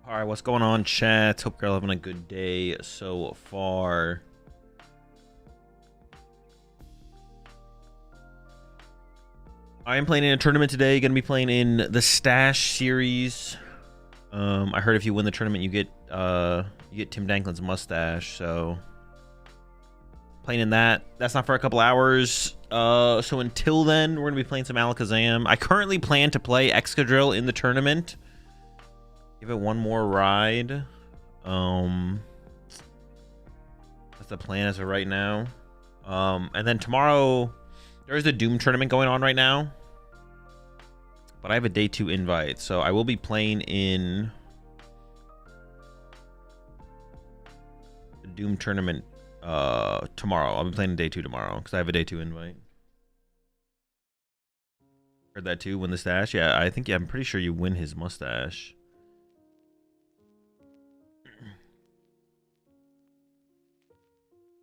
All right, what's going on, chat? Hope you're having a good day so far. I am playing in a tournament today. Going to be playing in the Stash series. I heard if you win the tournament, you get Tim Danklin's mustache. So playing in that. That's not for a couple hours. So until then, we're going to be playing some Alakazam. I currently plan to play Excadrill in the tournament. Give it one more ride. That's the plan as of right now. And then tomorrow, there's the Doom tournament going on right now. But I have a day 2 invite, so I will be playing in the Doom tournament tomorrow. I'll be playing in day 2 tomorrow because I have a day 2 invite. Heard that too. Win the stash. Yeah, I think. Yeah, I'm pretty sure you win his mustache.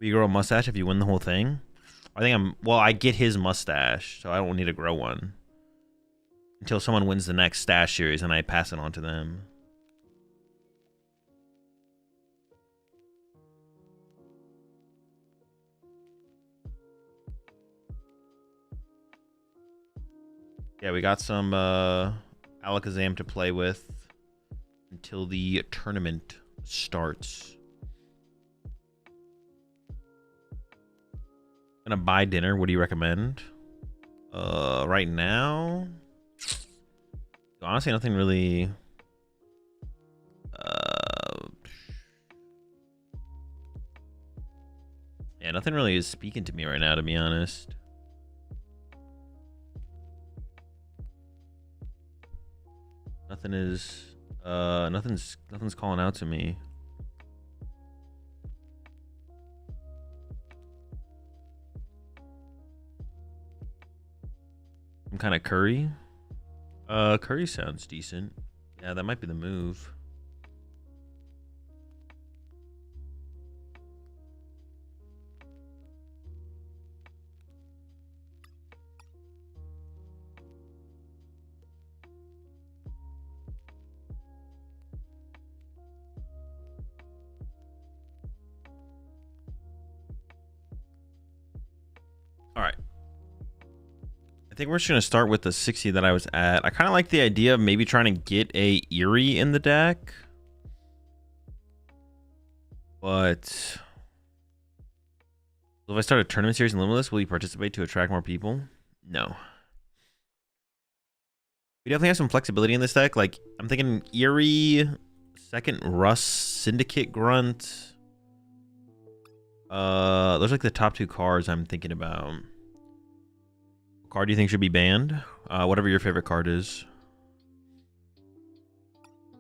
You grow a mustache if you win the whole thing? I think well, I get his mustache, so I don't need to grow one. Until someone wins the next stash series and I pass it on to them. Yeah, we got some Alakazam to play with until the tournament starts. Gonna buy dinner. What do you recommend? Right now, honestly, nothing really. Yeah, nothing really is speaking to me right now, to be honest. Nothing is. Nothing's calling out to me. Some kind of curry. Curry sounds decent. Yeah, that might be the move. All right. I think we're just going to start with the 60 that I was at. I kind of like the idea of maybe trying to get a Eerie in the deck. But if I start a tournament series in Limitless, will you participate to attract more people? No. We definitely have some flexibility in this deck. Like, I'm thinking Eerie, second Rust, Syndicate Grunt. Those are like the top 2 cards I'm thinking about. What card do you think should be banned? Whatever your favorite card is.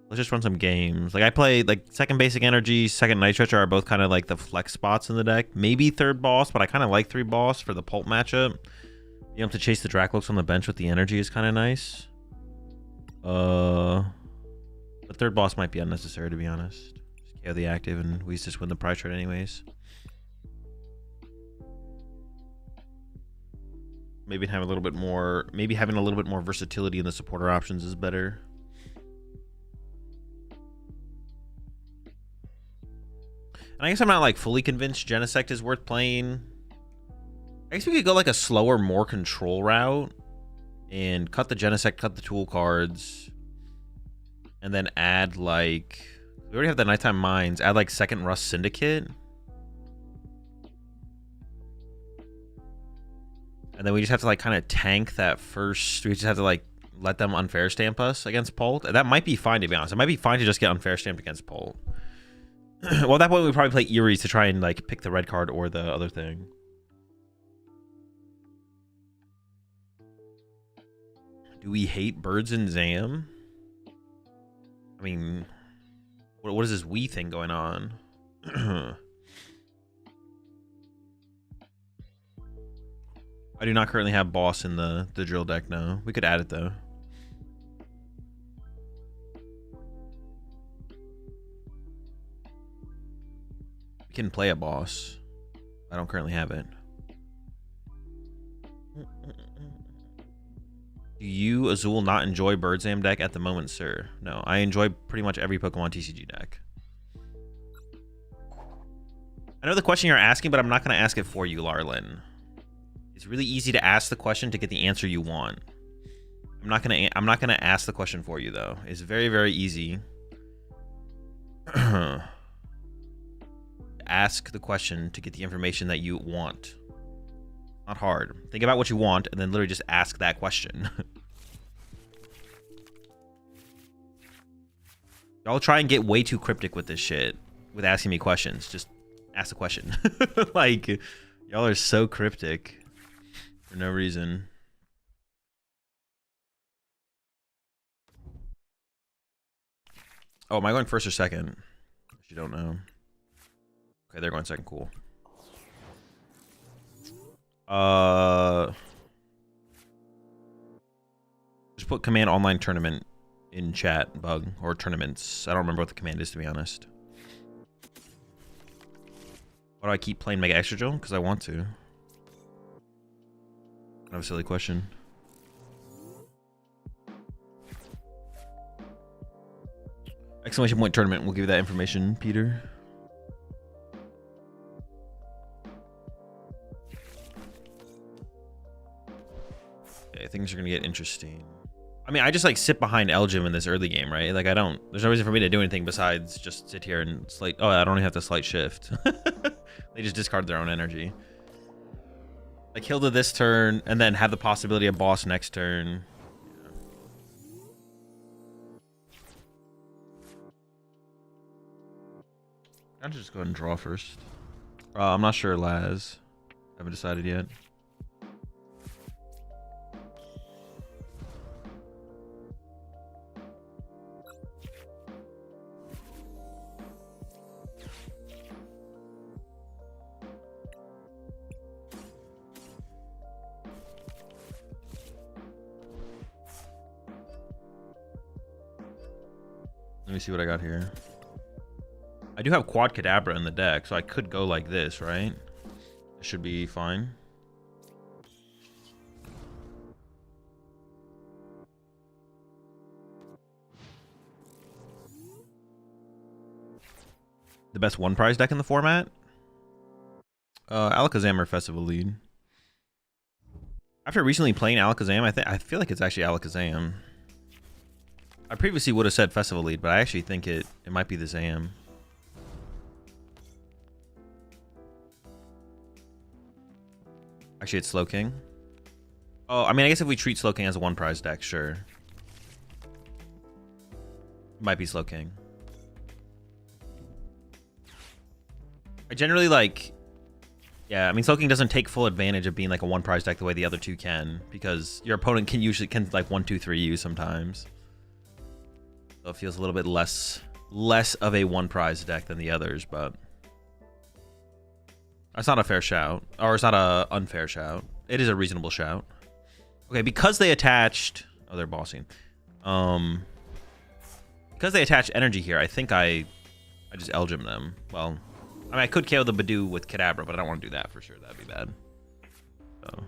Let's just run some games. Like, I play like second Basic Energy, second Night Stretcher are both kind of like the flex spots in the deck. Maybe third Boss, but I kind of like 3 Boss for the Pulp matchup. You know, to chase the Draclocks on the bench with the energy is kind of nice. The third Boss might be unnecessary, to be honest. Just KO the active and we just win the prize trade anyways. Maybe having a little bit more versatility in the supporter options is better. And I guess I'm not like fully convinced Genesect is worth playing. I guess we could go like a slower, more control route and cut the Genesect, cut the tool cards, and then add like, we already have the Nighttime Mines, add like second Rust Syndicate. And then we just have to like kind of tank that first. We just have to like let them unfair stamp us against Pult. That might be fine, to be honest. It might be fine to just get unfair stamped against Pult. Well, at that point, we probably play Eerie's to try and like pick the red card or the other thing. Do we hate Birds and Zam? I mean, what is this we thing going on? I do not currently have Boss in the drill deck, no. We could add it, though. We can play a Boss. I don't currently have it. Do you, Azul, not enjoy Birdsam deck at the moment, sir? No, I enjoy pretty much every Pokemon TCG deck. I know the question you're asking, but I'm not going to ask it for you, Larlin. It's really easy to ask the question to get the answer you want. I'm not gonna ask the question for you though. It's very, very easy. Ask the question to get the information that you want. Not hard. Think about what you want and then literally just ask that question. Y'all try and get way too cryptic with this shit with asking me questions. Just ask the question. Like, y'all are so cryptic for no reason. Oh, am I going first or second? If you don't know. Okay, they're going second. Cool. Just put command online tournament in chat, bug, or tournaments. I don't remember what the command is, to be honest. Why do I keep playing Mega Excadrill? Because I want to. Kind of a silly question. Exclamation point tournament. We'll give you that information, Peter. Okay, things are gonna get interesting. I mean, I just like sit behind Elgin in this early game, right? Like there's no reason for me to do anything besides just sit here and slate. Oh, I don't even have to slight shift. They just discard their own energy. Like Hilda this turn and then have the possibility of boss next turn. I'll just go ahead and draw first. I'm not sure, Laz. Haven't decided yet. Let me see what I got here. I do have Quad Kadabra in the deck, so I could go like this, right? It should be fine. The best one prize deck in the format? Alakazam or Festival Lead. After recently playing Alakazam, I feel like it's actually Alakazam. I previously would have said Festival Lead, but I actually think it might be the Zam. Actually, it's Slowking. Oh, I mean, I guess if we treat Slowking as a one prize deck, sure. It might be Slowking. I generally like... Yeah, I mean, Slowking doesn't take full advantage of being like a one prize deck the way the other two can, because your opponent can like 1, 2, 3 you sometimes. So it feels a little bit less of a one prize deck than the others, but that's not a fair shout, or it's not a unfair shout. It is a reasonable shout. Okay, because they attached, oh, they're bossing. Because they attached energy here, I think I just Elgim them. Well, I mean, I could KO the Badoo with Kadabra, but I don't want to do that for sure. That'd be bad. So.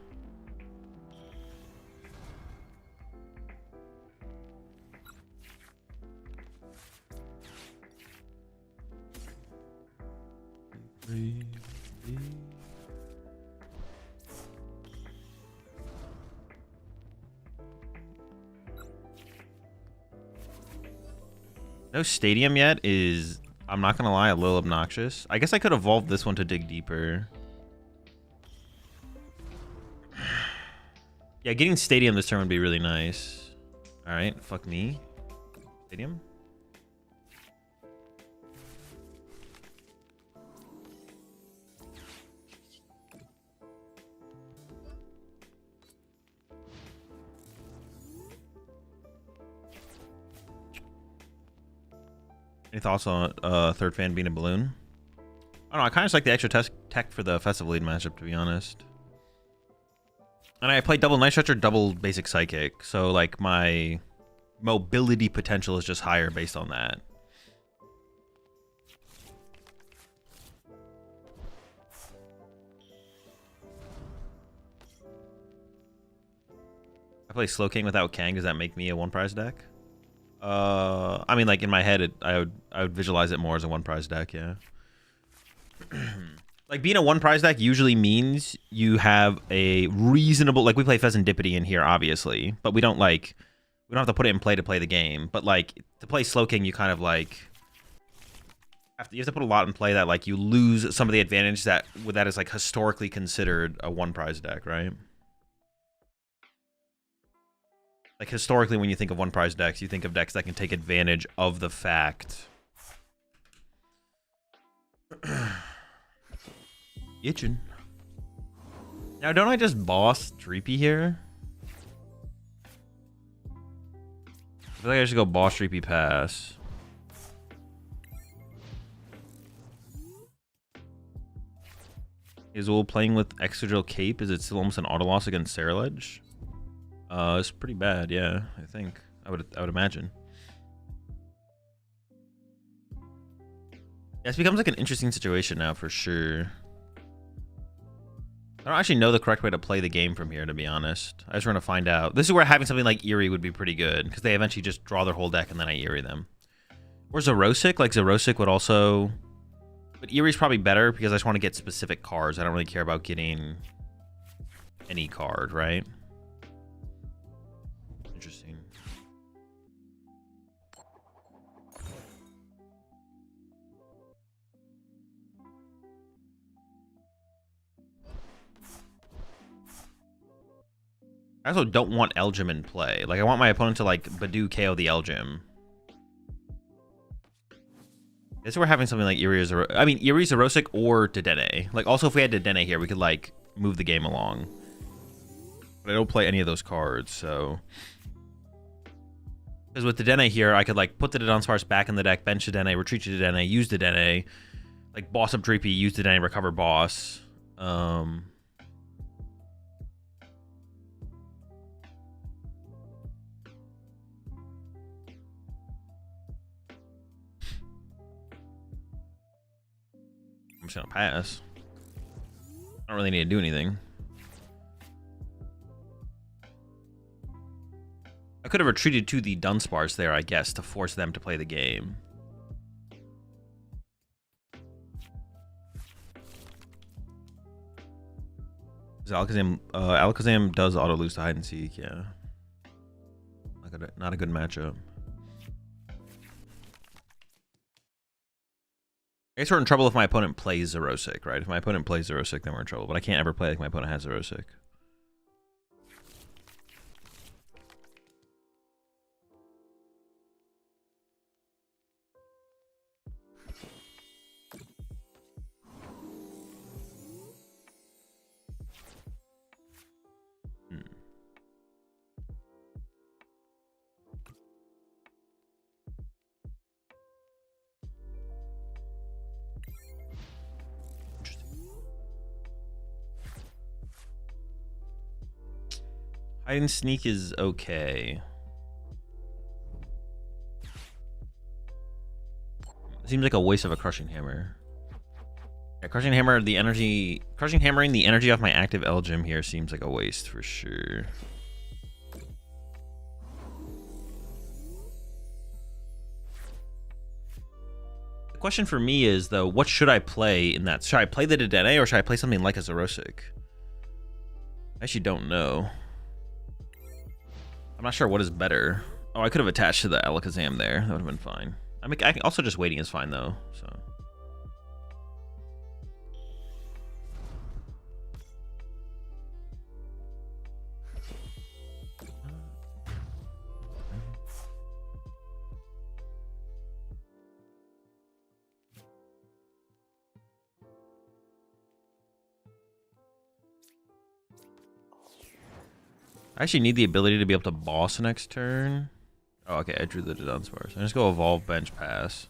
No stadium yet is, I'm not gonna lie, a little obnoxious. I guess I could evolve this one to dig deeper. Yeah, getting stadium this turn would be really nice. All right, fuck me. Stadium. Any thoughts on third fan being a balloon? I don't know. I kind of just like the extra tech for the Festival Lead matchup, to be honest. And I play double Night Stretcher, double basic Psychic. So, like, my mobility potential is just higher based on that. I play Slow King without Kang. Does that make me a one prize deck? I mean, like in my head, I would visualize it more as a one prize deck. Yeah. Like being a one prize deck usually means you have a reasonable, like we play Pheasantipity in here, obviously, but we don't have to put it in play to play the game. But like to play Slow King, you kind of like you have to put a lot in play that like you lose some of the advantage that is like historically considered a one prize deck, right? Like historically, when you think of one prize decks, you think of decks that can take advantage of the fact. Itching. Now, don't I just boss Dreepy here? I feel like I should go boss Dreepy pass. Azul playing with Excadrill Cape. Is it still almost an auto loss against Saraledge? It's pretty bad, yeah. I think I would imagine. Yeah, it becomes like an interesting situation now for sure. I don't actually know the correct way to play the game from here, to be honest. I just want to find out. This is where having something like Eerie would be pretty good, because they eventually just draw their whole deck and then I Eerie them. Or Zerosic. Like, Zerosic would also... But Eerie's probably better, because I just want to get specific cards. I don't really care about getting any card, right? Interesting. I also don't want Elgim in play. Like, I want my opponent to, like, Badoo KO the Elgim. I guess we're having something like Eerie or I mean, Eerie, Zerosic, or Dedenne. Like, also, if we had Dedenne here, we could, like, move the game along. But I don't play any of those cards, so... Because with Dedenne here, I could, like, put the Dunsparce back in the deck, bench Dedenne, retreat to Dedenne, use Dedenne, like, boss up Dreepy, use Dedenne, recover boss. I'm just gonna pass. I don't really need to do anything. I could have retreated to the Dunsparce there, I guess, to force them to play the game. Alakazam does auto lose to hide and seek, yeah. Not a good matchup. I guess we're in trouble if my opponent plays Zerosic, right? If my opponent plays Zerosic, then we're in trouble. But I can't ever play like my opponent has Zerosic. Hide and Sneak is okay. Seems like a waste of a Crushing Hammer. Yeah, Crushing Hammering the energy off my active Elgim here seems like a waste for sure. The question for me is, though, what should I play in that? Should I play the Dedenne or should I play something like a Zerosic? I actually don't know. I'm not sure what is better. Oh, I could have attached to the Alakazam there. That would have been fine. I mean, also just waiting is fine, though, so... I actually need the ability to be able to boss next turn. Oh, okay, I drew the Dunsparce. I just go Evolve, Bench, Pass.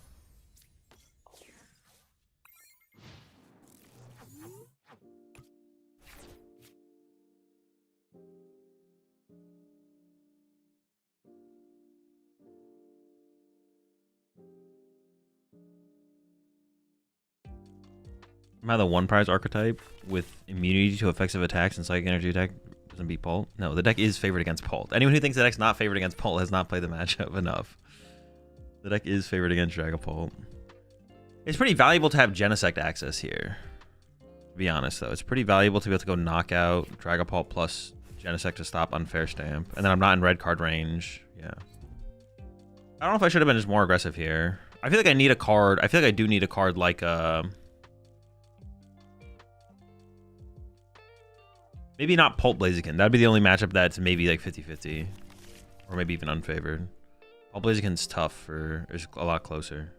I'm the one prize archetype with immunity to effects of attacks and psychic energy attack Doesn't beat Pult. No, the deck is favored against Pult. Anyone who thinks the deck's not favored against Pult has not played the matchup enough. The deck is favored against Dragapult. It's pretty valuable to have Genesect access here. To be honest, though, it's pretty valuable to be able to go knock out Dragapult plus Genesect to stop Unfair Stamp, and then I'm not in red card range. Yeah. I don't know if I should have been just more aggressive here. I feel like I need a card. I feel like I do need a card like maybe not Pult Blaziken. That'd be the only matchup that's maybe like 50-50, or maybe even unfavored. Pult Blaziken's tough, is a lot closer.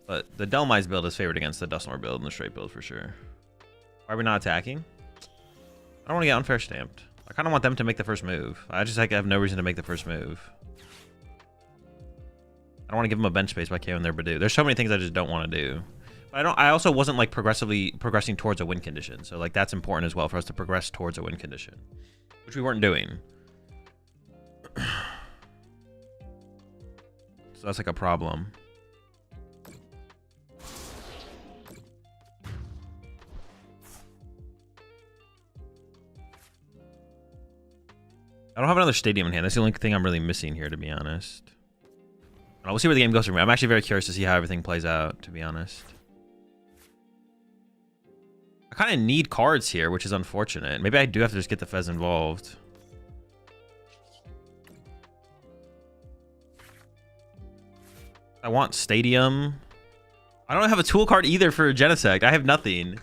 But the Delmise build is favored against the Dusknoir build and the straight build for sure. Why are we not attacking? I don't want to get Unfair Stamped. I kind of want them to make the first move. I just like have no reason to make the first move. I don't want to give them a bench space by KOing their Badoo. There's so many things I just don't want to do. But I also wasn't like progressing towards a win condition. So like that's important as well for us to progress towards a win condition, which we weren't doing. So that's like a problem. I don't have another stadium in hand. That's the only thing I'm really missing here, to be honest. We'll see where the game goes from here. I'm actually very curious to see how everything plays out, to be honest. I kind of need cards here, which is unfortunate. Maybe I do have to just get the Fez involved. I want Stadium. I don't have a tool card either for Genesect. I have nothing.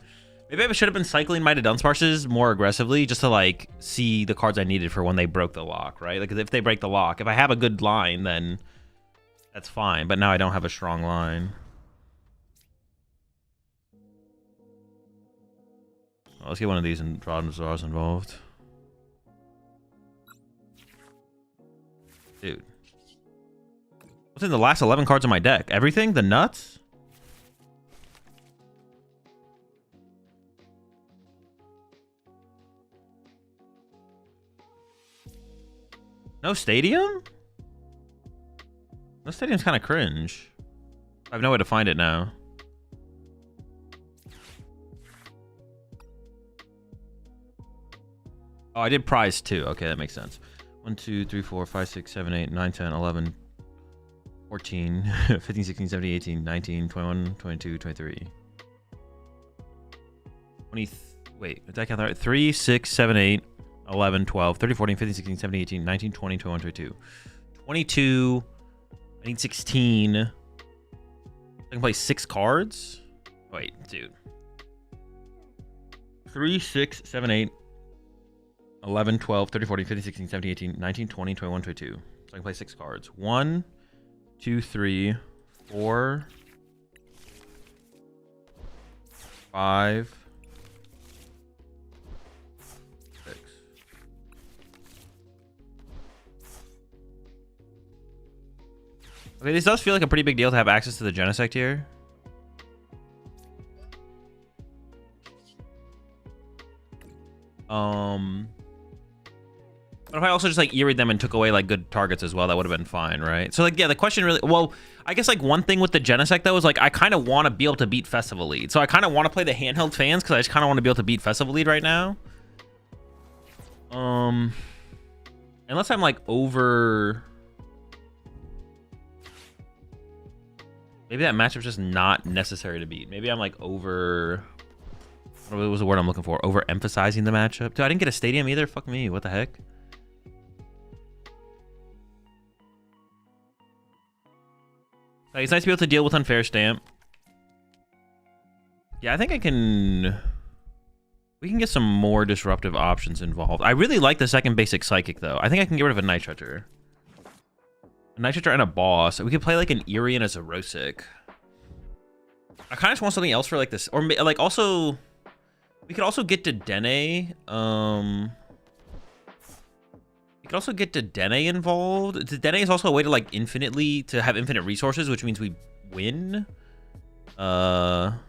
Maybe I should have been cycling my Dunsparces more aggressively just to like see the cards I needed for when they broke the lock, right? Like if they break the lock, if I have a good line, then that's fine. But now I don't have a strong line. Well, let's get one of these and draw Zars involved. Dude. What's in the last 11 cards of my deck? Everything? The nuts? No Stadium? No Stadium's kind of cringe. I have no way to find it now. Oh, I did prize too. Okay, that makes sense. 1, 2, 3, 4, 5, 6, 7, 8, 9, 10, 11, 14, 15, 16, 17, 18, 19, 21, 22, 23. 20. Wait, did I count that right? 3, 6, 7, 8. 11, 12, 13, 14, 15, 16, 17, 18, 19, 20, 21, 22. 22. I need 16. I can play 6 cards? Wait, dude. 3, 6, 7, 8, 11, 12, 13, 14, 15, 16, 17, 18, 19, 20, 21, 22. So I can play 6 cards. 1, 2, 3, 4, 5, 6. Okay, this does feel like a pretty big deal to have access to the Genesect here. But if I also just like Eeried them and took away like good targets as well, that would have been fine, right? So like, yeah, the question really, well, I guess like one thing with the Genesect though is like, I kind of want to be able to beat Festival Lead. So I kind of want to play the handheld fans because I just kind of want to be able to beat Festival Lead right now. Unless I'm like over... Maybe that matchup's just not necessary to beat. Maybe I'm like over... What was the word I'm looking for? Overemphasizing the matchup. Dude, I didn't get a stadium either. Fuck me. What the heck? It's nice to be able to deal with Unfair Stamp. Yeah, I think I can... We can get some more disruptive options involved. I really like the second basic Psychic, though. I think I can get rid of a Night Treacher. A Night Treacher and a Boss. We could play like an Eerie and a Zerosic. I kind of just want something else for like this. Or like also... We could also get to Dene. We could also get to Dene involved. Dene is also a way to like to have infinite resources, which means we win. Problem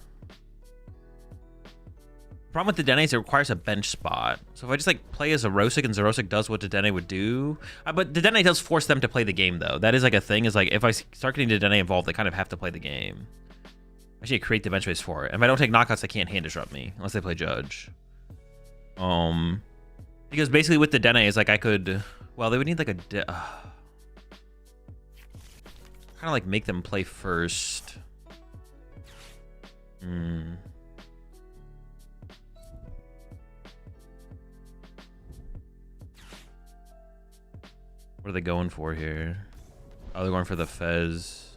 with the Dene is it requires a bench spot. So if I just like play as a Zerosic and Zerosic does what the Dene would do. But the Dene does force them to play the game though. That is like a thing, is like if I start getting the Dene involved, they kind of have to play the game. Actually, create the bench space for it. If I don't take knockouts, they can't hand disrupt me unless they play Judge. Because basically with the Dene is like I could, well, they would need like a kind of like make them play first. What are they going for here? Oh, they're going for the Fez.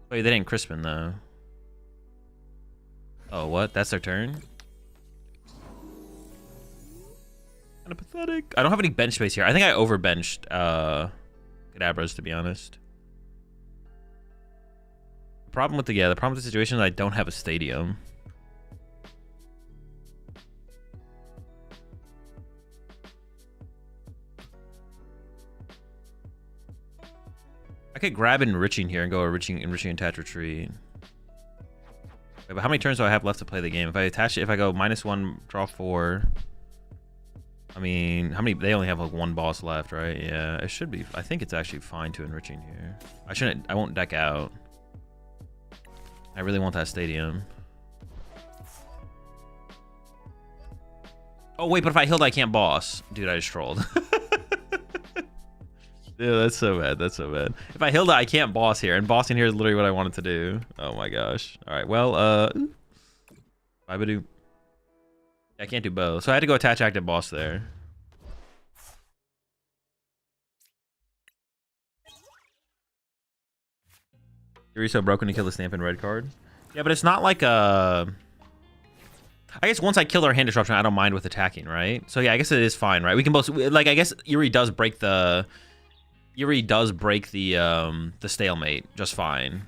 Wait, they didn't Crispin though. Oh, what? That's their turn? Kind of pathetic. I don't have any bench space here. I think I overbenched Kadabras, to be honest. The problem with the situation is I don't have a stadium. I could grab Enriching here and go Enriching, attach, retreat. Wait, but how many turns do I have left to play the game? If I attach it, if I go -1, draw 4. I mean, how many? They only have like 1 boss left, right? Yeah, it should be. I think it's actually fine to Enriching here. I won't deck out. I really want that stadium. Oh, wait, but if I healed, I can't boss. Dude, I just trolled. Dude, that's so bad. That's so bad. If I healed, I can't boss here. And bossing here is literally what I wanted to do. Oh my gosh. All right, well, Bye-ba-doo. I can't do both. So I had to go attach active boss there. You're so broken to kill the stamp and red card. Yeah, but it's not like I guess once I kill their hand disruption, I don't mind with attacking, right? So yeah, I guess it is fine, right? We can both, like, I guess Yuri does break the stalemate just fine.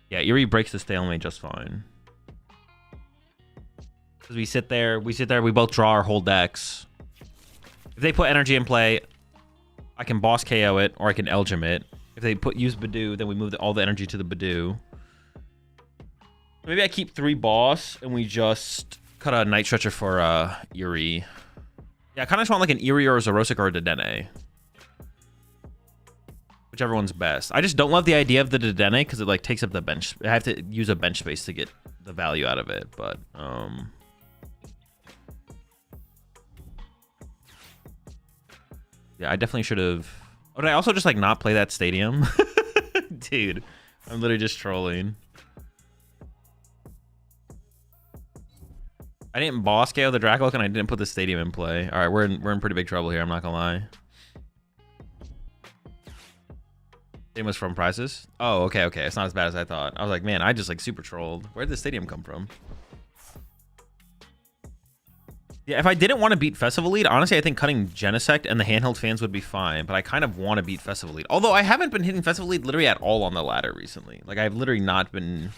Yeah, Yuri breaks the stalemate just fine. Because we sit there, we both draw our whole decks. If they put energy in play, I can boss KO it, or I can Elgim it. If they use Badoo, then we move all the energy to the Badoo. Maybe I keep 3 boss, and we just cut a Night Stretcher for Yuri. Yeah, I kind of just want like an Eerie or a Zorosic or a Dedenne. Whichever one's best. I just don't love the idea of the Dedenne because it like takes up the bench. I have to use a bench space to get the value out of it, but yeah, I definitely should have. Oh, did I also just like not play that stadium? Dude, I'm literally just trolling. I didn't boss KO the Dracolic and I didn't put the stadium in play. All right, we're in pretty big trouble here. I'm not gonna lie. Stadium was from prizes. Oh, okay. It's not as bad as I thought. I was like, man, I just like super trolled. Where did the stadium come from? Yeah, if I didn't want to beat Festival Lead, honestly, I think cutting Genesect and the handheld fans would be fine. But I kind of want to beat Festival Lead. Although I haven't been hitting Festival Lead literally at all on the ladder recently. Like I've literally not been.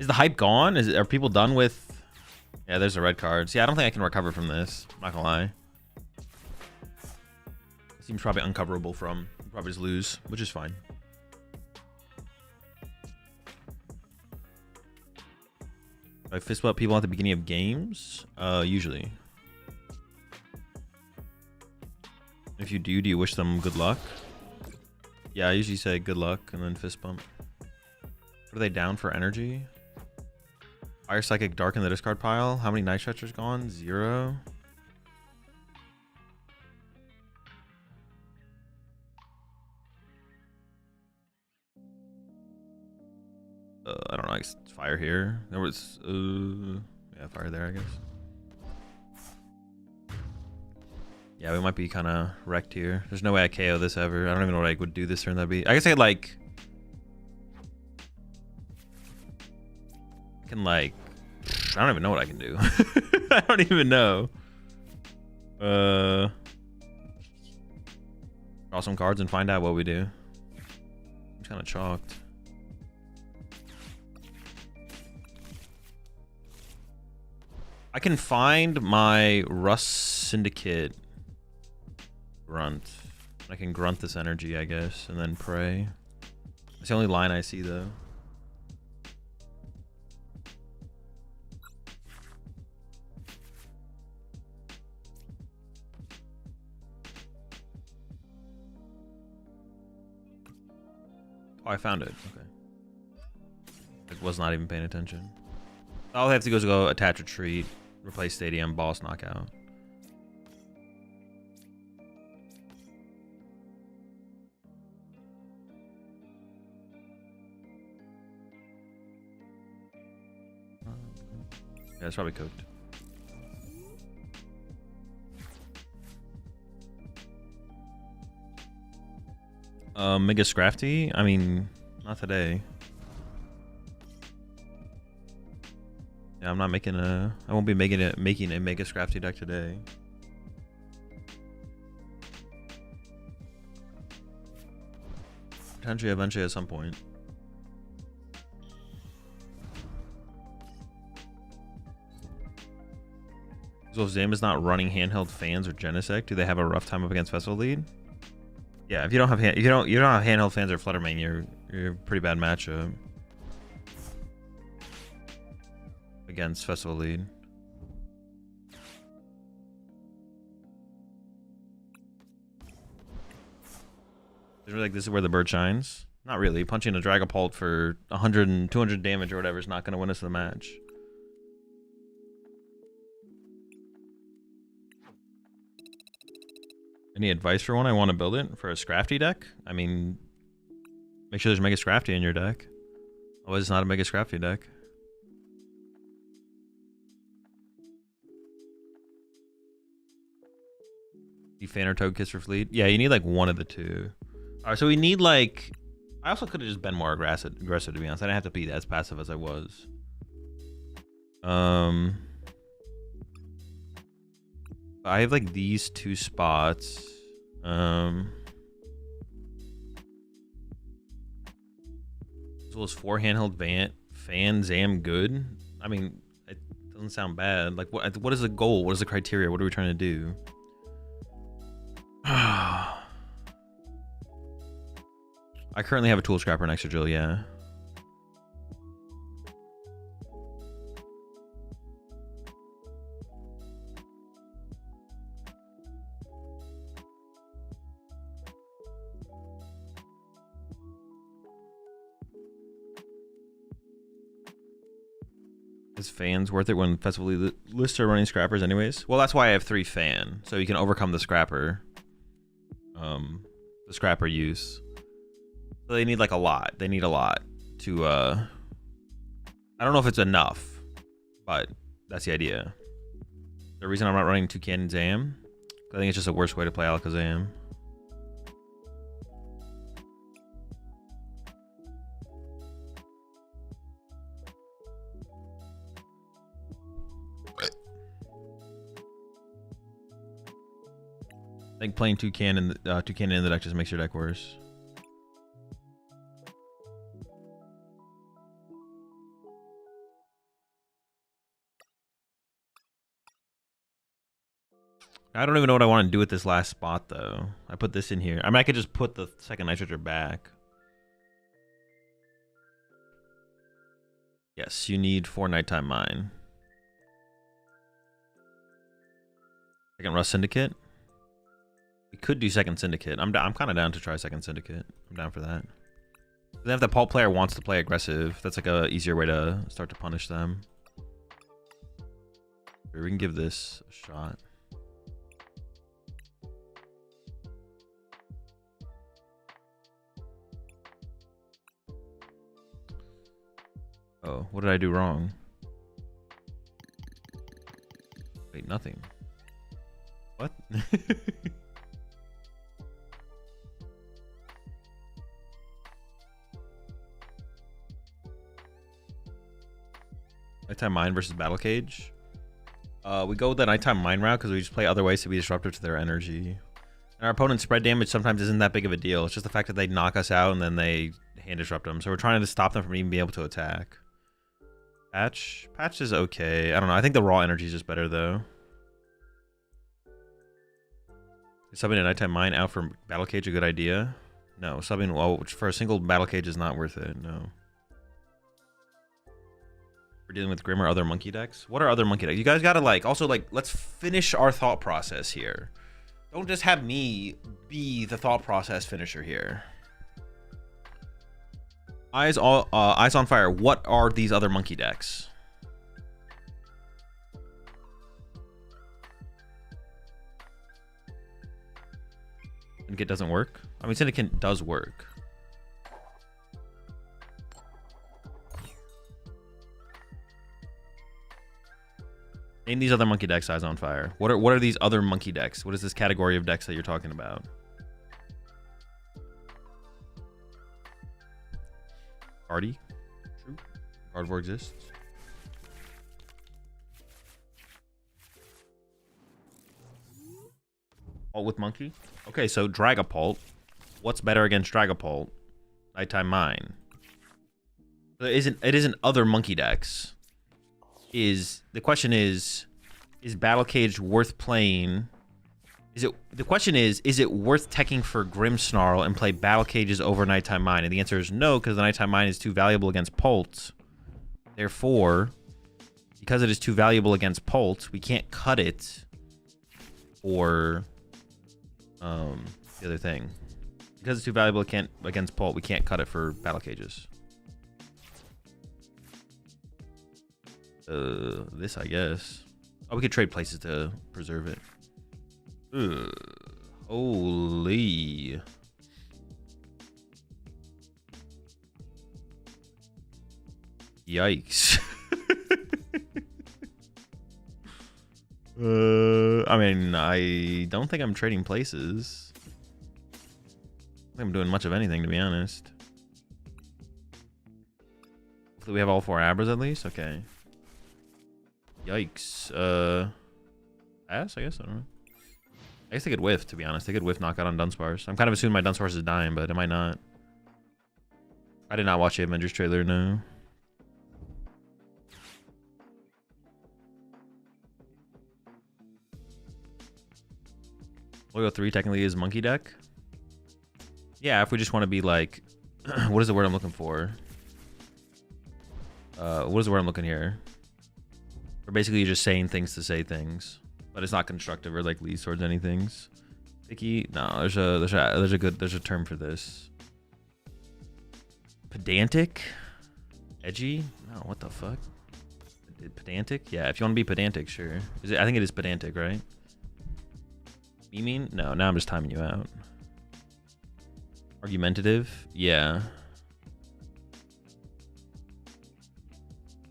Is the hype gone? Are people done with? Yeah, there's the red cards. Yeah, I don't think I can recover from this. I'm not gonna lie. It seems probably uncoverable from. Probably just lose, which is fine. Do I fist bump people at the beginning of games? Usually. If you do you wish them good luck? Yeah, I usually say good luck and then fist bump. What are they down for energy? Fire Psychic Dark in the discard pile. How many Night Stretchers gone? 0. I don't know. I guess fire here. There was yeah, fire there, I guess. Yeah, we might be kind of wrecked here. There's no way I KO this ever. I don't even know what I would do this turn. That'd be. I guess I like. I can like. I don't even know what I can do. I don't even know. Draw some cards and find out what we do. I'm kind of chalked. I can find my Rust Syndicate grunt. I can grunt this energy, I guess, and then pray. It's the only line I see, though. I found it. Okay. I was not even paying attention. All I have to do is go attach retreat, replace stadium, boss knockout. Yeah, it's probably cooked. Mega Scrafty? I mean, not today. Yeah, I'm not making a. I won't be making a Mega Scrafty deck today. Potentially, eventually, at some point. So if Zam is not running handheld fans or Genesect, do they have a rough time up against Festival Lead? Yeah, if you don't have you don't have handheld fans or Fluttermane, you're a pretty bad matchup against Festival Lead. Like, this is where the bird shines. Not really. Punching a Dragapult for 100 and 200 damage or whatever is not going to win us the match. Any advice for one? I want to build it for a Scrafty deck. I mean, make sure there's Mega Scrafty in your deck. Otherwise, it's not a Mega Scrafty deck. You fan or Togekiss for Fleet? Yeah, you need like one of the two. All right, so we need like. I also could have just been more aggressive, to be honest. I didn't have to be as passive as I was. I have like these two spots. As well as 4 handheld fan Zam good. I mean, it doesn't sound bad. Like, what is the goal? What is the criteria? What are we trying to do? I currently have a Tool Scrapper and Excadrill, yeah. Is fans worth it when Festival lists are running Scrappers anyways? Well, that's why I have 3 fan, so you can overcome the Scrapper. The Scrapper use. So they need like a lot. They need a lot to I don't know if it's enough, but that's the idea. The reason I'm not running Toucan Zam, I think it's just a worse way to play Alakazam. I think playing Toucan in the deck just makes your deck worse. I don't even know what I want to do with this last spot, though. I put this in here. I mean, I could just put the second Nitrogen back. Yes, you need 4 Nighttime Mine. Second Rust Syndicate. We could do second Syndicate. I'm kind of down to try second Syndicate. I'm down for that. Then if the Pulp player wants to play aggressive, that's like a easier way to start to punish them. Here, we can give this a shot. Oh, what did I do wrong? Wait, nothing. What? Nighttime Mine versus Battle Cage. We go with the Nighttime Mine route because we just play other ways to be disruptive to their energy. And our opponent's spread damage sometimes isn't that big of a deal. It's just the fact that they knock us out and then they hand disrupt them. So we're trying to stop them from even being able to attack. Patch is okay. I don't know. I think the raw energy is just better though. Is subbing a Nighttime Mine out for Battle Cage a good idea? No, subbing for a single Battle Cage is not worth it. No. We're dealing with Grim or other monkey decks. What are other monkey decks? You guys gotta let's finish our thought process here. Don't just have me be the thought process finisher here. Eyes on Fire. What are these other monkey decks? Syndicate doesn't work. I mean, Syndicate does work. Name these other monkey decks. Eyes on Fire. What are these other monkey decks? What is this category of decks that you're talking about? Party. True. Gardevoir exists. Alt with monkey. Okay, so Dragapult. What's better against Dragapult? Nighttime Mine. It isn't other monkey decks. The question is Battle Cage worth playing? The question is it worth teching for Grimmsnarl and play Battle Cages over Nighttime Mine? And the answer is no, because the Nighttime Mine is too valuable against Pult. Therefore, because it is too valuable against Pult, we can't cut it for the other thing. Because it's too valuable against Pult, we can't cut it for Battle Cages. This, I guess. Oh, we could trade places to preserve it. Holy. Yikes. I mean, I don't think I'm trading places. I don't think I'm doing much of anything, to be honest. Hopefully we have all 4 Abras at least. Okay. Yikes. Pass, I guess. I don't know. I guess they could whiff, to be honest. They could whiff knockout on Dunsparce. I'm kind of assuming my Dunsparce is dying, but it might not. I did not watch the Avengers trailer, no. Loyal 3 technically is monkey deck. Yeah, if we just want to be like... what is the word I'm looking for? What is the word I'm looking here? We're basically just saying things to say things, but it's not constructive or like leads towards anything. Picky? No, there's a term for this. Pedantic? Edgy? No, what the fuck? Pedantic? Yeah, if you want to be pedantic, sure. I think it is pedantic, right? You mean? No, now I'm just timing you out. Argumentative? Yeah.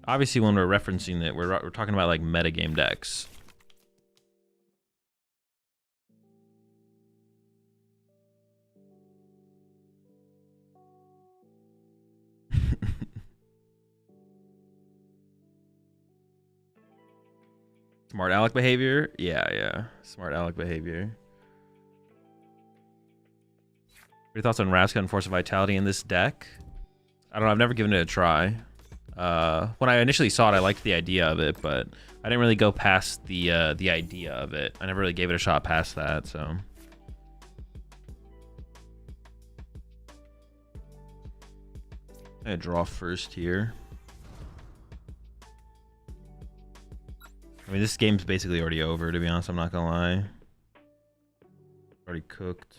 Obviously, when we're referencing it, we're talking about like metagame decks. Smart aleck behavior? Yeah. Smart aleck behavior. What are your thoughts on Raska and Force of Vitality in this deck? I don't know. I've never given it a try. When I initially saw it, I liked the idea of it, but I didn't really go past the idea of it. I never really gave it a shot past that, so. I'm gonna draw first here. I mean, this game's basically already over, to be honest. I'm not gonna lie. Already cooked.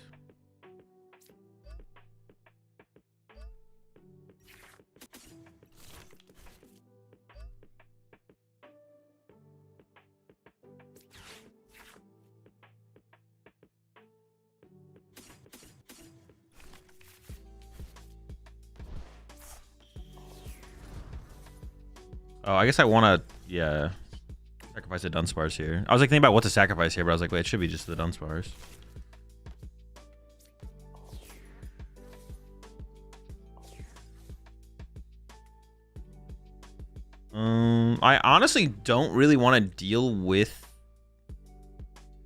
Oh, I guess I want to, yeah, sacrifice a Dunsparce here. I was like thinking about what to sacrifice here, but I was like, wait, it should be just the Dunsparce. I honestly don't really want to deal with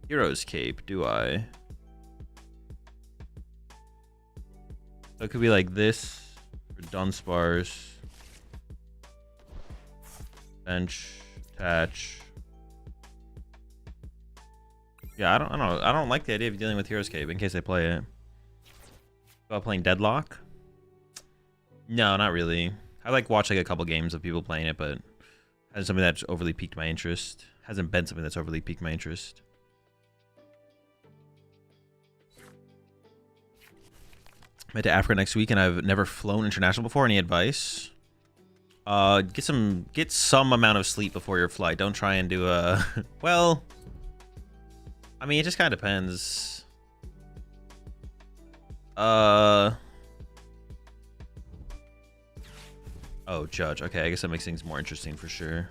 Hero's Cape, do I? So it could be like this for Dunsparce. Bench, attach. Yeah, I don't like the idea of dealing with Hero's Cape in case I play it. About playing Deadlock? No, not really. I like watch like a couple games of people playing it, but hasn't something that's overly piqued my interest. Hasn't been something that's overly piqued my interest. head to Africa next week, and I've never flown international before. Any advice? Get some amount of sleep before your flight. Don't try and do a well, I mean, it just kind of depends. Oh, Judge. Okay, I guess that makes things more interesting for sure.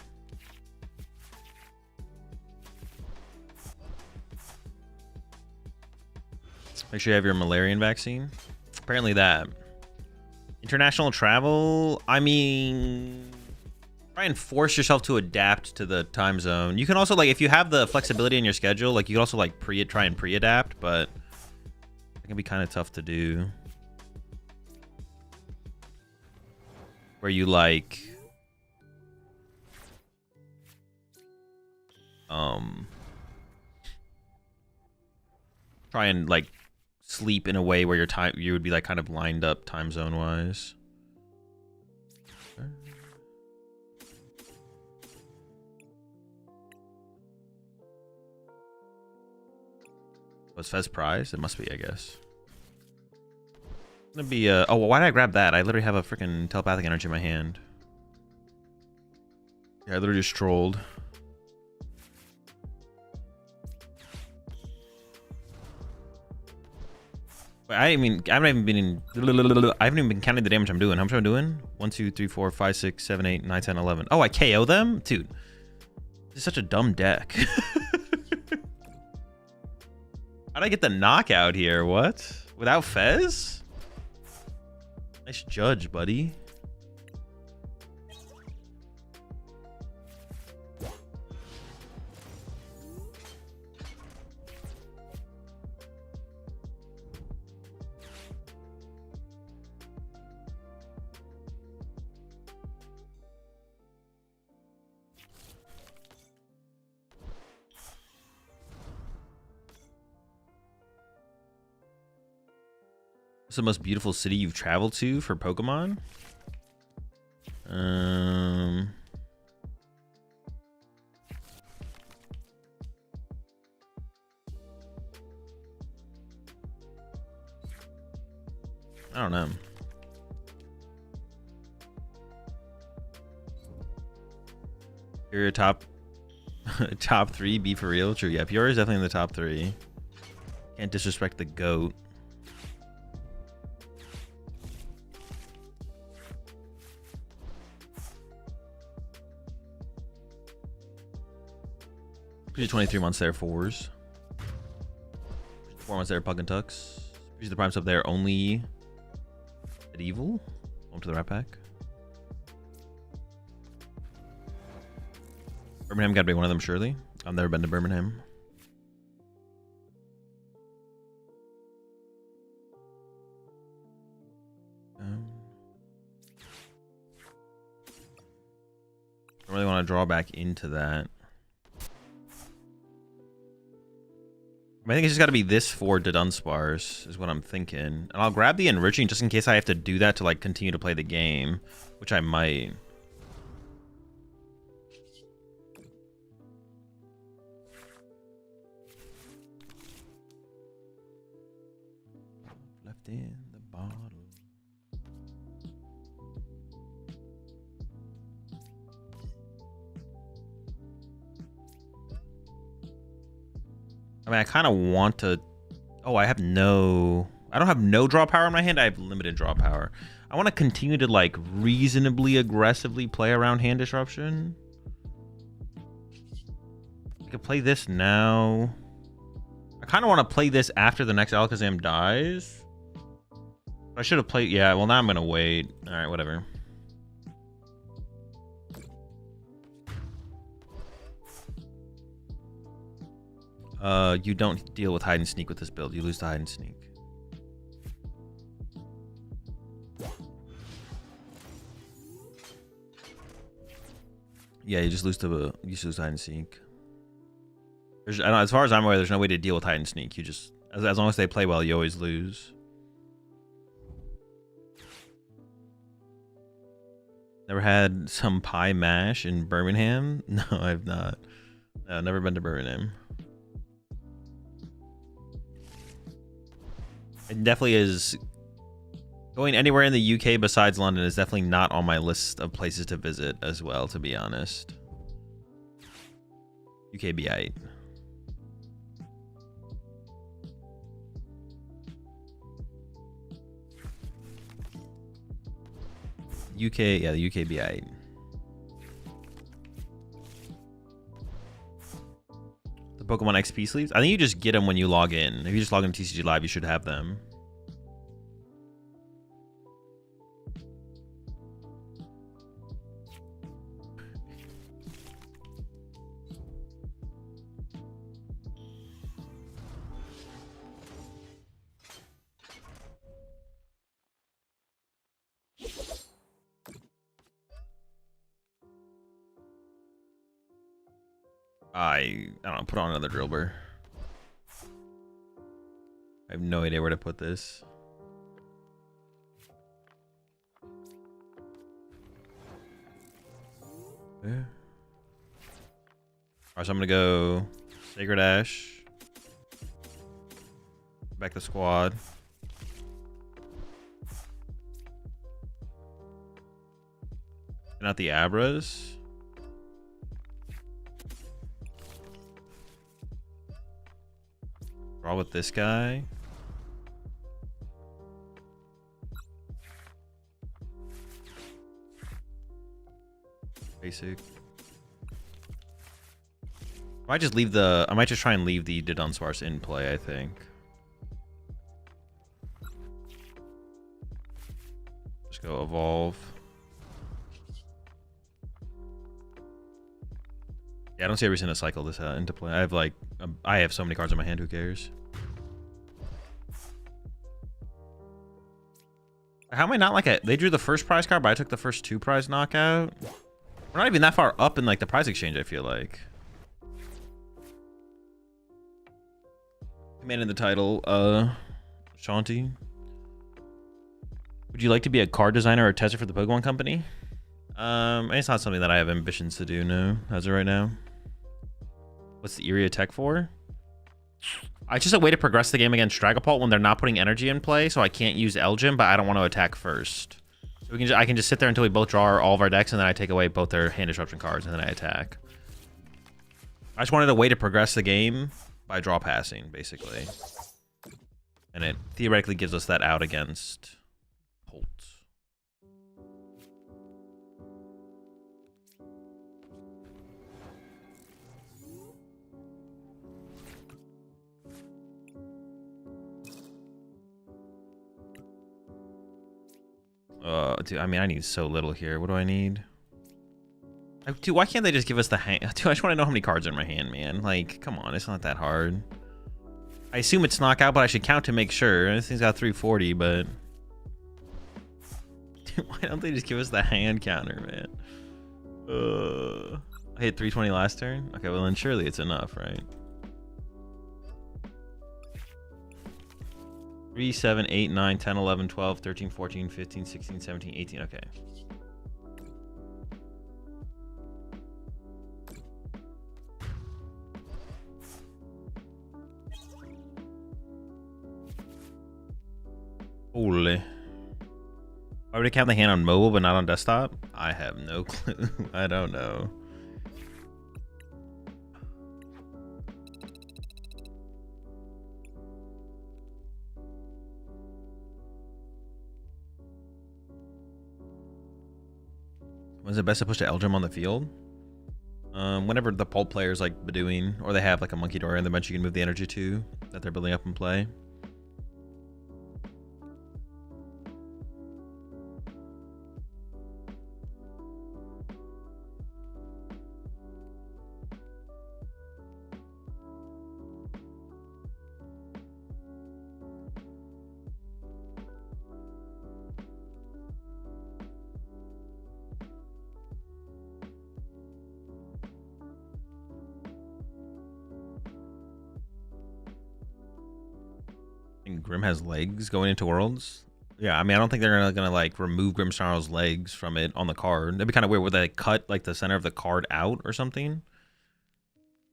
Make sure you have your Malarian vaccine. Apparently that. International travel, I mean, try and force yourself to adapt to the time zone. You can also, like, if you have the flexibility in your schedule, like, you can also, like, try and pre-adapt, but it can be kind of tough to do. Where you, like, try and, like, sleep in a way where you would be, like, kind of lined up time zone wise. Was Fez prize? It must be, I guess. It's gonna be oh, well, why did I grab that? I literally have a freaking telepathic energy in my hand. Yeah, I literally just trolled. I haven't even been counting the damage I'm doing. How much am I doing? 1, 2, 3, 4, 5, 6, 7, 8, 9, 10, 11. Oh, I KO them? Dude, this is such a dumb deck. How'd I get the knockout here? What? Without Fez? Nice judge, buddy. What's the most beautiful city you've traveled to for Pokemon? I don't know. Your top 3, be for real? True, yeah. Peoria is definitely in the top 3. Can't disrespect the GOAT. Usually 23 months there, 4s. 4 months there, Pug and Tux. Usually the primes up there only at Evil. Home to the Rat Pack. Birmingham gotta be one of them, surely. I've never been to Birmingham. I really want to draw back into that. I think it's just got to be this for the Dunsparce is what I'm thinking. And I'll grab the Enriching just in case I have to do that to, like, continue to play the game, which I might. Left in the bottle. I mean, I kind of want to. Oh, I don't have no draw power in my hand. I have limited draw power. I want to continue to, like, reasonably aggressively play around hand disruption. I could play this now. I kind of want to play this after the next Alakazam dies. I should have played. Yeah, well, now I'm going to wait. All right, whatever. You don't deal with hide and sneak with this build. You lose to hide and sneak. Yeah, you just lose to hide and seek. As far as I'm aware, there's no way to deal with hide and sneak. You just, as long as they play well, you always lose. Never had some pie mash in Birmingham? No, I've not. No, never been to Birmingham. It definitely is Going anywhere in the UK besides London is definitely not on my list of places to visit as well, to be honest. UK be aight. UK, yeah, the UK be aight. The Pokemon XP sleeves? I think you just get them when you log in. If you just log in TCG Live, you should have them. I don't know, put on another drill burr. I have no idea where to put this. Yeah. Alright, so I'm gonna go Sacred Ash. Back the squad. And out the Abras. Draw with this guy. Basic. I might just leave the. I might just try and leave the Dunsparce in play, I think. Just go evolve. Yeah, I don't see every single cycle this into play. I have like, I have so many cards in my hand. Who cares? How am I not like a? They drew the first prize card, but I took the first 2 prize knockout. We're not even that far up in like the prize exchange, I feel like. Commanding the title, Shanti. Would you like to be a card designer or tester for the Pokemon Company? It's not something that I have ambitions to do, no, as of right now. What's the area tech for? It's just a way to progress the game against Dragapult when they're not putting energy in play, so I can't use Elgin, but I don't want to attack first. So we can I can just sit there until we both draw all of our decks, and then I take away both their hand disruption cards, and then I attack. I just wanted a way to progress the game by draw passing, basically. And it theoretically gives us that out against Holt. Dude, I mean, I need so little here. What do I need? Dude, why can't they just give us the hand? Dude, I just want to know how many cards are in my hand, man. Like, come on, it's not that hard. I assume it's knockout, but I should count to make sure. This thing's got 340, but... Dude, why don't they just give us the hand counter, man? I hit 320 last turn? Okay, well then surely it's enough, right? 3, 7, 8, 9, 10, 11, 12, 13, 14, 15, 16, 17, 18. Okay. Holy. Why would it count the hand on mobile but not on desktop? I have no clue. I don't know. When's it best to push the Eldrim on the field? Whenever the Pulp player's like Bedouin, or they have like a Monkey Door and the bench you can move the energy to that they're building up in play. Grim has legs going into Worlds. Yeah, I mean, I don't think they're gonna like remove Grimmsnarl's legs from it on the card. That'd be kind of weird. Would they cut like the center of the card out or something?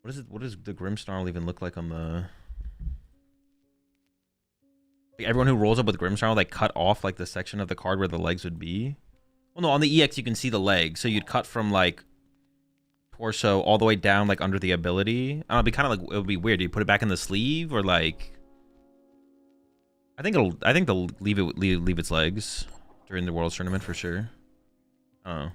What is it? What does the Grimmsnarl even look like on the? Like everyone who rolls up with Grimmsnarl, like cut off like the section of the card where the legs would be. Well, no, on the EX you can see the legs, so you'd cut from like torso all the way down like under the ability. I don't know, it'd be kind of like, it would be weird. Do you put it back in the sleeve or like? I think they'll leave its legs during the Worlds tournament for sure. I don't know.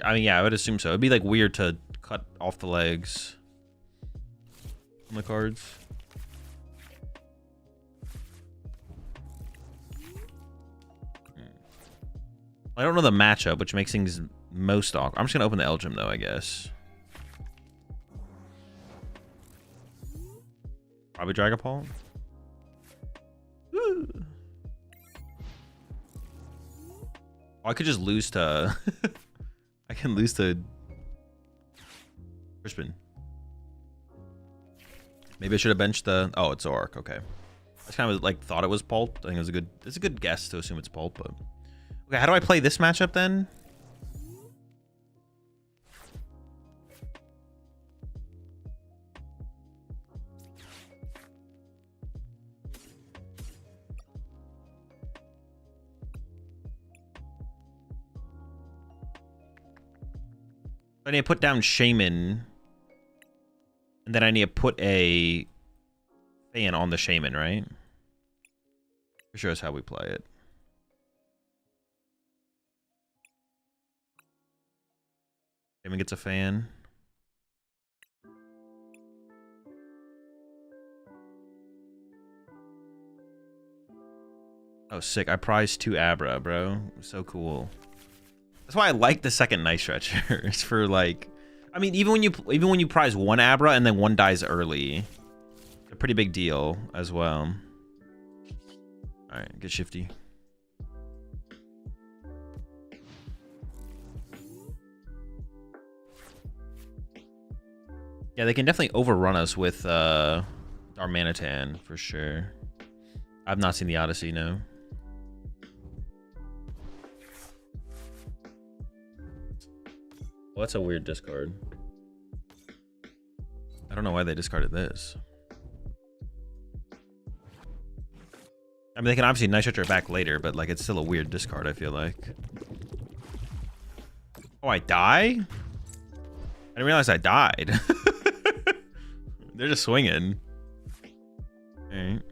I mean, yeah, I would assume so. It'd be like weird to cut off the legs on the cards. I don't know the matchup, which makes things most awkward. I'm just gonna open the Elgin though, I guess. Probably Dragapult. Woo. Oh, I could just lose to. I can lose to Crispin. Maybe I should have benched the. Oh, it's Zork. Okay, I just kind of like thought it was Pulp. I think it was it's a good guess to assume it's Pulp, but okay. How do I play this matchup then? I need to put down Shaman, and then I need to put a fan on the Shaman, right? For sure, that's how we play it. Shaman gets a fan. Oh, sick! I prized 2 Abra, bro. So cool. That's why I like the second Night Stretcher. It's for like, I mean, even when you prize 1 Abra and then 1 dies early, it's a pretty big deal as well. All right, get shifty. Yeah, they can definitely overrun us with Darmanitan for sure. I've not seen the Odyssey, no. Well, that's a weird discard. I don't know why they discarded this. I mean, they can obviously Night Stretcher it back later, but like it's still a weird discard, I feel like. Oh, I die? I didn't realize I died. They're just swinging. All right.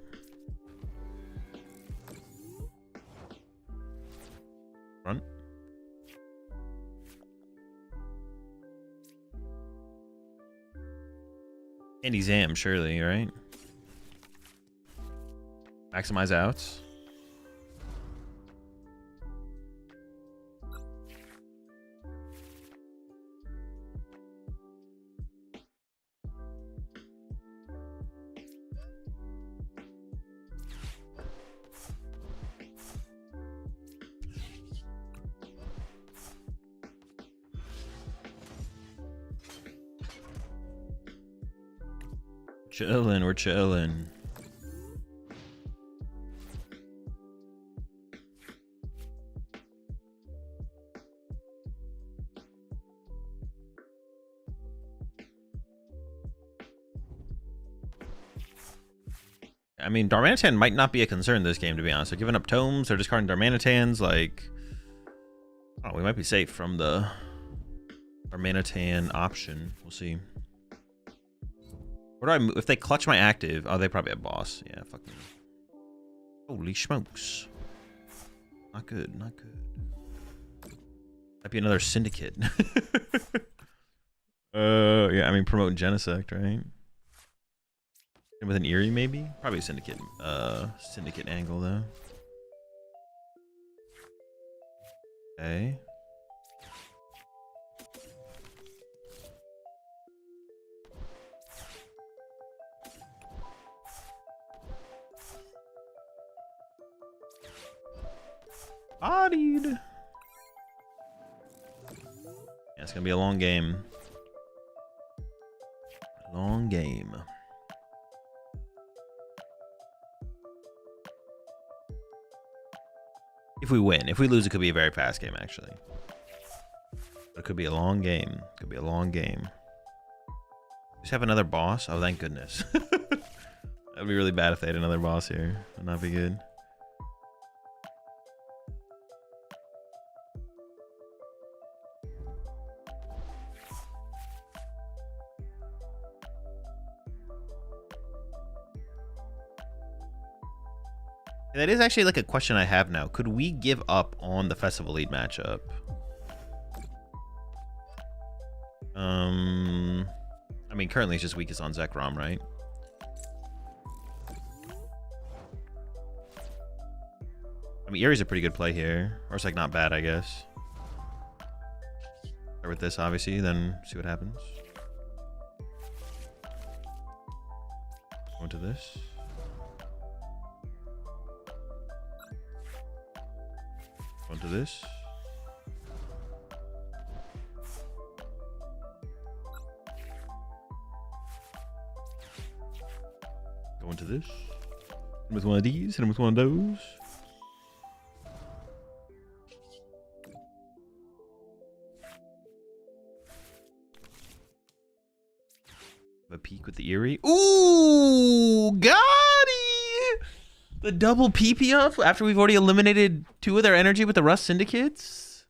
Front. Andy Zam, surely, right? Maximize outs. Chillin', we're chillin'. I mean, Darmanitan might not be a concern this game, to be honest. They're giving up tomes, they're discarding Darmanitans, like... Oh, we might be safe from the Darmanitan option. We'll see. Where do I move? If they clutch my active... Oh, they probably have boss. Yeah, fuck me. Holy smokes. Not good, not good. Might be another Syndicate. Yeah, I mean, promoting Genesect, right? And with an Eerie, maybe? Probably Syndicate, Syndicate angle, though. Okay. Bodied. Yeah, it's gonna be a long game. Long game. If we win. If we lose, it could be a very fast game, actually. But it could be a long game. It could be a long game. Just have another boss? Oh, thank goodness. That'd be really bad if they had another boss here. Would not be good. That is actually like a question I have now. Could we give up on the Festival Lead matchup? I mean, currently it's just weakest on Zekrom, right? I mean, Erie's a pretty good play here. Or it's like not bad, I guess. Start with this, obviously, then see what happens. Go into this. Go into this. Go into this. Hit him with one of these. Hit him with one of those. A peek with the Erie. Ooh, got it! The double PP up after we've already eliminated 2 of their energy with the Rust Syndicates.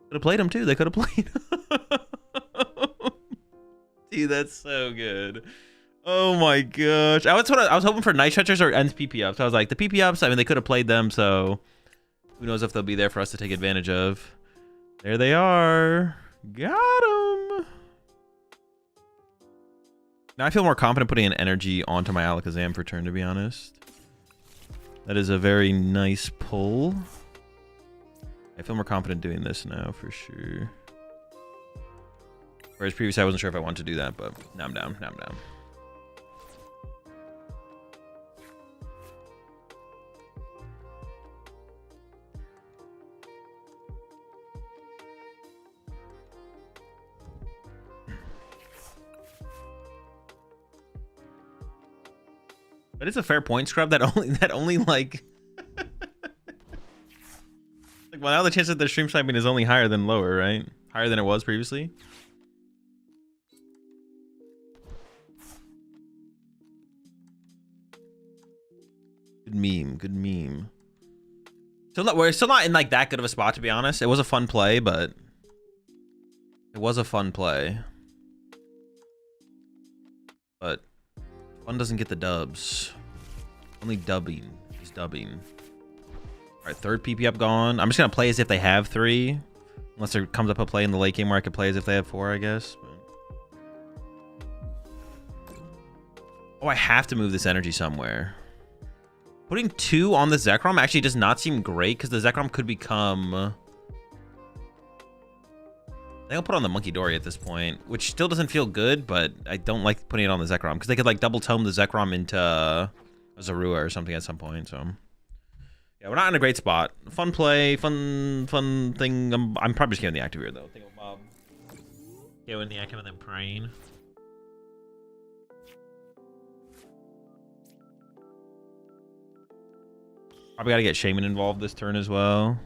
Could have played them too. They could have played. Dude, that's so good. Oh my gosh. I was hoping for Night Stretchers or Ends PP ups. I was like, the PP ups, I mean, they could have played them, so who knows if they'll be there for us to take advantage of. There they are. Got them. Now I feel more confident putting an energy onto my Alakazam for turn, to be honest. That is a very nice pull. I feel more confident doing this now for sure. Whereas previously I wasn't sure if I wanted to do that, but now I'm down. Now I'm down. But it's a fair point, Scrub. That only like well, now the chance that the stream sniping is only higher than lower, right? Higher than it was previously. Good meme. Good meme. So we're still not in like that good of a spot, to be honest. It was a fun play, but it was a fun play. But fun doesn't get the dubs. Only dubbing is dubbing. All right, third PP up gone. I'm just gonna play as if they have 3, unless there comes up a play in the late game where I could play as if they have 4, I guess. But... oh, I have to move this energy somewhere. Putting 2 on the Zekrom actually does not seem great because the Zekrom could become... I think I'll put on the Monkey Dory at this point, which still doesn't feel good, but I don't like putting it on the Zekrom because they could like double tome the Zekrom into a Zorua or something at some point. So yeah, we're not in a great spot. Fun play, fun thing. I'm probably just getting the active here though. Think of Bob. Getting the active and then praying. Probably got to get Shaman involved this turn as well.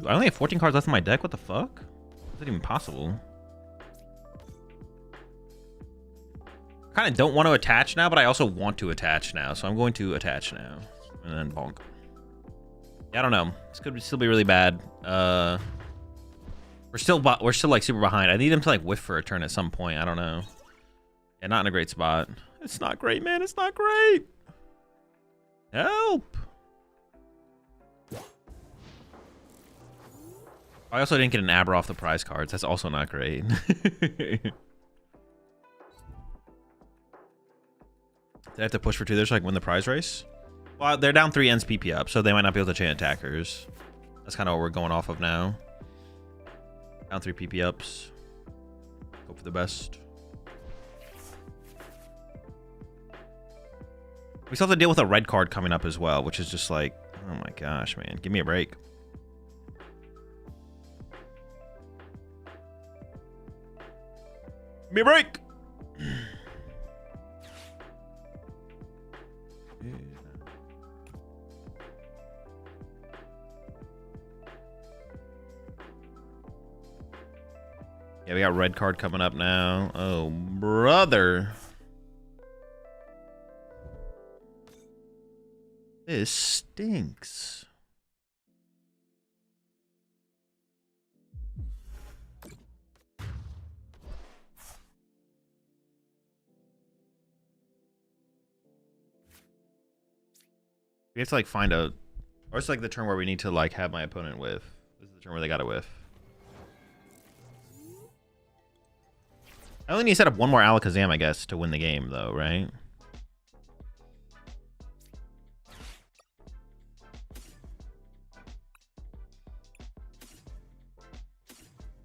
I only have 14 cards left in my deck. What the fuck? Is that even possible? I kind of don't want to attach now, but I also want to attach now. So I'm going to attach now. And then bonk. Yeah, I don't know. This could still be really bad. We're still like super behind. I need him to like whiff for a turn at some point. I don't know. Yeah, not in a great spot. It's not great, man. It's not great. Help. I also didn't get an Abra off the prize cards. That's also not great. Did I have to push for 2 there so I can win the prize race? Well, they're down 3 ends PP up, so they might not be able to chain attackers. That's kind of what we're going off of now. Count 3 PP ups. Hope for the best. We still have to deal with a red card coming up as well, which is just like, oh my gosh, man. Give me a break. Give me a break! Yeah, we got red card coming up now. Oh, brother. This stinks. We have to like find a, or it's like the turn where we need to like have my opponent whiff. This is the turn where they got to whiff. I only need to set up one more Alakazam, I guess, to win the game, though, right?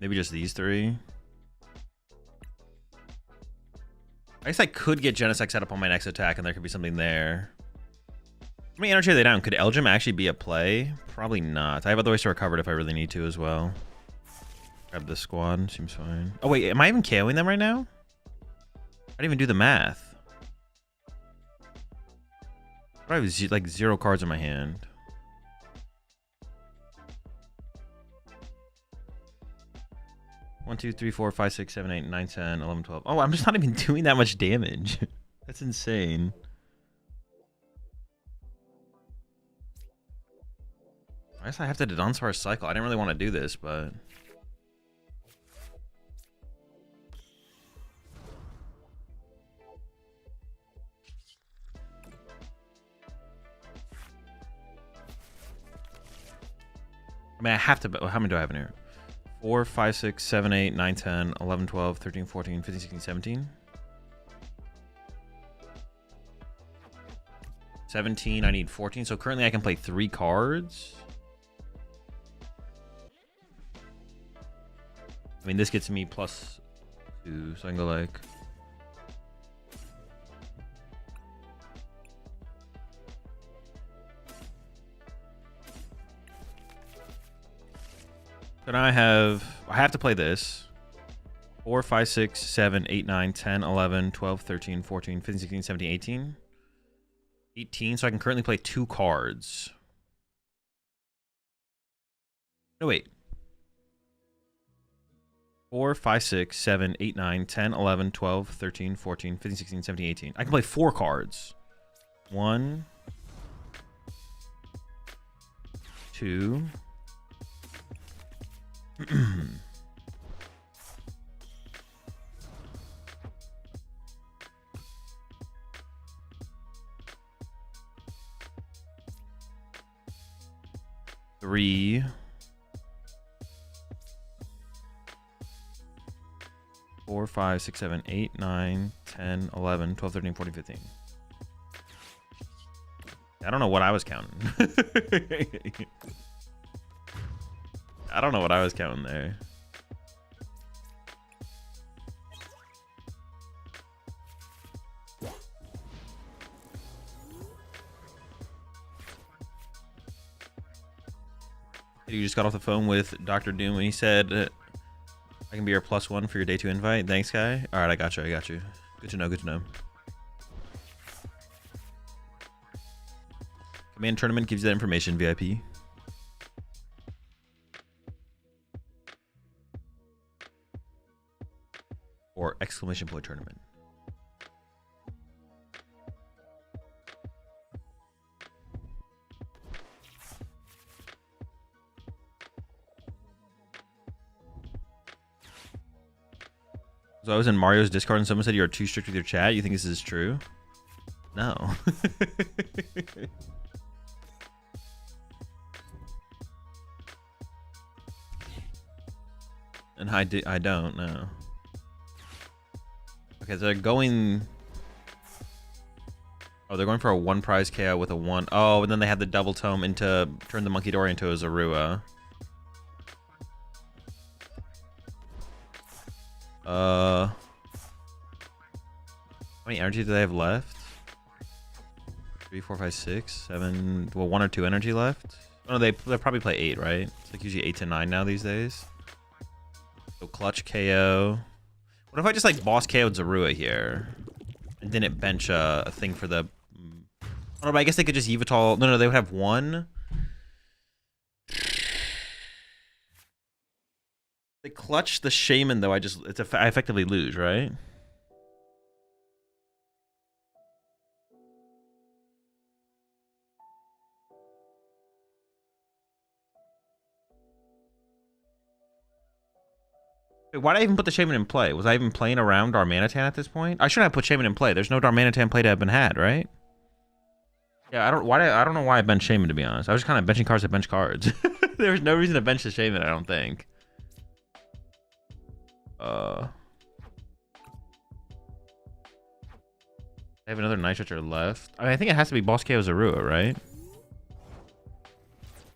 Maybe just these three. I guess I could get Genesect set up on my next attack, and there could be something there. How many energy are they down? Could Elgin actually be a play? Probably not. I have other ways to recover it if I really need to as well. Grab this squad. Seems fine. Oh, wait. Am I even KOing them right now? I didn't even do the math. I have like 0 cards in my hand. One, 2, 3, 4, 5, 6, 7, 8, 9, 10, 11, 12. Oh, I'm just not even doing that much damage. That's insane. I guess I have to Dunsparce cycle. I didn't really want to do this, but... I mean, I have to... How many do I have in here? 4, 5, 6, 7, 8, 9, 10, 11, 12, 13, 14, 15, 16, 17. 17, I need 14. So currently I can play 3 cards. I mean, this gets me +2, so I can go like... Then I have to play this. 4, 5, 6, 7, 8, 9, 10, 11, 12, 13, 14, 15, 16, 17, 18. 18, so I can currently play 2 cards. No, wait. 4, 5, 6, 7, 8, 9, 10, 11, 12, 13, 14, 15, 16, 17, 18. I can play 4 cards. 1, 2. 3. 4, 5, 6, 7, 8, 9, 10, 11, 12, 13, 14, 15. I don't know what I was counting. I don't know what I was counting there. You just got off the phone with Dr. Doom and he said, I can be your +1 for your day 2 invite. Thanks, guy. All right, I got you. I got you. Good to know. Good to know. Command tournament gives you that information, VIP. Or exclamation point tournament. So I was in Mario's Discord and someone said you're too strict with your chat. You think this is true? No. And I don't know. Okay, so they're going... Oh, they're going for a 1 prize KO with a 1. Oh, and then they have the double tome into... Turn the Monkey Dory into a Zorua. How many energy do they have left? 3, 4, 5, 6, 7. Well, 1 or 2 energy left. Oh, no, they'll probably play 8, right? It's like usually 8 to 9 now these days. So clutch KO. What if I just like boss KO'd Zorua here and didn't bench a thing for the? Oh, no, but I guess they could just Yveltal. No, they would have 1. They clutch the Shaman though. I effectively lose, right? Wait, why did I even put the Shaman in play? Was I even playing around Darmanitan at this point? I shouldn't have put Shaman in play. There's no Darmanitan play to have been had, right? Yeah, I don't know why I benched Shaman, to be honest. I was kind of benching cards to bench cards. There was no reason to bench the Shaman, I don't think. I have another Night Stretcher left. I mean, I think it has to be Boss KO Zorua, right?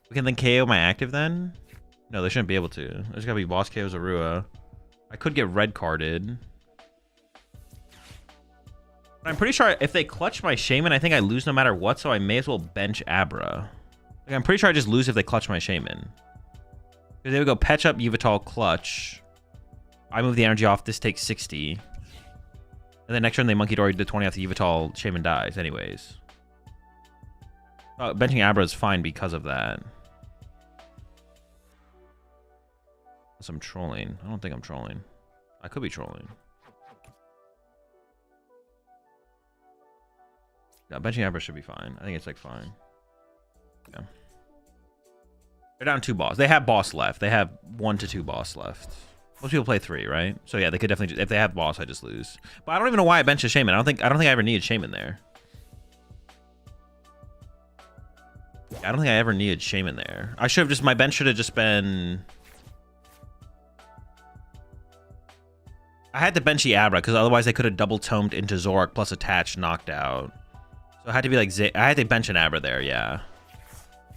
We can then KO my active then? No, they shouldn't be able to. There's gotta be Boss KO Zorua. I could get red carded. I'm pretty sure if they clutch my Shaman, I think I lose no matter what, so I may as well bench Abra. Like, I'm pretty sure I just lose if they clutch my Shaman. Because they would go patch up Yveltal, clutch. I move the energy off, this takes 60. And then next turn they Monkey Dory did 20 off the Yveltal, Shaman dies anyways. Benching Abra is fine because of that. Unless I'm trolling. I don't think I'm trolling. I could be trolling. Yeah, benching Abra should be fine. I think it's like fine. Yeah. They're down 2 boss. They have boss left. They have 1 to 2 boss left. Most people play 3, right? So yeah, they could definitely if they have boss, I just lose. But I don't even know why I benched a Shaman. I don't think I ever needed Shaman there. I don't think I ever needed Shaman there. I should have just my bench should have just been. I had to bench the Abra because otherwise they could have double tomed into Zorak plus attached knocked out. So I had to be like I had to bench an Abra there, yeah.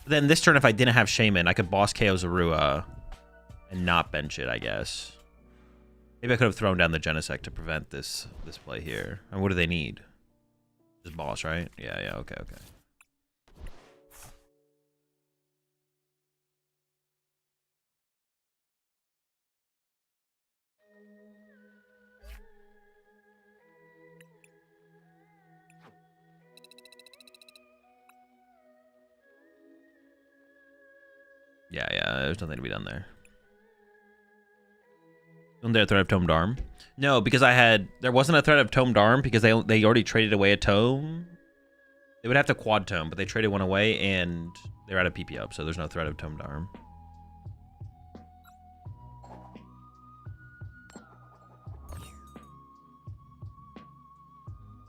But then this turn, if I didn't have Shaman, I could boss KO Zorua and not bench it, I guess. Maybe I could have thrown down the Genesect to prevent this play here. And what do they need? Just boss, right? Yeah, okay. Yeah, there's nothing to be done there. Wasn't there a threat of Tomed Arm? No, because there wasn't a threat of Tomed Arm because they already traded away a tome. They would have to quad tome, but they traded one away and they're out of PP up, so there's no threat of Tomed Arm.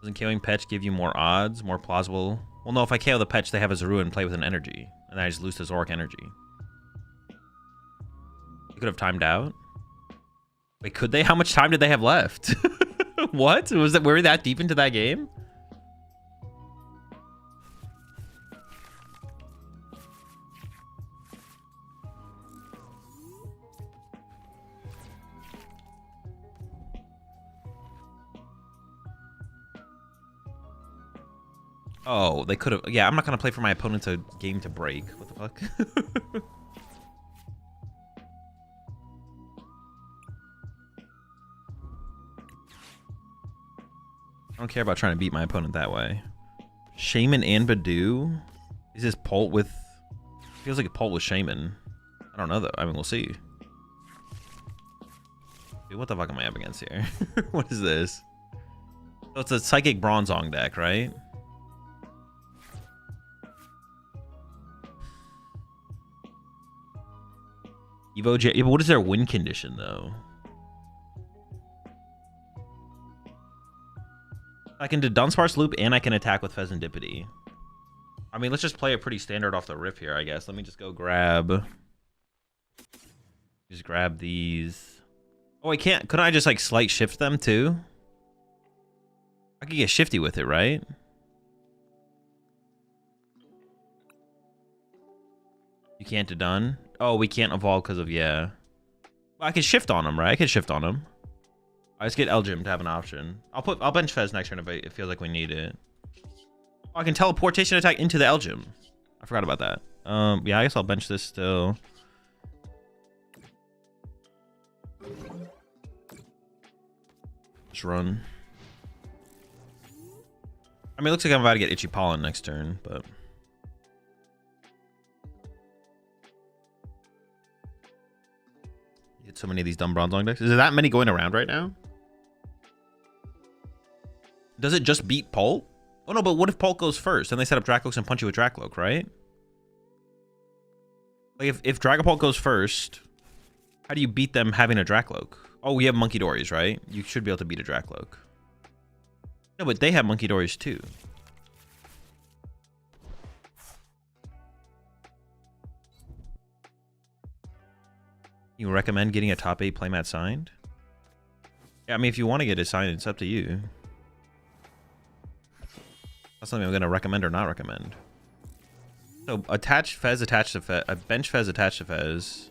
Doesn't KOing Petch give you more odds, more plausible? Well, no, if I KO the Petch, they have a Zorua and play with an energy, and I just lose to Zorak energy. You could have timed out. Wait, could they? How much time did they have left? What? Were we that deep into that game? Oh, they could have. Yeah, I'm not gonna play for my opponent's game to break. What the fuck? I don't care about trying to beat my opponent that way. Shaman and Badoo? Is this Pult with... Feels like a Pult with Shaman. I don't know though. I mean, we'll see. Dude, what the fuck am I up against here? What is this? So it's a Psychic Bronzong deck, right? Evo J... What is their win condition though? I can do Dunsparce Loop and I can attack with Pheasantipity. I mean, let's just play it pretty standard off the rip here, I guess. Let me just go grab... Just grab these. Oh, I can't... Couldn't I just, like, slight shift them, too? I could get shifty with it, right? You can't do done? Oh, we can't evolve because of... Yeah. Well, I can shift on them, right? I can shift on them. I just get Elgym to have an option. I'll bench Fez next turn if it feels like we need it. Oh, I can teleportation attack into the Elgym. I forgot about that. Yeah, I guess I'll bench this still. Just run. I mean, it looks like I'm about to get Itchy Pollen next turn, but you get so many of these dumb Bronzong decks. Is there that many going around right now? Does it just beat Pult? Oh no, but what if Pult goes first? Then they set up Dracloaks and punch you with Dracloak, right? Like if Dragapult goes first, how do you beat them having a Dracloak? Oh, we have Monkey Dories, right? You should be able to beat a Dracloak. No, but they have Monkey Dories too. You recommend getting a top 8 playmat signed? Yeah, I mean, if you want to get it signed, it's up to you. That's something I'm going to recommend or not recommend. So, attach Fez attached to Fez. Bench Fez attached to Fez.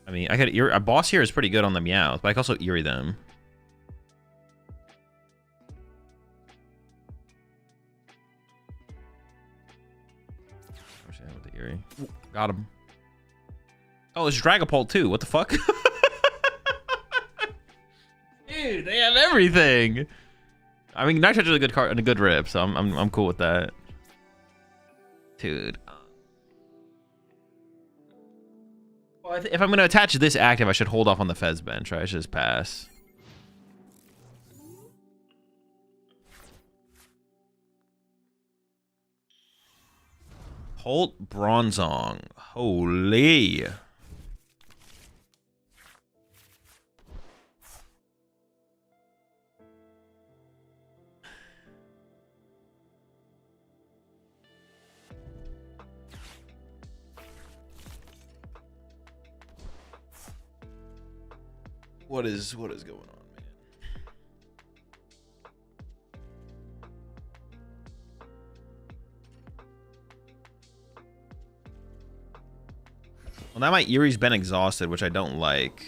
I mean, I could a boss here is pretty good on the Meowth, but I can also Eerie them. With the Eerie. Ooh, got him. Oh, it's Dragapult too. What the fuck? Dude, they have everything. I mean, Night Charge is a good card and a good rip, so I'm cool with that. Dude. Well, if I'm gonna attach this active, I should hold off on the Fez bench, right? I should just pass. Holt Bronzong. Holy. What is going on, man? Well, now my Eerie's been exhausted, which I don't like.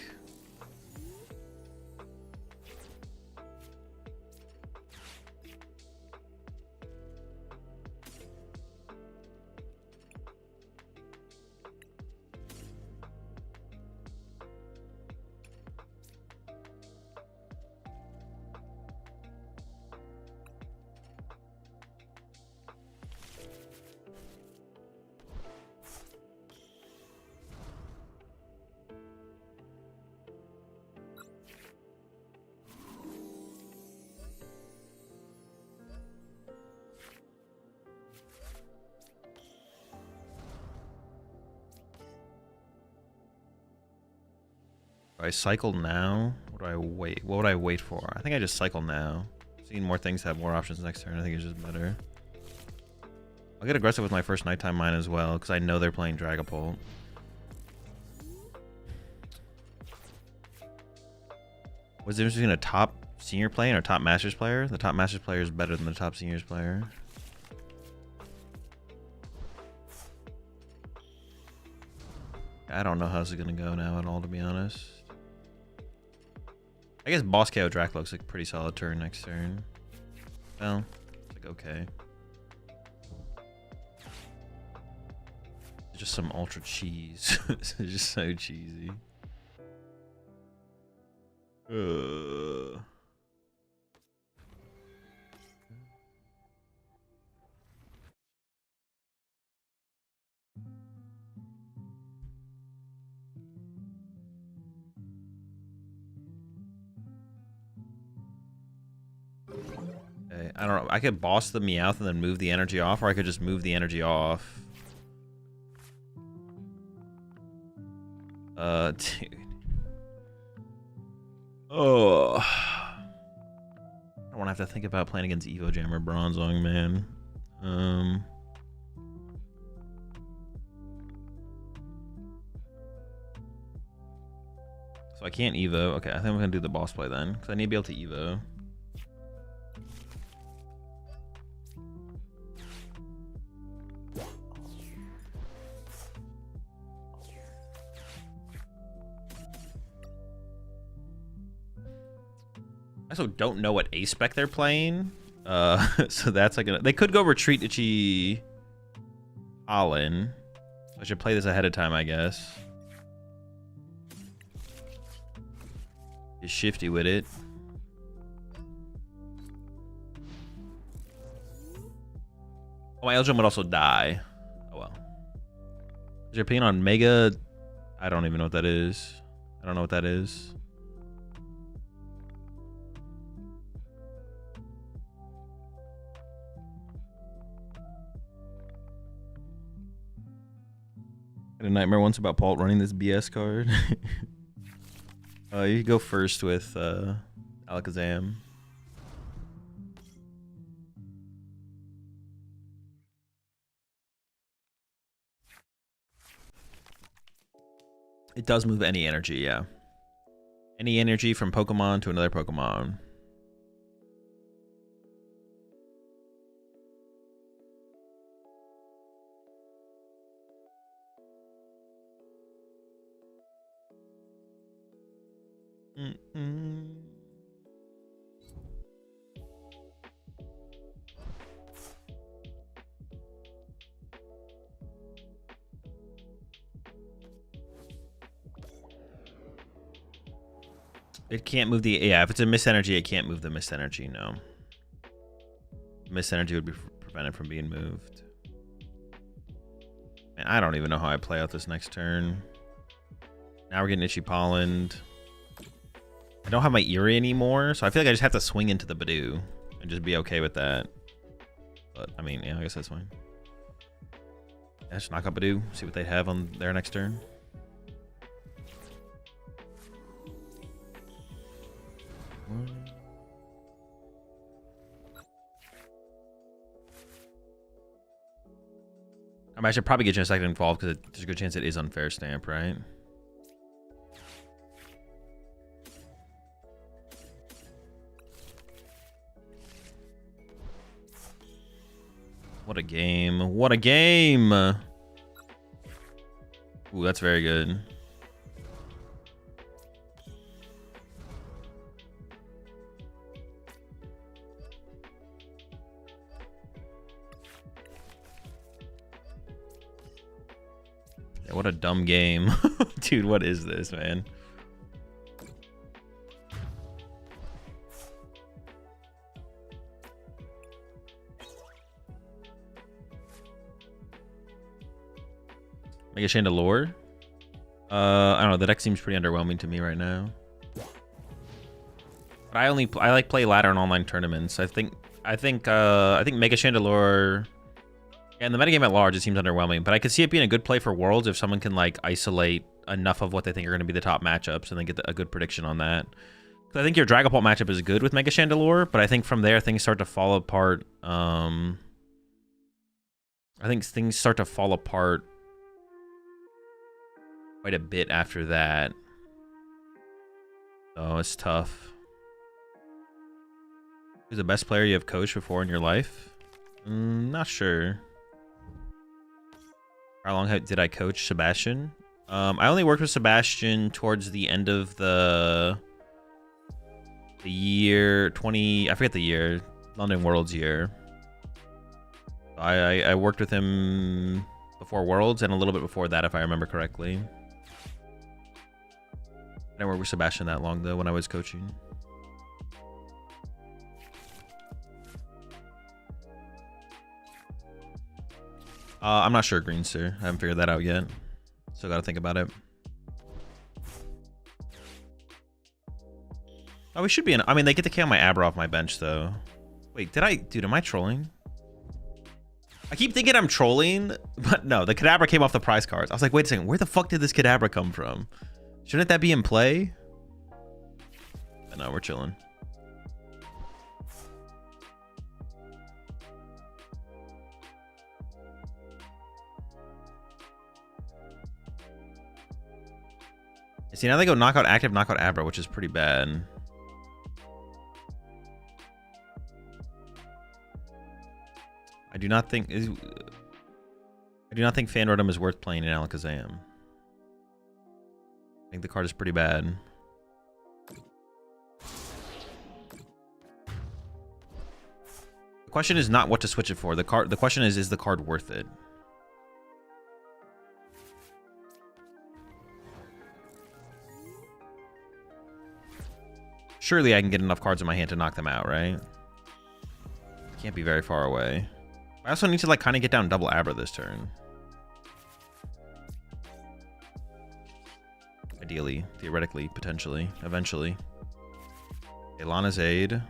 Do I cycle now? What do I wait? What would I wait for? I think I just cycle now. Seeing more things have more options next turn. I think it's just better. I'll get aggressive with my first nighttime mine as well, because I know they're playing Dragapult. What's the difference between a top senior player and a top masters player? The top masters player is better than the top seniors player. I don't know how this is gonna go now at all, to be honest. I guess Boss KO Drac looks like a pretty solid turn next turn. Well, it's like okay. It's just some ultra cheese. It's just so cheesy. Okay, I don't know. I could boss the Meowth and then move the energy off, or I could just move the energy off. Dude. Oh. I don't want to have to think about playing against Evo Jam or Bronzong, man. So I can't Evo. Okay, I think I'm gonna do the boss play then, because I need to be able to Evo. also don't know what A spec they're playing. So that's like they could go Retreat Ichi Holland. I should play this ahead of time, I guess. Get shifty with it. Oh, my Elgin would also die. Oh well. Is your opinion on Mega? I don't even know what that is. I don't know what that is. I had a nightmare once about Paul running this BS card. You go first with Alakazam. It does move any energy, yeah. Any energy from Pokemon to another Pokemon. It can't move the... Yeah, if it's a Mist Energy, it can't move the Mist Energy, no. Mist Energy would be prevented from being moved. Man, I don't even know how I play out this next turn. Now we're getting Itchy Pollen. I don't have my Eerie anymore, so I feel like I just have to swing into the Badoo and just be okay with that. But, I mean, yeah, I guess that's fine. Yeah, just knock out Badoo, see what they have on their next turn. I mean, I should probably get you a second involved because there's a good chance it is unfair stamp, right? What a game. What a game. Ooh, that's very good. Yeah, what a dumb game. Dude, what is this, man? Mega Chandelure? I don't know. The deck seems pretty underwhelming to me right now. But I like play ladder in online tournaments. I think Mega Chandelure. Yeah, in the metagame at large, it seems underwhelming. But I could see it being a good play for Worlds if someone can like isolate enough of what they think are going to be the top matchups and then get a good prediction on that. So I think your Dragapult matchup is good with Mega Chandelure, but I think from there things start to fall apart. I think things start to fall apart quite a bit after that. So it's tough. Who's the best player you have coached before in your life? Not sure. How long did I coach Sebastian? I only worked with Sebastian towards the end of the year 20. I forget the year. London Worlds year. I worked with him before Worlds and a little bit before that, if I remember correctly. I didn't work with Sebastian that long though when I was coaching. I'm not sure, Green Sir. I haven't figured that out yet. Still got to think about it. Oh, we should be in. I mean, they get to kill my Abra off my bench, though. Wait, dude, am I trolling? I keep thinking I'm trolling, but no, the Kadabra came off the prize cards. I was like, wait a second, where the fuck did this Kadabra come from? Shouldn't that be in play? But no, we're chilling. See, now they go knockout active, knockout Abra, which is pretty bad. I do not think Fanrodom is worth playing in Alakazam. I think the card is pretty bad. Question is not what to switch it for. The question is the card worth it? Surely I can get enough cards in my hand to knock them out, right? Can't be very far away. I also need to like kind of get down double Abra this turn. Ideally, theoretically, potentially, eventually. Ilana's Aid.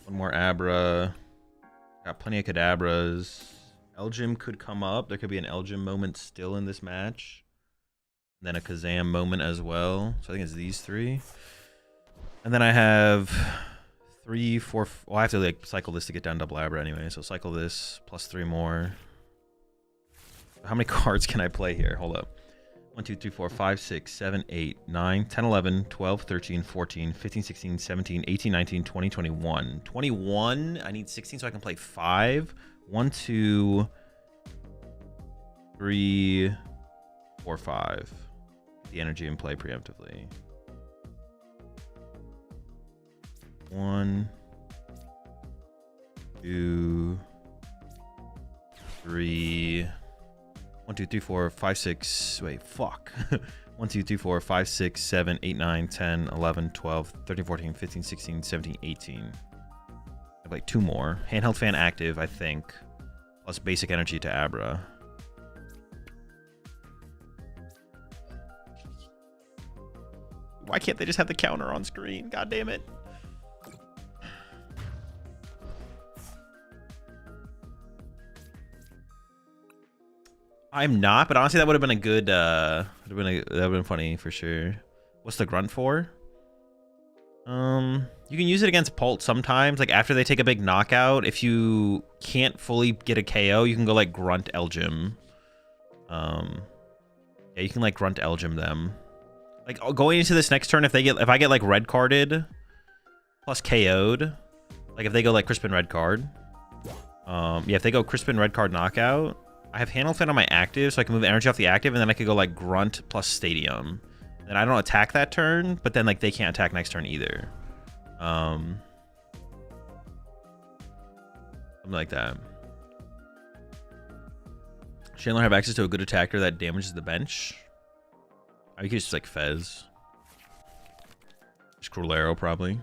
One more Abra. Got plenty of Kadabras. Elgim could come up. There could be an Elgim moment still in this match. And then a Kazam moment as well. So I think it's these three. And then I have 3, 4. Well, I have to like cycle this to get down double Abra anyway. So cycle this plus 3 more. How many cards can I play here? Hold up. 1, 2, 3, 4, 5, 6, 7, 8, 9, 10, 11, 12, 13, 14, 15, 16, 17, 18, 19, 20, 21. 21. I need 16 so I can play 5. 1, 2, 3, 4, 5. Get the energy in play preemptively. 1, 2, 3. 1, 2, 3, 4, 5, 6. Wait, fuck. 1, 2, 3, 4, 5, 6, 7, 8, 9, 10, 11, 12, 13, 14, 15, 16, 17, 18. I have like 2 more. Handheld fan active, I think. Plus basic energy to Abra. Why can't they just have the counter on screen? God damn it. I'm not, but honestly, that would have been a good. That would have been funny for sure. What's the grunt for? You can use it against Pult sometimes. Like after they take a big knockout, if you can't fully get a KO, you can go like grunt Elgim. Yeah, you can like grunt Elgim them. Like going into this next turn, if I get like red carded plus KO'd, like if they go like Crispin red card, yeah, if they go Crispin red card knockout. I have Handle Fan on my active, so I can move energy off the active, and then I could go like Grunt plus Stadium. And I don't attack that turn, but then like they can't attack next turn either. Something like that. Chandler have access to a good attacker that damages the bench. I could just like Fez. Just Cruel Arrow probably.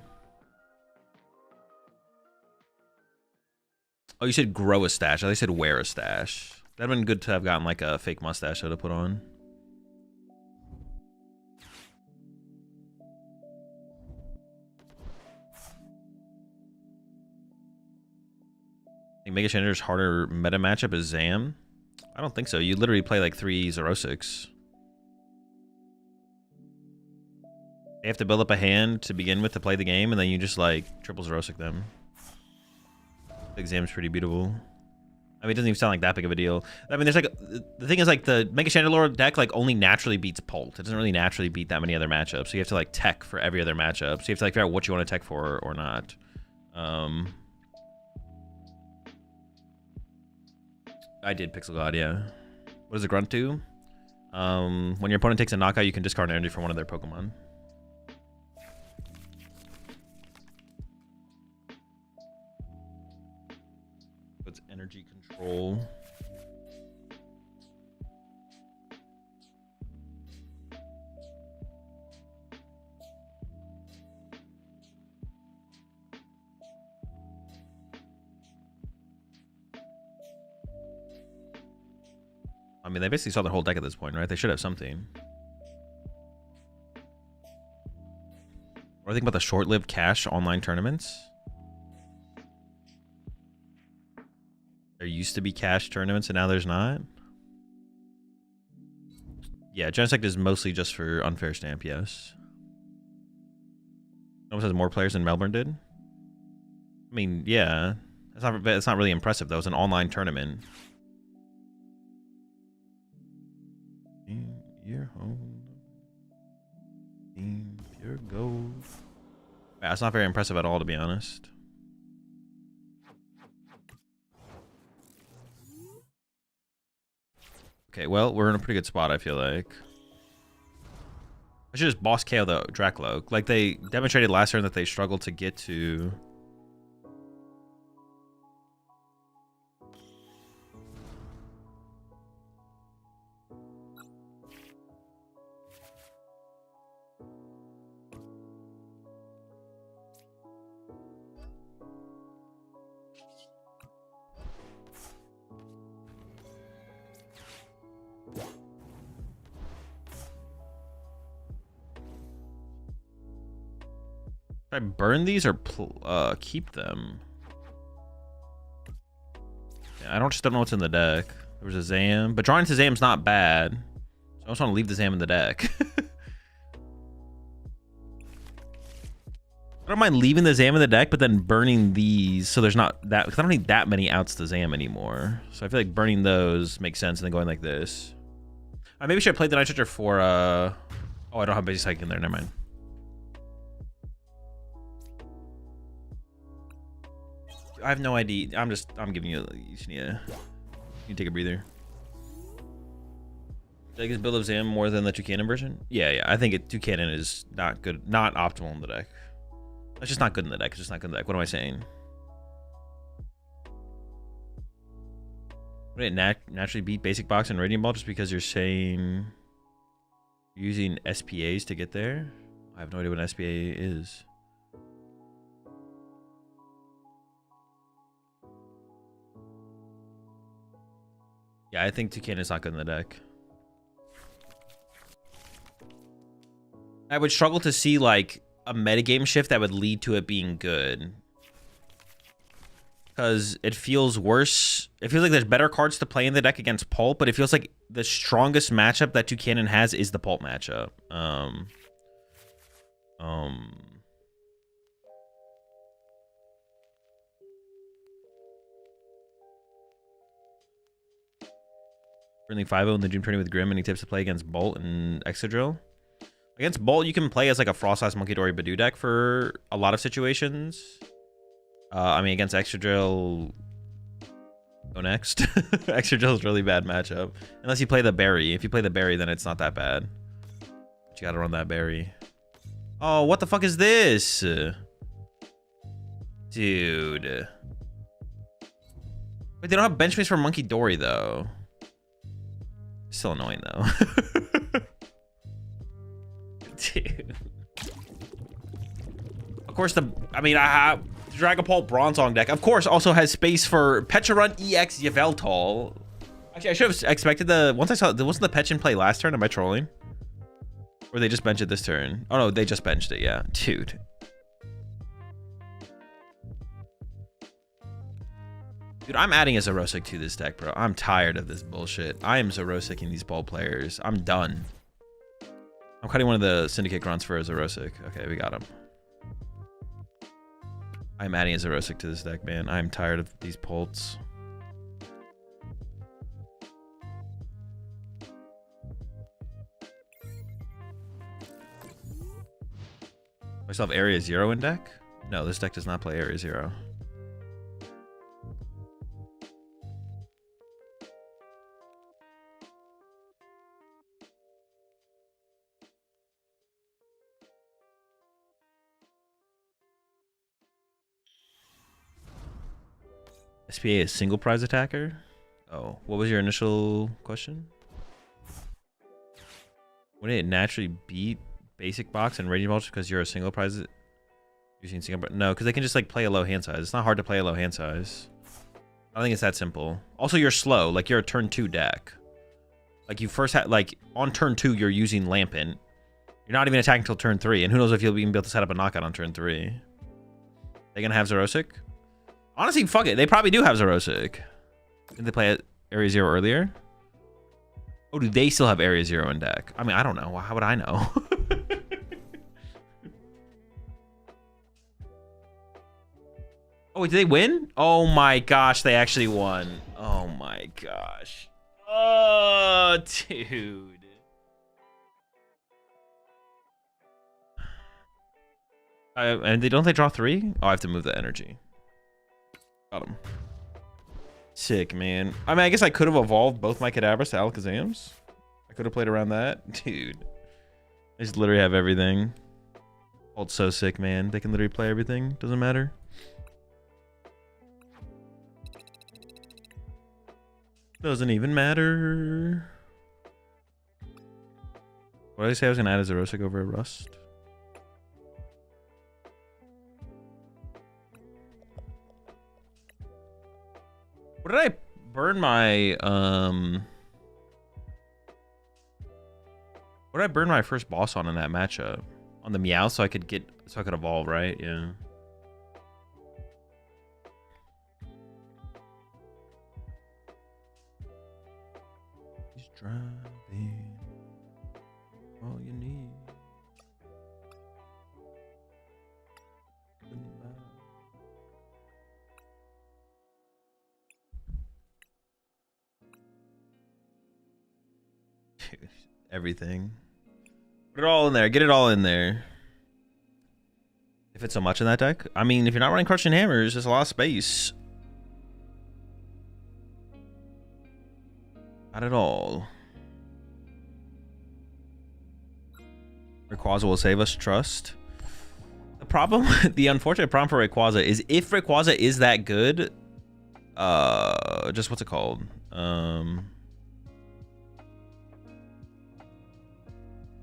Oh, you said grow a stash. I thought you said wear a stash. That'd been good to have gotten like a fake mustache to put on. I think Mega Chander's harder meta matchup is Zam. I don't think so. You literally play like 3 Zerosics. They have to build up a hand to begin with to play the game, and then you just like triple Zerosic them. Exam's pretty beatable. I mean, it doesn't even sound like that big of a deal. I mean, there's like the thing is like the Mega Chandelure deck like only naturally beats Pult. It doesn't really naturally beat that many other matchups. So you have to like tech for every other matchup. So you have to like figure out what you want to tech for or not. I did Pixel God, yeah. What does the Grunt do? When your opponent takes a knockout, you can discard energy from one of their Pokemon. It's energy control. I mean, they basically saw their whole deck at this point, right? They should have something. What do you think about the short-lived cash online tournaments? There used to be cash tournaments and now there's not. Yeah, Genesect is mostly just for unfair stamp, yes. Almost has more players than Melbourne did. I mean, yeah. It's not really impressive though. It's an online tournament. Your home. Team Pure Gold. Yeah, that's not very impressive at all, to be honest. Okay, well, we're in a pretty good spot, I feel like. I should just boss KO the Dracloak. Like, they demonstrated last turn that they struggled to get to... Should I burn these or keep them? Yeah, I just don't know what's in the deck. There was a Zam, but drawing into Zam's not bad. So I just want to leave the Zam in the deck. I don't mind leaving the Zam in the deck, but then burning these so there's not that, because I don't need that many outs to Zam anymore. So I feel like burning those makes sense and then going like this. Maybe I should have played the Night Charger for oh, I don't have Basic Psychic in there, never mind. I have no idea. I'm giving you just need to take a breather. I guess build up Zam more than the Toucannon version? Yeah, I think Toucannon is not good, not optimal in the deck. It's just not good in the deck. It's just not good in the deck. What am I saying? Would it naturally beat Basic Box and Radiant Ball just because you're saying you're using SPAs to get there? I have no idea what an SPA is. Yeah, I think Toucannon is not good in the deck. I would struggle to see like a metagame shift that would lead to it being good. Because it feels worse. It feels like there's better cards to play in the deck against Pulp, but it feels like the strongest matchup that Toucannon has is the Pulp matchup. Bringing 5-0 in the Doom tourney with Grim. Any tips to play against Bolt and Excadrill? Against Bolt, you can play as like a Frost-Sized Monkey Dory Badoo deck for a lot of situations. I mean, against Excadrill, go next. Excadrill is really bad matchup. Unless you play the Berry. If you play the Berry, then it's not that bad. But you gotta run that Berry. Oh, what the fuck is this? Dude. Wait, they don't have bench space for Monkey Dory, though. Still annoying, though. Dude. Of course, I have Dragapult Bronzong deck. Of course, also has space for Pecharunt EX Yveltal. Actually, I should have expected once I saw, wasn't the Petch in play last turn? Am I trolling? Or they just benched it this turn? Oh no, they just benched it, yeah. Dude. Dude, I'm adding a Zerosic to this deck, bro. I'm tired of this bullshit. I am Zerosicing these ball players. I'm done. I'm cutting one of the Syndicate Grunts for a Zerosic. Okay, we got him. I'm adding a Zerosic to this deck, man. I'm tired of these Pults. I still have Area 0 in deck? No, this deck does not play Area 0. SPA is single prize attacker? Oh, what was your initial question? Wouldn't it naturally beat Basic Box and Radiant Mulch because you're a single prize using single? No, because they can just like play a low hand size. It's not hard to play a low hand size. I think it's that simple. Also, you're slow. Like you're a turn 2 deck. Like you first had like on turn 2 you're using Lampent. You're not even attacking until turn 3, and who knows if you'll even be able to set up a knockout on turn 3. They gonna have Zerosic? Honestly, fuck it. They probably do have Zerosic. Did they play at Area 0 earlier? Oh, do they still have Area 0 in deck? I mean, I don't know. How would I know? Oh, wait, did they win? Oh my gosh, they actually won. Oh my gosh. Oh, dude. And don't they draw 3? Oh, I have to move the energy. Got him. Sick, man. I mean, I guess I could have evolved both my Kadabras to Alakazams. I could have played around that. Dude. I just literally have everything. Oh, it's so sick, man. They can literally play everything. Doesn't matter. Doesn't even matter. What did I say I was going to add as a Rosik over a Rust? What did I burn my, what did I burn my first boss on in that matchup? On the Meow so I could evolve, right? Yeah. He's driving all you need. Everything. Put it all in there. Get it all in there. If it's so much in that deck. I mean, if you're not running Crushing Hammers, there's a lot of space. Not at all. Rayquaza will save us, trust. The problem, the unfortunate problem for Rayquaza is if Rayquaza is that good, just what's it called?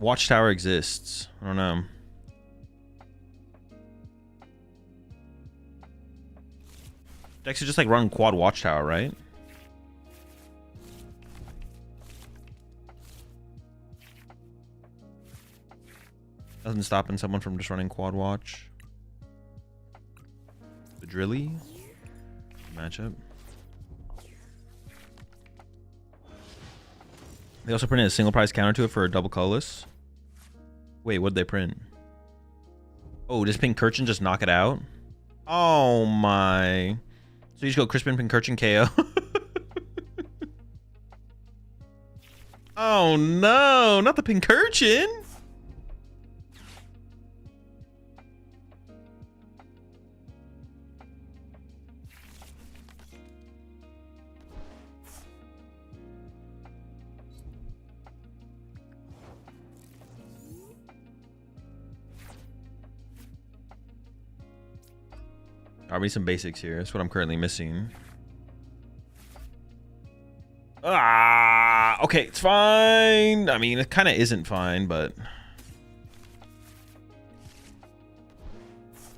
Watchtower exists. I don't know. Decks are just like run quad Watchtower, right? Doesn't stopping someone from just running quad watch. The Drilly matchup. They also printed a single price counter to it for a double colorless. Wait, what'd they print? Oh, does Pincurchin just knock it out? Oh my. So you just go Crispin, Pincurchin, KO. Oh no, not the Pincurchin. I'll read some basics here. That's what I'm currently missing. Ah, okay, it's fine. I mean, it kind of isn't fine, but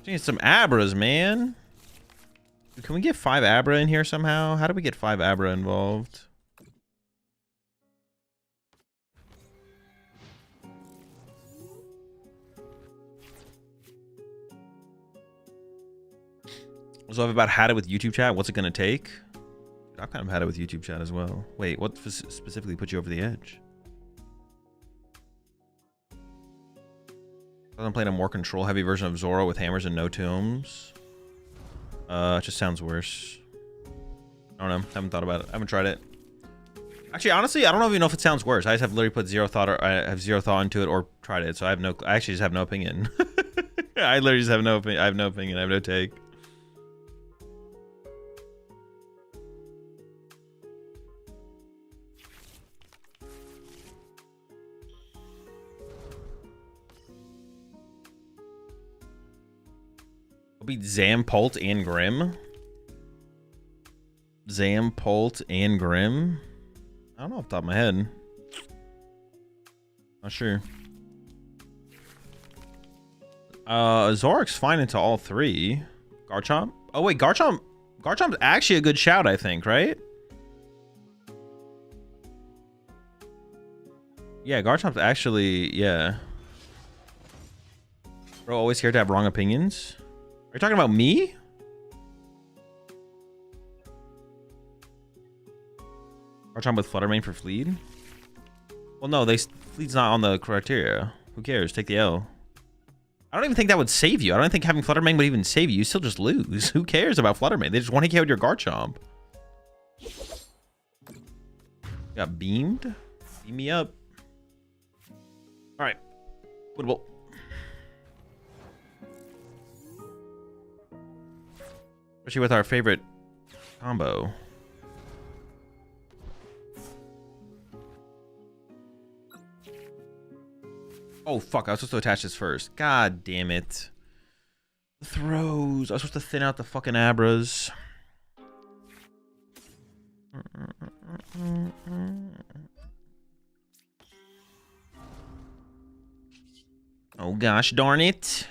need some Abras, man. Can we get 5 Abra in here somehow? How do we get 5 Abra involved? So I've about had it with YouTube chat. What's it gonna take? I've kind of had it with YouTube chat as well. Wait, what specifically put you over the edge? I'm playing a more control heavy version of Zoro with hammers and no tombs. It just sounds worse. I don't know. Haven't thought about it. I haven't tried it. Actually, honestly, I don't even know if it sounds worse. I just have literally put zero thought, or I have zero thought into it, or tried it. So I have no. I actually just have no opinion. I literally just have no opinion. I have no opinion. I have no take. It'll be Zampolt and Grim. Zampolt and Grim. I don't know off the top of my head. Not sure. Zorik's fine into all 3. Garchomp? Oh wait, Garchomp's actually a good shout, I think, right? Yeah, Garchomp's actually, yeah. Bro, always here to have wrong opinions. Are you talking about me? Garchomp with Fluttermane for Fleed? Well, no, Fleet's not on the criteria. Who cares? Take the L. I don't even think that would save you. I don't think having Fluttermane would even save you. You still just lose. Who cares about Fluttermane? They just want to KO your Garchomp. Got beamed? Beam me up. Alright. Winnable. Especially with our favorite combo. Oh, fuck. I was supposed to attach this first. God damn it. The throws. I was supposed to thin out the fucking Abras. Oh, gosh darn it.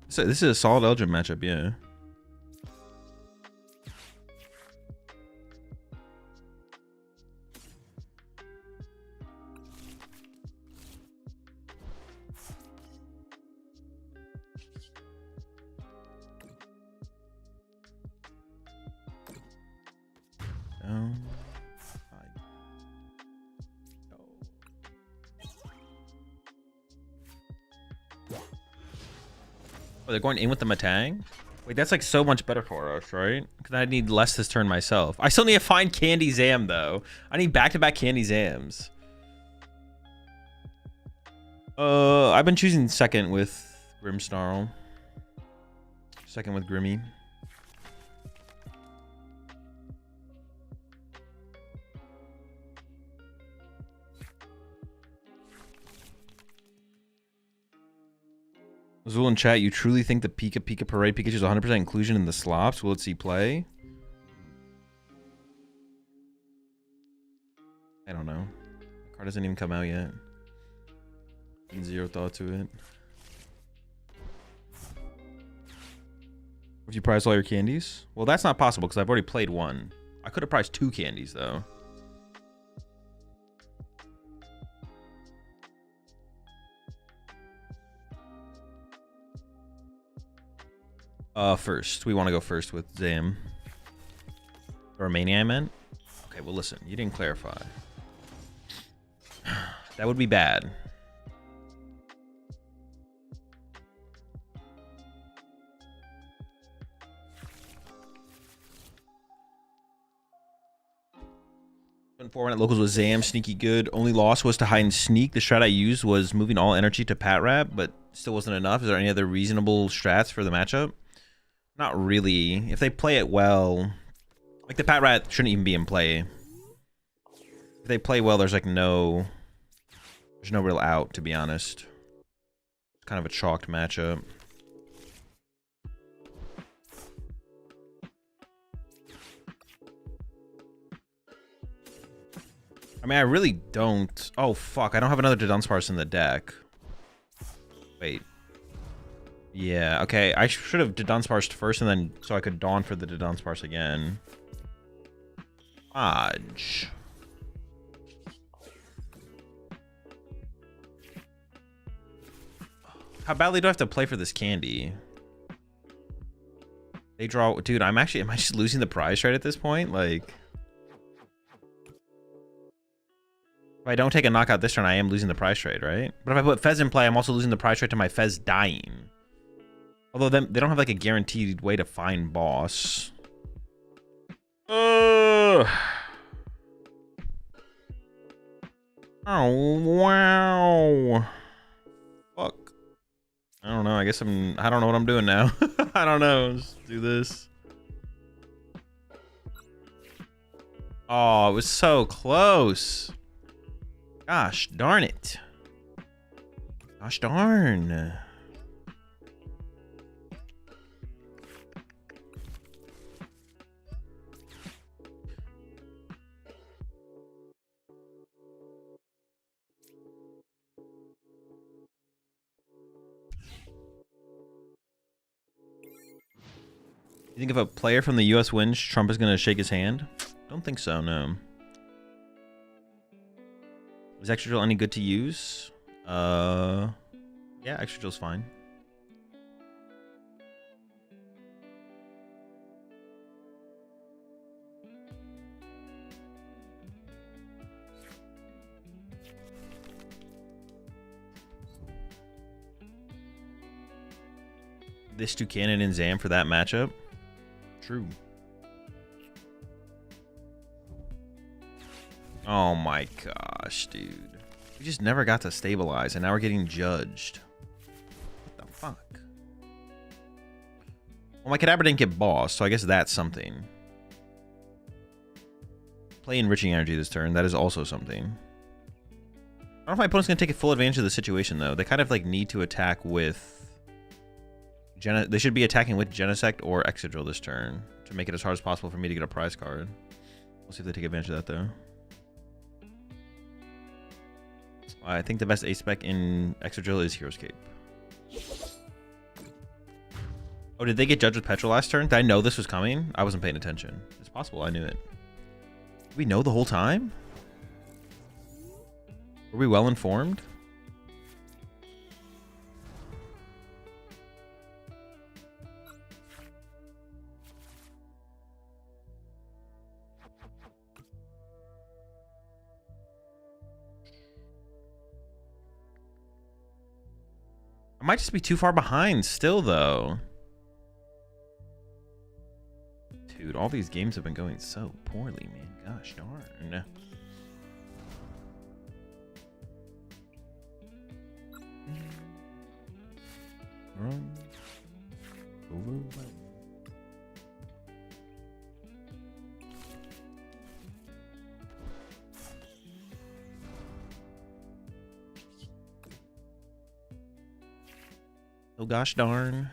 So this is a solid Elgin matchup, yeah. Oh, they're going in with the Matang? Wait, that's like so much better for us, right? Because I need less this turn myself. I still need to find Candy Zam, though. I need back-to-back Candy Zams. I've been choosing second with Grimmsnarl. Second with Grimmy. Azul in chat, you truly think the Pika Pika Parade Pikachu is 100% inclusion in the slops? Will it see play? I don't know. The card hasn't even come out yet. Zero thought to it. If you prize all your candies? Well, that's not possible because I've already played one. I could have prized 2 candies, though. First. We want to go first with Zam. Or Mania, I meant? Okay, well, listen. You didn't clarify. That would be bad. Went 4 at locals with Zam, sneaky good. Only loss was to hide and sneak. The strat I used was moving all energy to Pat Rap, but still wasn't enough. Is there any other reasonable strats for the matchup? Not really. If they play it well, like the Pat Rat shouldn't even be in play. If they play well, there's like there's no real out, to be honest. It's kind of a chalked matchup. I mean, I really don't. Oh, fuck. I don't have another Dunsparce in the deck. Wait. Yeah, okay. I should have Dunsparced first, and then so I could Dawn for the Dunsparce again. Fudge. How badly do I have to play for this candy? They draw... Dude, am I just losing the prize right at this point? Like... If I don't take a knockout this turn, I am losing the prize trade, right? But if I put Fez in play, I'm also losing the prize trade to my Fez dying. Although they don't have like a guaranteed way to find boss. Oh, wow. Fuck. I don't know. I guess I don't know what I'm doing now. I don't know. Let's do this. Oh, it was so close. Gosh darn it. Gosh darn. You think if a player from the US wins, Trump is going to shake his hand? Don't think so, no. Is Excadrill any good to use? Yeah, Excadrill's fine. This Toucannon and Zam for that matchup? True. Oh my gosh, dude. We just never got to stabilize, and now we're getting judged. What the fuck? Well, my Kadabra didn't get boss, so I guess that's something. Play Enriching Energy this turn. That is also something. I don't know if my opponent's going to take full advantage of the situation, though. They kind of like need to attack with... They should be attacking with Genesect or Excadrill this turn to make it as hard as possible for me to get a prize card. We'll see if they take advantage of that, though. I think the best ace spec in Excadrill is Hero's Cape. Oh, did they get judged with Petrol last turn? Did I know this was coming? I wasn't paying attention. It's possible I knew it. Did we know the whole time? Were we well informed? I might just be too far behind still, though. Dude, all these games have been going so poorly, man. Gosh darn. Run. Overwhelm. Oh gosh darn.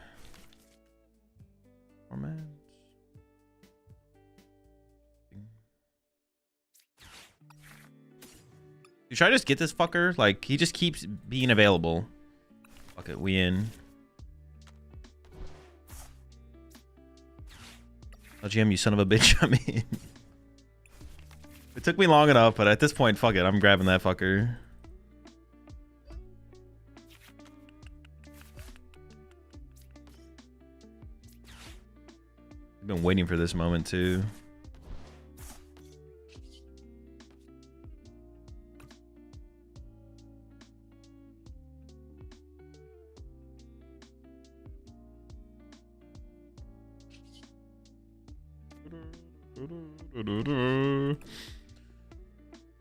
Formats. Should I just get this fucker? Like, he just keeps being available. Fuck it, we in. LGM, you son of a bitch, I'm in. It took me long enough, but at this point, fuck it, I'm grabbing that fucker. I've been waiting for this moment too.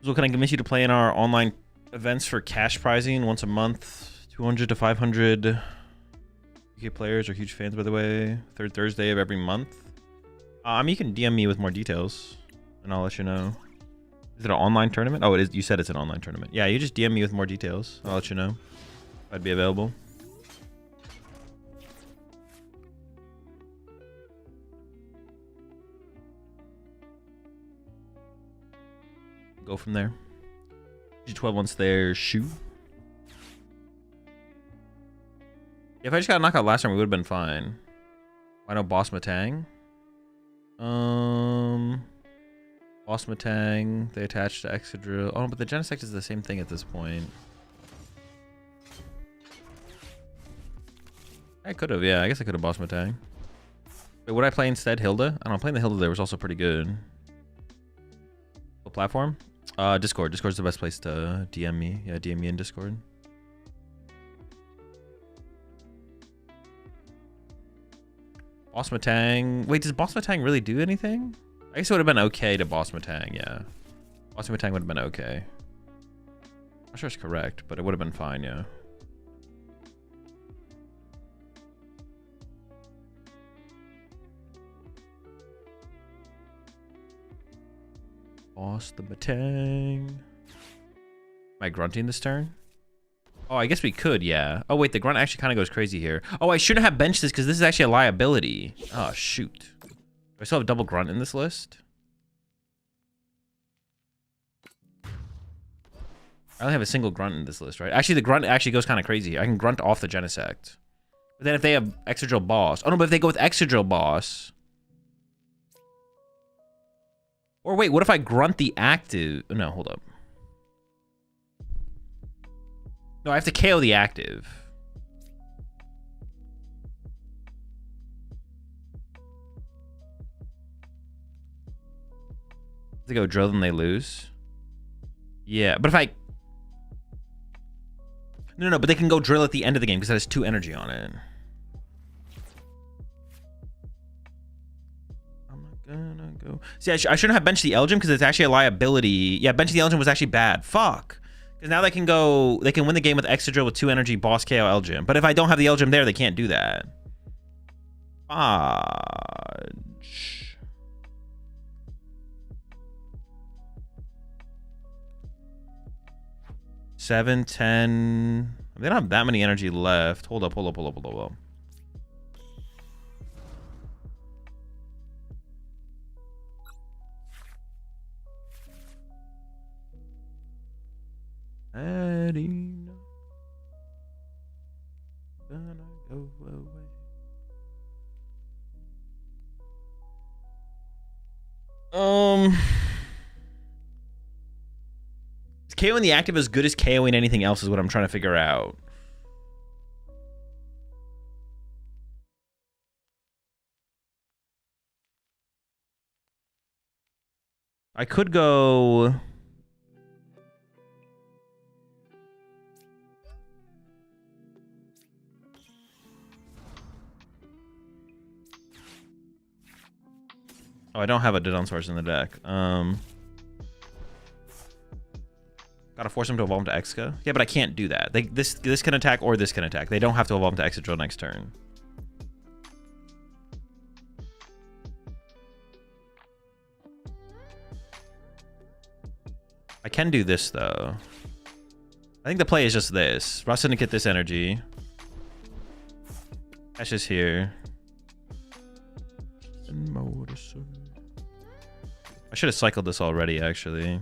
So can I convince you to play in our online events for cash prizing once a month? 200 to 500 UK players are huge fans, by the way. Third Thursday of every month. You can DM me with more details, and I'll let you know. Is it an online tournament? Oh, it is. You said it's an online tournament. Yeah, you just DM me with more details. I'll let you know if I'd be available. Go from there. G12 once there. Shoe. If I just got a knockout last time, we would have been fine. Why no Boss Matang? Boss Matang, they attach to Excadrill. Oh, but the Genesect is the same thing at this point. I could have, yeah. I guess I could have Boss Matang. Wait, would I play instead Hilda? I don't know. Playing the Hilda there was also pretty good. What platform? Discord. Discord's the best place to DM me. Yeah, DM me in Discord. Boss Matang. Wait, does Boss Matang really do anything? I guess it would have been okay to Boss Matang, yeah. Boss Matang would have been okay. I'm not sure it's correct, but it would have been fine, yeah. Boss the Matang. Am I grunting this turn? Oh, I guess we could, yeah. Oh, wait, the grunt actually kind of goes crazy here. Oh, I shouldn't have benched this because this is actually a liability. Oh, shoot. Do I still have double grunt in this list? I only have a single grunt in this list, right? Actually, the grunt actually goes kind of crazy. I can grunt off the Genesect. But then if they have Excadrill boss... Oh, no, but if they go with Excadrill boss... Or wait, what if I grunt the active... No, hold up. No, I have to KO the active. They go drill, then they lose. Yeah, but if I... No, but they can go drill at the end of the game because that has 2 energy on it. I'm not gonna go... See, I shouldn't have benched the Elgin because it's actually a liability. Yeah, benching the Elgin was actually bad. Fuck. Because now they can go... They can win the game with Excadrill with 2 energy, boss KO Elgin. But if I don't have the Elgin there, they can't do that. Fudge. Seven, 10. They don't have that many energy left. Hold up. Adding. Gonna go away. Is KOing the active as good as KOing anything else is what I'm trying to figure out. I could go... Oh, I don't have a Didon source in the deck. Gotta force them to evolve to Exca. Yeah, but I can't do that. This can attack or this can attack. They don't have to evolve to Excadrill next turn. I can do this, though. I think the play is just this. Rust Syndicate this energy. Ash is here. I should have cycled this already, actually.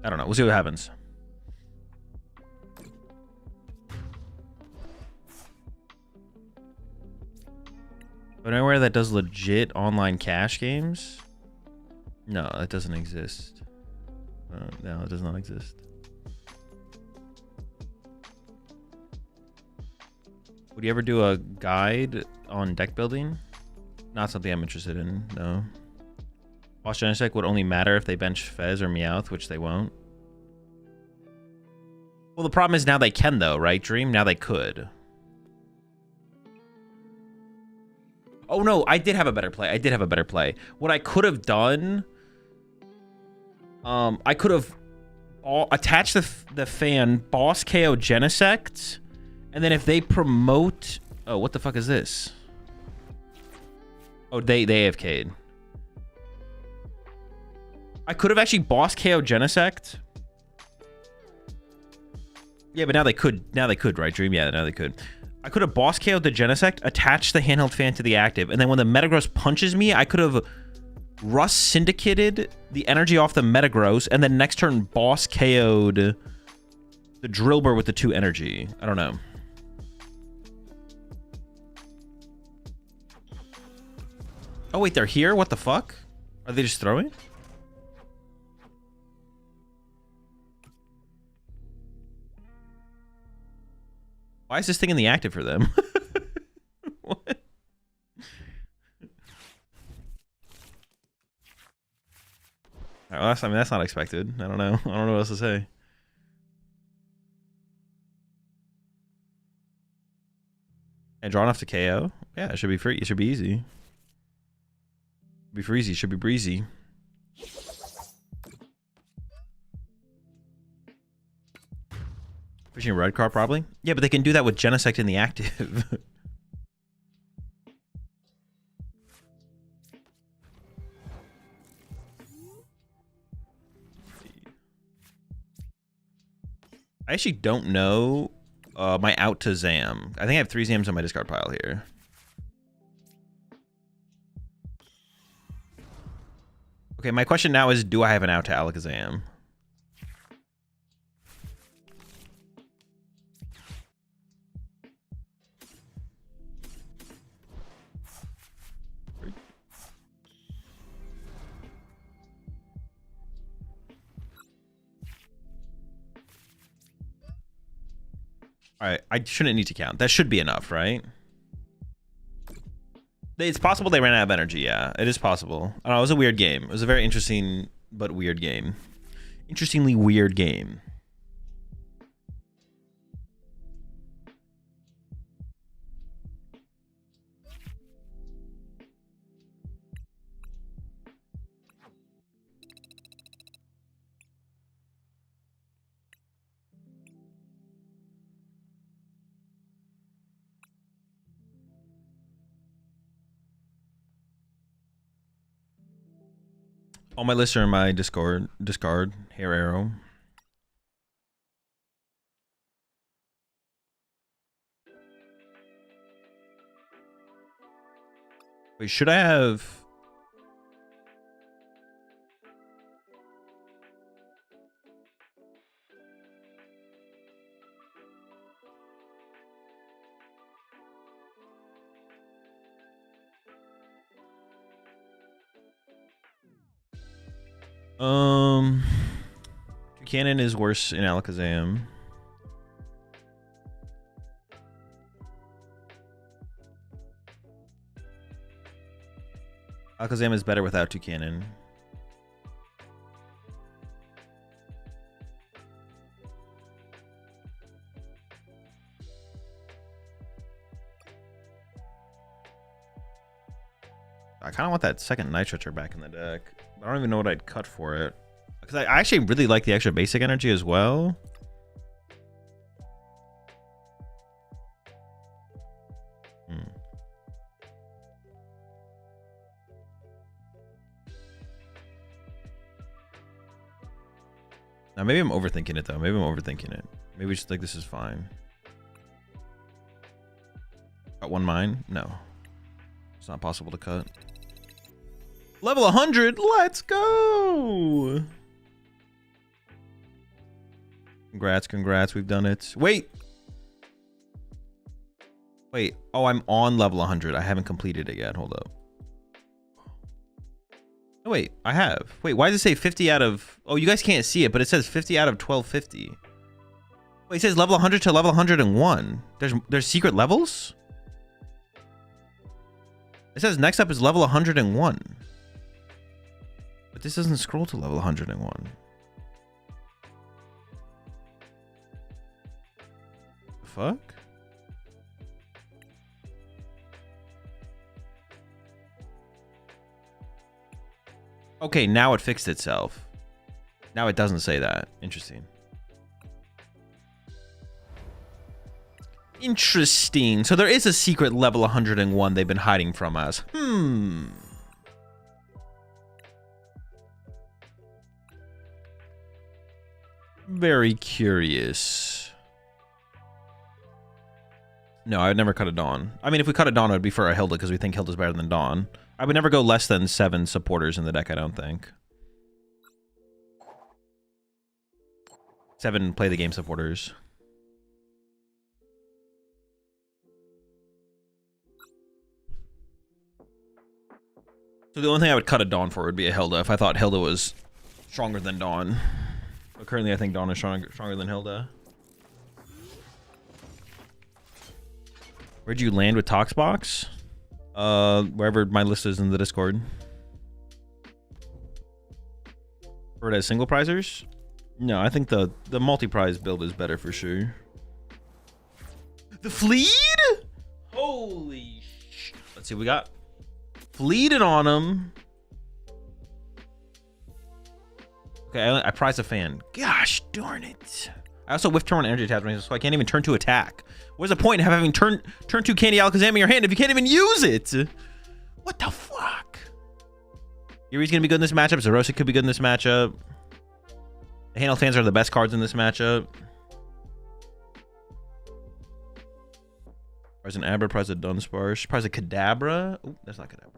I don't know. We'll see what happens. But anywhere that does legit online cash games? No, it doesn't exist. No, it does not exist. Would you ever do a guide on deck building? Not something I'm interested in, no. Boss Genesect would only matter if they bench Fez or Meowth, which they won't. Well, the problem is now they can, though, right, Dream? Now they could. Oh, no, I did have a better play. What I could have done... I could have attached the fan, boss KO Genesect, and then if they promote... Oh, what the fuck is this? Oh, they AFK'd. I could have actually boss KO Genesect. Yeah, but now they could, right, Dream? Yeah, now they could. I could have boss KO'd the Genesect, attached the handheld fan to the active, and then when the Metagross punches me, I could have Rust Syndicated the energy off the Metagross, and then next turn boss KO'd the Drillbur with the 2 energy. I don't know. Oh, wait, they're here? What the fuck? Are they just throwing? Why is this thing in the active for them? What? All right, well, that's not expected. I don't know. I don't know what else to say. And draw enough to KO? Yeah, it should be free. It should be easy. Be freezy. Should be breezy. Pushing a red card, probably. Yeah, but they can do that with Genesect in the active. I actually don't know my out to Zam. I think I have 3 Zams on my discard pile here. Okay, my question now is, do I have an out to Alakazam? Alright, I shouldn't need to count. That should be enough, right? It's possible they ran out of energy, yeah. It is possible. I don't know, it was a weird game. It was a very interesting but weird game. Interestingly weird game. All my lists are in my Discord. Discard. Hair arrow. Wait, should I have... Cannon is worse in Alakazam. Alakazam is better without Toucanon. I kind of want that second Nitrocher back in the deck. I don't even know what I'd cut for it. Because I actually really like the extra basic energy as well. Now maybe I'm overthinking it though. Maybe I'm overthinking it. Maybe just like this is fine. Got one mine? No. It's not possible to cut. Level 100, let's go! Congrats, congrats, we've done it. Wait! Wait, oh, I'm on level 100. I haven't completed it yet, hold up. Oh, wait, I have. Wait, why does it say 50 out of... Oh, you guys can't see it, but it says 50 out of 1250. Wait, it says level 100 to level 101. There's secret levels? It says next up is level 101. But this doesn't scroll to level 101. The fuck? Okay, now it fixed itself. Now it doesn't say that. Interesting. Interesting. So there is a secret level 101 they've been hiding from us. Very curious. No, I would never cut a Dawn. I mean, if we cut a Dawn, it would be for a Hilda because we think Hilda's better than Dawn. I would never go less than 7 supporters in the deck, I don't think. 7 play the game supporters. So the only thing I would cut a Dawn for would be a Hilda if I thought Hilda was stronger than Dawn. But currently I think Dawn is stronger than Hilda. Where'd you land with Toxbox? Wherever my list is in the Discord. Or it as single prizers? No, I think the multi-prize build is better for sure. The Fleed? Holy sh! Let's see what we got. Fleeted on him. Okay, I prize a fan. Gosh darn it. I also whiff turn on energy attachment, so I can't even turn to attack. What's the point of having turn 2 Candy Alakazam in your hand if you can't even use it? What the fuck? Yuri's gonna be good in this matchup. Zerosa could be good in this matchup. The handle fans are the best cards in this matchup. Prize an Abra, prize a Dunsparce, prize a Kadabra. Oh, that's not Kadabra.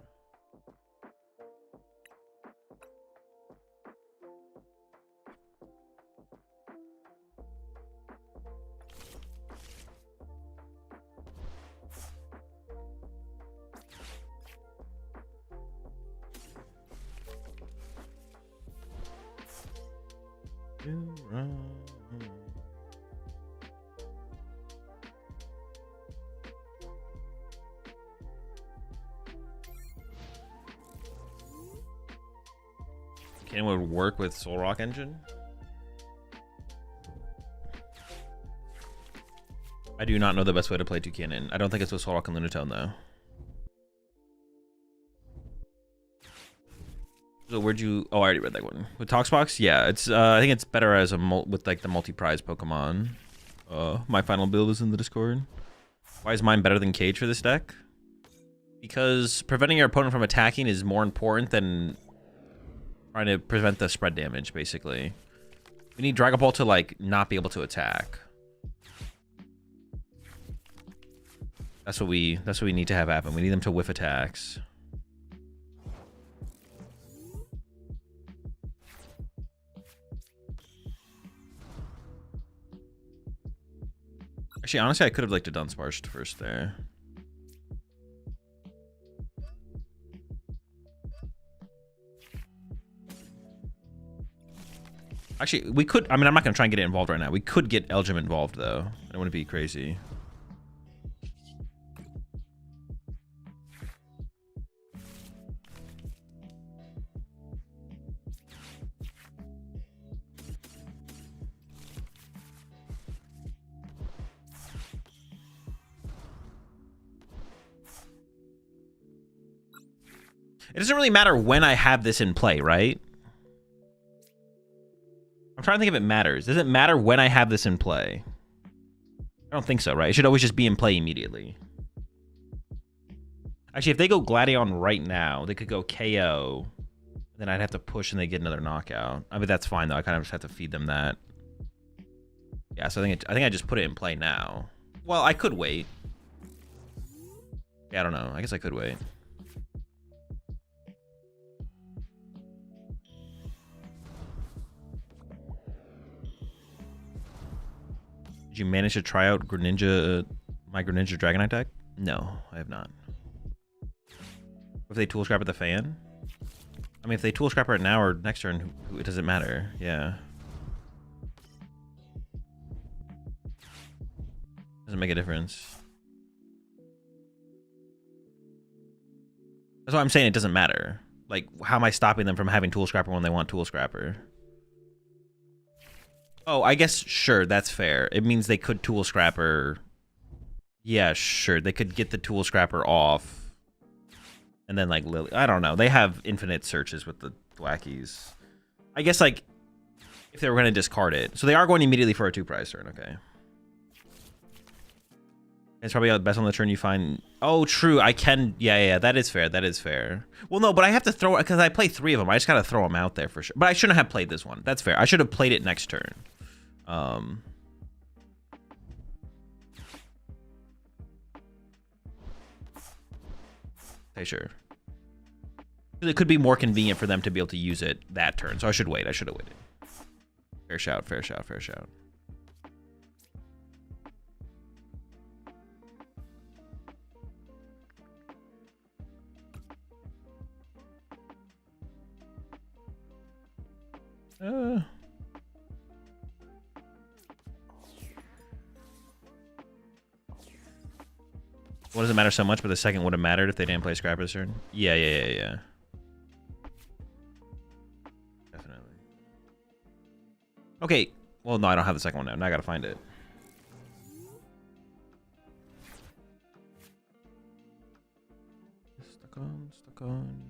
Can it work with Soul Rock Engine? I do not know the best way to play Toucanon. I don't think it's with Soul Rock and Lunatone though. So where'd you... Oh, I already read that one. With Toxbox? Yeah, it's I think it's better as a with like the multi-prize Pokemon. My final build is in the Discord. Why is mine better than Cage for this deck? Because preventing your opponent from attacking is more important than Trying to prevent the spread damage, basically. We need Dragon Ball to, like, not be able to attack. That's what we need to have happen. We need them to whiff attacks. Actually, honestly, I could have, like, to Dunsparched first there. Actually, we could... I mean, I'm not going to try and get it involved right now. We could get Elgin involved, though. It wouldn't be crazy. It doesn't really matter when I have this in play, right? I'm trying to think if it matters. Does it matter when I have this in play? I don't think so, right? It should always just be in play immediately. Actually, if they go Gladion right now, they could go KO. Then I'd have to push and they get another knockout. I mean, that's fine, though. I kind of just have to feed them that. Yeah, so I think I just put it in play now. Well, I could wait. Yeah, I don't know. I guess I could wait. Did you manage to try out my Greninja Dragonite deck? No, I have not. If they tool scrap at the fan? I mean, if they tool scrap right now or next turn, it doesn't matter. Yeah. Doesn't make a difference. That's why I'm saying it doesn't matter. Like, how am I stopping them from having tool scrapper when they want tool scrapper? Oh, I guess, sure, that's fair. It means they could tool scrapper. Yeah, sure. They could get the tool scrapper off. And then, like, Lily. I don't know. They have infinite searches with the Thwackies. I guess, like, if they were going to discard it. So they are going immediately for a 2-prize turn. Okay. It's probably the best on the turn you find. Oh, true. I can. Yeah, that is fair. That is fair. Well, no, but I have to throw it because I play 3 of them. I just got to throw them out there for sure. But I shouldn't have played this one. That's fair. I should have played it next turn. Okay, sure. It could be more convenient for them to be able to use it that turn. So I should wait. I should have waited. Fair shout, fair shout, fair shout. What does it matter so much? But the second would have mattered if they didn't play Scrapper this turn. Yeah. Definitely. Okay. Well, no, I don't have the second one now. Now I gotta find it. Stuck on.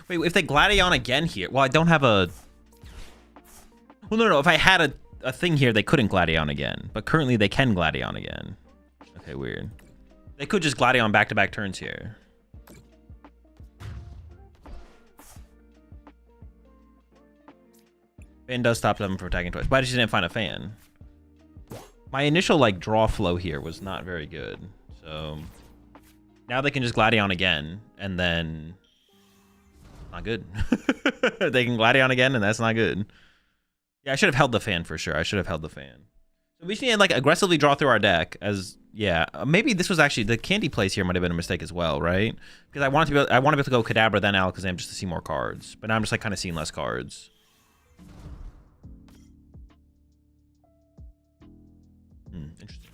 Wait, if they Gladion again here... Well, I don't have a... Well, no. If I had a thing here, they couldn't Gladion again. But currently, they can Gladion again. Okay, weird. They could just Gladion back-to-back turns here. Fan does stop them from attacking twice. But I just didn't find a fan. My initial, like, draw flow here was not very good. So... Now they can just Gladion again. And then... Not good. They can Gladion again, and that's not good. Yeah, I should have held the fan for sure. I should have held the fan. So we just need to like aggressively draw through our deck. As yeah, maybe this was actually the candy place here might have been a mistake as well, right? Because I want to be able to go Kadabra then Alakazam just to see more cards, but now I'm just like kind of seeing less cards. Interesting.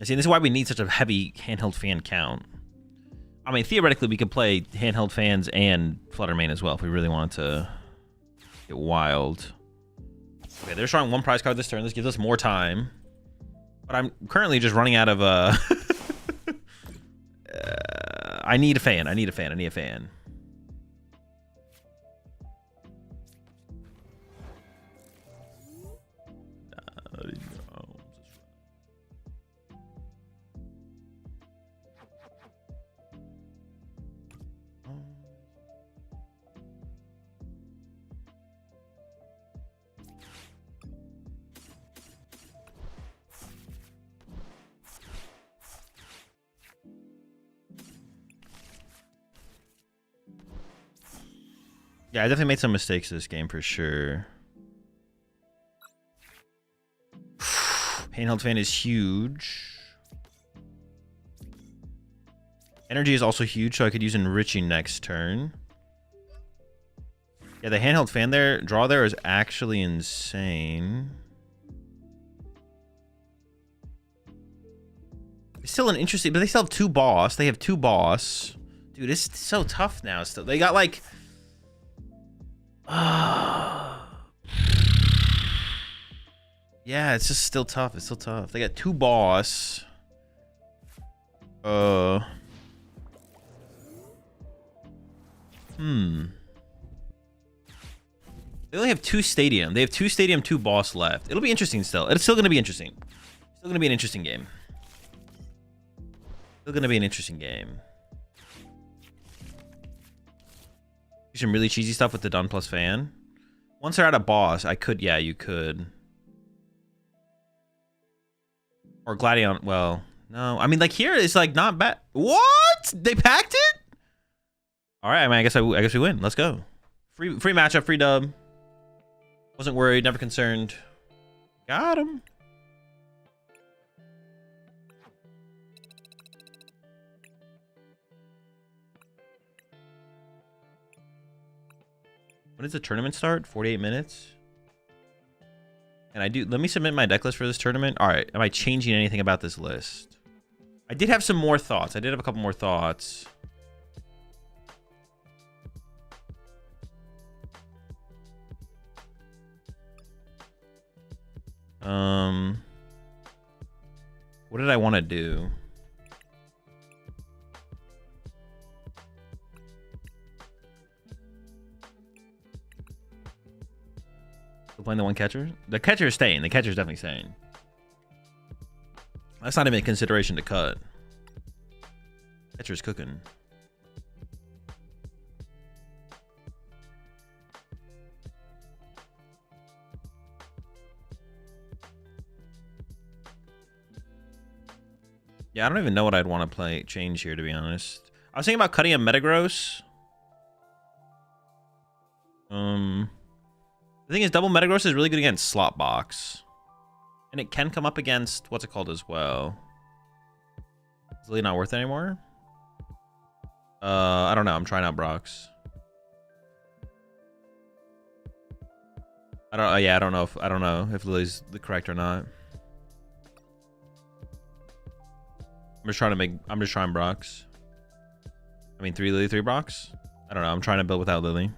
See, this is why we need such a heavy handheld fan count. I mean, theoretically, we could play handheld fans and Fluttermane as well if we really wanted to get wild. Okay, they're showing one prize card this turn. This gives us more time. But I'm currently just running out of I need a fan. I need a fan. I need a fan. Yeah, I definitely made some mistakes this game for sure. Handheld fan is huge. Energy is also huge, so I could use Enriching next turn. Yeah, the handheld fan there, draw there is actually insane. It's still an interesting, but they still have 2 boss. They have 2 boss. Dude, it's so tough now still. They got like... yeah, it's just still tough. It's still tough. They got 2 boss. They only have 2 stadium. They have 2 stadium, 2 boss left. It'll be interesting still. It's still gonna be interesting. Still gonna be an interesting game. Still gonna be an interesting game. Do some really cheesy stuff with the Dun plus fan. Once they're at a boss, I could, yeah, you could. Or Gladion, well, no. I mean, like here, it's like not bad. What? They packed it? All right, I mean, I guess we win. Let's go. Free matchup, free dub. Wasn't worried, never concerned. Got him. When does the tournament start? 48 minutes. And let me submit my deck list for this tournament. All right, am I changing anything about this list? I did have some more thoughts. I did have a couple more thoughts. What did I want to do? Still playing the one catcher? The catcher is staying. The catcher is definitely staying. That's not even a consideration to cut. Catcher's cooking. Yeah, I don't even know what I'd want to change here, to be honest. I was thinking about cutting a Metagross. The thing is, double Metagross is really good against Slot Box. And it can come up against, what's it called as well? Is Lily not worth it anymore? I don't know. I'm trying out Brox. I don't know if Lily's the correct or not. I'm just trying Brox. I mean, 3 Lily, 3 Brox? I don't know. I'm trying to build without Lily.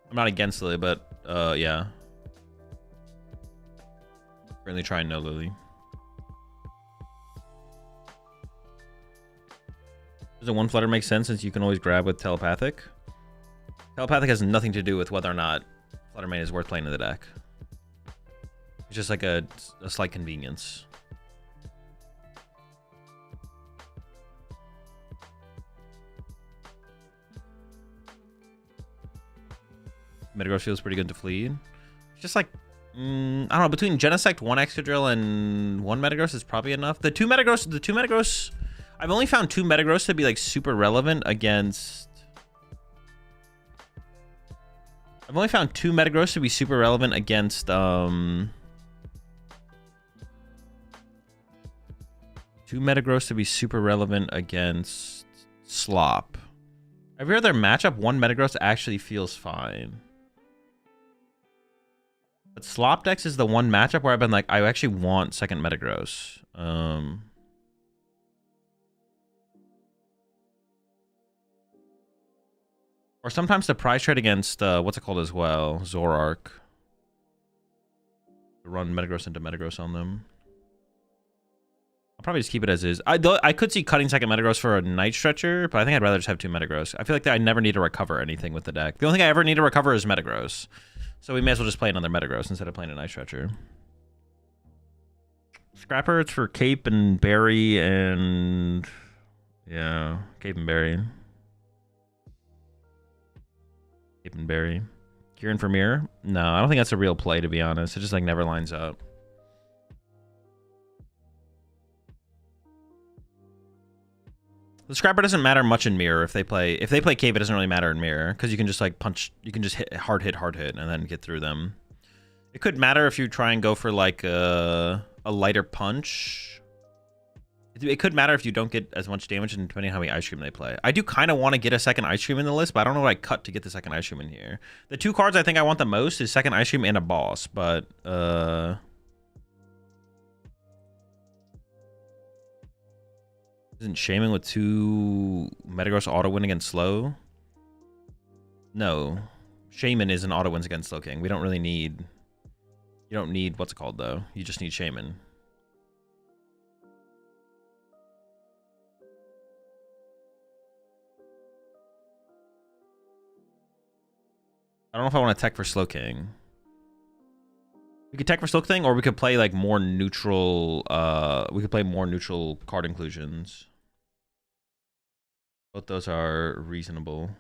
I'm not against Lily, but yeah. Currently trying no Lily. Does a 1 Flutter make sense since you can always grab with Telepathic? Telepathic has nothing to do with whether or not Fluttermane is worth playing in the deck. It's just like a slight convenience. Metagross feels pretty good to fleed. It's just like, I don't know, between Genesect, 1 Excadrill, and 1 Metagross is probably enough. The two Metagross, I've only found 2 Metagross to be like super relevant against... I've only found 2 Metagross to be super relevant against, 2 Metagross to be super relevant against Slop. Every other matchup, 1 Metagross actually feels fine. But Slop Dex is the one matchup where I've been like, I actually want second Metagross. Or sometimes the prize trade against, what's it called as well? Zoroark. Run Metagross into Metagross on them. I'll probably just keep it as is. I could see cutting second Metagross for a Night Stretcher, but I think I'd rather just have 2 Metagross. I feel like I never need to recover anything with the deck. The only thing I ever need to recover is Metagross. So we may as well just play another Metagross instead of playing a Night Stretcher. Scrapper, it's for Cape and Berry and... yeah, Cape and Berry. Cape and Berry. Kieran for Mirror? No, I don't think that's a real play, to be honest. It just like never lines up. The Scrapper doesn't matter much in Mirror if they play Cape. It doesn't really matter in Mirror because you can just like punch. You can just hit hard hit, and then get through them. It could matter if you try and go for like a lighter punch. It could matter if you don't get as much damage, and depending on how many Ice Cream they play. I do kind of want to get a second Ice Cream in the list, but I don't know what I cut to get the second Ice Cream in here. The 2 cards I think I want the most is second Ice Cream and a boss, but isn't Shaman with 2 Metagross auto win against Slow? No. Shaman is an auto wins against Slowking. We don't really need... You don't need... What's it called, though? You just need Shaman. I don't know if I want to tech for Slowking. We could tech for Slowking, or we could play, like, more neutral... we could play more neutral card inclusions. Both those are reasonable.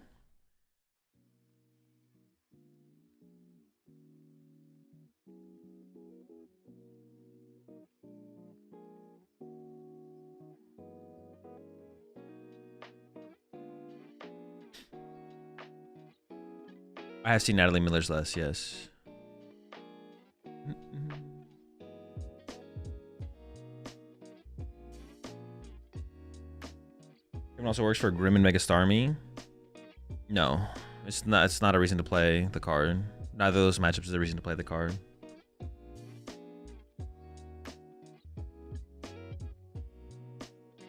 I have seen Natalie Miller's less, yes. It also works for Grim and Mega Starmie. No, it's not. It's not a reason to play the card. Neither of those matchups is a reason to play the card.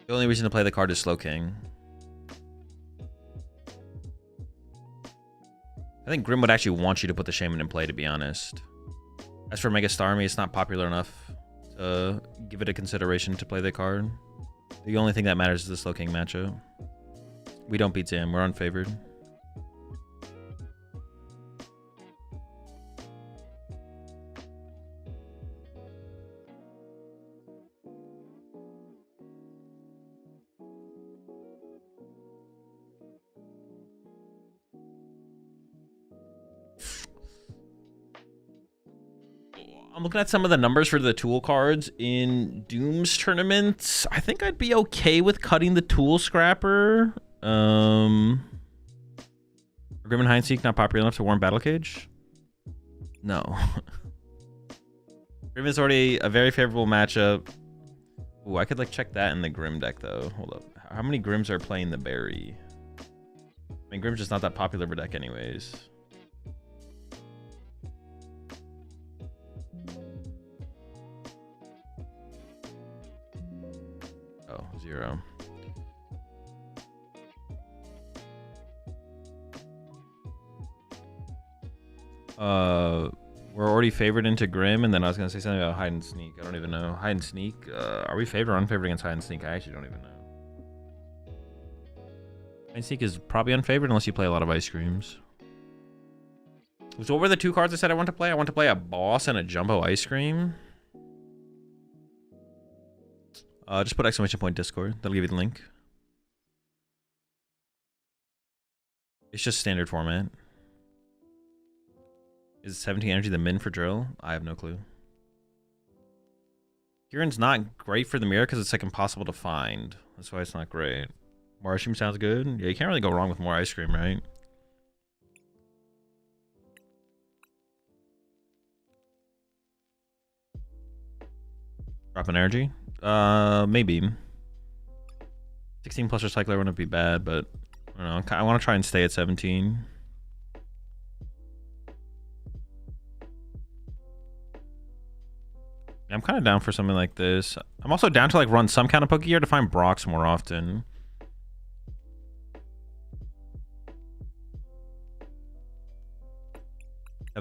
The only reason to play the card is Slowking. I think Grim would actually want you to put the Shaman in play, to be honest. As for Mega Starmie, it's not popular enough to give it a consideration to play the card. The only thing that matters is the Slowking matchup. We don't beat Zam. We're unfavored. I'm looking at some of the numbers for the tool cards in Doom's tournament. I think I'd be okay with cutting the tool scrapper. Grim and Hindseek not popular enough to warrant Battle Cage? No. Grim is already a very favorable matchup. Ooh, I could like check that in the Grim deck though. Hold up. How many Grims are playing the Berry? I mean, Grim's just not that popular of a deck anyways. Oh, 0. We're already favored into Grim, and then I was gonna say something about Hide and Sneak. I don't even know. Hide and Sneak. Are we favored or unfavored against Hide and Sneak? I actually don't even know. Hide and Sneak is probably unfavored unless you play a lot of Ice Creams. So what were the 2 cards I said I want to play? I want to play a Boss and a Jumbo Ice Cream. Just put exclamation point Discord. That'll give you the link. It's just standard format. Is 17 energy the min for drill? I have no clue. Kieran's not great for the mirror because it's like impossible to find. That's why it's not great. More ice cream sounds good. Yeah, you can't really go wrong with more ice cream, right? Drop an energy? Maybe. 16 plus recycler wouldn't be bad, but I don't know. I want to try and stay at 17. I'm kind of down for something like this. I'm also down to like run some kind of Poke Gear to find Brox more often.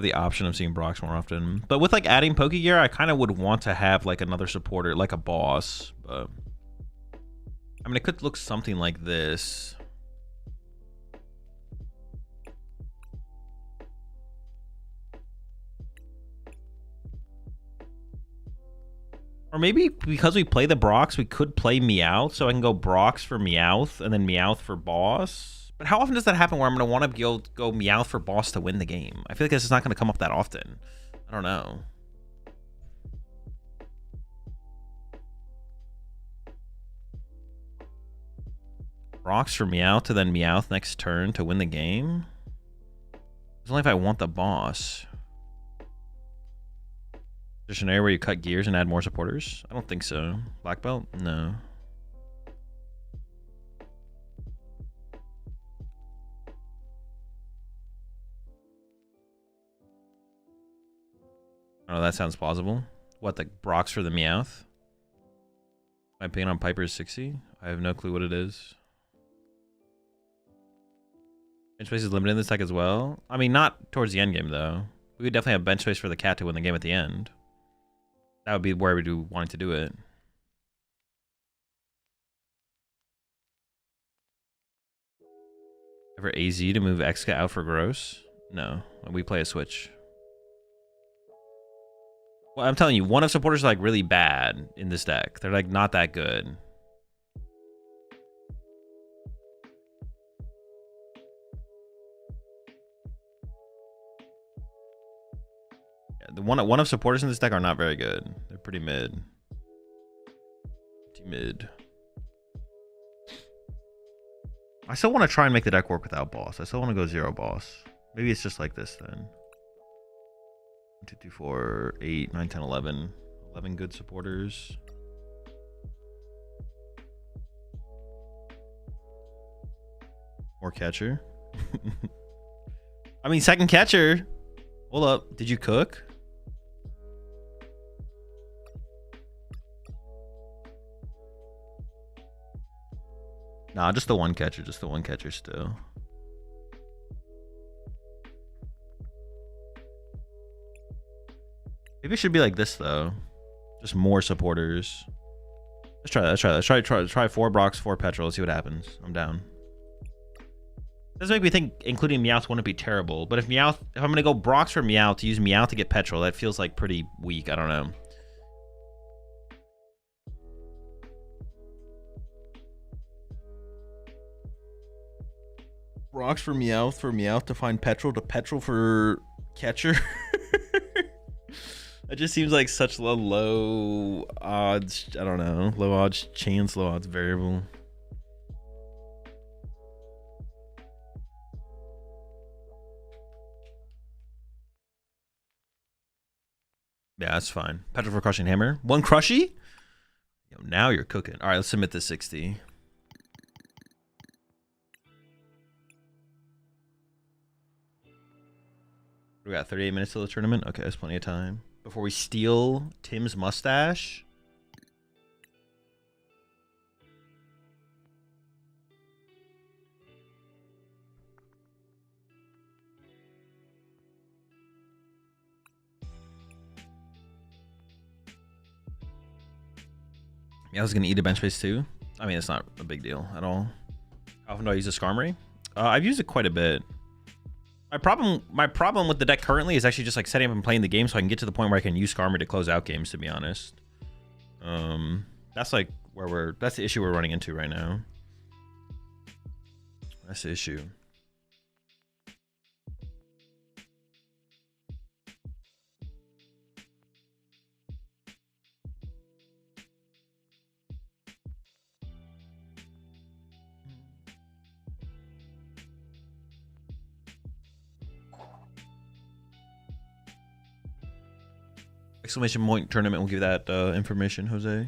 have the option of seeing Brox more often. But with like adding Pokegear, I kind of would want to have like another supporter, like a boss. But I mean, it could look something like this. Or maybe because we play the Brox, we could play Meowth, so I can go Brox for Meowth and then Meowth for boss. But how often does that happen where I'm going to want to go Meowth for boss to win the game? I feel like this is not going to come up that often. I don't know. Brox for Meowth to then Meowth next turn to win the game? It's only if I want the boss. There's an area where you cut gears and add more supporters? I don't think so. Black belt? No. Oh, that sounds plausible. What, the Brox for the Meowth? My opinion on Piper is 60? I have no clue what it is. Bench space is limited in this deck as well. I mean, not towards the end game, though. We would definitely have bench space for the cat to win the game at the end. That would be where we do wanting to do it. Ever AZ to move Exca out for gross? No. We play a switch. Well, I'm telling you, one of supporters are like really bad in this deck. They're like not that good. The one of supporters in this deck are not very good. They're pretty mid. Pretty mid. I still want to try and make the deck work without boss. I still want to go 0 boss. Maybe it's just like this then. 1, 2, 3, 4, 8, 9, 10, 11. 11 good supporters. More catcher. I mean, second catcher. Hold up. Did you cook? Nah, just the one catcher. Just the one catcher still. Maybe it should be like this, though. Just more supporters. Let's try that. Let's try 4 Brox, 4 Petrol. Let's see what happens. I'm down. Doesn't make me think including Meowth wouldn't be terrible. But if I'm going to go Brox for Meowth to use Meowth to get Petrol, that feels like pretty weak. I don't know. Brox for Meowth to find Petrol to Petrol for catcher. It just seems like such low odds. I don't know. Low odds chance, low odds variable. Yeah, that's fine. Petrol for Crushing Hammer. 1 Crushy? Yo, now you're cooking. All right, let's submit this 60. We got 38 minutes till the tournament. Okay, that's plenty of time. Before we steal Tim's mustache. Yeah, I was going to eat a bench space too. I mean, it's not a big deal at all. How often do I use a Skarmory? I've used it quite a bit. My problem with the deck currently is actually just like setting up and playing the game so I can get to the point where I can use Skarmory to close out games, to be honest. That's like that's the issue we're running into right now. That's the issue. Exclamation point tournament will give that information, Jose.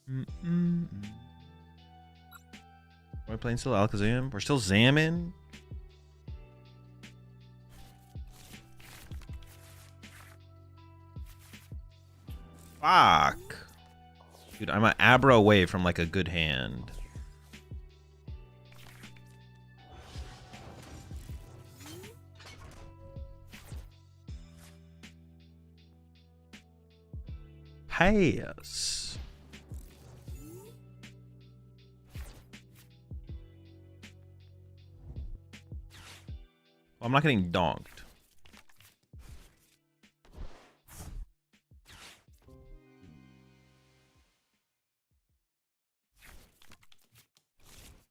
Am I playing still Alakazam? We're still Zamming. Fuck. Dude, I'm an Abra away from like a good hand. Pass. Well, I'm not getting donked.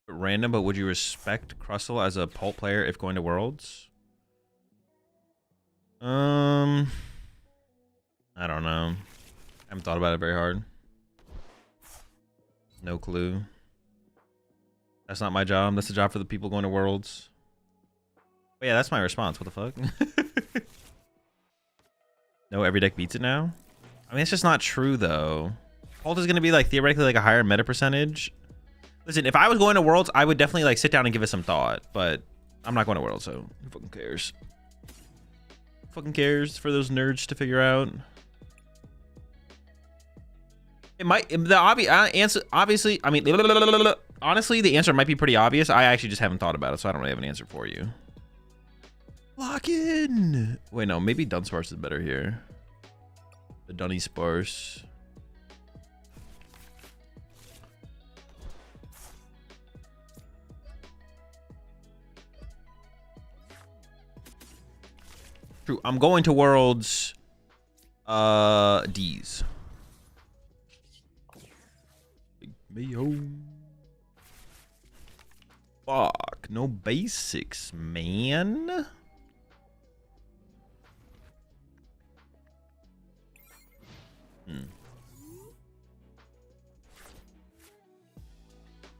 Random, but would you respect Crustle as a pulp player if going to Worlds? I don't know. I haven't thought about it very hard. No clue. That's not my job. That's the job for the people going to Worlds. But yeah, that's my response. What the fuck? No, every deck beats it now? I mean, it's just not true, though. Pulp is going to be, like, theoretically, like, a higher meta percentage. Listen, if I was going to Worlds, I would definitely, like, sit down and give it some thought. But I'm not going to Worlds, so who fucking cares? Who fucking cares for those nerds to figure out? It might, the obvious answer, obviously, I mean, honestly, the answer might be pretty obvious. I actually just haven't thought about it, so I don't really have an answer for you. Lock in. Wait, no, maybe Dunsparce is better here. The Dunny Sparse. True, I'm going to Worlds. D's. Mayo. Fuck, no basics, man.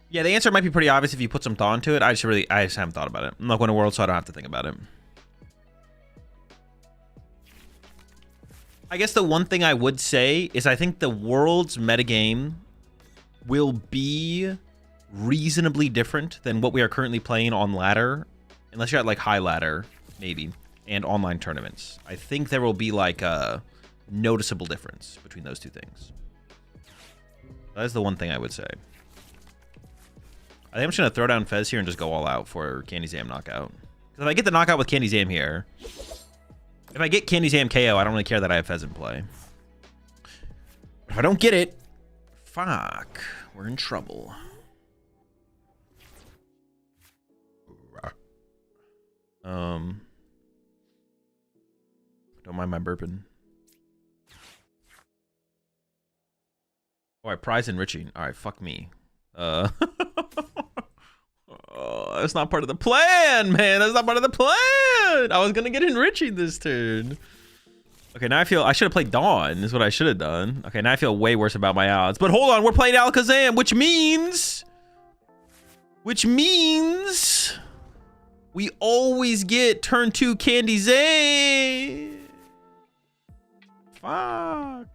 Yeah, the answer might be pretty obvious if you put some thought into it. I just haven't thought about it. I'm not going to Worlds, so I don't have to think about it. I guess the one thing I would say is I think the Worlds metagame will be reasonably different than what we are currently playing on ladder, unless you're at like high ladder, maybe, and online tournaments. I think there will be like a noticeable difference between those two things. That is the one thing I would say. I think I'm just going to throw down Fez here and just go all out for Candy Zam knockout. Because if I get the knockout with Candy Zam here, if I get Candy Zam KO, I don't really care that I have Fez in play. But if I don't get it, fuck, we're in trouble. Don't mind my burping. Oh, I prize enriching. All right, fuck me. Oh, that's not part of the plan, man. That's not part of the plan. I was gonna get enriching this turn. Okay, now I feel I should have played Dawn, is what I should have done. Okay, now I feel way worse about my odds. But hold on, we're playing Alakazam, which means we always get turn 2 Candy Zam. Fuck.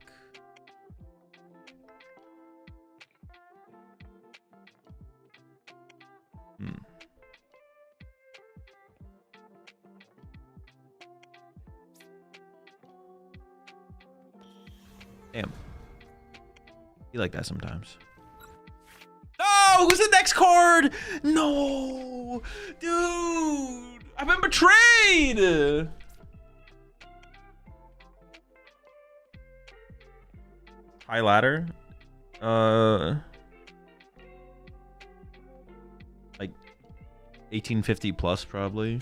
Damn. You like that sometimes. Oh, who's the next card? No, dude, I've been betrayed. High ladder. Like 1850 plus probably.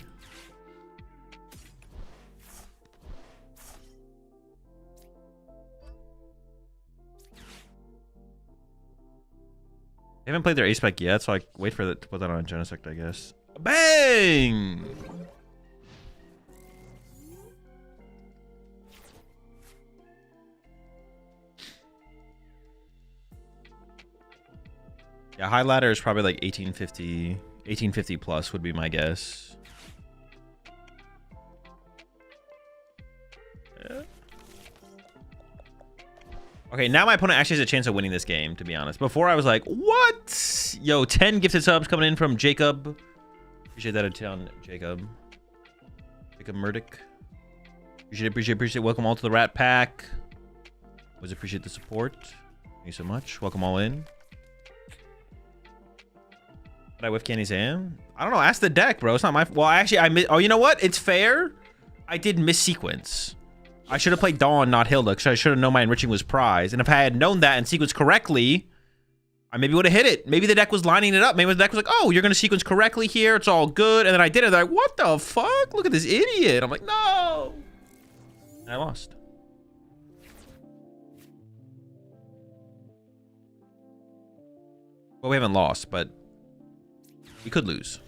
I haven't played their ace spec yet, so I wait for it to put that on a Genesect, I guess. Bang! Yeah, high ladder is probably like 1850 plus would be my guess. Yeah. Okay, now my opponent actually has a chance of winning this game, to be honest. Before I was like, what? Yo, 10 gifted subs coming in from Jacob. Appreciate that a ton, Jacob. Jacob Murdick. Appreciate it. Welcome all to the Rat Pack. Always appreciate the support. you so much. Welcome all in. Did I whiff Candy's Am? I don't know. Ask the deck, bro. It's not my... Well, actually, oh, you know what? It's fair. I did missequence. I should have played Dawn, not Hilda, because I should have known my enriching was prize. And if I had known that and sequenced correctly, I maybe would have hit it. Maybe the deck was lining it up. Maybe the deck was like, oh, you're going to sequence correctly here. It's all good. And then I did it. They're like, what the fuck? Look at this idiot. I'm like, no. And I lost. Well, we haven't lost, but we could lose.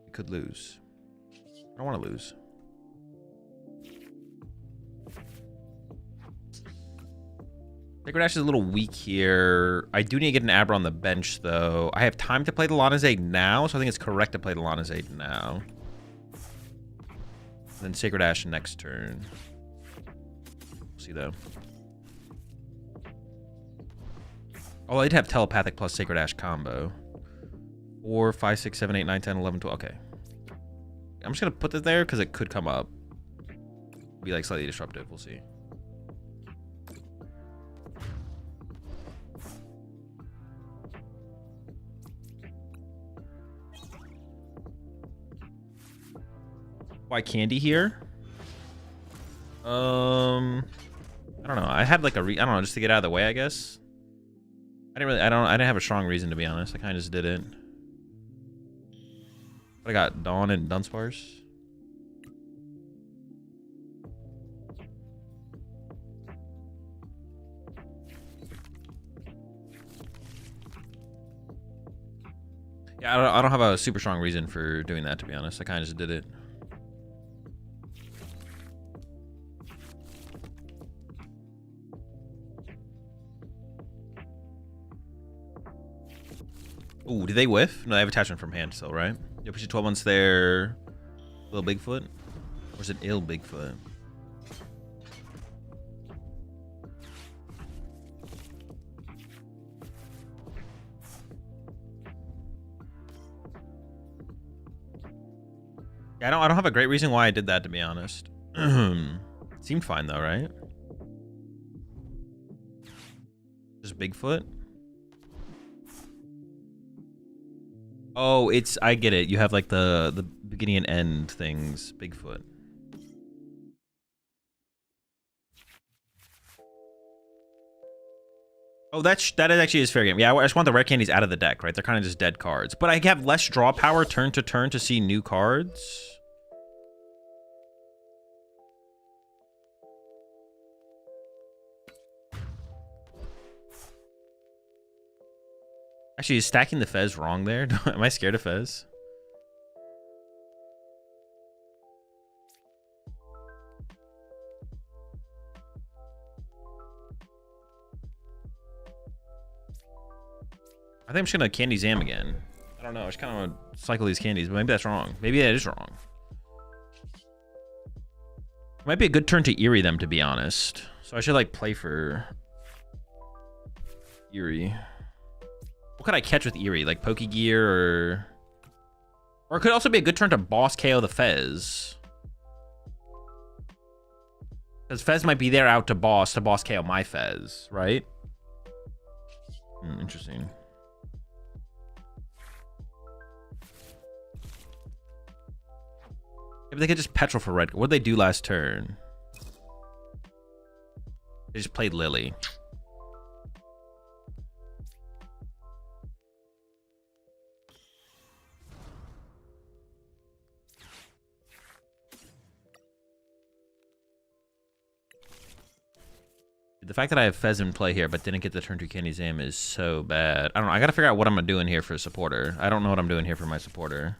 We could lose. I don't want to lose. Sacred Ash is a little weak here. I do need to get an Abra on the bench, though. I have time to play the Lanazade now, so I think it's correct to play the Lanazade now. And then Sacred Ash next turn. We'll see, though. Oh, I did have Telepathic plus Sacred Ash combo. 4, 5, 6, 7, 8, 9, 10, 11, 12. Okay. I'm just going to put this there because it could come up. Be like slightly disruptive. We'll see. Why Candy here? I don't know. I had like I don't know, just to get out of the way, I guess. I didn't have a strong reason, to be honest. I kind of just did it. But I got Dawn and Dunsparce. Yeah, I don't have a super strong reason for doing that, to be honest. I kind of just did it. Ooh, did they whiff? No, they have attachment from hand still, right? Yeah, push it 12 months there. Little Bigfoot? Or is it ill Bigfoot? Yeah, I don't have a great reason why I did that, to be honest. Seemed fine though, right? Just Bigfoot? Oh, I get it. You have like the beginning and end things. Bigfoot. Oh, that actually is fair game. Yeah, I just want the rare candies out of the deck, right? They're kind of just dead cards. But I have less draw power turn to turn to see new cards. Actually, is stacking the Fez wrong there? Am I scared of Fez? I think I'm just gonna candy Zam again. I don't know. I just kind of want to cycle these candies, but maybe that's wrong. Maybe that is wrong. It might be a good turn to Eerie them, to be honest. So I should like play for Eerie. What could I catch with Eerie? Like Pokegear or it could also be a good turn to boss KO the Fez. Because Fez might be there out to boss KO my Fez, right? Interesting. Maybe they could just Petrol for red. What did they do last turn? They just played Lily. The fact that I have Fez in play here, but didn't get the turn 2 Candy Zam is so bad. I don't know. I got to figure out what I'm doing here for a supporter. I don't know what I'm doing here for my supporter.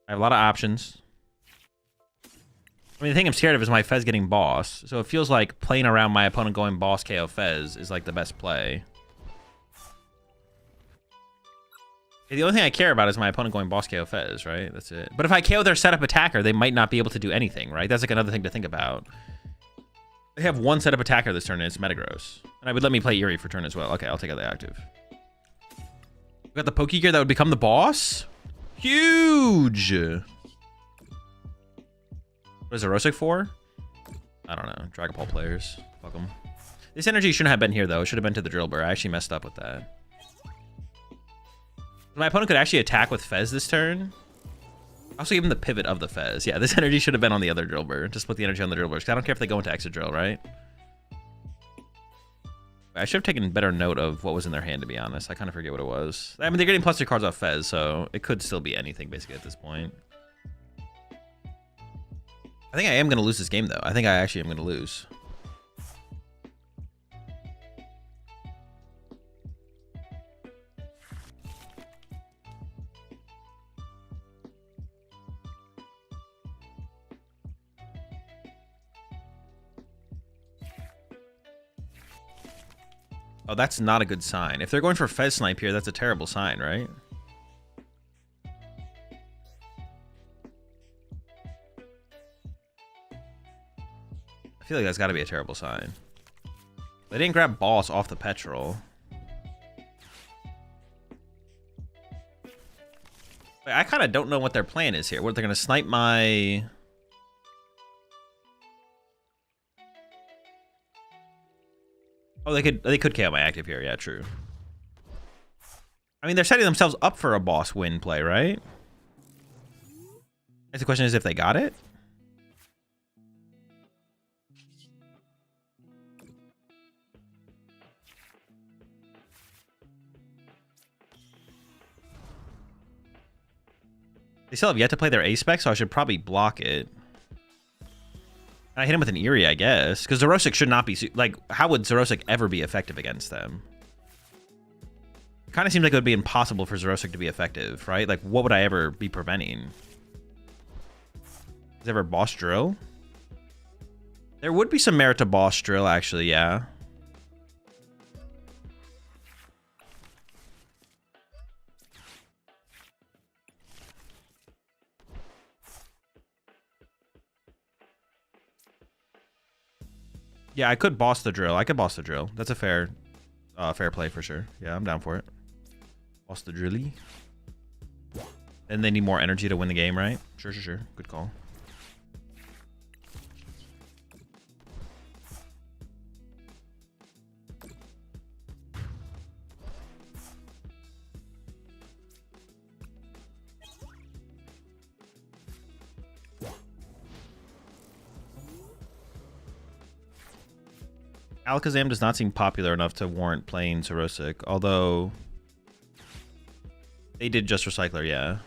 I have a lot of options. I mean, the thing I'm scared of is my Fez getting boss. So it feels like playing around my opponent going boss KO Fez is like the best play. The only thing I care about is my opponent going boss KO Fez, right? That's it. But if I KO their setup attacker, they might not be able to do anything, right? That's like another thing to think about. They have one setup attacker this turn, and it's Metagross. And I would let me play Eerie for turn as well. Okay, I'll take out the active. We got the Poke Gear that would become the boss? Huge! What is Rosic for? I don't know. Dragon Ball players. Fuck them. This energy shouldn't have been here, though. It should have been to the Drill Burr. I actually messed up with that. My opponent could actually attack with Fez this turn. Also give him the pivot of the Fez. Yeah, this energy should have been on the other Drill Burr. Just put the energy on the Drill Burr. I don't care if they go into Excadrill, right? I should have taken better note of what was in their hand, to be honest. I kind of forget what it was. I mean, they're getting +2 cards off Fez, so it could still be anything, basically, at this point. I think I am going to lose this game, though. I think I actually am going to lose. Oh, that's not a good sign. If they're going for Fez Snipe here, that's a terrible sign, right? I feel like that's got to be a terrible sign. They didn't grab Boss off the Petrol. I kind of don't know what their plan is here. What, they're going to snipe my... Oh, they could KO my active here. Yeah, true. I mean, they're setting themselves up for a boss win play, right? I guess the question is if they got it. They still have yet to play their A-Spec, so I should probably block it. I hit him with an Eerie, I guess. Because Zerosic should not be... Like, how would Zerosic ever be effective against them? It kind of seems like it would be impossible for Zerosic to be effective, right? Like, what would I ever be preventing? Is there ever Boss Drill? There would be some merit to Boss Drill, actually, yeah. Yeah, I could boss the Drill. I could boss the Drill. That's a fair play for sure. Yeah, I'm down for it. Boss the Drilly. And they need more energy to win the game, right? Sure. Good call. Alakazam does not seem popular enough to warrant playing Zerosic, although they did just Recycler, yeah.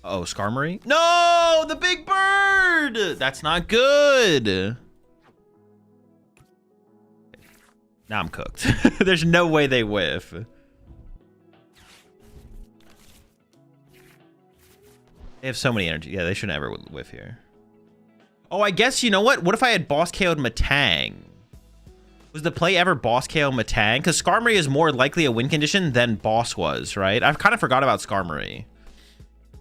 Uh oh, Skarmory? No! The big bird! That's not good! Now I'm cooked. There's no way they whiff. They have so many energy. Yeah, they should never whiff here. Oh, I guess, you know what? What if I had boss KO'd Matang? Was the play ever boss KO Matang? Because Skarmory is more likely a win condition than boss was, right? I've kind of forgot about Skarmory.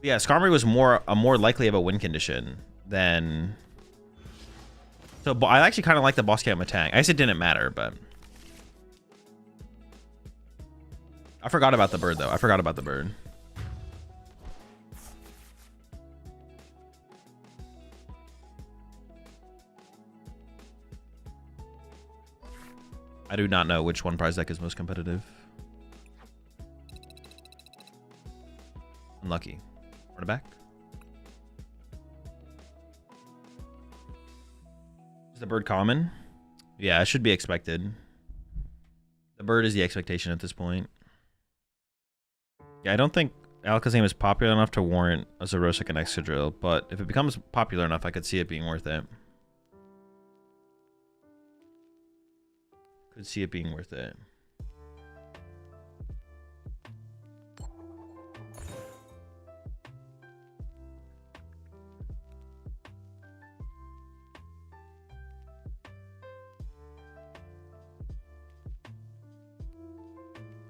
Yeah, Skarmory was more likely of a win condition than... So I actually kind of like the boss KO Matang. I guess it didn't matter, but... I forgot about the bird, though. I forgot about the bird. I do not know which one prize deck is most competitive. Unlucky. Run it back. Is the bird common? Yeah, it should be expected. The bird is the expectation at this point. Yeah, I don't think Alakazam is popular enough to warrant a Zerosic and Excadrill, but if it becomes popular enough, I could see it being worth it. Could see it being worth it.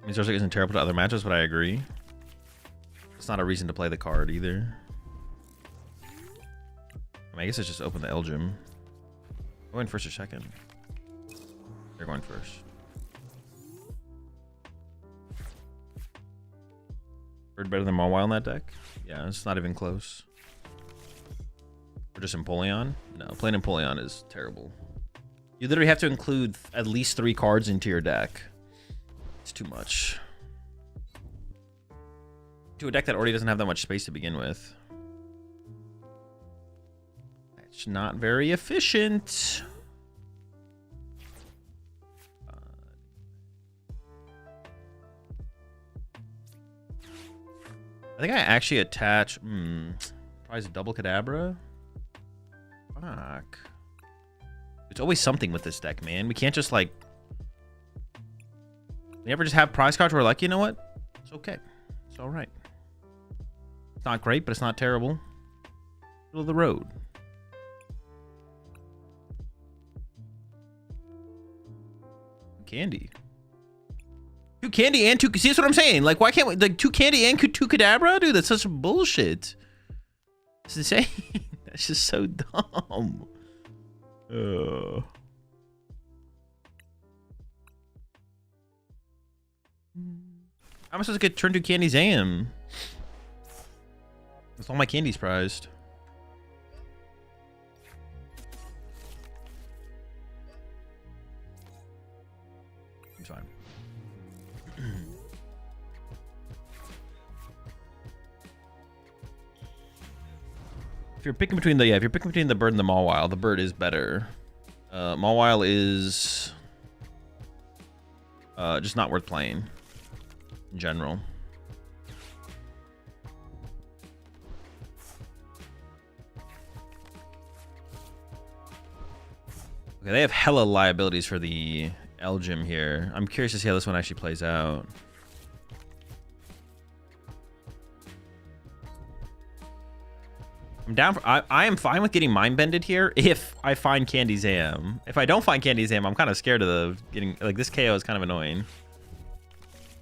I mean, Zerosic isn't terrible to other matches, but I agree. It's not a reason to play the card either. I mean, I guess it's just open the Elgin. Going first or second? They're going first. Bird better than Mawile in that deck? Yeah, it's not even close. Or just Empoleon? No, playing Empoleon is terrible. You literally have to include at least 3 cards into your deck. It's too much. To a deck that already doesn't have that much space to begin with. That's not very efficient. I think I actually attach... probably a double Kadabra? Fuck. It's always something with this deck, man. We can't just, like... We never just have prize cards where we're like, you know what? It's okay. It's alright. It's not great, but it's not terrible. Middle of the road. Candy. 2 candy and 2... See, that's what I'm saying. Like, why can't we... Like, 2 candy and 2 Kadabra? Dude, that's such bullshit. It's insane. That's just so dumb. How am I supposed to get turn 2 candy Zam? With all my candies prized. It's fine. If you're picking between the bird and the Mawile, the bird is better. Mawile is just not worth playing in general. Okay, they have hella liabilities for the Elgym here. I'm curious to see how this one actually plays out. I'm down for... I am fine with getting mind bended here if I find Candy Zam. If I don't find Candy Zam, I'm kind of scared of the getting... Like, this KO is kind of annoying.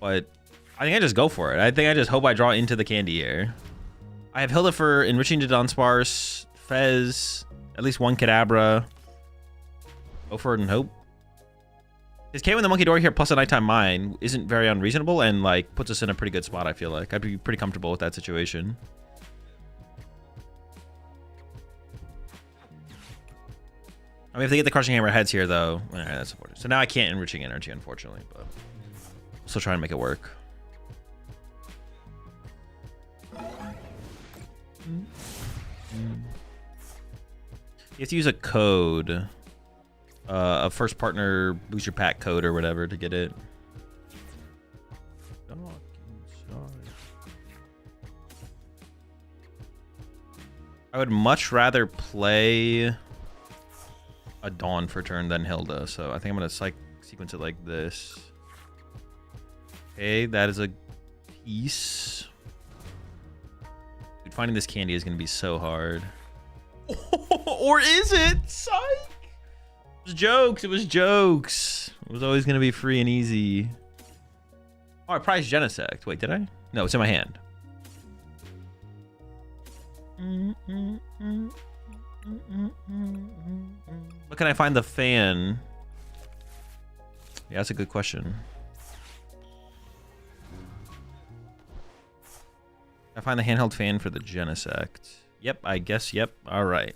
But I think I just go for it. I think I just hope I draw into the candy here. I have Hilda for Enriching to Dunsparce, Fez, at least 1 Kadabra. Go for it and hope. His KO in the Monkey Door here plus a Nighttime Mine isn't very unreasonable and, like, puts us in a pretty good spot, I feel like. I'd be pretty comfortable with that situation. I mean, if they get the Crushing Hammer heads here, though, that's supported. So now I can't Enriching Energy, unfortunately, but I'm still trying to make it work. You have to use a code, a first partner booster pack code or whatever to get it. I would much rather play a Dawn for turn than Hilda, so I think I'm gonna sequence it like this. Okay, that is a piece. Dude, finding this candy is gonna be so hard. Or is it? Psych! It was jokes. It was jokes. It was always gonna be free and easy. Oh, I prized Genesect. Wait, did I? No, it's in my hand. But can I find the fan? Yeah, that's a good question. I find the handheld fan for the Genesect. Yep, I guess, yep. All right.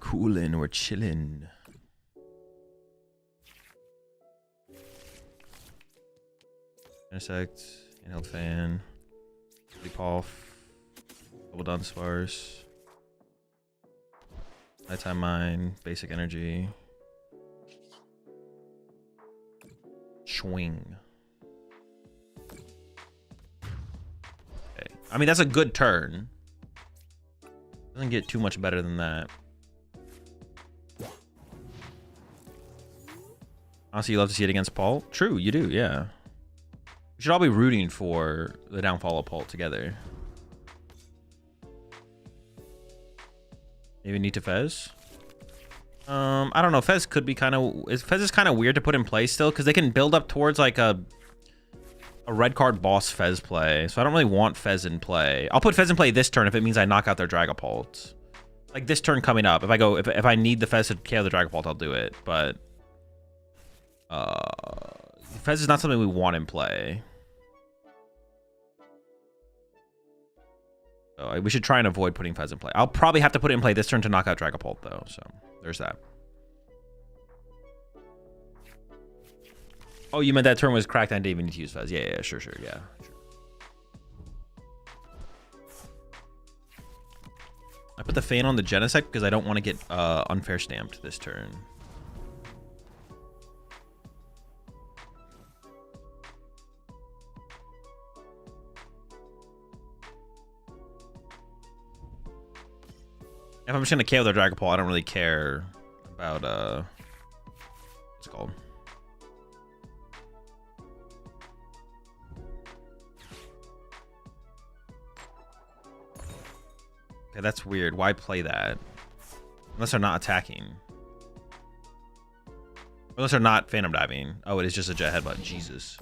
Coolin', we're chillin'. Genesect, handheld fan, Leapoff, double Dunsparce, Nighttime Mine, basic energy, swing. Okay. I mean, that's a good turn. Doesn't get too much better than that. Honestly, you love to see it against Paul? True, you do, yeah. We should all be rooting for the downfall of Paul together. Maybe need to Fez? I don't know. Fez could be kind of... Fez is kind of weird to put in play still, because they can build up towards like a red card boss Fez play. So I don't really want Fez in play. I'll put Fez in play this turn if it means I knock out their Dragapult. Like this turn coming up. If I go... If I need the Fez to KO the Dragapult, I'll do it. But... Fez is not something we want in play. So we should try and avoid putting Fez in play. I'll probably have to put it in play this turn to knock out Dragapult, though. So there's that. Oh, you meant that turn was cracked and I didn't even need to use Fez. Yeah, sure, yeah. Sure. I put the fan on the Genesect because I don't want to get unfair stamped this turn. If I'm just gonna KO the Dragapult, I don't really care about what's it called? Okay, that's weird. Why play that? Unless they're not attacking. Unless they're not Phantom Diving. Oh, it is just a Jet Headbutt. Jesus.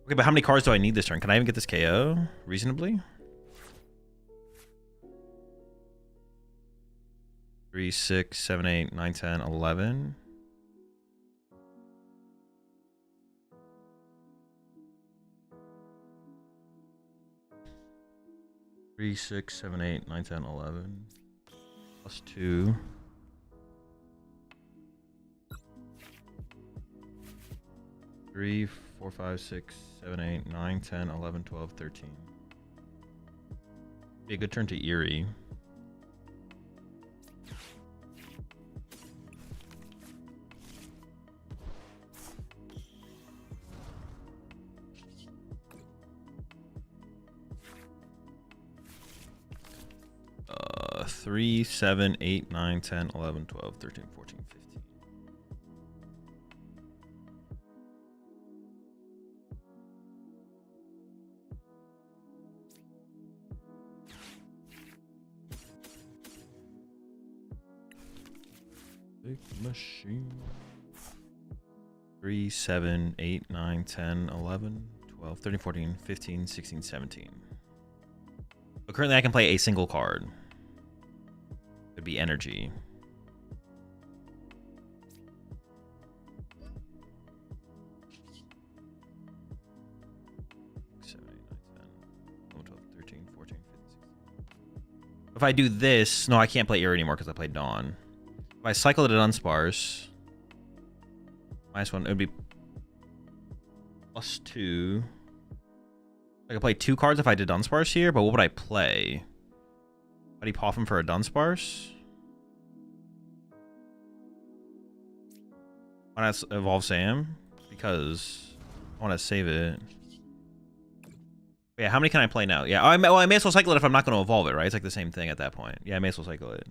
Okay, but how many cards do I need this turn? Can I even get this KO reasonably? 3, 6, 7, 8, 9, 10, 11. Three, 6, 7, 8, 9, 10, 11. Plus 2. Three, 4, 5, 6, 7, 8, 9, 10, 11, 12, 13. Be a good turn to Eerie. Uh, 3, 7, 8, 9, 10, 11, 12, 13, 14, 15. Big machine. 3, 7, 8, 9, 10, 11, 12, 13, 14, 15, 16, 17. But currently I can play a single card. It'd be Energy. If I do this, no, I can't play Eerie anymore because I played Dawn. If I cycle it at Unsparse, -1, it would be +2. I could play 2 cards if I did Dunsparce here, but what would I play? Would he pop him for a Dunsparce? Why not Evolve Sam? Because I want to save it. Yeah, how many can I play now? Yeah, well, I may as well cycle it if I'm not going to evolve it, right? It's like the same thing at that point. Yeah, I may as well cycle it.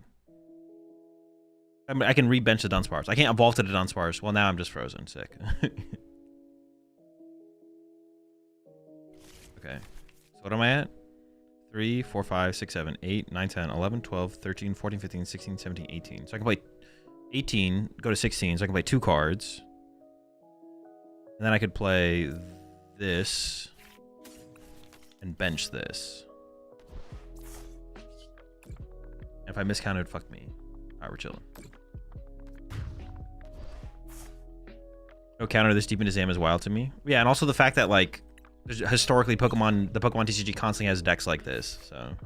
I mean, I can re-bench the Dunsparce. I can't evolve to the Dunsparce. Well, now I'm just frozen. Sick. Okay. So what am I at? 3, 4, 5, 6, 7, 8, 9, 10, 11, 12, 13, 14, 15, 16, 17, 18. So I can play 18, go to 16. So I can play 2 cards. And then I could play this and bench this. And if I miscounted, fuck me. Alright, we're chilling. No counter this deep into Zam is wild to me. Yeah, and also the fact that, like, historically the PokemonTCG constantly has decks like this, so.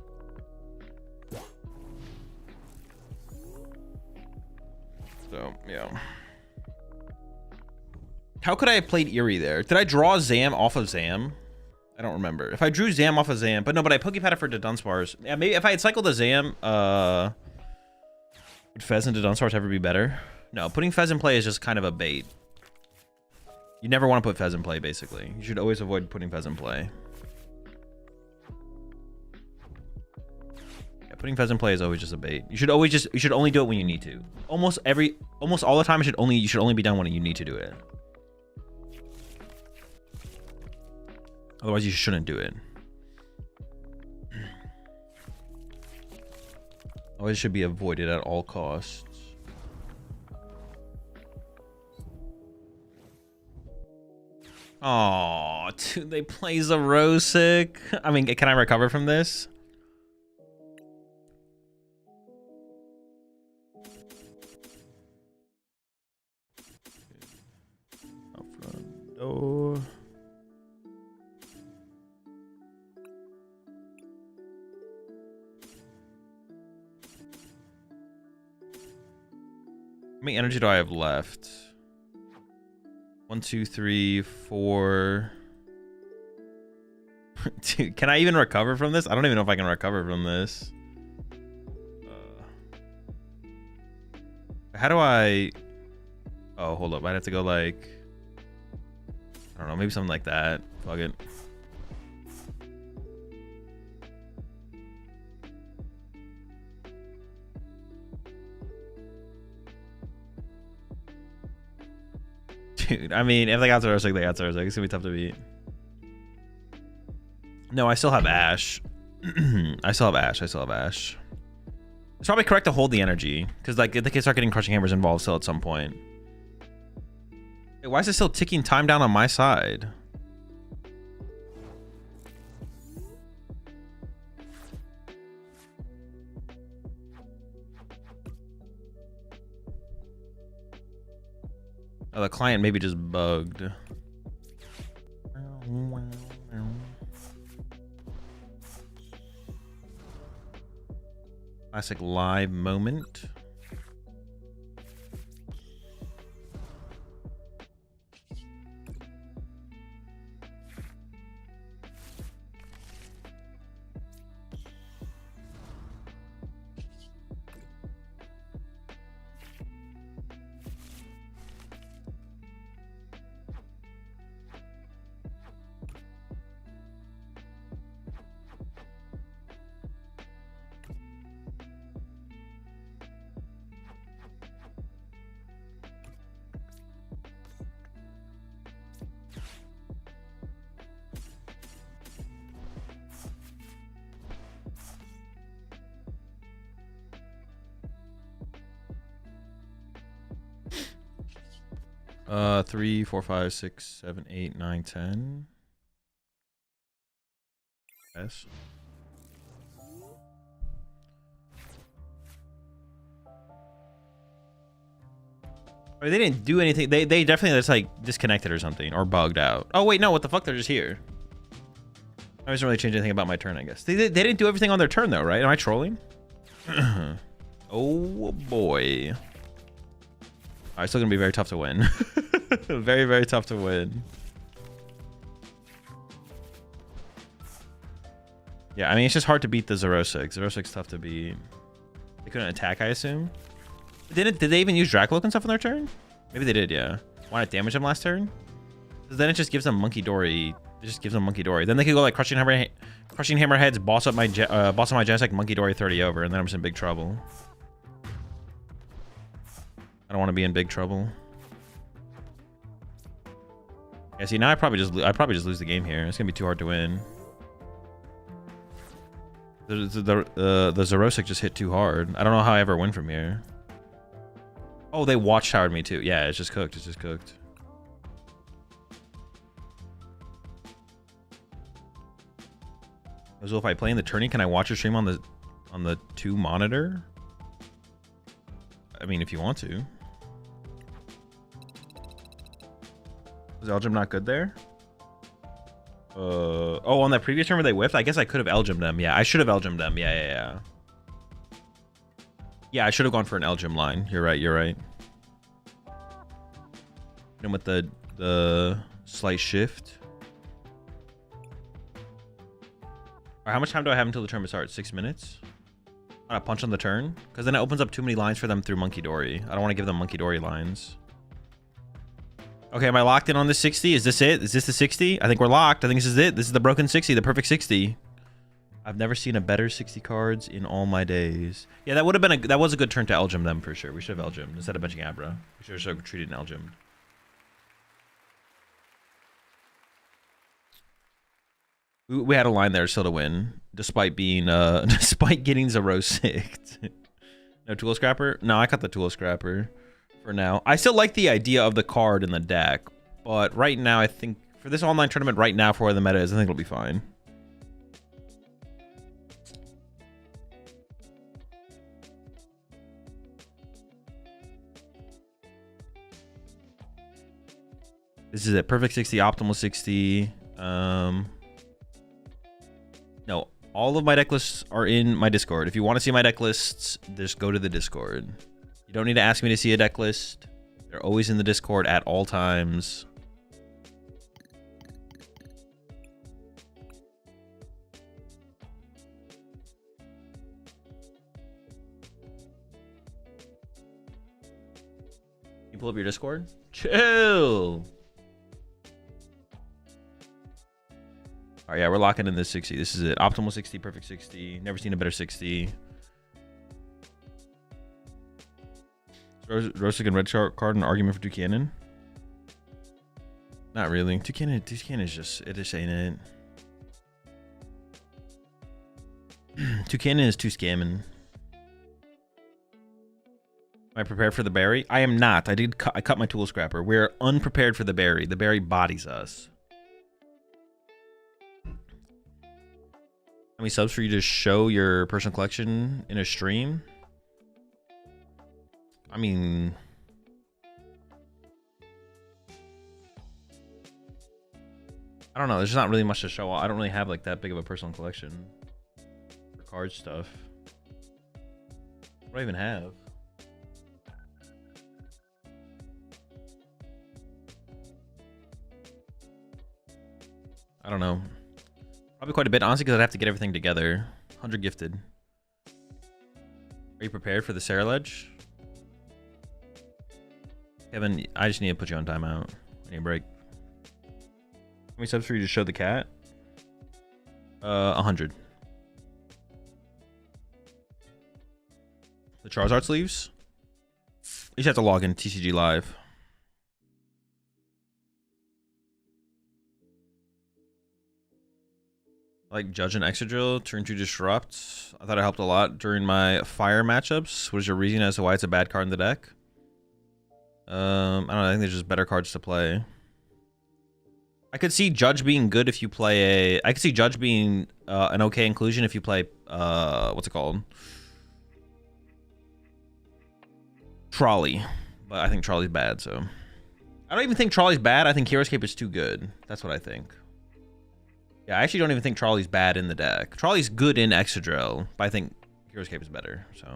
So, yeah. How could I have played Eerie there? Did I draw Zam off of Zam? I don't remember. If I drew Zam off of Zam, but no, but I Pokepadded for the Dunsparce. Yeah, maybe if I had cycled the Zam, would Fez into Dunsparce ever be better? No, putting Fez in play is just kind of a bait. You never want to put Fez in play, basically. You should always avoid putting Fez in play. Yeah, putting Fez in play is always just a bait. You should only do it when you need to. Almost all the time, you should only be done when you need to do it. Otherwise, you shouldn't do it. Always should be avoided at all costs. Oh, dude, they play Zerosic. I mean, can I recover from this? Up front door. many energy do I have left? 1, 2, 3, 4. Dude, can I even recover from this? I don't even know if I can recover from this. How do I... Oh, hold up. I'd have to go like... I don't know. Maybe something like that. Fuck it. Dude, I mean, if they got Zerosic, they got Zerosic. It's gonna be tough to beat. No, I still have Ash. I still have Ash. I still have Ash. It's probably correct to hold the energy, because like they can start getting crushing hammers involved still at some point. Wait, why is it still ticking time down on my side? Oh, the client maybe just bugged. Classic live moment. Three, 4, 5, 6, 7, 8, 9, 10. Yes. I mean, they didn't do anything. They definitely just like disconnected or something or bugged out. Oh wait, no, what the fuck? They're just here. I doesn't really change anything about my turn, I guess. They didn't do everything on their turn though, right? Am I trolling? Oh boy. It's still gonna be very tough to win. Very, very tough to win. Yeah, I mean, it's just hard to beat the Zerosic. Zerosic's tough to beat. They couldn't attack, I assume. Did they even use Dracloak and stuff on their turn? Maybe they did, yeah. Why not damage them last turn? Because then it just gives them Monkey Dory. It just gives them Monkey Dory. Then they could go like Crushing Hammerheads, boss up my Genesect, Monkey Dory 30 over, and then I'm just in big trouble. I don't want to be in big trouble. Yeah, see, now I probably just lose the game here. It's gonna be too hard to win. The Zerosic just hit too hard. I don't know how I ever win from here. Oh, they watchtowered me too. Yeah, it's just cooked. It's just cooked. So if I play in the tourney, can I watch your stream on the 2 monitor? I mean, if you want to. Was Elgim not good there? Oh, on that previous turn where they whiffed, I guess I could have Elgimed them. Yeah, I should have Elgimed them. Yeah. Yeah, I should have gone for an Elgim line. You're right. And with the slight shift. All right, how much time do I have until the tournament starts? 6 minutes? A punch on the turn? Because then it opens up too many lines for them through Monkey Dory. I don't want to give them Monkey Dory lines. Okay, am I locked in on this 60? Is this it? Is this the 60? I think we're locked. I think this is it. This is the broken 60, the perfect 60. I've never seen a better 60 cards in all my days. Yeah, that would have been that was a good turn to Elgim them for sure. We should have Elgimed instead of benching Abra. We should have treated an Elgim. We had a line there still to win, despite being despite getting Zerosic. No Tool Scrapper? No, I got the Tool Scrapper for now. I still like the idea of the card in the deck, but right now I think for this online tournament right now for where the meta is, I think it'll be fine. This is it. Perfect 60, optimal 60. No, all of my deck lists are in my Discord. If you want to see my deck lists, just go to the Discord. You don't need to ask me to see a deck list. They're always in the Discord at all times. You pull up your Discord? Chill. All right, yeah, we're locking in this 60. This is it. Optimal 60, perfect 60. Never seen a better 60. Roasted and red card, an argument for Toucannon? Not really. Toucannon is just, it just ain't it. Toucannon is too scamming. Am I prepared for the berry? I am not. I cut my tool scrapper. We're unprepared for the berry. The berry bodies us. How many subs for you to show your personal collection in a stream? I mean, I don't know. There's not really much to show. I don't really have like that big of a personal collection for card stuff. What do I even have? I don't know. Probably quite a bit, honestly, because I'd have to get everything together. 100 gifted. Are you prepared for the Sarah Ledge? Kevin, I just need to put you on timeout. I need a break. How many subs for you to show the cat? 100. The Charizard sleeves? You just have to log in TCG Live. Like Judge and Excadrill, turn to Disrupt. I thought it helped a lot during my fire matchups. What is your reason as to why it's a bad card in the deck? I don't know. I think there's just better cards to play. I could see Judge being good if you play a... I could see Judge being an okay inclusion if you play... what's it called? Trolley. But I think Trolley's bad, so... I don't even think Trolley's bad. I think Heroescape is too good. That's what I think. Yeah, I actually don't even think Trolley's bad in the deck. Trolley's good in Excadrill, but I think Heroescape is better, so...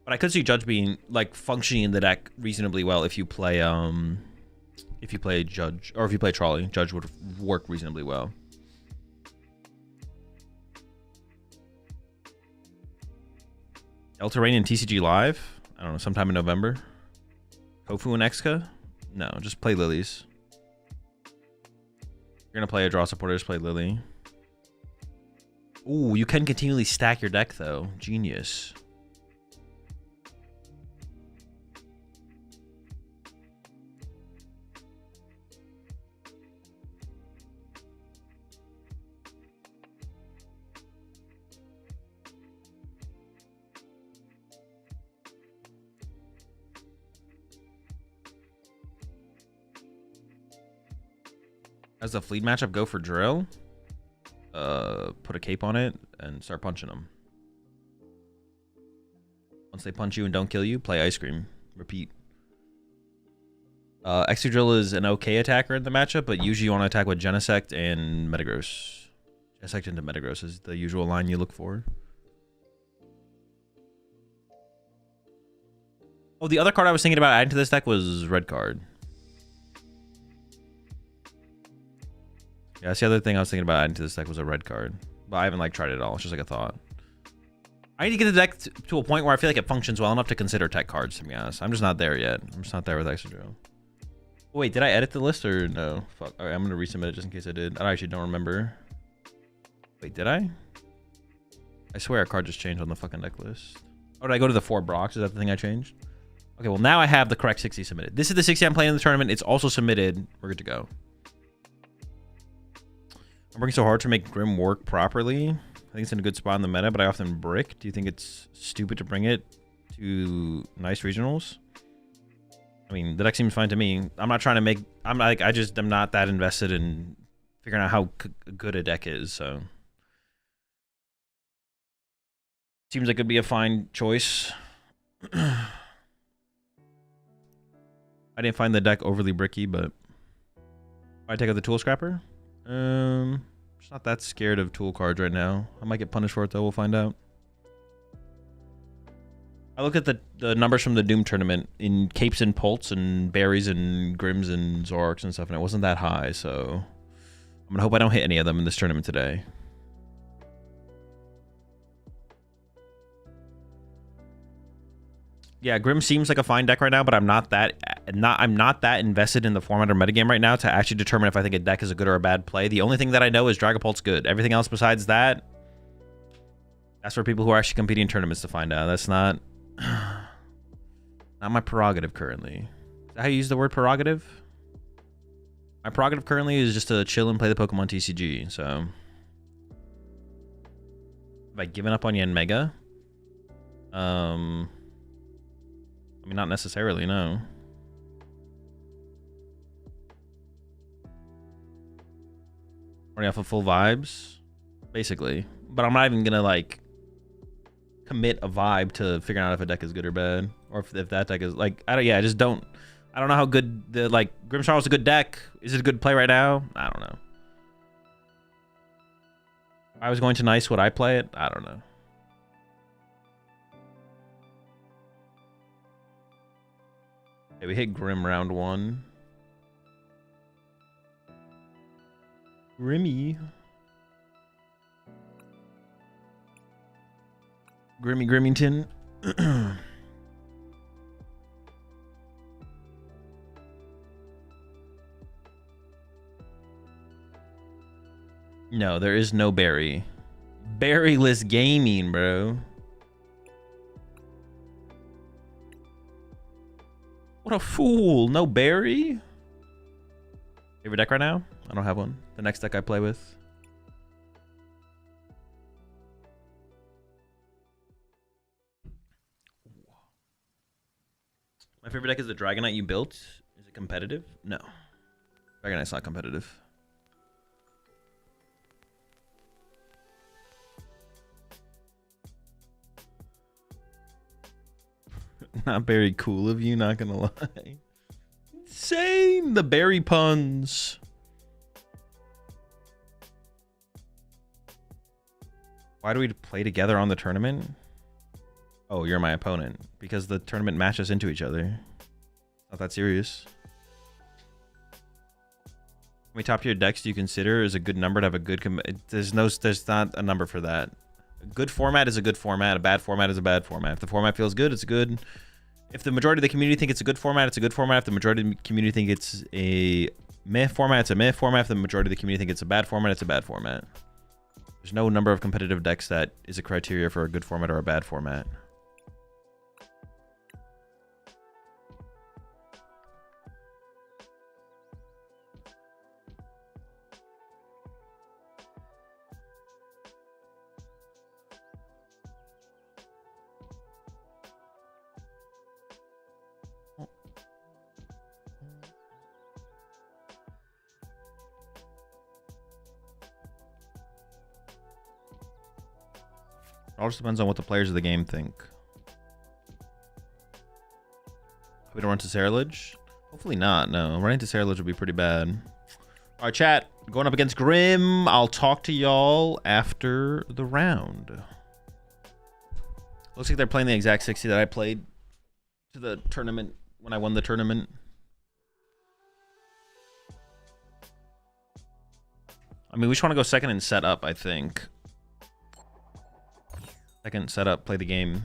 But I could see Judge being, like, functioning in the deck reasonably well if you play Judge, or if you play Trolley. Judge would work reasonably well. Elterrain and TCG Live? I don't know, sometime in November. Kofu and Exca? No, just play Lilies. You're gonna play a draw supporter, just play Lily. Ooh, you can continually stack your deck, though. Genius. As a fleet matchup, go for Drill. Put a cape on it and start punching them. Once they punch you and don't kill you, play Ice Cream. Repeat. Excadrill is an okay attacker in the matchup, but usually you want to attack with Genesect and Metagross. Genesect into Metagross is the usual line you look for. Oh, the other card I was thinking about adding to this deck was Red Card. Yeah, that's the other thing I was thinking about adding to this deck was a red card. But I haven't like tried it at all. It's just like a thought. I need to get the deck to a point where I feel like it functions well enough to consider tech cards, to be honest. I'm just not there yet. I'm just not there with Excadrill. Wait, did I edit the list or no? Fuck. All right, I'm going to resubmit it just in case I did. I actually don't remember. Wait, did I? I swear a card just changed on the fucking deck list. Oh, did I go to the 4 Brox? Is that the thing I changed? Okay, well, now I have the correct 60 submitted. This is the 60 I'm playing in the tournament. It's also submitted. We're good to go. I'm working so hard to make Grim work properly. I think it's in a good spot in the meta, but I often brick. Do you think it's stupid to bring it to nice regionals? I mean, the deck seems fine to me. I'm not trying to make... I'm not that invested in figuring out how good a deck is, so... Seems like it'd be a fine choice. I didn't find the deck overly bricky, but... I take out the Tool Scrapper? Just not that scared of tool cards right now. I might get punished for it though, we'll find out. I looked at the numbers from the Doom tournament in Capes and Pults and Berries and Grims and Zorks and stuff, and it wasn't that high, so I'm gonna hope I don't hit any of them in this tournament today. Yeah, Grim seems like a fine deck right now, but I'm not that invested in the format or metagame right now to actually determine if I think a deck is a good or a bad play. The only thing that I know is Dragapult's good. Everything else besides that, that's for people who are actually competing in tournaments to find out. That's not my prerogative currently. Is that how you use the word prerogative? My prerogative currently is just to chill and play the Pokemon TCG. So, have I given up on Yanmega? I mean, not necessarily, no. Running off of full vibes, basically. But I'm not even gonna like commit a vibe to figuring out if a deck is good or bad, or if that deck is like I don't know how good the like Grimmsnarl is a good deck. Is it a good play right now? I don't know. If I was going to Nice, would I play it? I don't know. Okay, we hit Grim round 1. Grimmy. Grimmy Grimmington. No, there is no berry. Berryless gaming, bro. What a fool. No berry? Favorite deck right now? I don't have one. The next deck I play with. My favorite deck is the Dragonite you built. Is it competitive? No. Dragonite's not competitive. Not very cool of you, not gonna lie. Insane! The berry puns. Why do we play together on the tournament? Oh, you're my opponent. Because the tournament matches into each other. Not that serious. How many top tier decks do you consider is a good number to have a good there's not a number for that. A good format is a good format. A bad format is a bad format. If the format feels good, it's good. If the majority of the community think it's a good format, it's a good format. If the majority of the community think it's a meh format, it's a meh format. If the majority of the community think it's a bad format, it's a bad format. There's no number of competitive decks that is a criteria for a good format or a bad format. It all just depends on what the players of the game think. We don't run to Ceruledge? Hopefully not, no. Running to Ceruledge would be pretty bad. Alright, chat. Going up against Grim. I'll talk to y'all after the round. Looks like they're playing the exact 60 that I played to the tournament when I won the tournament. I mean, we just want to go second and set up, I think. Second, set up, play the game.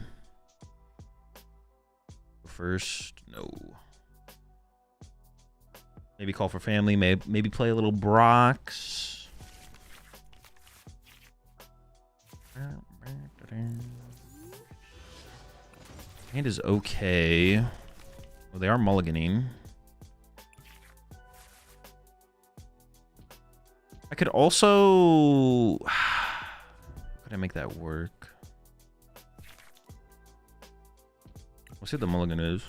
First, no. Maybe call for family. Maybe play a little Brox. Hand is okay. Well, they are mulliganing. I could also... How could I make that work? Let's see what the mulligan is.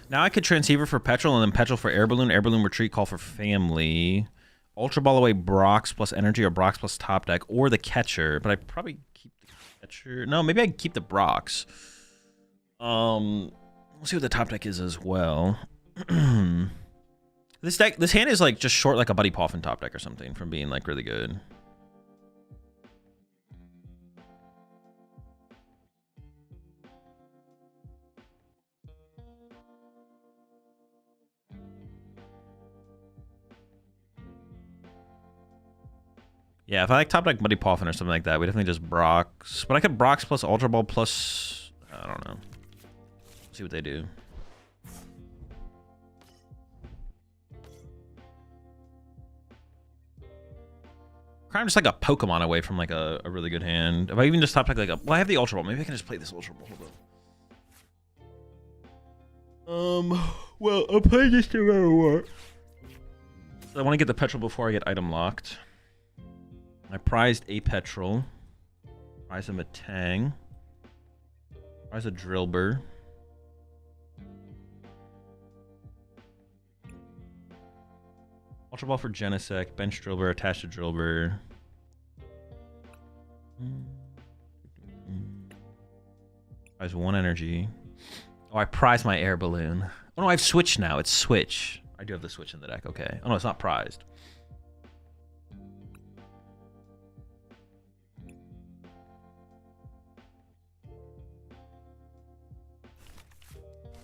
Now I could Transceiver for Petrol and then Petrol for Air Balloon. Air Balloon Retreat, call for family. Ultra Ball away Brox plus Energy or Brox plus Top Deck or the Catcher. But I'd probably keep the Catcher. No, maybe I'd keep the Brox. We'll see what the Top Deck is as well. This hand is like just short like a Buddy Poffin Top Deck or something from being like really good. Yeah, if I like top deck Muddy Poffin or something like that, we definitely just Brox. But I could Brox plus Ultra Ball plus... I don't know. See what they do. I'm just like a Pokemon away from like a really good hand. If I even just top deck like a... Well, I have the Ultra Ball. Maybe I can just play this Ultra Ball. Hold on. Well, I'll play this no matter what. So I want to get the Petrol before I get item locked. I prized a Petrol. Prized a Metang. Prized a Drillbur. Ultra Ball for Genesect. Bench Drillbur. Attached to Drillbur. Prize 1 energy. Oh, I prize my air balloon. Oh no, I've switched now. It's switch. I do have the switch in the deck. Okay. Oh no, it's not prized.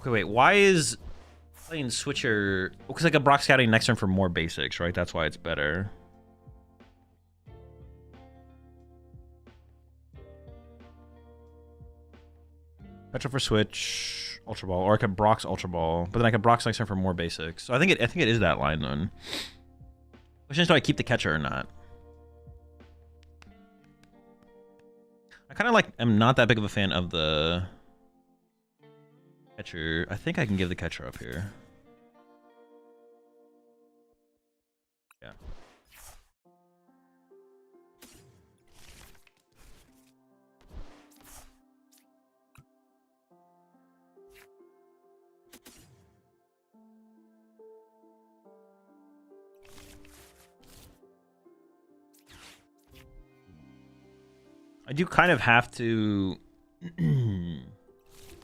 Okay, wait. Why is playing switcher? Because like a Brock scouting next turn for more basics, right? That's why it's better. Petrol for switch, Ultra Ball, or I could Brock's Ultra Ball, but then I could Brock's next turn for more basics. So I think it is that line then. Question is, do I keep the catcher or not? I kind of like am not that big of a fan of the catcher. I think I can give the catcher up here. Yeah. I do kind of have to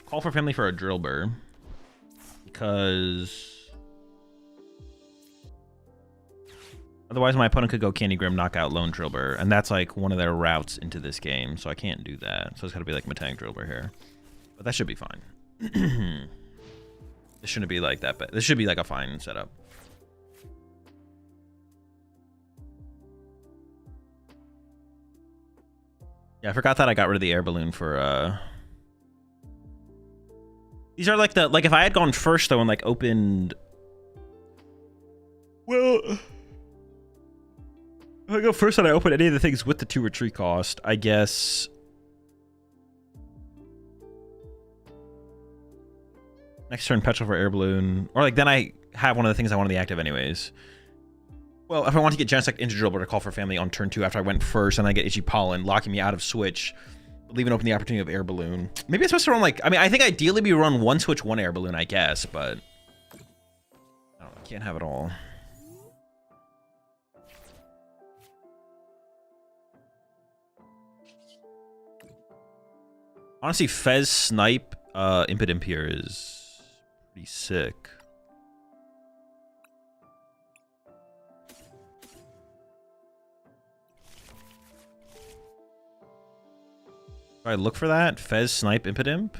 call for family for a Drillbur because otherwise my opponent could go Candy Grim, knock out Lone Drillbur, and that's like one of their routes into this game, so I can't do that. So it's got to be like Metang Drillbur here, but that should be fine. This shouldn't be like that bad. This should be like a fine setup. Yeah, I forgot that I got rid of the air balloon for these are like the if I had gone first though and like opened, well, if I go first and I open any of the things with the 2 retreat cost, I guess next turn Petrol for air balloon, or like then I have one of the things I want to be active anyways. Well, if I want to get Genesect into Drillbur to call for family on turn 2 after I went first, and I get Itchy Pollen, locking me out of switch, leaving open the opportunity of air balloon. Maybe it's supposed to run like, I mean, I think ideally we run 1 switch, 1 air balloon, I guess, but I don't know, can't have it all. Honestly, Fez Snipe Impidimp here is pretty sick. I look for that Fez Snipe Impidimp.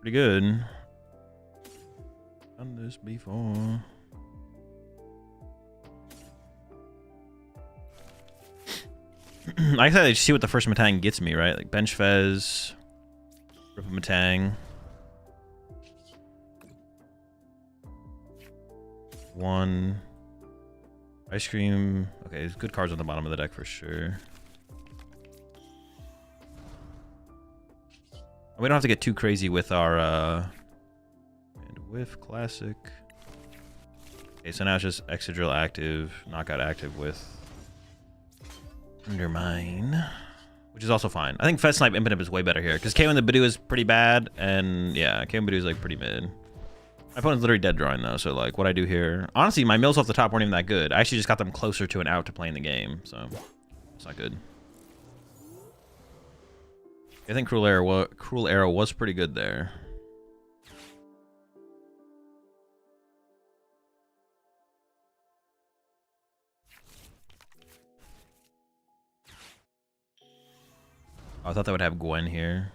Pretty good. Done this before. I gotta see what the first Metang gets me, right? Like bench Fez, rip a Metang. 1. Ice Cream. Okay, there's good cards on the bottom of the deck for sure. We don't have to get too crazy with our and whiff classic. Okay, so now it's just Excadrill active, knockout active with Undermine, which is also fine. I think Fez Snipe Impidimp is way better here because KO and the Bidoo is pretty bad, and yeah, KO and Bidoo is like pretty mid. My opponent's literally dead drawing though, so like what I do here, honestly, my mills off the top weren't even that good. I actually just got them closer to an out to playing the game, so it's not good. I think Cruel Arrow was pretty good there. Oh, I thought that would have Gwen here.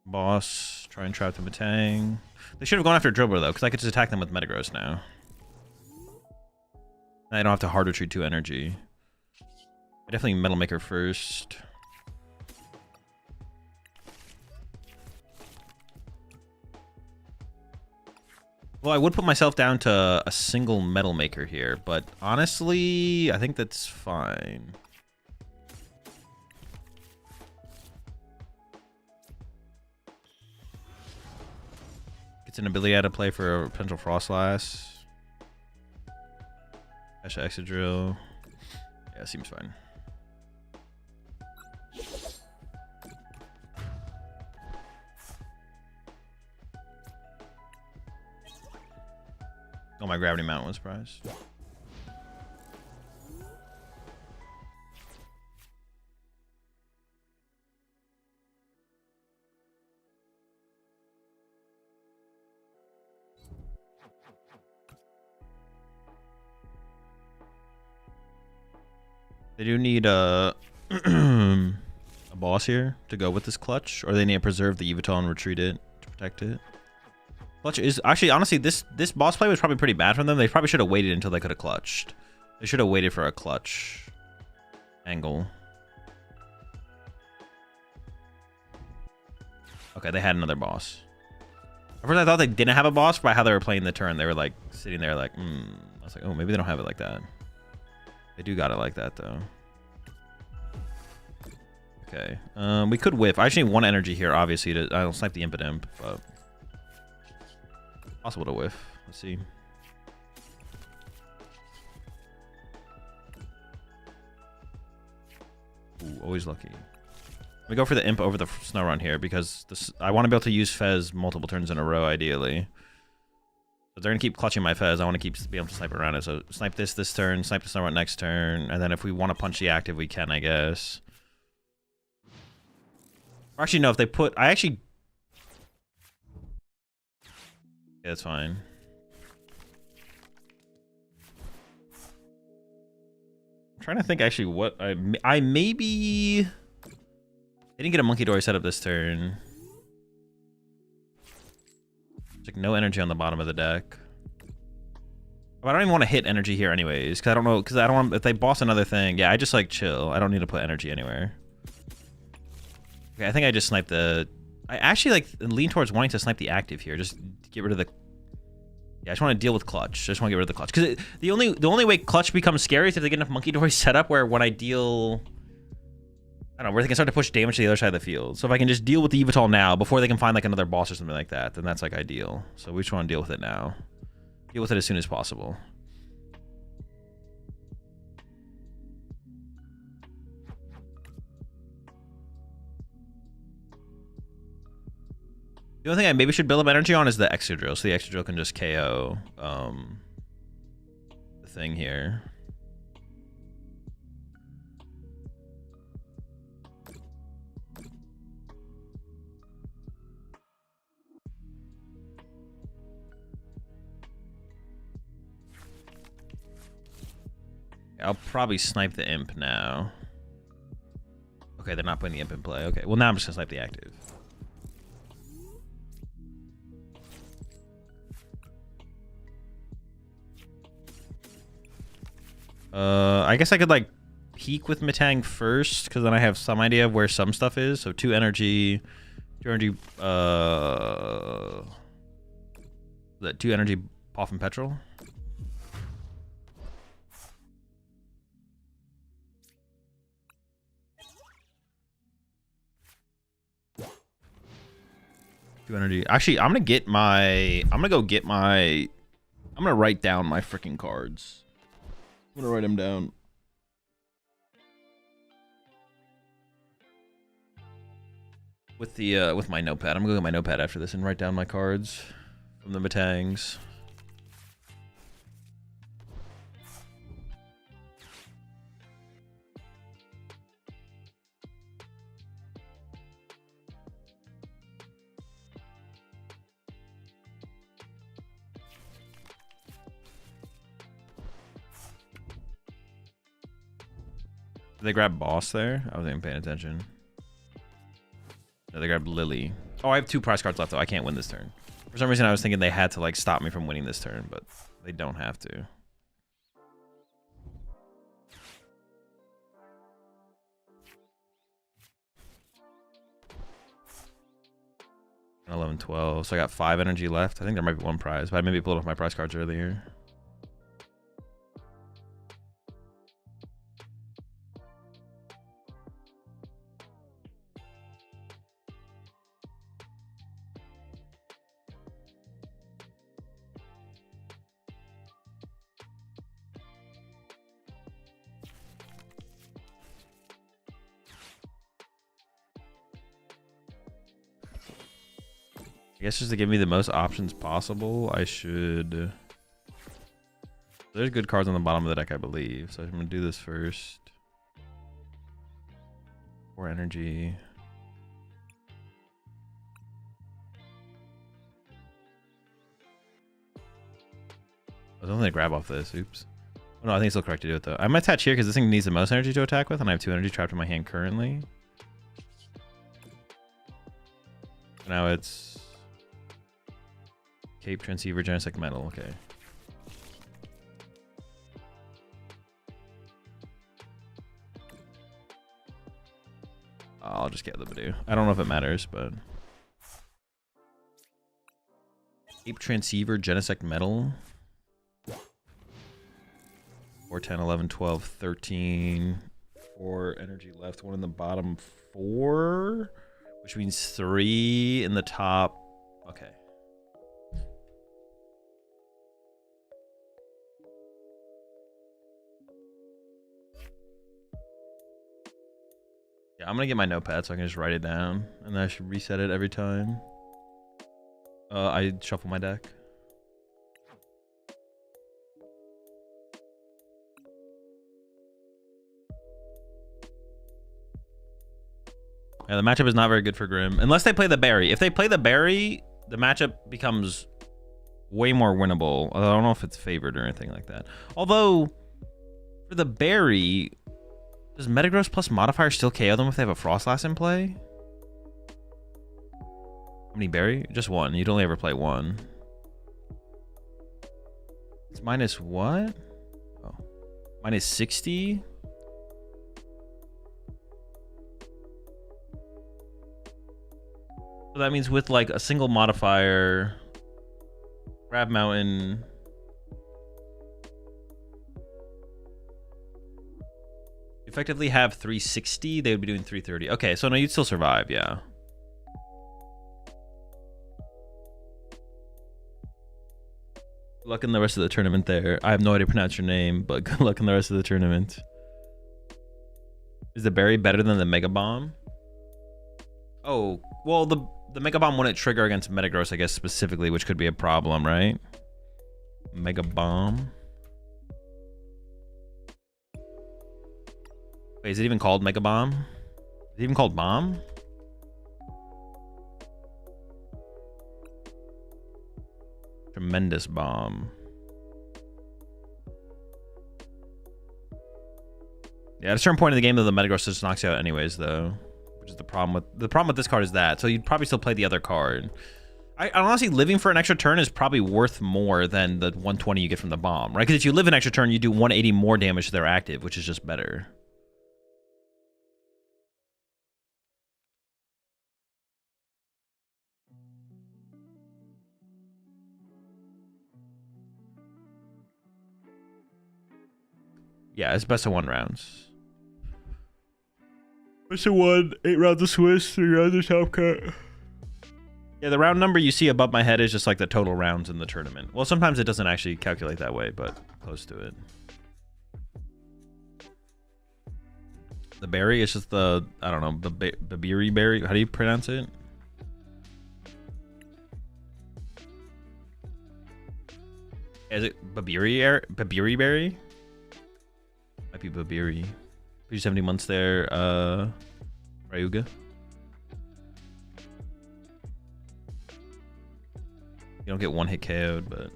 Boss. Try and trap the Matang. They should have gone after Dribbler, though, because I could just attack them with Metagross now. I don't have to hard retreat 2 energy. I definitely Metal Maker first. Well, I would put myself down to a single Metal Maker here, but honestly, I think that's fine. It's an ability out of play for a potential Frostlass. Excadrill. Yeah, seems fine. Oh, my Gravity Mount was surprised. They do need a boss here to go with this clutch, or they need to preserve the Yveltal and retreat it to protect it. Clutch is actually, honestly, this boss play was probably pretty bad from them. They probably should have waited until they could have clutched. They should have waited for a clutch angle. Okay, they had another boss. At first, I thought they didn't have a boss by how they were playing the turn. They were like sitting there like, I was like, oh, maybe they don't have it like that. They do got it like that though. Okay, we could whiff. I actually need 1 energy here, obviously. I'll snipe the Impidimp, but possible to whiff. Let's see. Ooh, always lucky. Let me go for the Imp over the Snorunt here because I want to be able to use Fez multiple turns in a row, ideally. So they're gonna keep clutching my Fez. I want to keep be able to snipe around it. So snipe this turn, snipe the Snorunt next turn, and then if we want to punch the active, we can, I guess. Or actually, no. If they put, yeah, that's fine. I'm trying to think actually what I maybe didn't get a Monkey Dory set up this turn. There's like no energy on the bottom of the deck. But I don't even want to hit energy here anyways, because I don't know, if they boss another thing, yeah, I just like chill. I don't need to put energy anywhere. Okay, I think I just sniped I actually like lean towards wanting to snipe the active here. Just get rid of the, yeah, I just want to deal with clutch. I just want to get rid of the clutch. Because the only way clutch becomes scary is if they get enough Monkey Dory set up where when I deal, I don't know, where they can start to push damage to the other side of the field. So if I can just deal with the Yveltal now before they can find like another boss or something like that, then that's like ideal. So we just want to deal with it now. Deal with it as soon as possible. The only thing I maybe should build up energy on is the Excadrill, so the Excadrill can just KO the thing here. I'll probably snipe the Imp now. Okay, they're not putting the Imp in play. Okay, well now I'm just gonna snipe the active. I guess I could like peek with Matang first, because then I have some idea of where some stuff is. So 2 energy, 2 energy, that 2 energy Poff and Petrol. Energy. Actually, I'm gonna write down my freaking cards. I'm gonna write them down. With the with my notepad. I'm gonna go get my notepad after this and write down my cards from the Matangs. Did they grab Boss there? I wasn't even paying attention. No, they grabbed Lily. Oh, I have 2 prize cards left, though. I can't win this turn. For some reason, I was thinking they had to, like, stop me from winning this turn, but they don't have to. And 11, 12. So I got 5 energy left. I think there might be 1 prize, but I maybe pulled off my prize cards earlier. I guess just to give me the most options possible, I should... There's good cards on the bottom of the deck, I believe. So I'm going to do this first. 4 energy. I was only going to grab off this. Oops. Oh, no, I think it's still correct to do it, though. I might attach here because this thing needs the most energy to attack with, and I have 2 energy trapped in my hand currently. Now it's... Cape, Transceiver, Genesect Metal. Okay. I'll just get the Badoo. I don't know if it matters, but... Cape, Transceiver, Genesect Metal. 4, 10, 11, 12, 13. 4 energy left. 1 in the bottom 4. Which means 3 in the top. Okay. Yeah, I'm gonna get my notepad so I can just write it down, and then I should reset it every time. I shuffle my deck. Yeah, the matchup is not very good for Grim, unless they play the Berry. If they play the Berry, the matchup becomes way more winnable. I don't know if it's favored or anything like that. Although, for the Berry... Does Metagross plus Modifier still KO them if they have a Frostlass in play? How many Berry? Just 1. You'd only ever play 1. It's minus what? Oh. Minus 60? So that means with like a single modifier, Crab Mountain... effectively have 360, they would be doing 330. Okay, so no, you'd still survive, yeah. Good luck in the rest of the tournament there. I have no idea to pronounce your name, but good luck in the rest of the tournament. Is the Berry better than the Mega Bomb? Oh, well, the Mega Bomb wouldn't trigger against Metagross, I guess, specifically, which could be a problem, right? Mega Bomb. Wait, is it even called Mega Bomb? Is it even called Bomb? Tremendous Bomb. Yeah, at a certain point in the game, though, the Metagross just knocks you out anyways, though. Which is the problem with this card is that. So you'd probably still play the other card. I honestly, living for an extra turn is probably worth more than the 120 you get from the bomb, right? Because if you live an extra turn, you do 180 more damage to their active, which is just better. Yeah, it's best of 1 rounds. Best of 1, 8 rounds of Swiss, 3 rounds of Top Cut. Yeah, the round number you see above my head is just like the total rounds in the tournament. Well, sometimes it doesn't actually calculate that way, but close to it. The berry is just the, I don't know, the Babiri berry. How do you pronounce it? Is it Babiri berry? Might be Babiri. 370 months there. Ryuga. You don't get 1 hit KO'd, but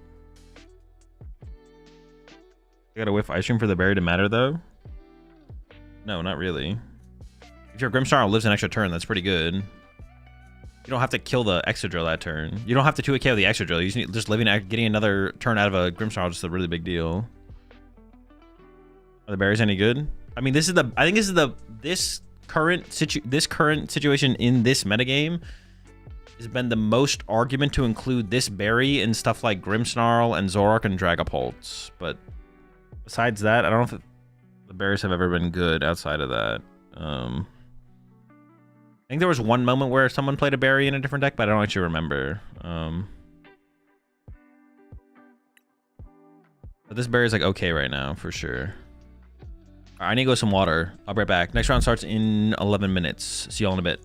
you gotta whiff Ice Cream for the berry to matter, though. No, not really. If your Grimmsnarl lives an extra turn, that's pretty good. You don't have to kill the Excadrill that turn. You don't have to 2 KO the Excadrill. You just, just getting another turn out of a Grimmsnarl is just a really big deal. Are the berries any good? I mean, this is the. I think this is the this current situation in this metagame has been the most argument to include this berry in stuff like Grimmsnarl and Zoroark and Dragapult. But besides that, I don't know if the berries have ever been good outside of that. I think there was one moment where someone played a berry in a different deck, but I don't actually remember. But this berry is like okay right now for sure. All right, I need to go some water. I'll be right back. Next round starts in 11 minutes. See y'all in a bit.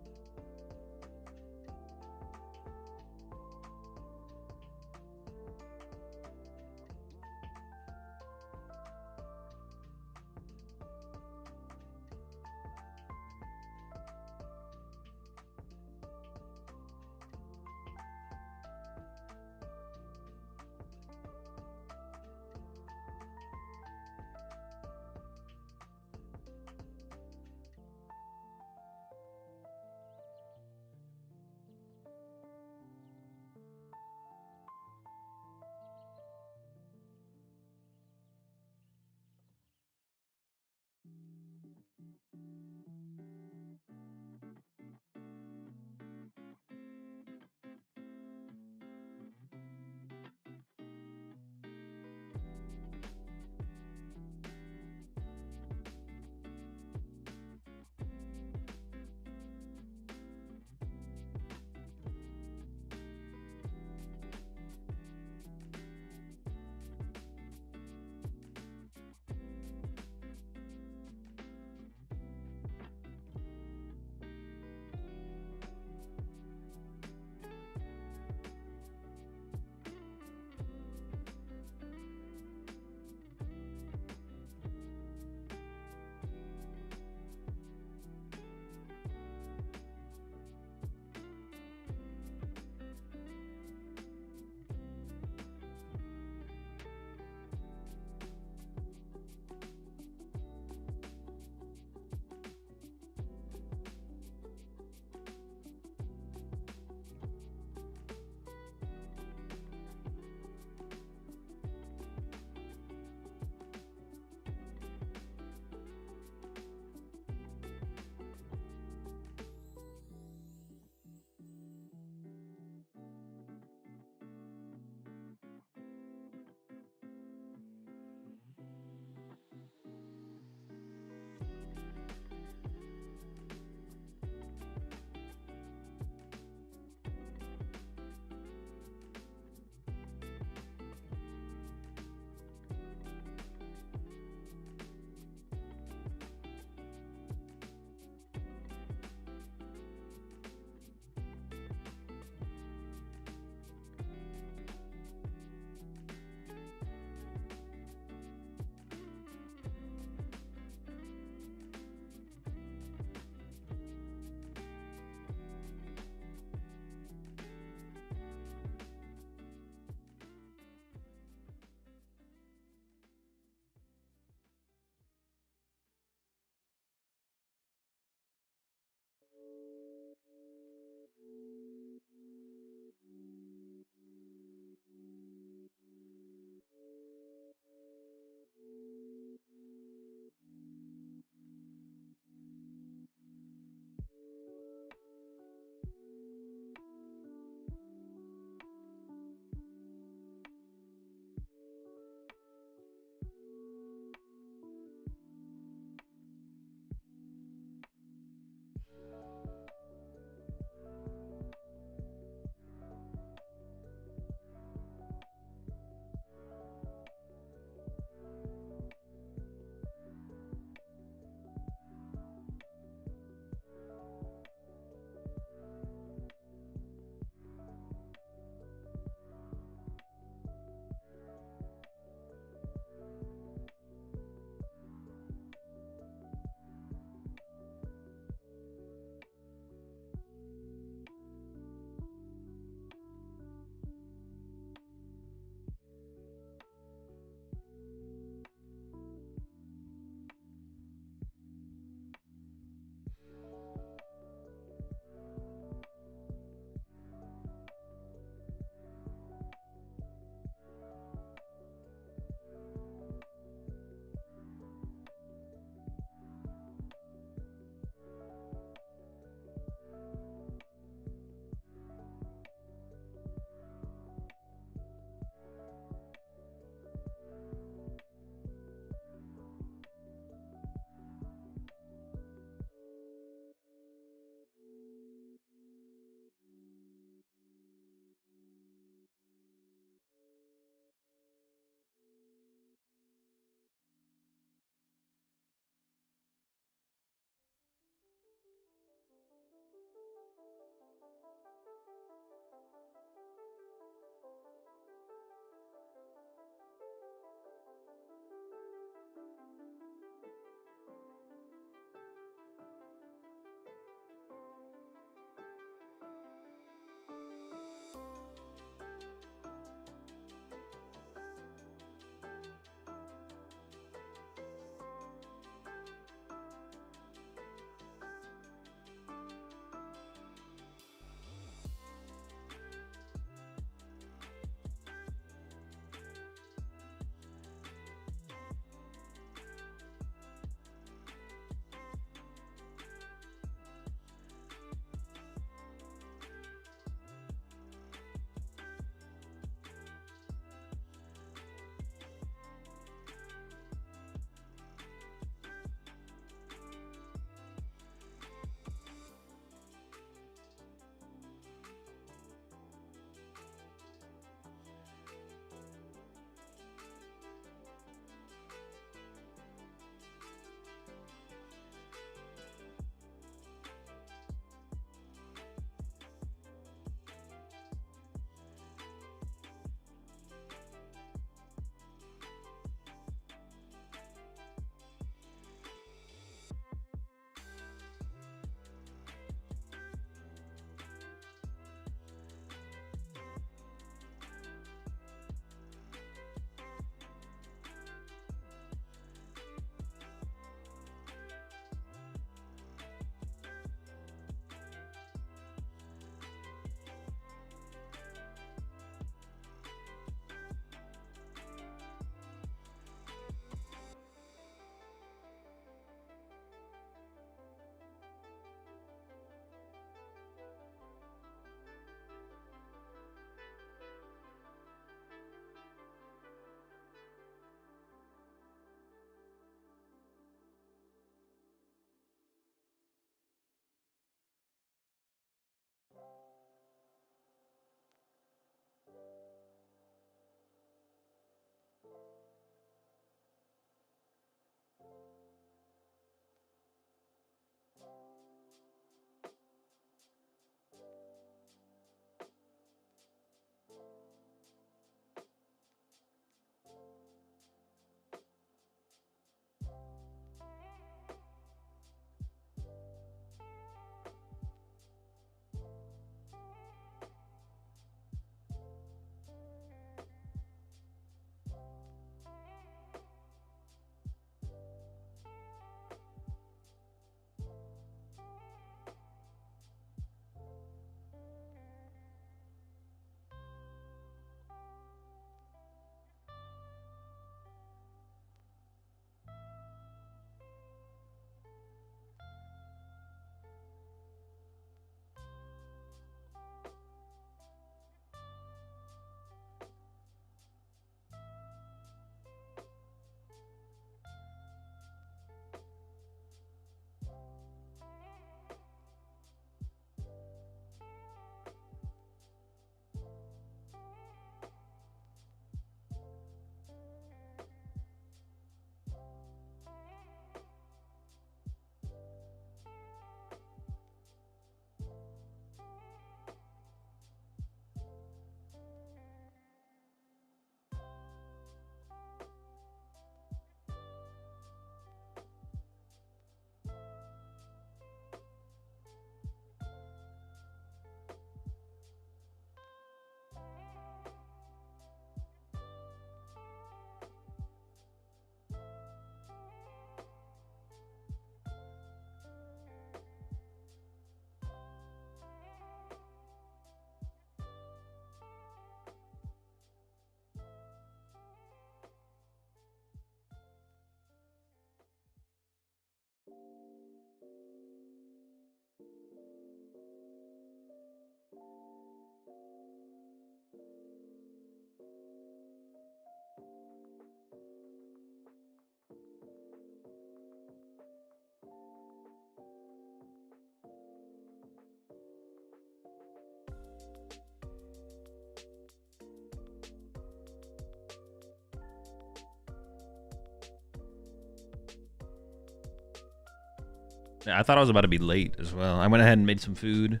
Yeah, I thought I was about to be late as well. I went ahead and made some food.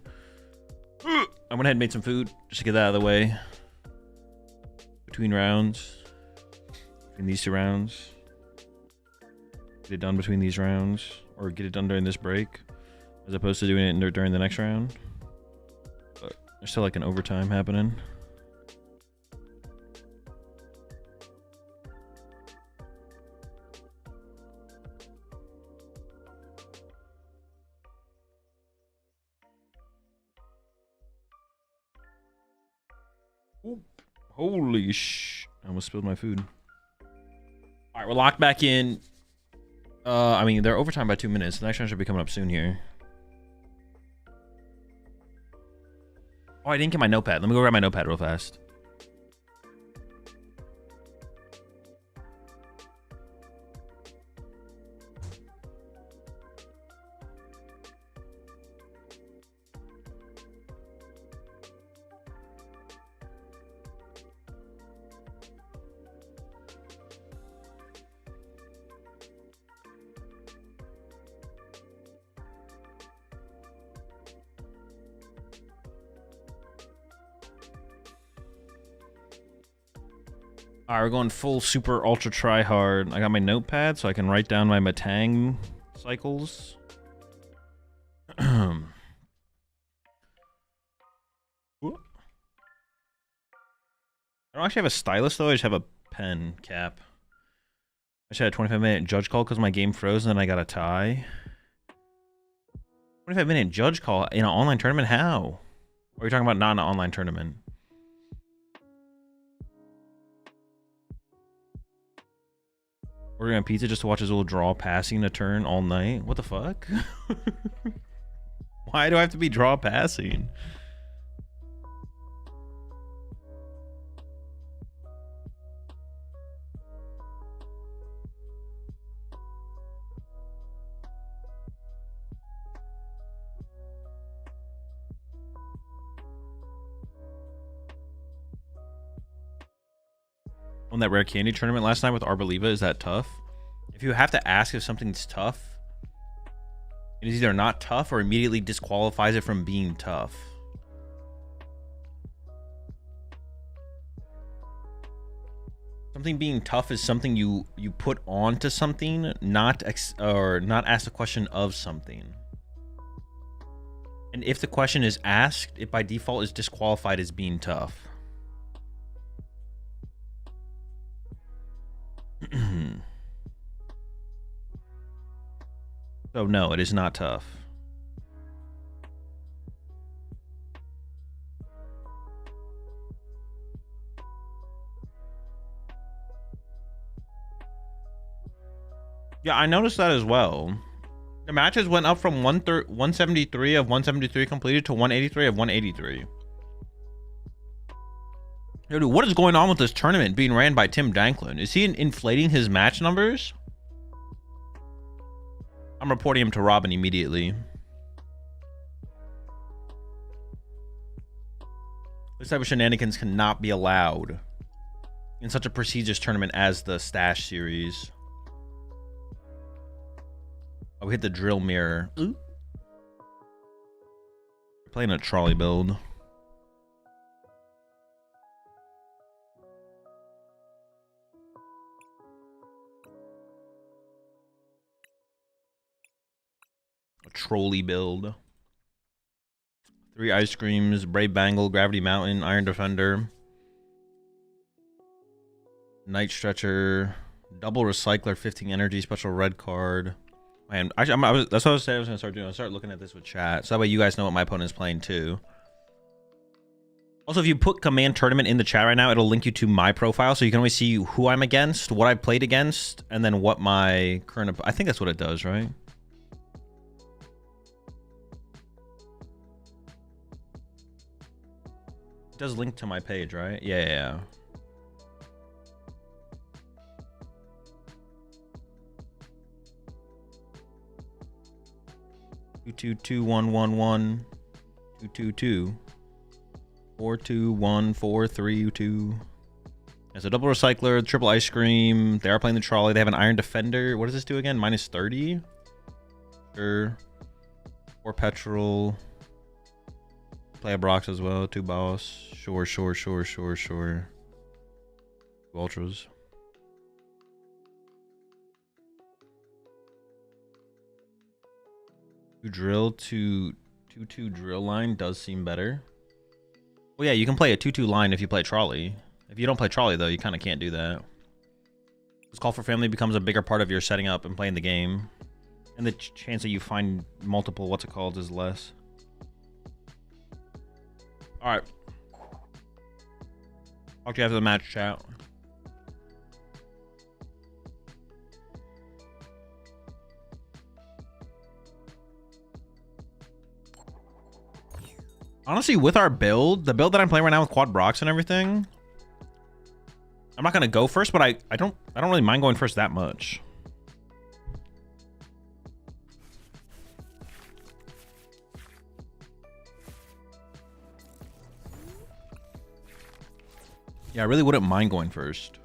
Just to get that out of the way. Between rounds. Between these 2 rounds. Get it done between these rounds. Or get it done during this break. As opposed to doing it during the next round. But there's still like an overtime happening. Ooh, holy sh! I almost spilled my food. All right, we're locked back in. I mean, they're overtime by 2 minutes. The next round should be coming up soon here. Oh, I didn't get my notepad. Let me go grab my notepad real fast. All right, we're going full super ultra try hard. I got my notepad so I can write down my Matang cycles. I don't actually have a stylus though. I just have a pen cap. I just had a 25-minute judge call because my game froze and then I got a tie. 25-minute judge call in an online tournament? How? Or are you talking about not an online tournament? Ordering a pizza just to watch his little draw passing a turn all night? What the fuck? Why do I have to be draw passing? On that rare candy tournament last night with Arboliva, is that tough? If you have to ask if something's tough, it is either not tough or immediately disqualifies it from being tough. Something being tough is something you put onto something, not ask the question of something. And if the question is asked, it by default is disqualified as being tough. So no, it is not tough. Yeah, I noticed that as well. The matches went up from 173 of 173 completed to 183 of 183. Yo, dude, what is going on with this tournament being ran by Tim Danklin? Is he inflating his match numbers? I'm reporting him to Robin immediately. This type of shenanigans cannot be allowed in such a prestigious tournament as the Stash Series. Oh, we hit the drill mirror. Ooh. We're playing a trolley build. Trolley build. 3 ice creams, Brave Bangle, Gravity Mountain, Iron Defender, Night Stretcher, Double Recycler, 15 energy, special red card. Man, actually, that's what I was saying I was gonna start doing. I'll start looking at this with chat, so that way you guys know what my opponent's playing too. Also, if you put command tournament in the chat right now, it'll link you to my profile, so you can always see who I'm against, what I played against, and then what my current. I think that's what it does, right? It does link to my page, right? Yeah. 222-111 222 421-432. There's a double recycler, triple ice cream. They are playing the trolley. They have an iron defender. What does this do again? -30. Sure. 4 petrol. Play a Brox as well. 2 boss. Sure. 2 ultras. Drill to 2-2 drill line does seem better. Well, yeah, you can play a 2-2 line if you play trolley. If you don't play trolley, though, you kind of can't do that. This call for family becomes a bigger part of your setting up and playing the game. And the chance that you find multiple, what's it called, is less. Alright. Talk to you after the match, chat. Honestly, with our build, the build that I'm playing right now with quad Brox and everything, I'm not gonna go first, but I don't really mind going first that much. Yeah, I really wouldn't mind going first.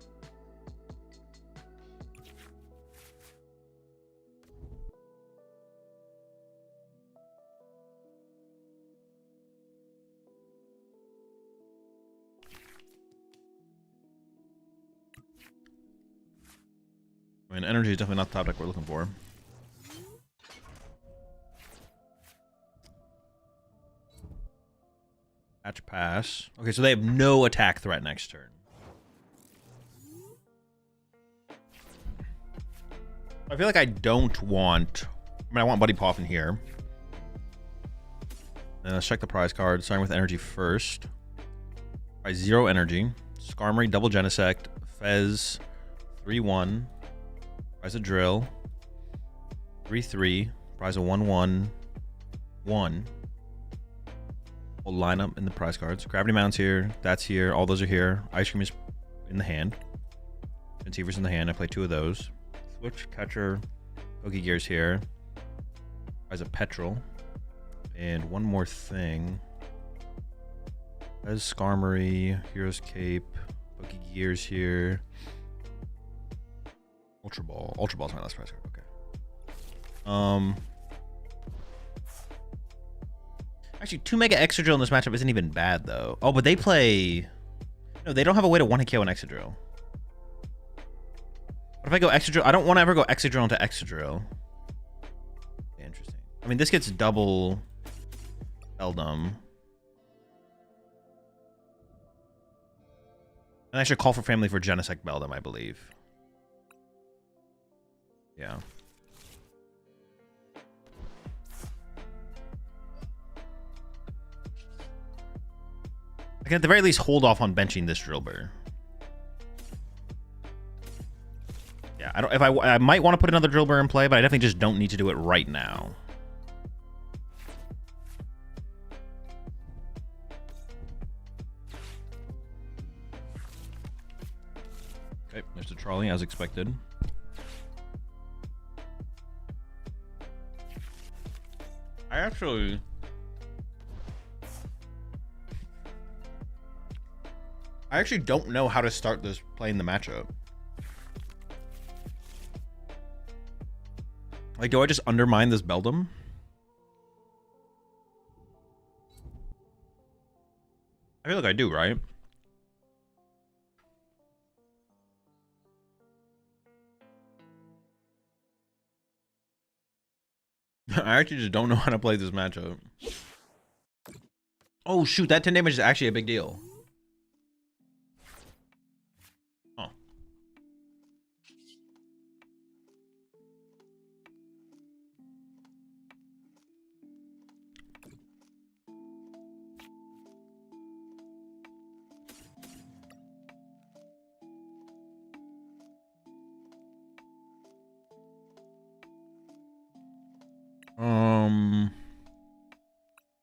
I mean, energy is definitely not the topic we're looking for. Patch pass. Okay, so they have no attack threat next turn. I feel like I don't want... I mean, I want Buddy Poff in here. Let's check the prize card, starting with energy first. Prize 0 energy. Skarmory, double Genesect. Fez, 3-1. Prize a drill. 3-3. Prize a 1-1. 1. We'll line up in the prize cards. Gravity Mound's here. That's here. All those are here. Ice Cream is in the hand. Conceiver's in the hand. I play 2 of those. Switch, Catcher, Pokegear's here. Prize a Petrol. And one more thing. As Skarmory, Hero's Cape, Pokegear's here. Ultra Ball. Ultra Ball's my last prize card. Okay. Actually, 2 Mega Excadrill in this matchup isn't even bad though. Oh, but they play. No, they don't have a way to 1-hit KO an Excadrill. What if I go Excadrill? I don't want to ever go Excadrill into Excadrill. Interesting. I mean, this gets double Beldum. And I should call for family for Genesect Beldum, I believe. Yeah. I can at the very least hold off on benching this Drillbur. Yeah, I don't. If I might want to put another Drillbur in play, but I definitely just don't need to do it right now. Okay, there's the trolley as expected. I actually don't know how to start this playing the matchup. Like, do I just undermine this Beldum? I feel like I do, right? I actually just don't know how to play this matchup. Oh, shoot. That 10 damage is actually a big deal. Oh.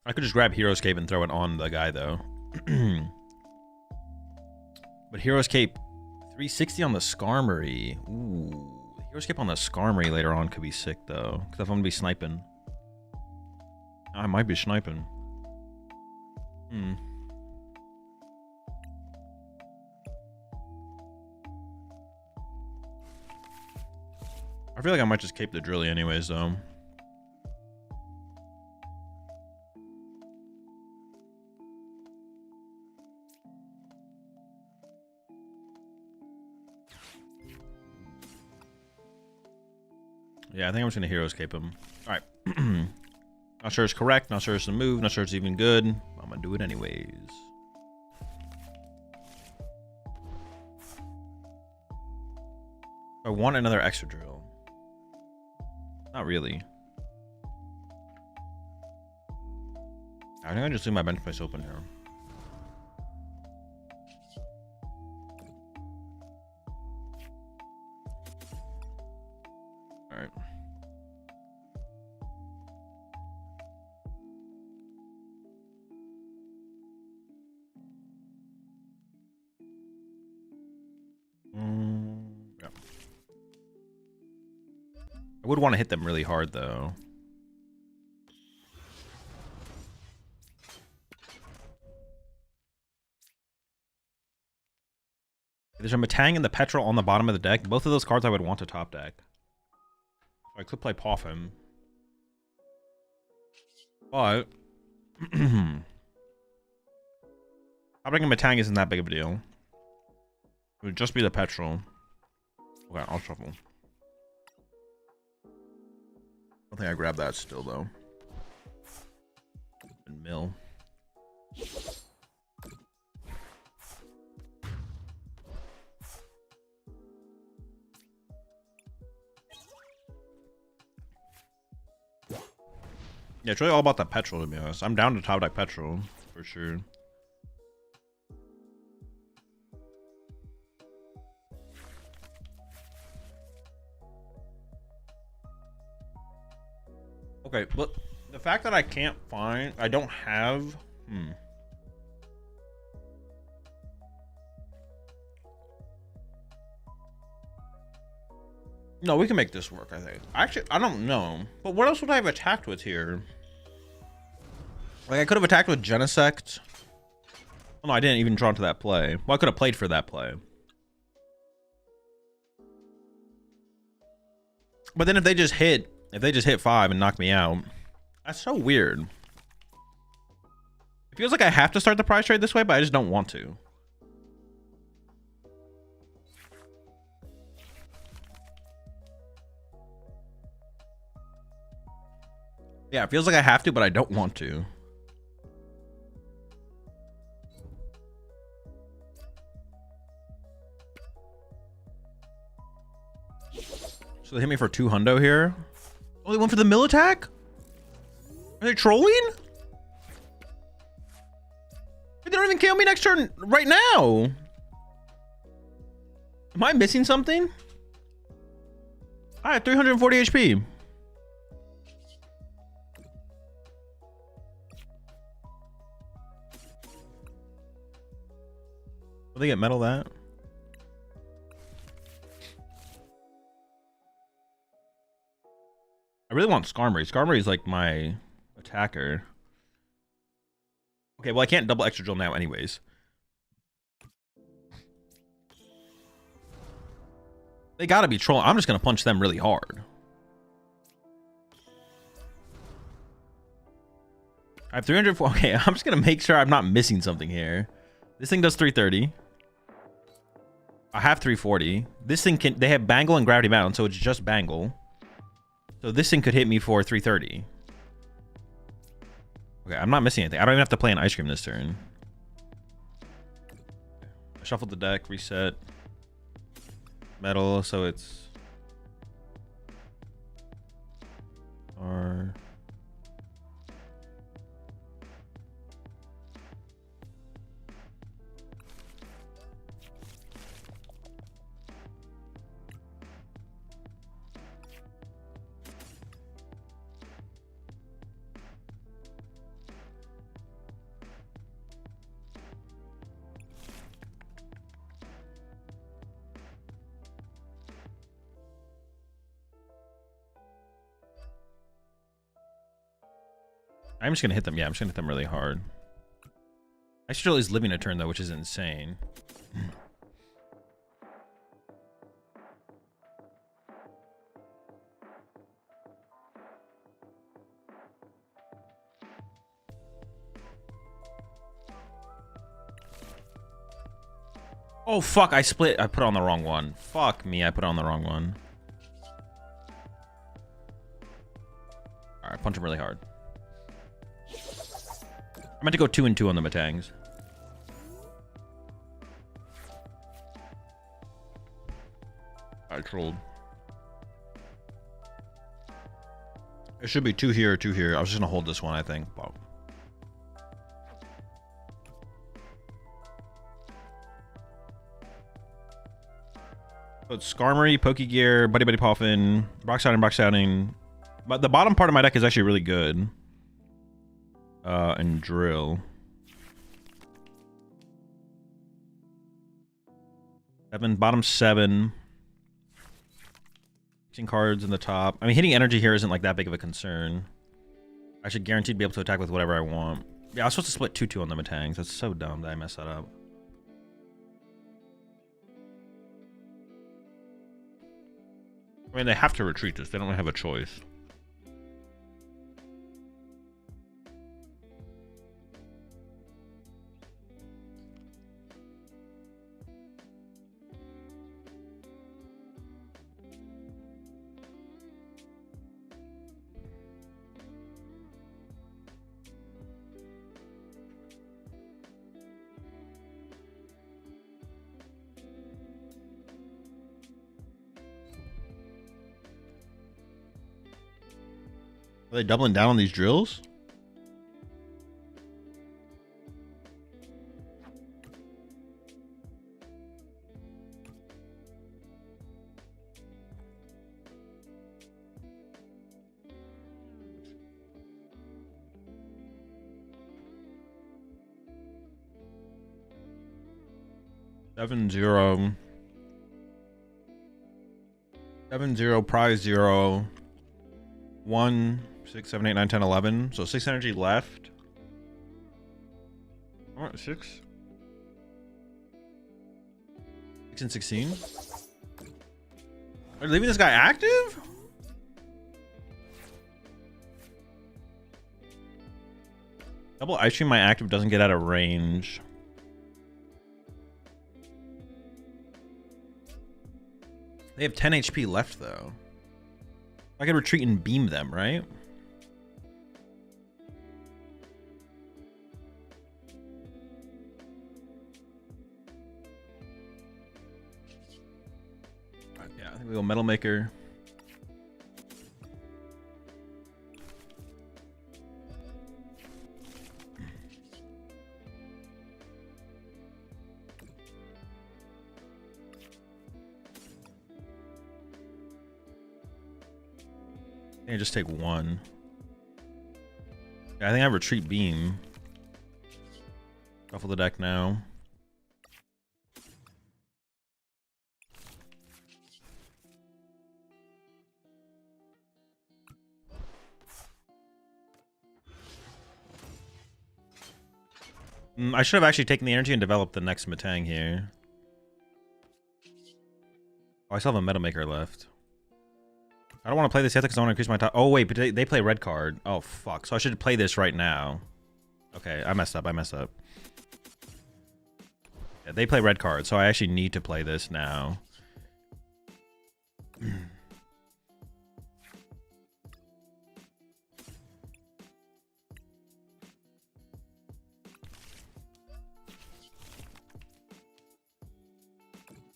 I could just grab Hero's Cape and throw it on the guy, though. But Hero's Cape, 360 on the Skarmory. Ooh. Hero's Cape on the Skarmory later on could be sick, though. Because if I'm going to be sniping. I might be sniping. I feel like I might just cape the Drilly anyways, though. Yeah, I think I'm just gonna hero escape him. All right. Not sure it's correct. Not sure it's a move. Not sure it's even good. I'm gonna do it anyways. I want another Excadrill. Not really. I think I just leave my bench space open here. All right. Yeah. I would want to hit them really hard though. There's a Matang and the Petrol on the bottom of the deck. Both of those cards I would want to top deck. I could play Poffin. But top decking Matang isn't that big of a deal. It would just be the Petrol. Okay, I'll shuffle. I don't think I grabbed that still though. And mill. Yeah, it's really all about that Petrol, to be honest. I'm down to top deck Petrol, for sure. Okay, but the fact that I can't find... I don't have... No, we can make this work, I think. Actually, I don't know. But what else would I have attacked with here? Like, I could have attacked with Genesect. Oh, no, I didn't even draw into that play. Well, I could have played for that play. But then if they just hit 5 and knock me out, that's so weird. It feels like I have to start the prize trade this way, but I just don't want to. Yeah, it feels like I have to, but I don't want to. So they hit me for 2 hundo here. Oh, they went for the mill attack? Are they trolling? They don't even kill me next turn right now. Am I missing something? I have 340 HP. Will they get metal that? I really want Skarmory. Skarmory is like my attacker. Okay, well I can't double Excadrill now anyways. They gotta be trolling. I'm just gonna punch them really hard. I have 300. Okay, I'm just gonna make sure I'm not missing something here. This thing does 330. I have 340. This thing can... They have Bangle and Gravity Mountain, so it's just Bangle. So this thing could hit me for 330. Okay, I'm not missing anything. I don't even have to play an Ice Cream this turn. I shuffled the deck, reset. Metal, so it's... R... I'm just gonna hit them. Yeah, I'm just gonna hit them really hard. Excadrill is living a turn though, which is insane. Oh fuck, I split. I put on the wrong one. Fuck me, I put on the wrong one. punch him really hard. I meant to go 2 and 2 on the Matangs. I trolled. It should be 2 here, 2 here. I was just gonna hold this one, I think. Wow. So it's Skarmory, Pokegear, Buddy Buddy Poffin, Box Outing. But the bottom part of my deck is actually really good. And Drill. 7, bottom 7. Cards in the top. I mean, hitting energy here isn't like that big of a concern. I should guaranteed be able to attack with whatever I want. Yeah, I was supposed to split 2-2 on the Matangs. That's so dumb that I messed that up. I mean, they have to retreat this. They don't have a choice. Are they doubling down on these drills? Seven zero, prize 0, 1, 6, 7, 8, 9, 10, 11. So 6 energy left. All right, 6. 6 and 16. Are you leaving this guy active? Double Ice Cream, my active doesn't get out of range. They have 10 HP left, though. I could retreat and beam them, right? Yeah, I think we go Metal Maker. I think I just take 1. Yeah, I think I retreat beam. Shuffle the deck now. I should have actually taken the energy and developed the next Matang here. Oh, I still have a Metal Maker left. I don't want to play this yet because I want to increase my top. Oh, wait, but they play red card. Oh, fuck. So I should play this right now. Okay, I messed up. Yeah, they play red card, so I actually need to play this now.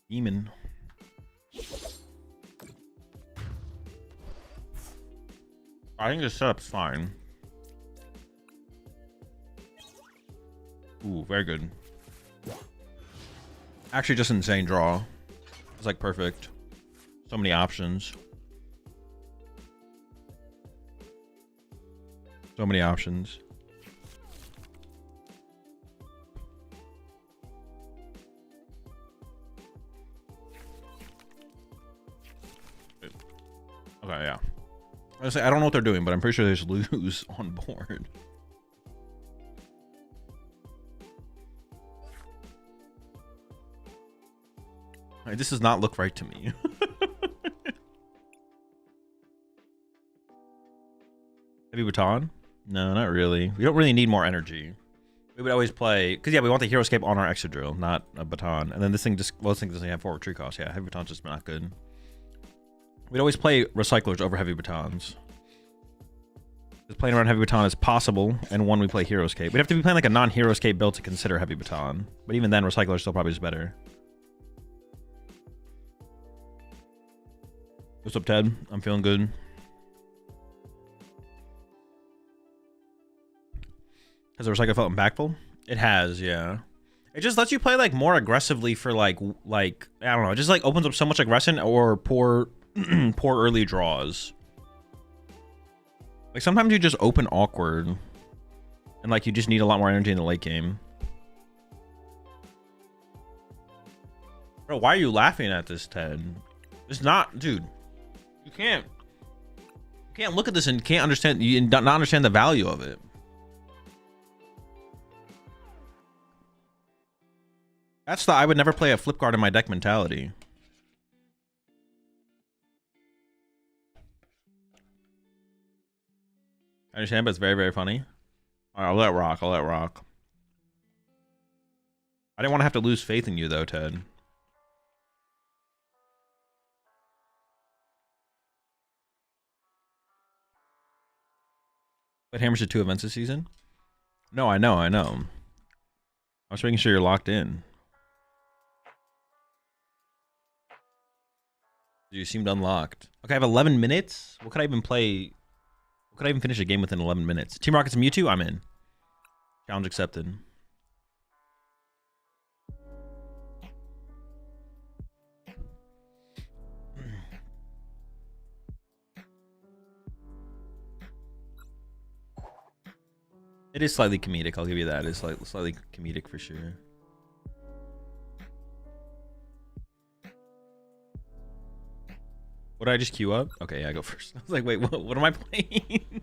Demon. I think this setup's fine. Ooh, very good. Actually, just insane draw. It's like perfect. So many options. So many options. Okay, yeah. I don't know what they're doing, but I'm pretty sure they just lose on board. Right, this does not look right to me. Heavy Baton? No, not really. We don't really need more energy. We would always play, because yeah, we want the Hero Escape on our Excadrill, not a Baton. And then this thing just, well, this thing doesn't have 4 retreat costs. Yeah, Heavy Baton's just not good. We'd always play Recyclers over Heavy Batons. Because playing around Heavy Baton is possible, and one we play Hero's Cape. We'd have to be playing like a non-Hero's Cape build to consider Heavy Baton. But even then, Recycler is still probably just better. What's up, Ted? I'm feeling good. Has the Recycler felt impactful? It has, yeah. It just lets you play like more aggressively for like I don't know. It just like opens up so much aggression or poor early draws. Like sometimes you just open awkward, and like you just need a lot more energy in the late game. Bro, why are you laughing at this, Ted? It's not, dude. You can't look at this and can't understand. You not understand the value of it. That's the I would never play a flip card in my deck mentality. I understand, but it's very, very funny. All right, I'll let rock. I'll let rock. I didn't want to have to lose faith in you, though, Ted. But Hammers did 2 events this season? No, I know. I was making sure you're locked in. You seemed unlocked. Okay, I have 11 minutes. What could I even play? What could I even finish a game within 11 minutes? Team Rocket's Mewtwo? I'm in. Challenge accepted. It is slightly comedic, I'll give you that. It's slightly comedic for sure. What did I just queue up? Okay, yeah, I go first. I was like, wait, what am I playing?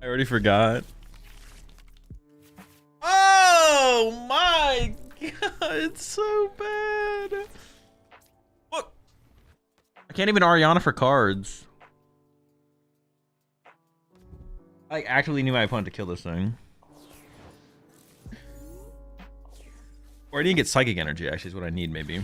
I already forgot. Oh my god, it's so bad. Look, I can't even Ariana for cards. I actually knew my opponent to kill this thing. Or I need to get Psychic Energy, actually, is what I need, maybe.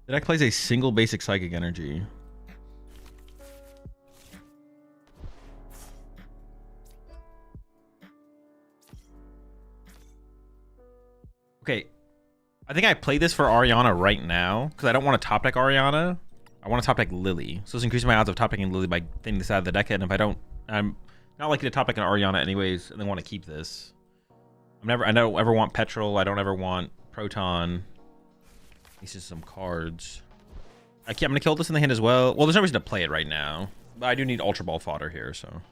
The deck plays a single basic Psychic Energy. Okay. I think I play this for Ariana right now because I don't want to top deck Ariana. I want to top deck Lily. So this increases my odds of top decking Lily by thinning this out of the deck. And if I don't, I'm not likely to top deck an Ariana anyways, and then want to keep this. I don't ever want Petrol. I don't ever want Proton. These are some cards. I'm gonna kill this in the hand as well. Well, there's no reason to play it right now, but I do need Ultra Ball fodder here. So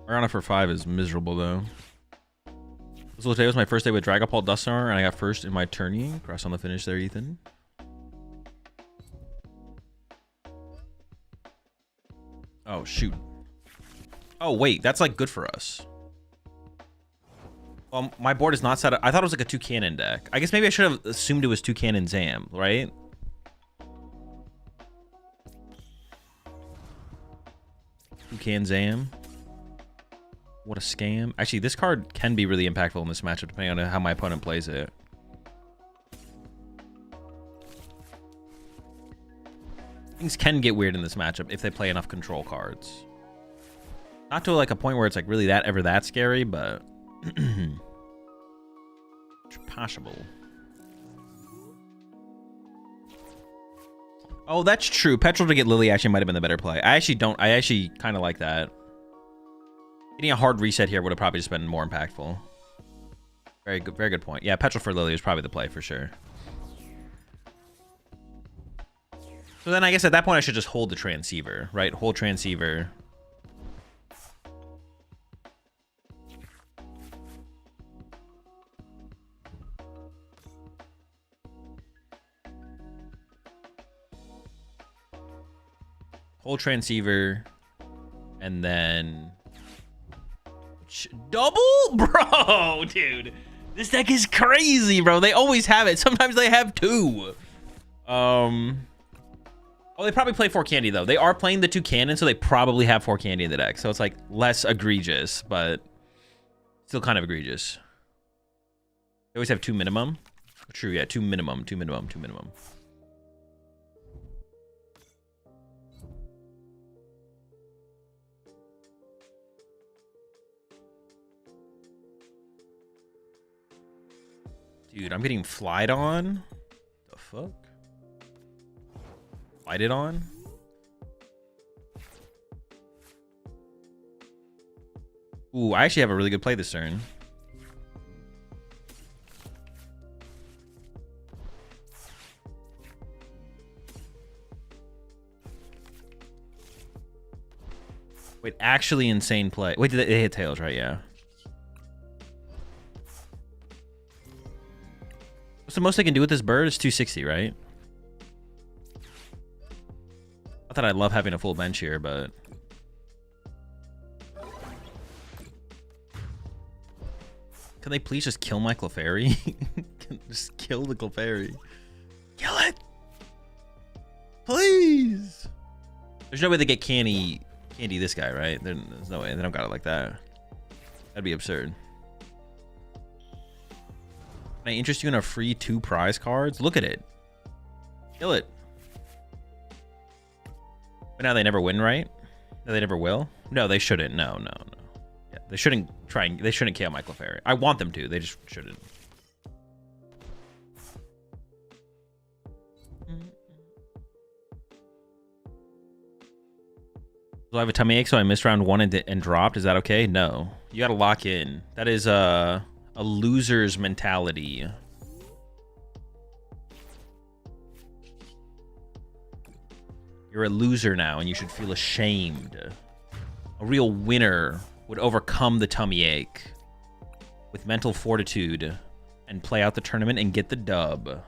Ariana for 5 is miserable though. So today was my first day with Dragapult Duster, and I got first in my tourney. Cross on the finish there, Ethan. Oh shoot. Oh wait, that's like good for us. Well, my board is not set up. I thought it was like a 2-cannon deck. I guess maybe I should have assumed it was 2-cannon Zam, right? Two-can Zam. What a scam. Actually, this card can be really impactful in this matchup, depending on how my opponent plays it. Things can get weird in this matchup if they play enough control cards. Not to like a point where it's like really that scary, but it's possible. Oh, that's true. Petrol to get Lily actually might have been the better play. I actually kind of like that. Getting a hard reset here would have probably just been more impactful. Very good point. Yeah, Petrol for Lily is probably the play for sure. So then I guess at that point I should just hold the Transceiver, right? Hold Transceiver. Hold Transceiver. And then double? Bro, dude. This deck is crazy, bro. They always have it. Sometimes they have 2. Oh, they probably play 4 candy though. They are playing the 2 cannon, so they probably have 4 candy in the deck. So it's like less egregious, but Still kind of egregious. They always have 2 minimum. True, yeah, 2 minimum, 2 minimum, 2 minimum. Dude, I'm getting flied on. The fuck? Flighted on? Ooh, I actually have a really good play this turn. Wait, actually insane play. Wait, they hit tails, right? Yeah. What's the most I can do with this bird? It's 260, right? Not that I love having a full bench here, but... Can they please just kill my Clefairy? Just kill the Clefairy. Kill it! Please! There's no way they get candy this guy, right? There's no way. They don't got it like that. That'd be absurd. Can I interest you in a free 2 prize cards? Look at it. Kill it. But now they never win, right? No, they never will? No, they shouldn't. No. Yeah, they shouldn't they shouldn't kill my Clefairy. I want them to. They just shouldn't. So I have a tummy ache, so I missed round 1 and dropped. Is that okay? No. You gotta lock in. That is a loser's mentality. You're a loser now, and you should feel ashamed. A real winner would overcome the tummy ache with mental fortitude and play out the tournament and get the dub.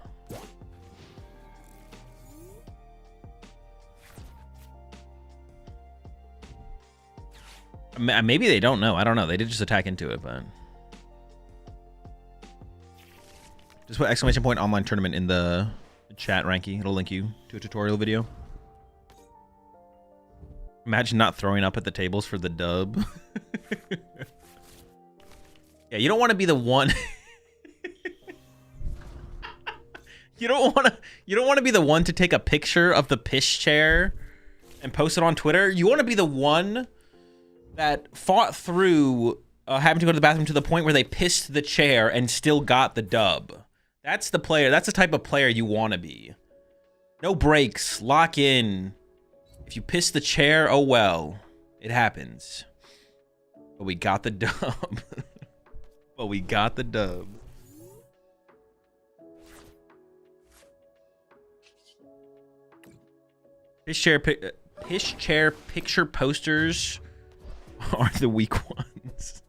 Maybe they don't know. I don't know. They did just attack into it, but... Just put exclamation point online tournament in the chat, Ranky. It'll link you to a tutorial video. Imagine not throwing up at the tables for the dub. Yeah, you don't want to be the one. You don't want to be the one to take a picture of the piss chair and post it on Twitter. You want to be the one that fought through having to go to the bathroom to the point where they pissed the chair and still got the dub. That's the player. That's the type of player you want to be. No breaks. Lock in. If you piss the chair, oh well. It happens. But we got the dub. But we got the dub. Piss chair picture posters are the weak ones.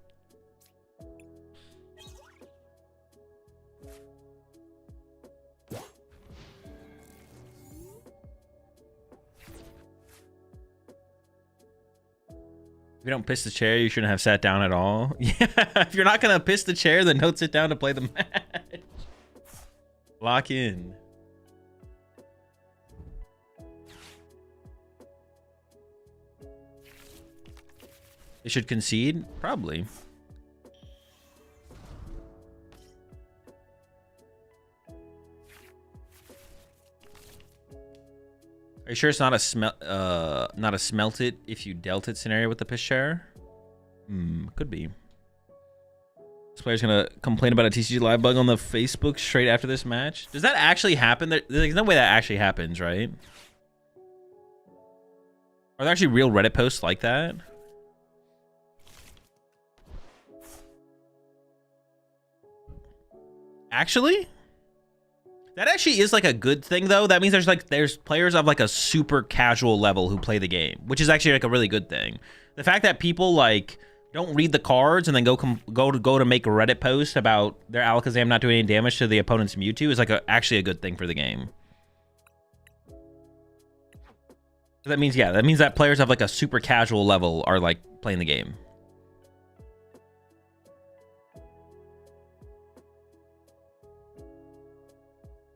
If you don't piss the chair, you shouldn't have sat down at all. Yeah, if you're not gonna piss the chair, then don't sit down to play the match. Lock in. They should concede? Probably. Are you sure it's not a smelt it if you dealt it scenario with the piss chair? Could be. This player's gonna complain about a TCG live bug on the Facebook straight after this match. Does that actually happen? There's no way that actually happens, right? Are there actually real Reddit posts like that? Actually? That actually is like a good thing though. That means there's players of like a super casual level who play the game, which is actually like a really good thing. The fact that people like don't read the cards and then go to make a Reddit post about their Alakazam not doing any damage to the opponent's Mewtwo is like actually a good thing for the game. So that means, yeah, that means that players of like a super casual level are like playing the game.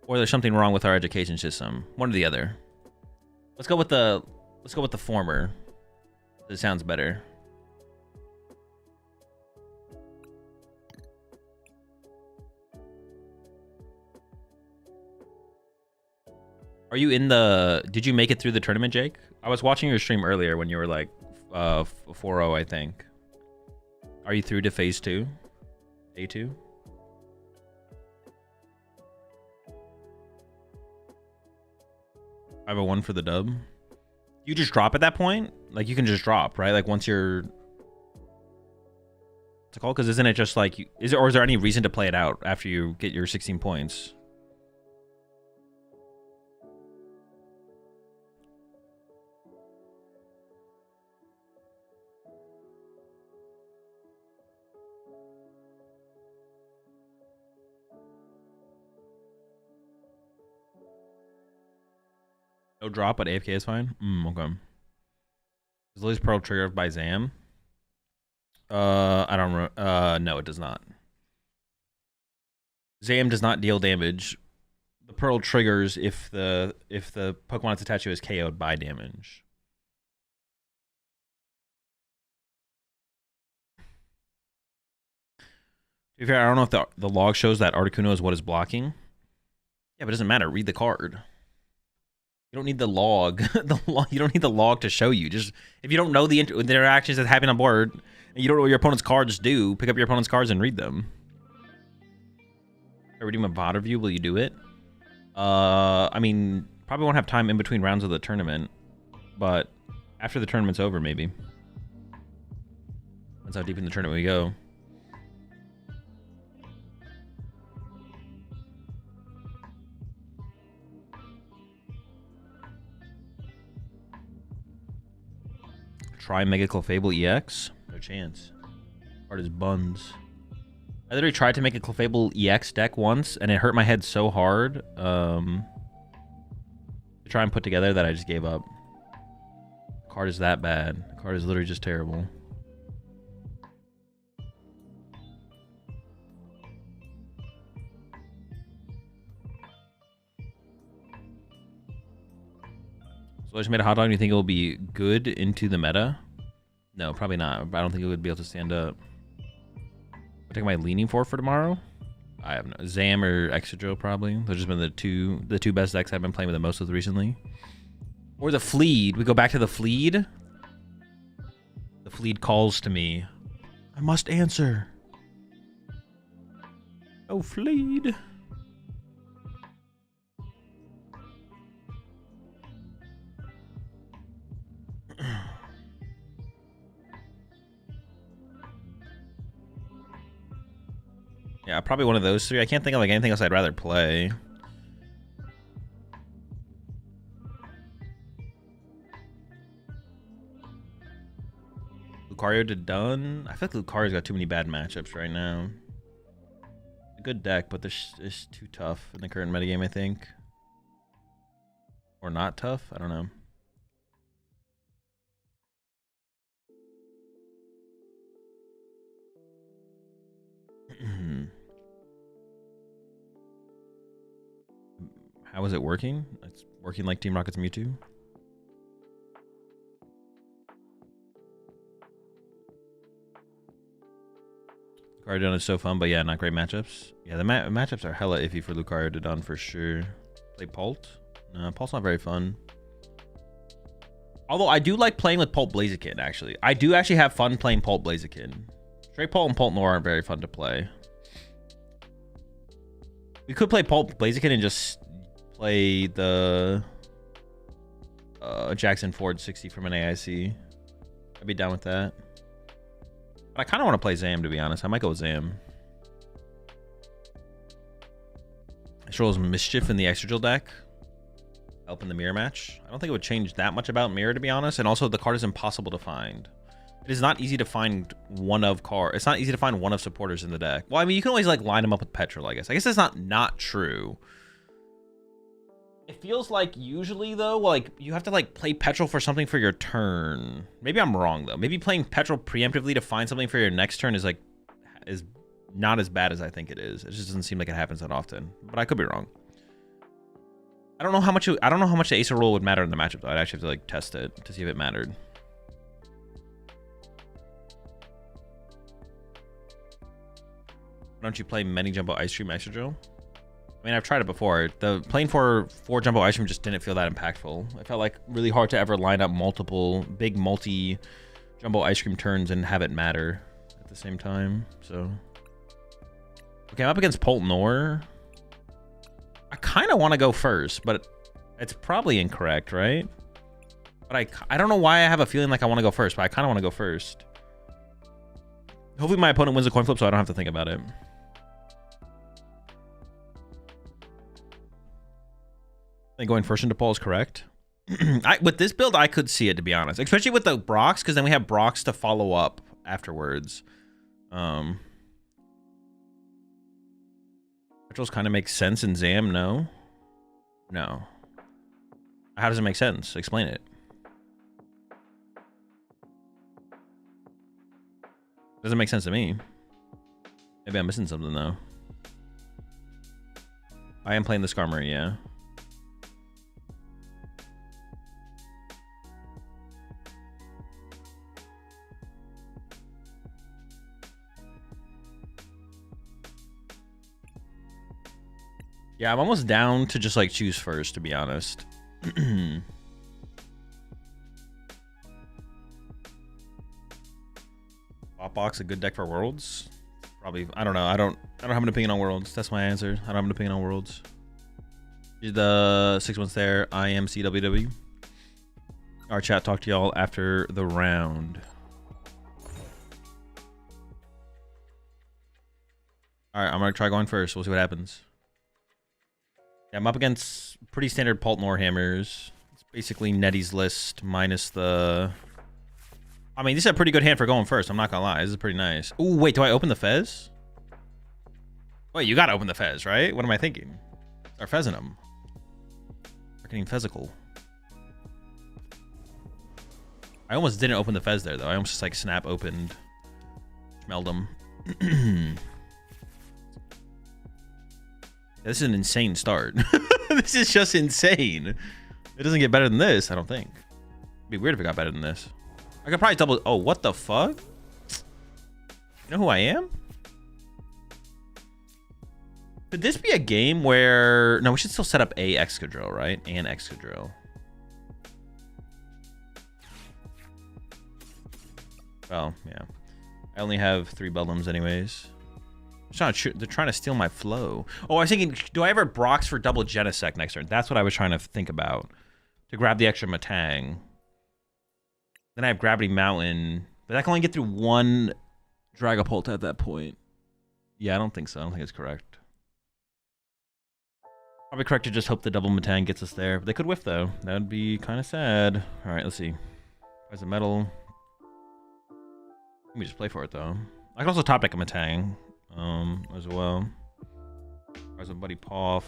Or there's something wrong with our education system. One or the other. Let's go with the former. It sounds better. you in the... Did you make it through the tournament, Jake? I was watching your stream earlier when you were like 4-0, I think. Are you through to phase 2? Day 2? I have a 1 for the dub. You just drop at that point? Like, you can just drop, right? Like, once you're... What's it called? Because isn't it just like... Is there any reason to play it out after you get your 16 points? No drop, but AFK is fine? Okay. Is Lily's Pearl triggered by Zam? I don't know. No, it does not. Zam does not deal damage. The Pearl triggers if the Pokemon it's attached to is KO'd by damage. To be fair, I don't know if the log shows that Articuno is what is blocking. Yeah, but it doesn't matter. Read the card. You don't need the log. You don't need the log to show you. Just if you don't know the interactions that happen on board, and you don't know what your opponent's cards do, pick up your opponent's cards and read them. If I redeem a VOD review, will you do it? I mean, probably won't have time in between rounds of the tournament, but after the tournament's over, maybe. That's how deep in the tournament we go. Try Mega Clefable EX? No chance. Card is buns. I literally tried to make a Clefable EX deck once, and it hurt my head so hard to try and put together that I just gave up. The card is that bad. The card is literally just terrible. So I just made a hot dog. Do you think it will be good into the meta? No, probably not. I don't think it would be able to stand up. What am I leaning for tomorrow? I have no Zam or Excadrill probably. Those have just been the two best decks I've been playing with the most with recently. Or the Fleed. We go back to the Fleed. The Fleed calls to me. I must answer. Oh, Fleed. Yeah, probably one of those three. I can't think of like anything else I'd rather play. Lucario to Dun. I feel like Lucario's got too many bad matchups right now. A good deck, but this is too tough in the current metagame, I think. Or not tough? I don't know. How is it working? It's working like Team Rocket's Mewtwo. Lucario is so fun, but yeah, not great matchups. Yeah, the matchups are hella iffy for Lucario to Dun for sure. Play Pult? No, Pult's not very fun. Although I do like playing with Pult Blaziken, actually. I do actually have fun playing Pult Blaziken. Straight Pult and Pult Noir aren't very fun to play. We could play Pult Blaziken and just play the Jackson Ford 60 from an AIC. I'd be down with that. But I kind of want to play Zam, to be honest. I might go with Zam. Controls Mischief in the Excadrill deck. Help in the mirror match. I don't think it would change that much about mirror, to be honest. And also, the card is impossible to find. It is not easy to find one of card. It's not easy to find one of supporters in the deck. Well, I mean, you can always like line them up with Petrol, I guess. I guess that's not true. It feels like usually though, like you have to like play Petrol for something for your turn. Maybe I'm wrong though. Maybe playing Petrol preemptively to find something for your next turn is not as bad as I think it is. It just doesn't seem like it happens that often. But I could be wrong. I don't know how much the Ace roll would matter in the matchup though. I'd actually have to like test it to see if it mattered. Why don't you play Many Jumbo Ice Cream Excadrill? I mean, I've tried it before. The playing for 4 Jumbo Ice Cream just didn't feel that impactful. It felt like really hard to ever line up multiple big multi-Jumbo Ice Cream turns and have it matter at the same time. So, okay, I'm up against Poltnor. I kind of want to go first, but it's probably incorrect, right? But I don't know why I have a feeling like I want to go first, but I kind of want to go first. Hopefully my opponent wins a coin flip so I don't have to think about it. I think going first into Paul is correct. With this build, I could see it, to be honest. Especially with the Brox, because then we have Brox to follow up afterwards. Rituals kind of makes sense in Zam, no? No. How does it make sense? Explain it. Doesn't make sense to me. Maybe I'm missing something, though. I am playing the Skarmory, yeah. Yeah, I'm almost down to just, like, choose first, to be honest. Box a good deck for Worlds? Probably. I don't know. I don't have an opinion on Worlds. That's my answer. I don't have an opinion on Worlds. The 6 months there. I am CWW. Our chat, talk to y'all after the round. All right, I'm gonna try going first. We'll see what happens. Yeah, I'm up against pretty standard Poltnor hammers. It's basically Nettie's list minus the... I mean, this is a pretty good hand for going first. I'm not gonna lie. This is pretty nice. Ooh, wait, do I open the Fez? Wait, you gotta open the Fez, right? What am I thinking? Start fezzing them. Marketing Fezical. I almost didn't open the Fez there, though. I almost just, like, snap opened. Smelled them. This is an insane start. This is just insane. It doesn't get better than this, I don't think. It'd be weird if it got better than this. I could probably double... Oh, what the fuck? You know who I am? Could this be a game where... No, we should still set up a Excadrill, right? And Excadrill. Well, yeah. I only have 3 Bellums anyways. They're trying to steal my flow. Oh, I was thinking, do I ever Brox for double Genesect next turn? That's what I was trying to think about. To grab the extra Matang. Then I have Gravity Mountain. But I can only get through 1 Dragapult at that point. Yeah, I don't think so. I don't think it's correct. Probably correct to just hope the double Matang gets us there. But they could whiff, though. That would be kind of sad. All right, let's see. Prize of Metal. Let me just play for it, though. I can also top deck a Matang as well. Prize of Buddy Poff.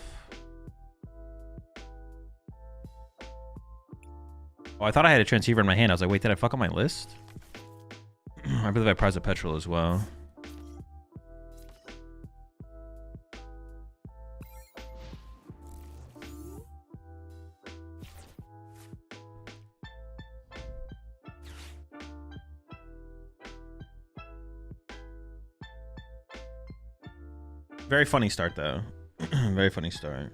Oh, I thought I had a Transceiver in my hand. I was like, wait, did I fuck up my list? I believe I prize a Petrol as well. Very funny start, though. Very funny start.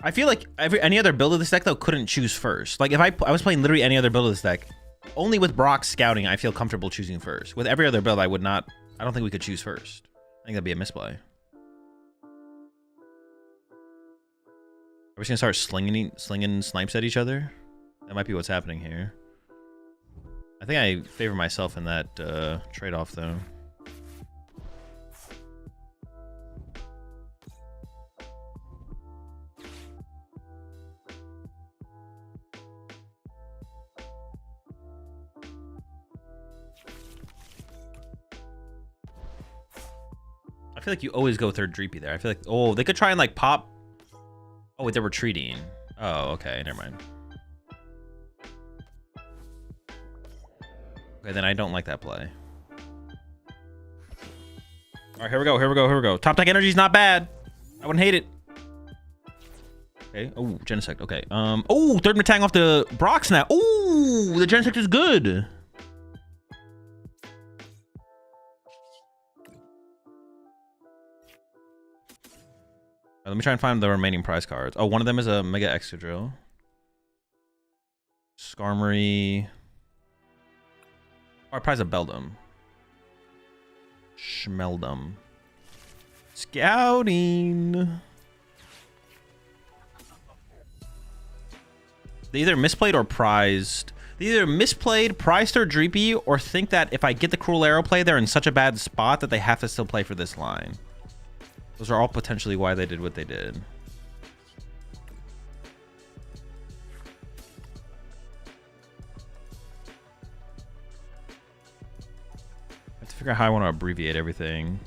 I feel like any other build of this deck, though, couldn't choose first. Like, if I was playing literally any other build of this deck, only with Brock's scouting, I feel comfortable choosing first. With every other build, I would not... I don't think we could choose first. I think that'd be a misplay. Are we just gonna start slinging snipes at each other? That might be what's happening here. I think I favor myself in that trade-off, though. I feel like you always go third Dreepy there. I feel like... Oh, they could try and, like, pop... Oh, wait, they're retreating. Oh, okay. Never mind. Okay, then I don't like that play. All right, here we go. Here we go. Here we go. Top deck energy is not bad. I wouldn't hate it. Okay. Oh, Genesect. Okay. Oh, third Matang off the Brox now. Oh, the Genesect is good. Let me try and find the remaining prize cards. Oh, one of them is a Mega Excadrill. Skarmory. Oh, prize of Beldum. Schmeldum. Scouting. They either misplayed or prized. They either misplayed, prized or dreepy, or think that if I get the Cruel Arrow play, they're in such a bad spot that they have to still play for this line. Those are all potentially why they did what they did. I have to figure out how I want to abbreviate everything.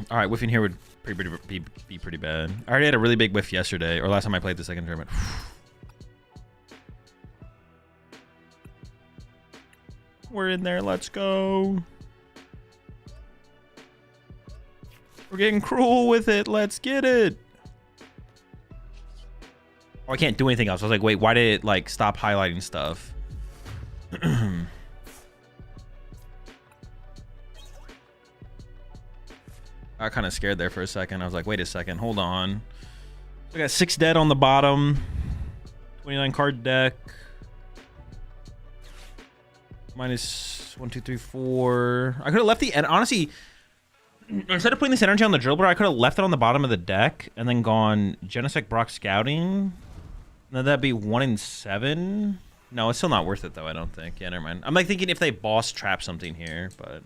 All right, whiffing here would be pretty bad. I already had a really big whiff yesterday, or last time I played the second tournament. We're in there. Let's go. We're getting cruel with it. Let's get it. Oh, I can't do anything else. I was like, wait, why did it like stop highlighting stuff? I got kind of scared there for a second. I was like, wait a second, hold on. I got 6 dead on the bottom. 29 card deck. Minus 1, 2, 3, 4. I could have left the, and honestly, instead of putting this energy on the Drillbur, I could have left it on the bottom of the deck and then gone Genesect Brock Scouting. Then that'd be 1 in 7. No, it's still not worth it though, I don't think. Yeah, never mind. I'm like thinking if they boss trap something here, but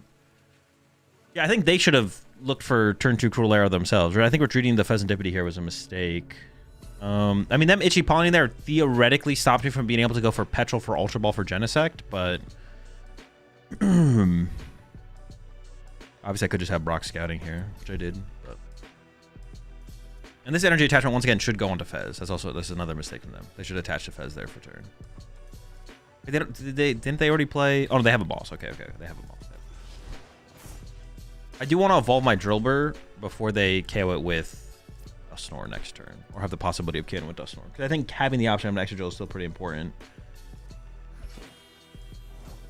yeah, I think they should have looked for turn 2 Cruel Arrow themselves, right? I think retreating the Pheasantipity here was a mistake. I mean, them Itchy Pawning there theoretically stopped me from being able to go for Petrol for Ultra Ball for Genesect, but obviously I could just have Brock Scouting here, which I did. But and this energy attachment once again should go onto Fez. This is another mistake from them. They should attach to Fez there for turn. Didn't they already play? Oh no, they have a boss. Okay, they have a boss. I do want to evolve my Drillbur before they KO it with Dusknoir next turn, or have the possibility of KOing with Dusknoir. Because I think having the option of an extra drill is still pretty important.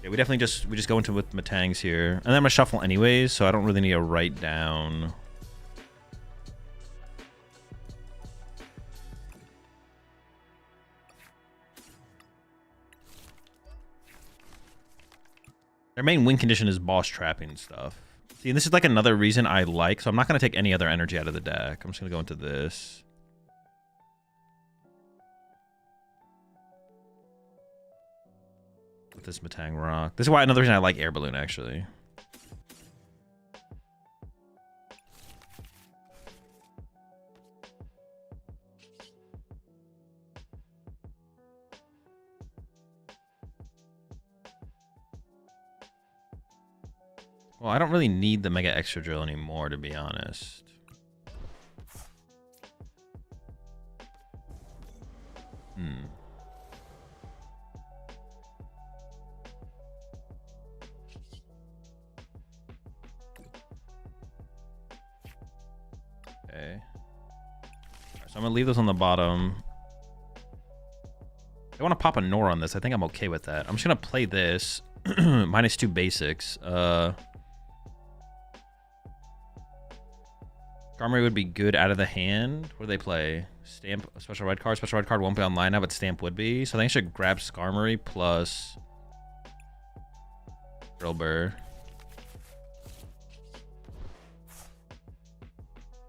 Yeah, we definitely just go into with Matangs here, and then I'm gonna shuffle anyways, so I don't really need to write down. Their main win condition is boss trapping stuff. See, this is like another reason I like, so I'm not going to take any other energy out of the deck. I'm just going to go into this. With this Matang Rock. This is why another reason I like Air Balloon, actually. Well, I don't really need the Mega Excadrill anymore, to be honest. Okay. Right, so I'm gonna leave those on the bottom. I want to pop a Nor on this. I think I'm okay with that. I'm just gonna play this. -2 basics. Skarmory would be good out of the hand. What do they play? Stamp, a special red card. Special red card won't be online now, but Stamp would be. So I think I should grab Skarmory plus Drillbur.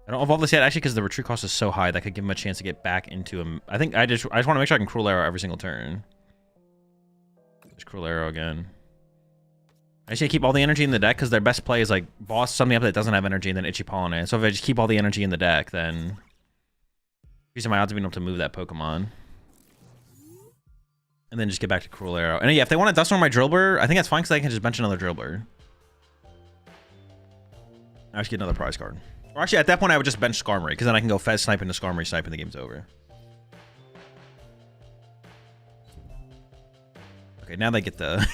I don't evolve this yet, actually, because the retreat cost is so high that could give him a chance to get back into him. I think I just want to make sure I can Cruel Arrow every single turn. Just Cruel Arrow again. I should keep all the energy in the deck because their best play is like boss something up that doesn't have energy and then Itchy Paw on it. So if I just keep all the energy in the deck, then increasing my odds of being able to move that Pokemon. And then just get back to Cruel Arrow. And yeah, if they want to Dusknoir my Drillbur, I think that's fine because I can just bench another Drillbur. I should get another prize card. Or actually, at that point, I would just bench Skarmory because then I can go Fez Snipe into Skarmory Snipe and the game's over. Okay, now they get the...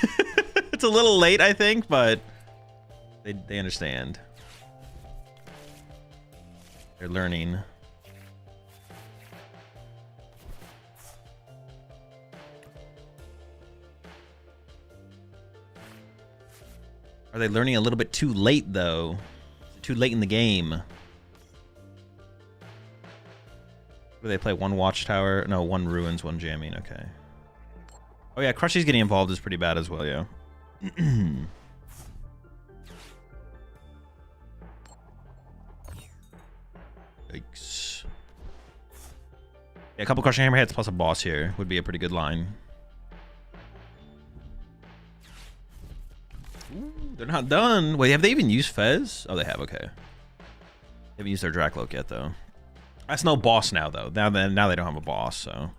It's a little late, I think, but they understand. They're learning. Are they learning a little bit too late, though? Too late in the game. Do they play one Watchtower? No, one Ruins, one Jamming. Okay. Oh, yeah, Crushy's getting involved is pretty bad as well, yeah. Yikes. Yeah, a couple Crushing Hammerheads plus a boss here would be a pretty good line. Ooh, they're not done. Wait, have they even used Fez? Oh, they have. Okay. They haven't used their Dracloak yet, though. That's no boss now, though. Now they don't have a boss, so.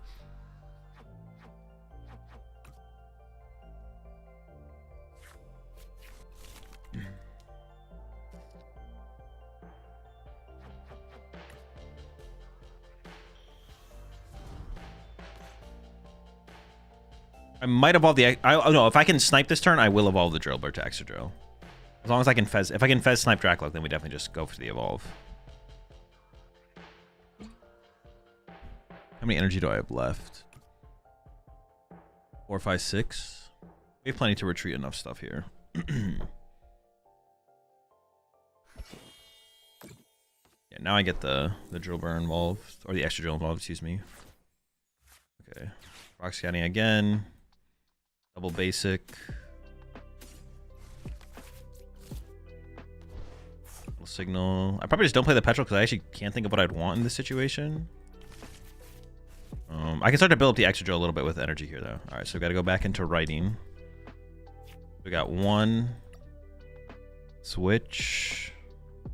I might evolve the... Oh no, if I can snipe this turn, I will evolve the Drillbur to Excadrill. As long as I can Fez... If I can Fez snipe Dracloak, then we definitely just go for the evolve. How many energy do I have left? 4, 5, 6. We have plenty to retreat enough stuff here. Yeah, now I get the Drillbur involved. Or the Excadrill involved, excuse me. Okay. Rock Scouting again. Double basic. Little signal. I probably just don't play the petrol because I actually can't think of what I'd want in this situation. I can start to build up the Excadrill a little bit with energy here, though. All right, so we've got to go back into writing. We got one. Switch.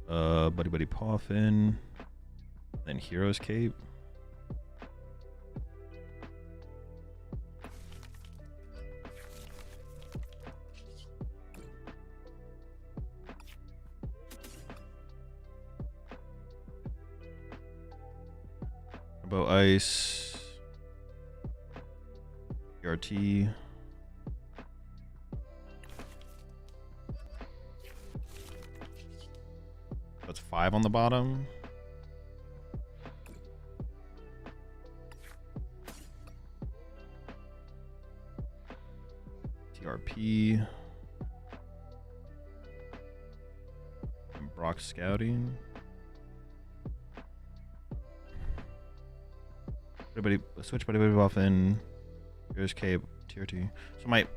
Buddy Poffin. Then Hero's Cape. Turbo Ice. PRT. That's 5 on the bottom. TRP. And Brock Scouting. Everybody switch buddy off in. Here's Cape, TRT. So the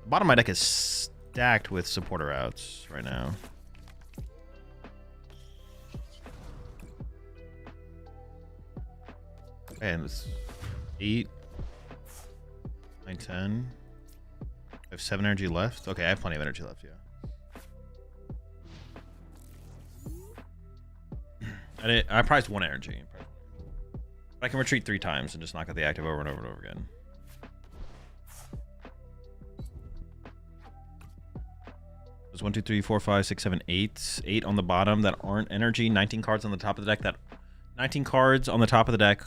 bottom of my deck is stacked with supporter routes right now. And it's 8, 9, 10. I have 7 energy left. Okay, I have plenty of energy left, yeah. I priced 1 energy. I can retreat 3 times and just knock out the active over and over and over again. There's 1, 2, 3, 4, 5, 6, 7, 8. 8 on the bottom that aren't energy. 19 cards on the top of the deck that 19 cards on the top of the deck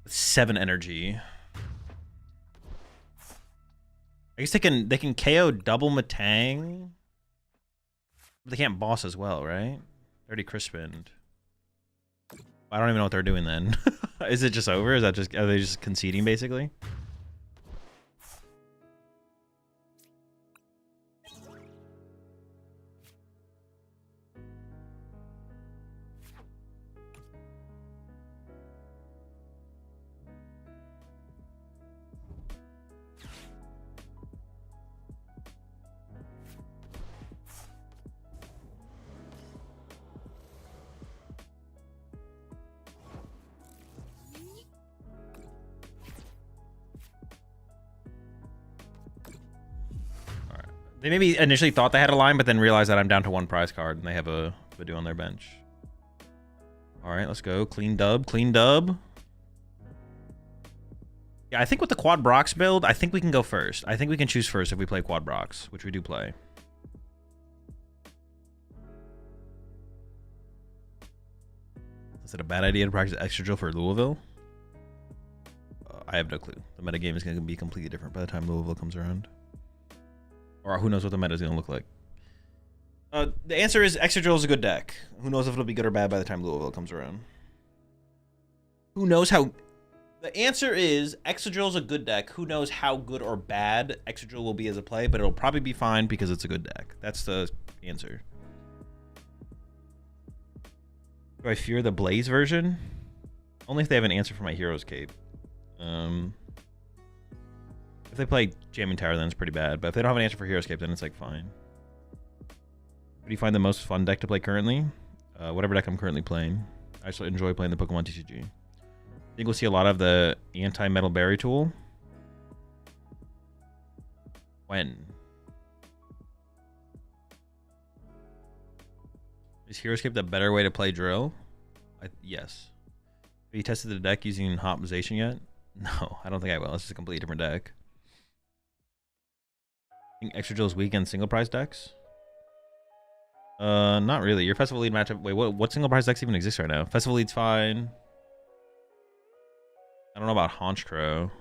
with 7 energy. I guess they can KO double Matang. But they can't boss as well, right? They already crispined. I don't even know what they're doing then. Is it just over? Is that just, are they just conceding basically? They maybe initially thought they had a line, but then realized that I'm down to 1 prize card and they have a Voodoo on their bench. All right, let's go. Clean dub, clean dub. Yeah, I think with the Quad Brox build, I think we can go first. I think we can choose first if we play Quad Brox, which we do play. Is it a bad idea to practice Excadrill for Louisville? I have no clue. The meta game is going to be completely different by the time Louisville comes around. Or who knows what the meta is going to look like. The answer is Excadrill is a good deck. Who knows if it'll be good or bad by the time Louisville comes around. Who knows how... The answer is Excadrill is a good deck. Who knows how good or bad Excadrill will be as a play, but it'll probably be fine because it's a good deck. That's the answer. Do I fear the Blaze version? Only if they have an answer for my Hero's Cape. If they play Jamming Tower, then it's pretty bad. But if they don't have an answer for Hero's Cape, then it's like fine. What do you find the most fun deck to play currently? Whatever deck I'm currently playing. I actually enjoy playing the PokemonTCG. I think we'll see a lot of the anti-metal berry tool. When? Is Heroescape the better way to play drill? Yes. Have you tested the deck using optimization yet? No, I don't think I will. It's just a completely different deck. I think Excadrill is weak against single prize decks? Not really. Your Festival Lead matchup... Wait, what single prize decks even exist right now? Festival Lead's fine. I don't know about Honchkrow.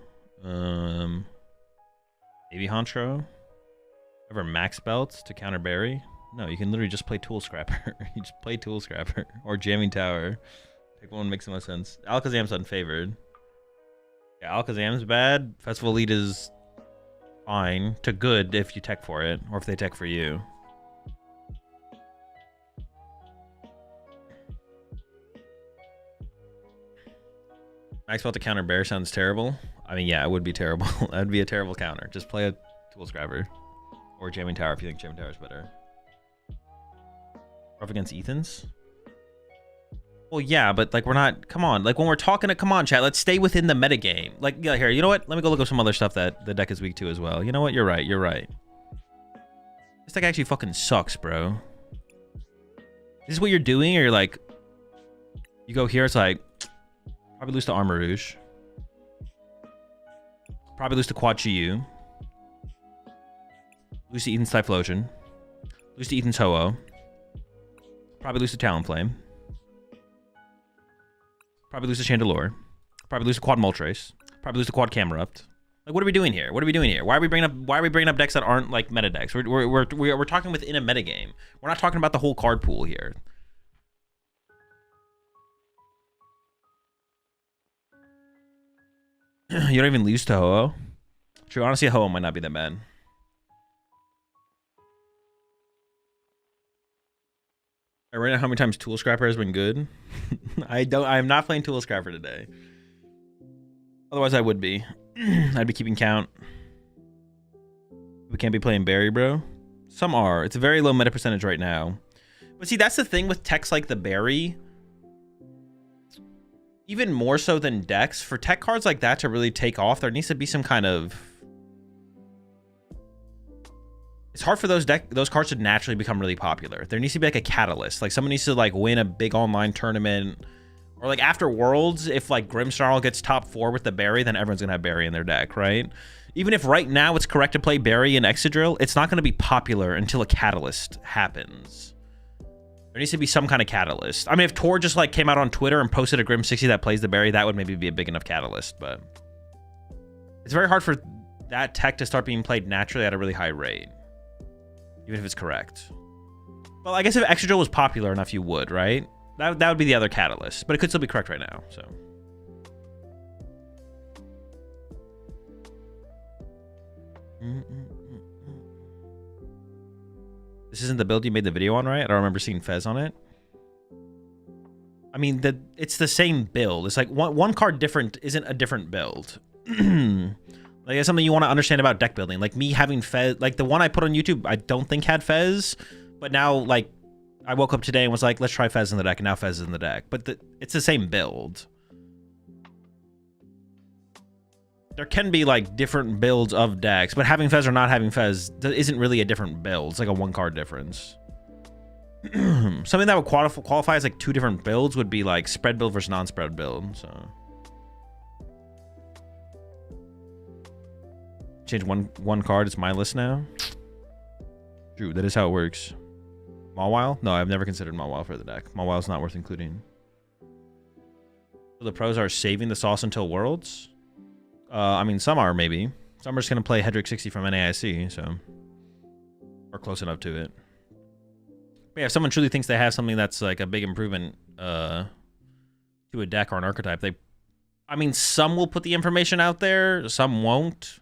Maybe Honchkrow? Ever max belts to counter Berry? No, you can literally just play Tool Scrapper. You just play Tool Scrapper. Or Jamming Tower. Pick one makes the most sense. Alakazam's unfavored. Yeah, Alakazam's bad. Festival Lead is fine to good if you tech for it. Or if they tech for you. Max belt to counter bear sounds terrible. I mean, yeah, it would be terrible. That would be a terrible counter. Just play a Tool Scrapper. Or Jamming Tower if you think Jamming Tower is better. Rough against Ethans? Well, yeah, but like we're not... Come on. Like when we're talking to... Come on, chat. Let's stay within the metagame. Like, yeah, here. You know what? Let me go look up some other stuff that the deck is weak to as well. You know what? You're right. You're right. This deck actually fucking sucks, bro. Is this what you're doing? Or you're like... You go here, it's like... Probably lose to Armor Rouge. Probably lose to Quad Chiyu. Lose to Ethan's Typhlosion. Lose to Ethan's Ho-Oh. Probably lose to Talonflame. Probably lose to Chandelure. Probably lose to Quad Moltres. Probably lose to Quad Camerupt. Like, what are we doing here? What are we doing here? Why are we bringing up decks that aren't like meta decks? We're talking within a meta game. We're not talking about the whole card pool here. You don't even lose to Ho-Oh? True, honestly, Ho-Oh might not be that bad. Right now, how many times Tool Scrapper has been good? I am not playing Tool Scrapper today. Otherwise, I would be. I'd be keeping count. We can't be playing Berry, bro. Some are. It's a very low meta percentage right now. But see, that's the thing with techs like the Berry. Even more so than decks, for tech cards like that to really take off, there needs to be some kind of... It's hard for those cards to naturally become really popular. There needs to be like a catalyst. Like someone needs to like win a big online tournament. Or like after Worlds, if like Grimmsnarl gets top 4 with the Berry, then everyone's gonna have Berry in their deck, right? Even if right now it's correct to play Berry and Excadrill, it's not gonna be popular until a catalyst happens. There needs to be some kind of catalyst. I mean, if Tor just like came out on Twitter and posted a Grim 60 that plays the Berry, that would maybe be a big enough catalyst, but it's very hard for that tech to start being played naturally at a really high rate. Even if it's correct. Well, I guess if Excadrill was popular enough, you would, right? That would be the other catalyst, but it could still be correct right now, so. This isn't the build you made the video on, right? I don't remember seeing Fez on it. I mean, it's the same build. It's like one card different isn't a different build. Like, it's something you want to understand about deck building. Like, me having Fez... Like, the one I put on YouTube, I don't think had Fez. But now, like, I woke up today and was like, let's try Fez in the deck. And now Fez is in the deck. But it's the same build. There can be, like, different builds of decks. But having Fez or not having Fez isn't really a different build. It's like a one-card difference. Something that would qualify as, like, 2 different builds would be, like, spread build versus non-spread build. So... Change one card. It's my list now. True, that is how it works. Mawile? No, I've never considered Mawile for the deck. Mawile's not worth including. So the pros are saving the sauce until Worlds. I mean, some are maybe. Some are just gonna play Hedrick 60 from NAIC, so or close enough to it. But yeah, if someone truly thinks they have something that's like a big improvement to a deck or an archetype, I mean, some will put the information out there, some won't.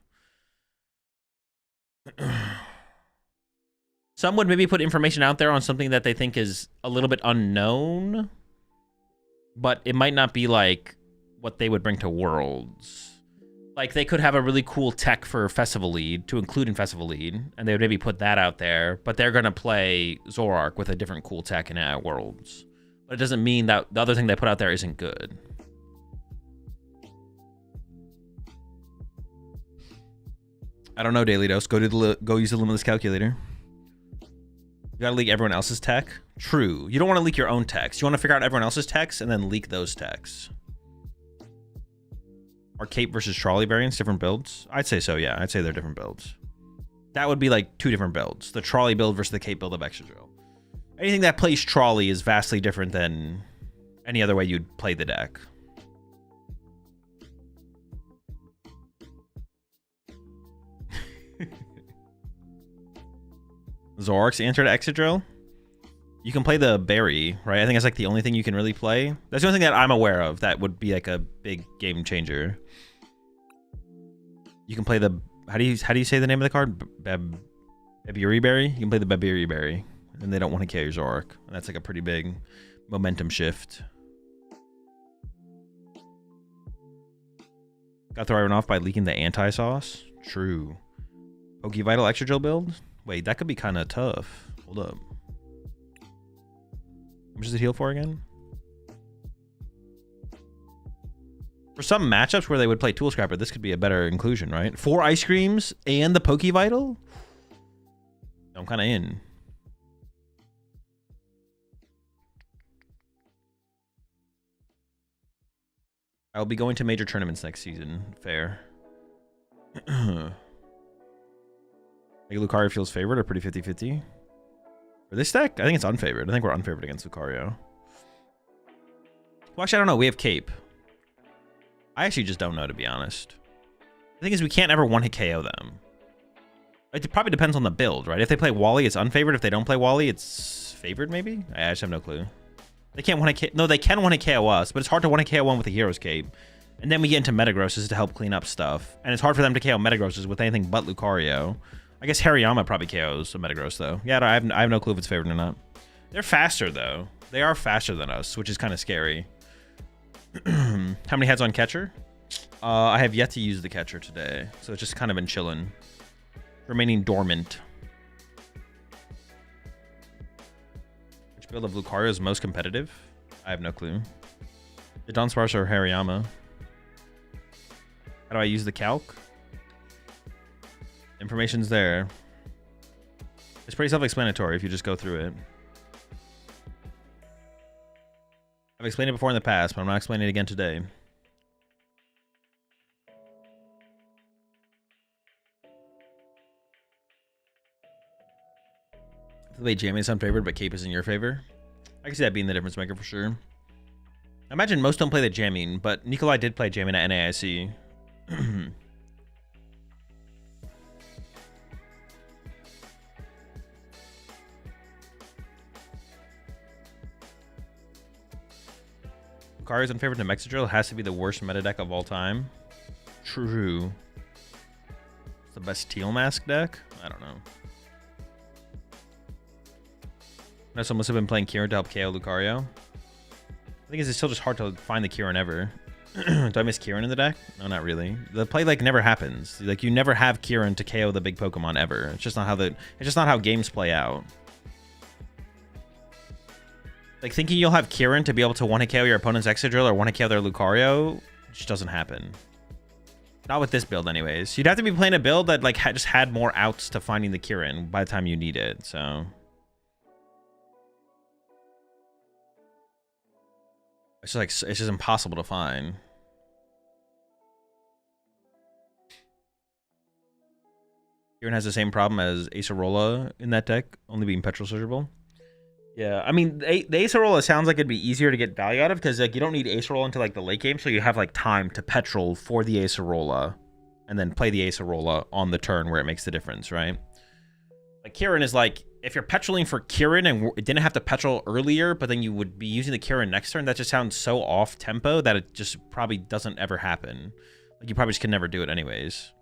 Some would maybe put information out there on something that they think is a little bit unknown, but it might not be like what they would bring to Worlds. Like, they could have a really cool tech for Festival Lead to include in Festival Lead, and they would maybe put that out there, but they're going to play Zoroark with a different cool tech in Worlds. But it doesn't mean that the other thing they put out there isn't good. I don't know, Daily Dose. Go use the Limitless Calculator. You gotta leak everyone else's tech. True. You don't want to leak your own techs. You want to figure out everyone else's techs and then leak those techs. Are Cape versus Trolley variants different builds? I'd say so, yeah. I'd say they're different builds. That would be like 2 different builds. The Trolley build versus the Cape build of Excadrill. Anything that plays Trolley is vastly different than any other way you'd play the deck. Zoroark's answer to Excadrill? You can play the Berry, right? I think that's like the only thing you can really play. That's the only thing that I'm aware of that would be like a big game changer. You can play the how do you say the name of the card? Babiri Berry? You can play the Babiri Berry. And they don't want to KO your Zoroark. And that's like a pretty big momentum shift. Got thrown everyone off by leaking the anti-sauce? True. Pokevital Excadrill build? Wait, that could be kind of tough. Hold up. How much does it heal for again? For some matchups where they would play Tool Scrapper, this could be a better inclusion, right? 4 ice creams and the Pokevital? I'm kind of in. I'll be going to major tournaments next season. Fair. Like Lucario feels favored or pretty 50-50? For this deck, I think it's unfavored. I think we're unfavored against Lucario. Well, actually, I don't know. We have Cape. I actually just don't know, to be honest. The thing is, we can't ever one-hit KO them. It probably depends on the build, right? If they play Wally, it's unfavored. If they don't play Wally, it's favored, maybe? I just have no clue. They can't one-hit KO. No, they can one-hit KO us, but it's hard to one-hit KO one with the Hero's Cape. And then we get into Metagrosses to help clean up stuff. And it's hard for them to KO Metagrosses with anything but Lucario. I guess Hariyama probably KOs a Metagross, though. Yeah, I have no clue if it's favored or not. They're faster, though. They are faster than us, which is kind of scary. How many heads on catcher? I have yet to use the catcher today, so it's just kind of been chilling. Remaining dormant. Which build of Lucario is most competitive? I have no clue. The Dunsparce or Hariyama? How do I use the calc? Information's there. It's pretty self-explanatory if you just go through it. I've explained it before in the past, but I'm not explaining it again today. The way Jamie is unfavored, but Cape is in your favor. I can see that being the difference maker for sure. I imagine most don't play the jamming, but Nikolai did play jamming at NAIC. Lucario's unfavored to Excadrill has to be the worst meta deck of all time. True. It's the best Teal Mask deck? I don't know. No, someone must have been playing Kieran to help KO Lucario. I think it's still just hard to find the Kieran ever. Do I miss Kieran in the deck? No, not really. The play like never happens. Like you never have Kieran to KO the big Pokemon ever. It's just not how games play out. Like thinking you'll have Kieran to be able to one-hit KO your opponent's Excadrill or one-hit KO their Lucario just doesn't happen. Not with this build anyways. You'd have to be playing a build that like just had more outs to finding the Kieran by the time you need it, so. It's just impossible to find. Kieran has the same problem as Acerola in that deck, only being Petrol Surgible. Yeah, I mean, the Acerola sounds like it'd be easier to get value out of because like you don't need Acerola until like the late game, so you have like time to petrol for the Acerola, and then play the Acerola on the turn where it makes the difference, right? Like Kieran is like, if you're petroling for Kieran and it didn't have to petrol earlier, but then you would be using the Kieran next turn, that just sounds so off tempo that it just probably doesn't ever happen. Like you probably just can never do it anyways.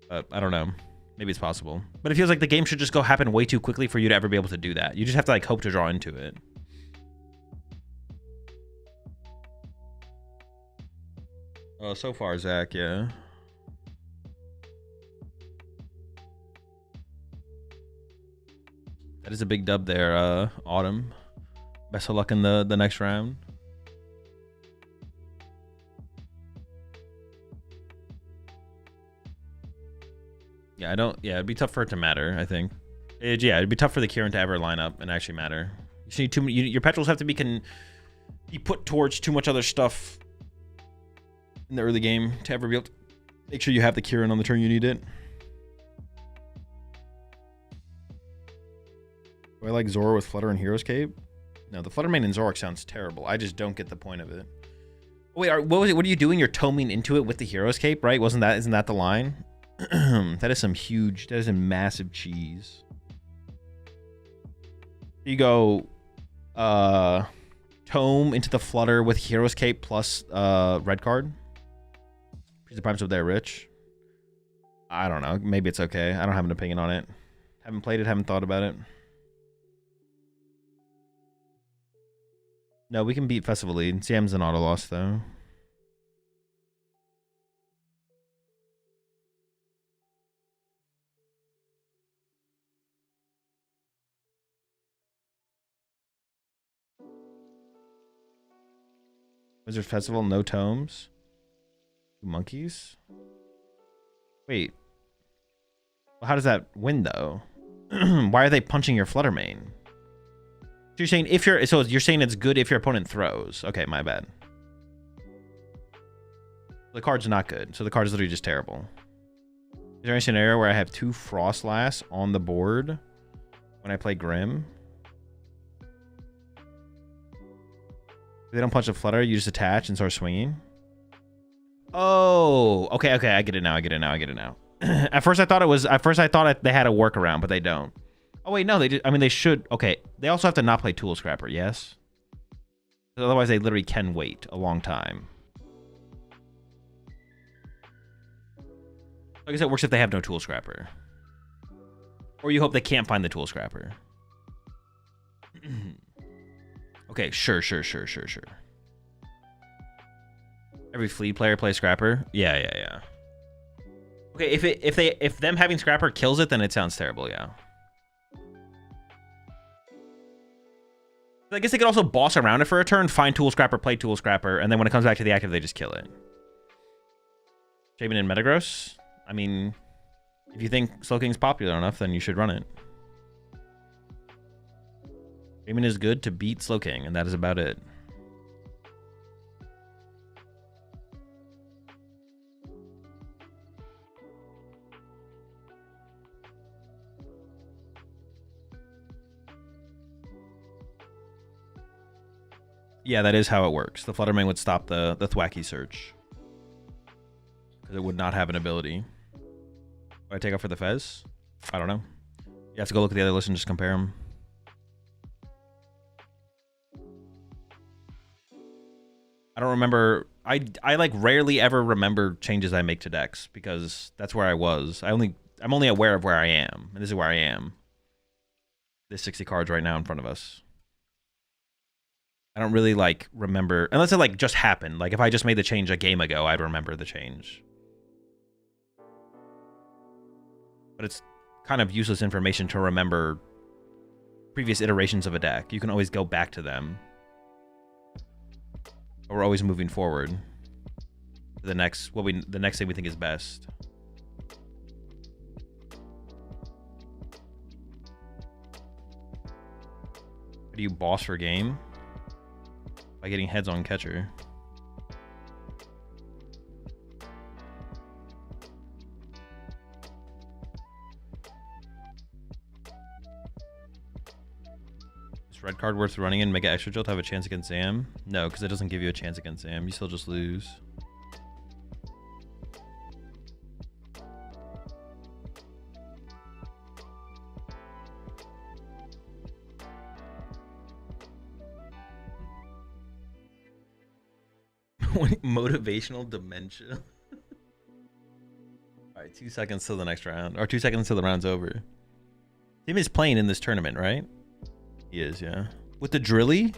But I don't know. Maybe it's possible. But it feels like the game should just go happen way too quickly for you to ever be able to do that. You just have to like hope to draw into it. So far, Zach, yeah. That is a big dub there, Autumn. Best of luck in the next round. Yeah, I don't. Yeah, it'd be tough for it to matter, I think. Yeah, it'd be tough for the Kieran to ever line up and actually matter. You see, your petrols have to be put towards too much other stuff in the early game to ever be able to make sure you have the Kieran on the turn you need it. Do I like Zora with Flutter and Hero's Cape? No, the Flutter main in Zoroark sounds terrible. I just don't get the point of it. Wait, what was it? What are you doing? You're toming into it with the Hero's Cape, right? Isn't that the line? That is a massive cheese. You go tome into the Flutter with Hero's Cape plus red card. Piece of Prime's up there, Rich. I don't know. Maybe it's okay. I don't have an opinion on it. Haven't played it, haven't thought about it. No, we can beat Festival Lead. CM's an auto loss though. Wizard Festival, no tomes. Monkeys? Wait. Well, how does that win though? Why are they punching your Flutter main? So you're saying you're saying it's good if your opponent throws. Okay, my bad. The card's not good, so the card is literally just terrible. Is there any scenario where I have 2 Frostlass on the board when I play Grim? If they don't punch a Flutter, you just attach and start swinging. Oh, okay, I get it now. At first I thought they had a workaround, but they don't. Oh wait, no, they did. I mean, they should. Okay, they also have to not play Tool Scrapper, yes? Otherwise, they literally can wait a long time. I guess it works if they have no Tool Scrapper. Or you hope they can't find the Tool Scrapper. Okay, sure. Every Fleet player plays Scrapper? Yeah. Okay, if them having Scrapper kills it, then it sounds terrible, yeah. I guess they could also boss around it for a turn, find Tool Scrapper, play Tool Scrapper, and then when it comes back to the active, they just kill it. Shaman and Metagross? I mean, if you think Slowking's popular enough, then you should run it. Shaman is good to beat Slowking, and that is about it. Yeah, that is how it works. The Fluttermane would stop the Thwacky search. Because it would not have an ability. Would I take off for the Fez? I don't know. You have to go look at the other list and just compare them. I don't remember. I like rarely ever remember changes I make to decks because that's where I was. I'm only aware of where I am, and this is where I am. There's 60 cards right now in front of us. I don't really like remember unless it like just happened. Like if I just made the change a game ago, I'd remember the change. But it's kind of useless information to remember previous iterations of a deck. You can always go back to them. But we're always moving forward to the next the next thing we think is best. How do you boss for game? By getting heads on catcher. red card worth running in Mega Excadrill to have a chance against Zam? No, because it doesn't give you a chance against Zam. You still just lose. Motivational dementia. All right, 2 seconds till the next round, or 2 seconds till the round's over. Tim is playing in this tournament, right? He is, yeah. With the Drilly?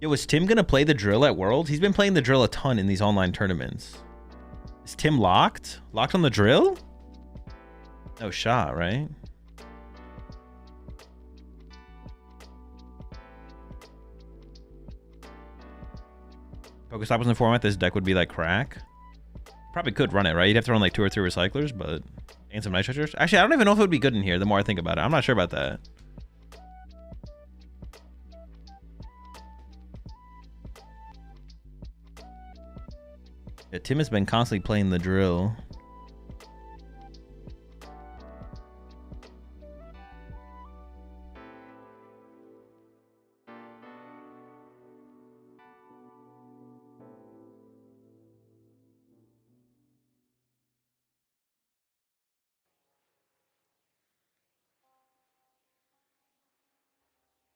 Yo, is Tim gonna play the drill at Worlds? He's been playing the drill a ton in these online tournaments. Is Tim locked? Locked on the drill? No shot, right? Pokestop was in format, this deck would be like crack. Probably could run it, right? You'd have to run like 2 or 3 recyclers, but... And some night treasures. Actually, I don't even know if it would be good in here the more I think about it. I'm not sure about that. Yeah, Tim has been constantly playing the drill.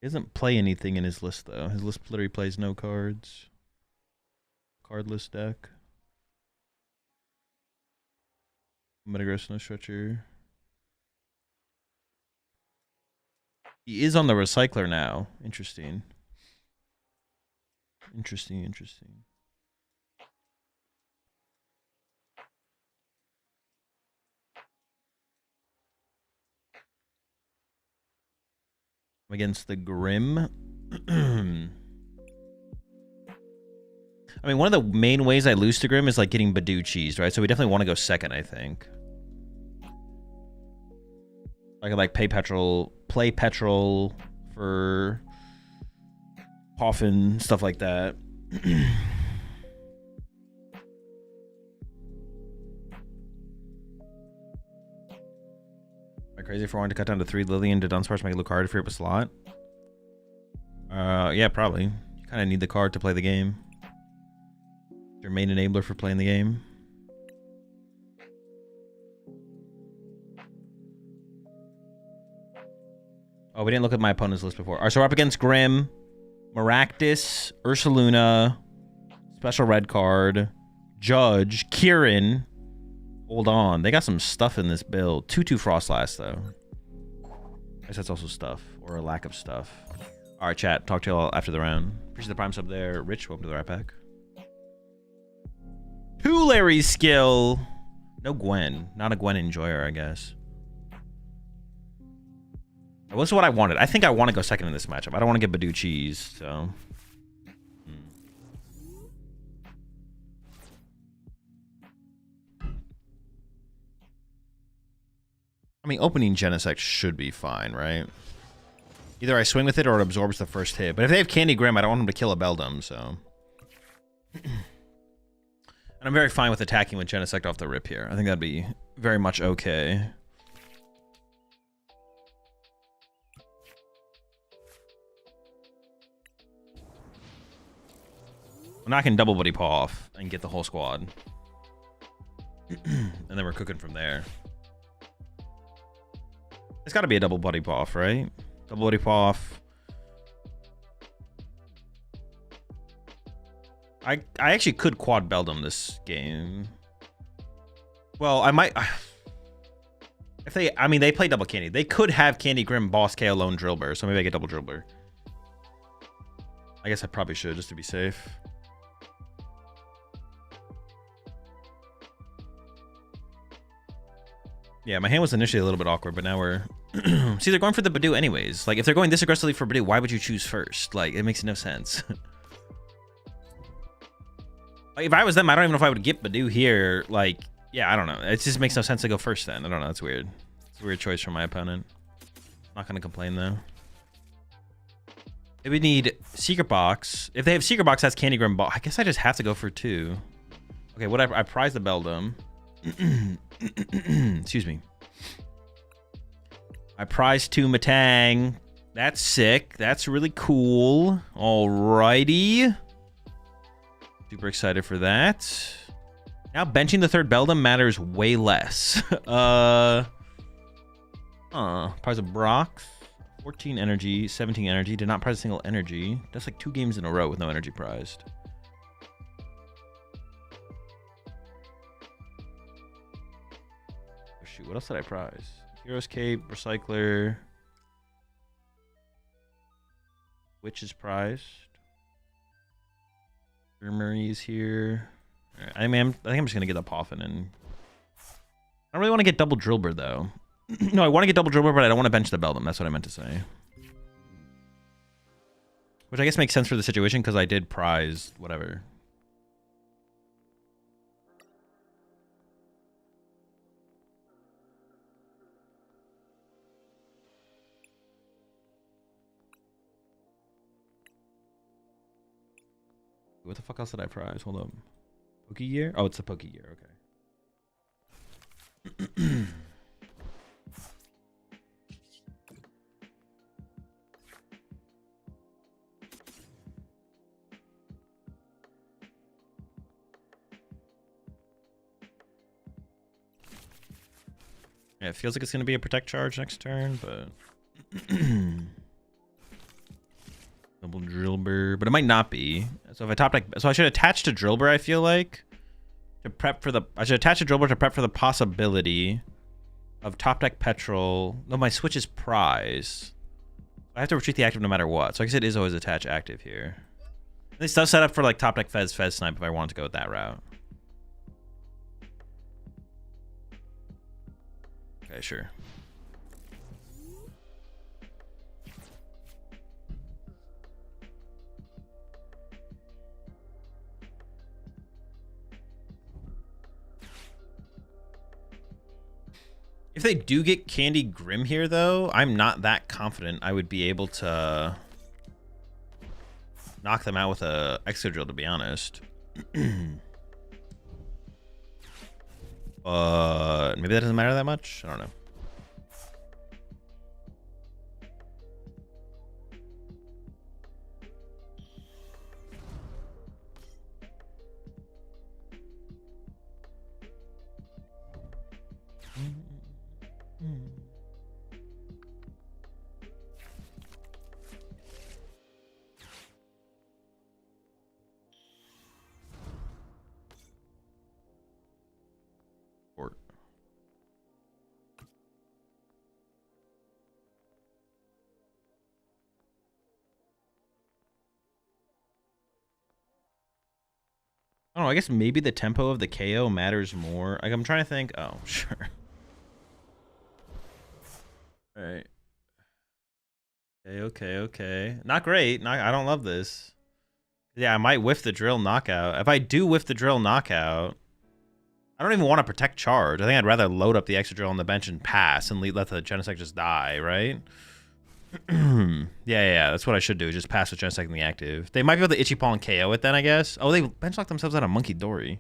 He doesn't play anything in his list, though. His list literally plays no cards. Cardless deck. Metagross, no stretcher. He is on the recycler now. Interesting. Interesting. Against the Grim. I mean, one of the main ways I lose to Grim is like getting Badoo cheesed, right? So we definitely want to go second, I think. I could like play petrol for Poffin, stuff like that. Am I crazy for wanting to cut down to 3 Lillian to Dunsparce to make a little card to free up a slot? Yeah, probably. You kind of need the card to play the game. Your main enabler for playing the game. Oh, we didn't look at my opponent's list before. All right, so we're up against Grim, Maractus, Ursaluna, special red card, Judge, Kieran. Hold on. They got some stuff in this build. 2/2 Frostlass, though. I guess that's also stuff, or a lack of stuff. All right, chat. Talk to y'all after the round. Appreciate the prime sub there. Rich, welcome to the right pack. 2 Larry's skill. No Gwen. Not a Gwen enjoyer, I guess. What's what I wanted? I think I want to go second in this matchup. I don't want to get Badoo cheese, so... I mean, opening Genesect should be fine, right? Either I swing with it or it absorbs the first hit. But if they have Candy Grim, I don't want them to kill a Beldum, so... And I'm very fine with attacking with Genesect off the rip here. I think that'd be very much okay. And I can double Buddy Paw off and get the whole squad. And then we're cooking from there. It's got to be a double Buddy Paw off, right? Double Buddy Paw off. I actually could quad Beldum this game. Well, I might... If they... I mean, they play double Candy. They could have Candy Grim, Boss KO, Lone Drillbur, so maybe I get double Drillbur. I guess I probably should, just to be safe. Yeah, my hand was initially a little bit awkward, but now we're... See, they're going for the Badoo anyways. Like, if they're going this aggressively for Badoo, why would you choose first? Like, it makes no sense. Like, if I was them, I don't even know if I would get Badoo here. Like, yeah, I don't know. It just makes no sense to go first then. I don't know. That's weird. It's a weird choice from my opponent. Not going to complain, though. If we need Secret Box. If they have Secret Box, that's Candy Grim Ball. I guess I just have to go for 2. Okay, whatever. I prize the Beldum. Excuse me. I prize 2 Matang. That's sick. That's really cool. Alrighty. Super excited for that. Now benching the third Beldum matters way less. Prize of Brox. 14 energy, 17 energy. Did not prize a single energy. That's like 2 games in a row with no energy prized. Oh shoot, what else did I prize? Hero's Cape, Recycler. Witch is prized. Armory's here. Right, I think I'm just gonna get the Poffin and I don't really want to get double Drillbur though. No, I want to get double Drillbur, but I don't want to bench the Beldum. That's what I meant to say. Which I guess makes sense for the situation because I did prize whatever. What the fuck else did I prize? Hold up. Poke Year? Oh, it's a Poke Year. Okay. Yeah, it feels like it's going to be a Protect charge next turn, but... Double Drillbur, but it might not be. So if I top deck... So I should attach to Drillbur, I feel like. To prep for the... I should attach to Drillbur to prep for the possibility of top deck Petrol. No, my switch is prize. I have to retreat the active no matter what. So I guess it is always attach active here. This does set up for like top deck Fez Snipe if I want to go that route. Okay, sure. If they do get Candy Grim here, though, I'm not that confident I would be able to knock them out with a Excadrill, to be honest. Maybe that doesn't matter that much. I don't know. I don't know, I guess maybe the tempo of the KO matters more. Like, I'm trying to think. Oh, sure. All right. Okay. Not great. I don't love this. Yeah, I might whiff the drill knockout. If I do whiff the drill knockout, I don't even want to protect charge. I think I'd rather load up the Excadrill on the bench and pass and let the Genesect just die, right? yeah, that's what I should do. Just pass with Genesect in the active. They might be able to Itchy Paw and KO it then, I guess. Oh, they benchlock themselves out of Monkey Dory.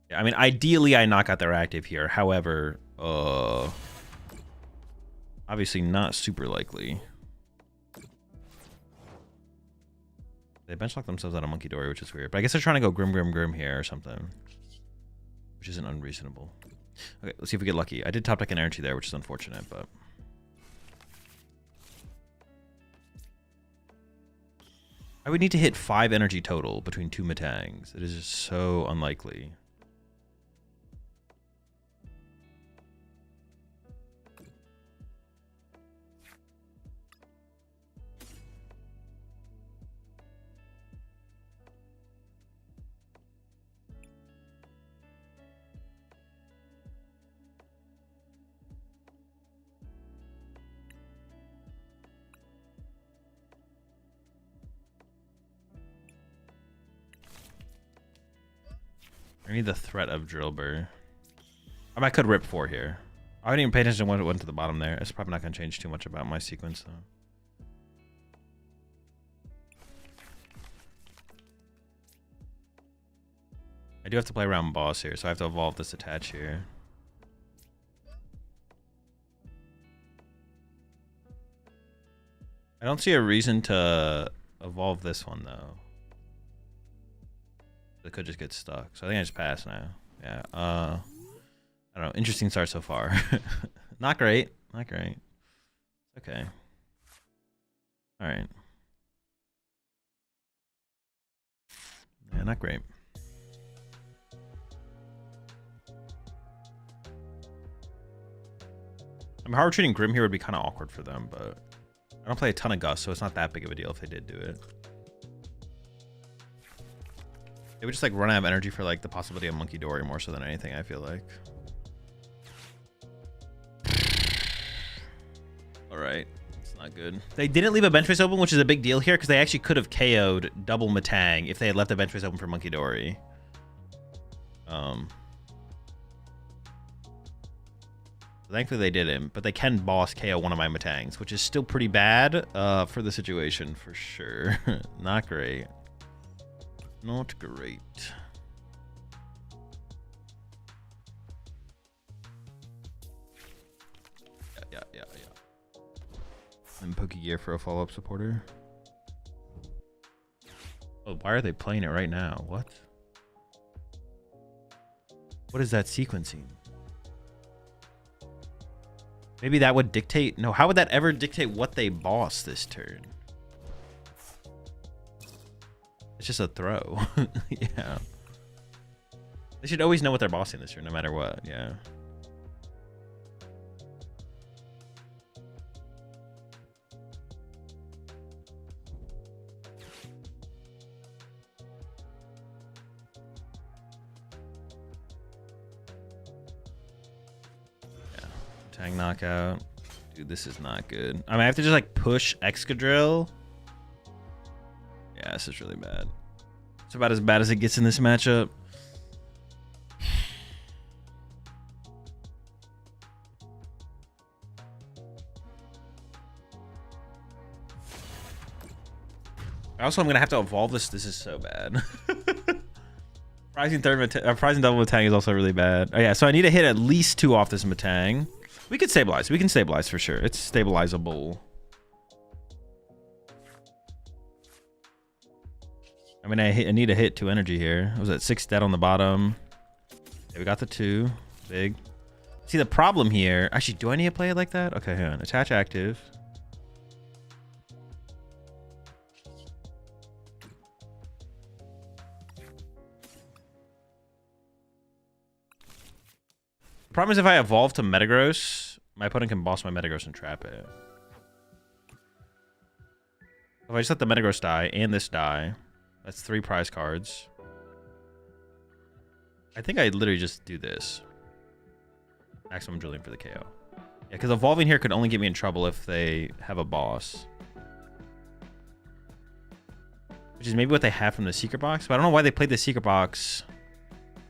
Yeah, I mean, ideally I knock out their active here. However, obviously not super likely. They benchlock themselves out of Monkey Dory, which is weird. But I guess they're trying to go Grim here or something. Which isn't unreasonable. Okay, let's see if we get lucky. I did top deck an energy there, which is unfortunate, but... I would need to hit 5 energy total between 2 Matangs. It is just so unlikely. I need the threat of Drillbur. I could rip 4 here. I didn't even pay attention when it went to the bottom there. It's probably not going to change too much about my sequence, though. I do have to play around boss here, so I have to evolve this attach here. I don't see a reason to evolve this one, though. It could just get stuck. So I think I just pass now. Yeah. I don't know. Interesting start so far. Not great. Not great. Okay. All right. Yeah, not great. I mean, hard treating Grim here would be kind of awkward for them, but I don't play a ton of Gust, so it's not that big of a deal if they did do it. They would just like run out of energy for like the possibility of Monkey Dory more so than anything, I feel like. All right, it's not good. They didn't leave a bench face open, which is a big deal here because they actually could have KO'd double Matang if they had left the bench face open for Monkey Dory. Thankfully they didn't, but they can boss KO one of my Matangs, which is still pretty bad for the situation for sure. Not great. Not great. Yeah. And Pokegear for a follow-up supporter. Oh, why are they playing it right now? What? What is that sequencing? Maybe that would dictate... No, how would that ever dictate what they boss this turn? It's just a throw. Yeah. They should always know what they're bossing this turn, no matter what. Yeah. Tang knockout. Dude, this is not good. I mean, I have to just like push Excadrill. Yeah, this is really bad. It's about as bad as it gets in this matchup. Also, I'm gonna have to evolve this. This is so bad. Rising double Matang is also really bad. Oh yeah, so I need to hit at least 2 off this Matang. We could stabilize. We can stabilize for sure. It's stabilizable. I mean, I need to hit 2 energy here. I was at 6 dead on the bottom. Yeah, we got the 2. Big. See, the problem here... Actually, do I need to play it like that? Okay, hang on. Attach active. The problem is if I evolve to Metagross, my opponent can boss my Metagross and trap it. If I just let the Metagross die and this die, that's 3 prize cards. I think I literally just do this. Maximum drilling for the KO. Yeah, because evolving here could only get me in trouble if they have a boss. Which is maybe what they have from the secret box, but I don't know why they played the secret box.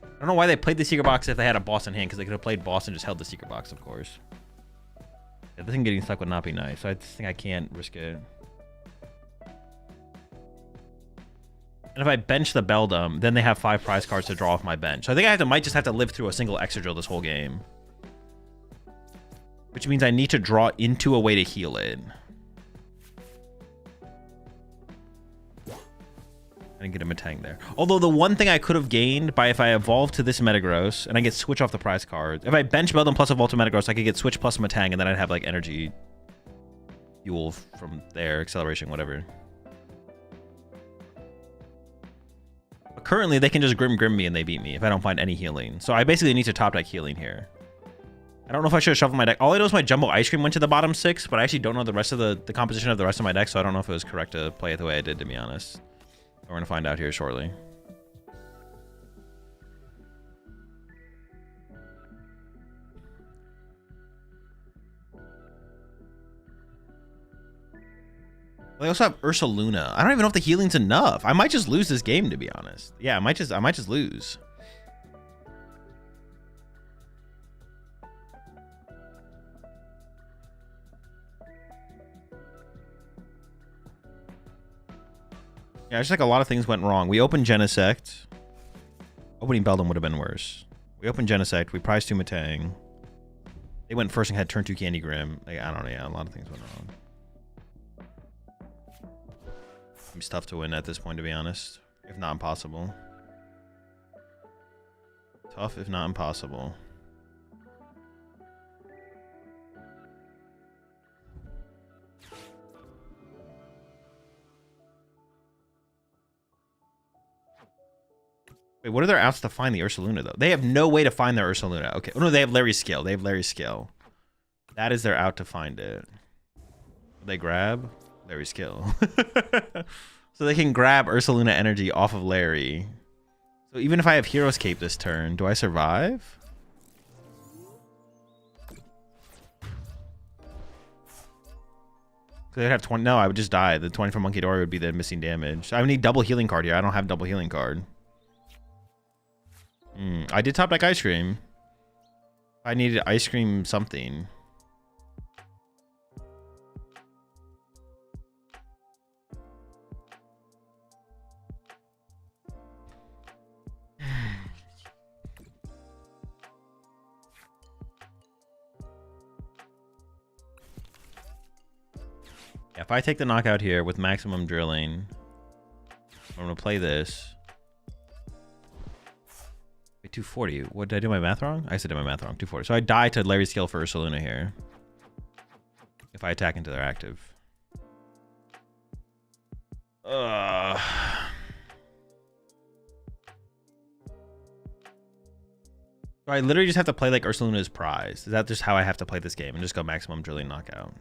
I don't know why they played the secret box if they had a boss in hand, because they could have played boss and just held the secret box, of course. Yeah, this thing getting stuck would not be nice, so I just think I can't risk it. And if I bench the Beldum, then they have 5 prize cards to draw off my bench. So I think I might just have to live through a single Excadrill this whole game. Which means I need to draw into a way to heal it. I didn't get a Matang there. Although the one thing I could have gained by if I evolve to this Metagross and I get switch off the prize cards. If I bench Beldum plus evolve to Metagross, I could get switch plus Matang and then I'd have like energy fuel from there, acceleration, whatever. But currently they can just Grim me and they beat me if I don't find any healing. So I basically need to top deck healing here. I don't know if I should have shuffled my deck. All I know is my Jumbo Ice Cream went to the bottom 6, but I actually don't know the rest of the composition of the rest of my deck, so I don't know if it was correct to play it the way I did, to be honest. We're going to find out here shortly. They also have Ursaluna. I don't even know if the healing's enough. I might just lose this game, to be honest. Yeah, I might just lose. Yeah, it's just like a lot of things went wrong. We opened Genesect. Opening Beldum would have been worse. We opened Genesect. We prized Tumatang. They went first and had turn 2 Candy Grim. Like, I don't know. Yeah, a lot of things went wrong. It's tough to win at this point, to be honest. If not impossible. Tough, if not impossible. Wait, what are their outs to find the Ursaluna, though? They have no way to find their Ursaluna. Okay. Oh, no, they have Larry's Skill. They have Larry's Skill. That is their out to find it. They grab Larry's Skill. So they can grab Ursaluna energy off of Larry. So even if I have Hero's Cape this turn, do I survive? They'd have 20. No, I would just die. The 20 from Monkey Dory would be the missing damage. I would need double healing card here. I don't have double healing card. I did top deck Ice Cream. I needed Ice Cream something. Yeah, if I take the knockout here with maximum drilling, I'm going to play this. Wait, 240. What, did I do my math wrong? I said did my math wrong. 240. So I die to Larry's Skill for Ursaluna here. If I attack into their active. So I literally just have to play like Ursaluna's prize. Is that just how I have to play this game? And just go maximum drilling knockout?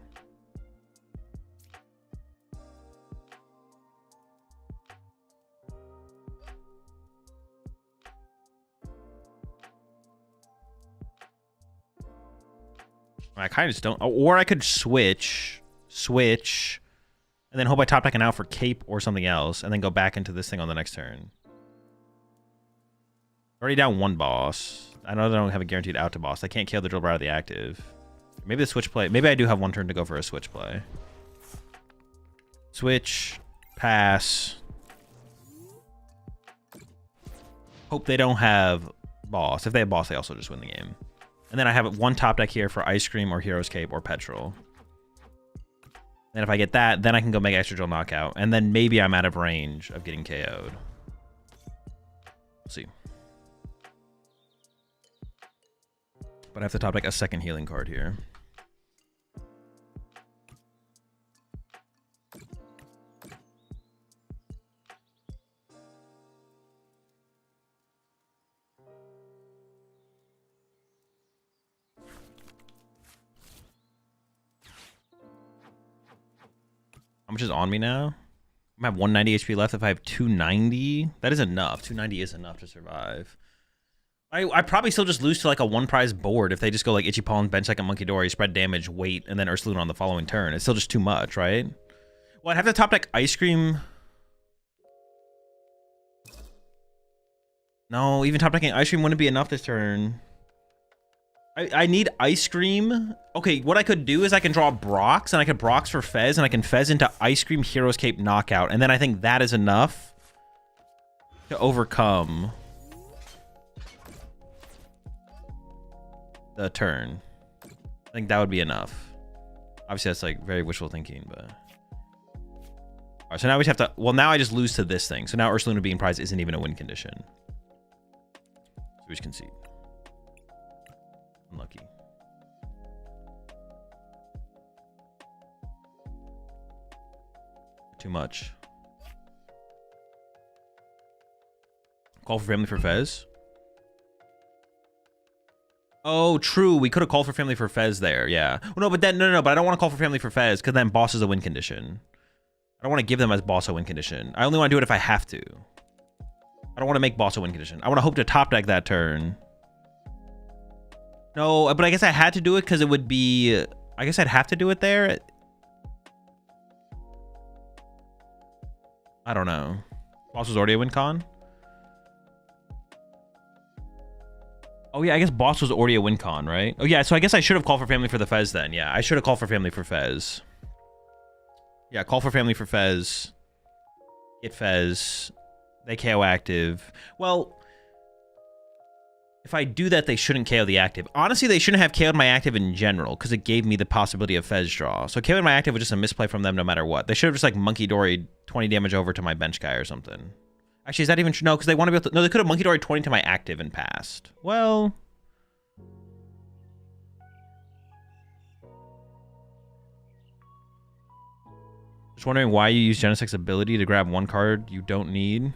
I kind of just don't. Or I could switch, and then hope I top deck an out for Cape or something else, and then go back into this thing on the next turn. Already down one boss. I know they don't have a guaranteed out to boss. I can't kill the drill out of the active. Maybe the switch play. Maybe I do have one turn to go for a switch play. Switch, pass. Hope they don't have boss. If they have boss, they also just win the game. And then I have one top deck here for Ice Cream or Hero's Cape or Petrol. And if I get that, then I can go make Excadrill knockout. And then maybe I'm out of range of getting KO'd. We'll see. But I have to top deck a second healing card here. How much is on me now? I have 190 HP left. If I have 290, that is enough. 290 is enough to survive. I probably still just lose to like a one prize board if they just go like Itchy Pollen, bench second Monkey Dory, spread damage, wait, and then Ursaluna on the following turn. It's still just too much, right? Well, I'd have to top deck Ice Cream. No, even top decking Ice Cream wouldn't be enough this turn. I need Ice Cream. Okay, what I could do is I can draw Brox, and I could Brox for Fez, and I can Fez into Ice Cream, Hero's Cape, knockout. And then I think that is enough to overcome the turn. I think that would be enough. Obviously, that's like very wishful thinking, but... All right, so now we just have to... Well, now I just lose to this thing. So now Ursaluna being prized isn't even a win condition. So we just concede. Unlucky. Too much. Call for family for Fez. Oh, true. We could have called for family for Fez there. Yeah. Well, no, but then no. But I don't want to call for family for Fez because then boss is a win condition. I don't want to give them as boss a win condition. I only want to do it if I have to. I don't want to make boss a win condition. I want to hope to top deck that turn. No, but I guess I had to do it because it would be... I guess I'd have to do it there. I don't know. Boss was already a win con? Oh, yeah, I guess boss was already a win con, right? Oh, yeah, so I guess I should have called for family for the Fez then. Yeah, I should have called for family for Fez. Yeah, call for family for Fez. Get Fez. They KO active. Well... If I do that, they shouldn't KO the active. Honestly, they shouldn't have KO'd my active in general, because it gave me the possibility of Fez draw. So KO'ing my active was just a misplay from them no matter what. They should have just like Monkey Dory 20 damage over to my bench guy or something. Actually, is that even true? No, because they want to be able to... No, they could have Monkey Dory 20 to my active and passed. Well... Just wondering why you use Genesec's ability to grab one card you don't need.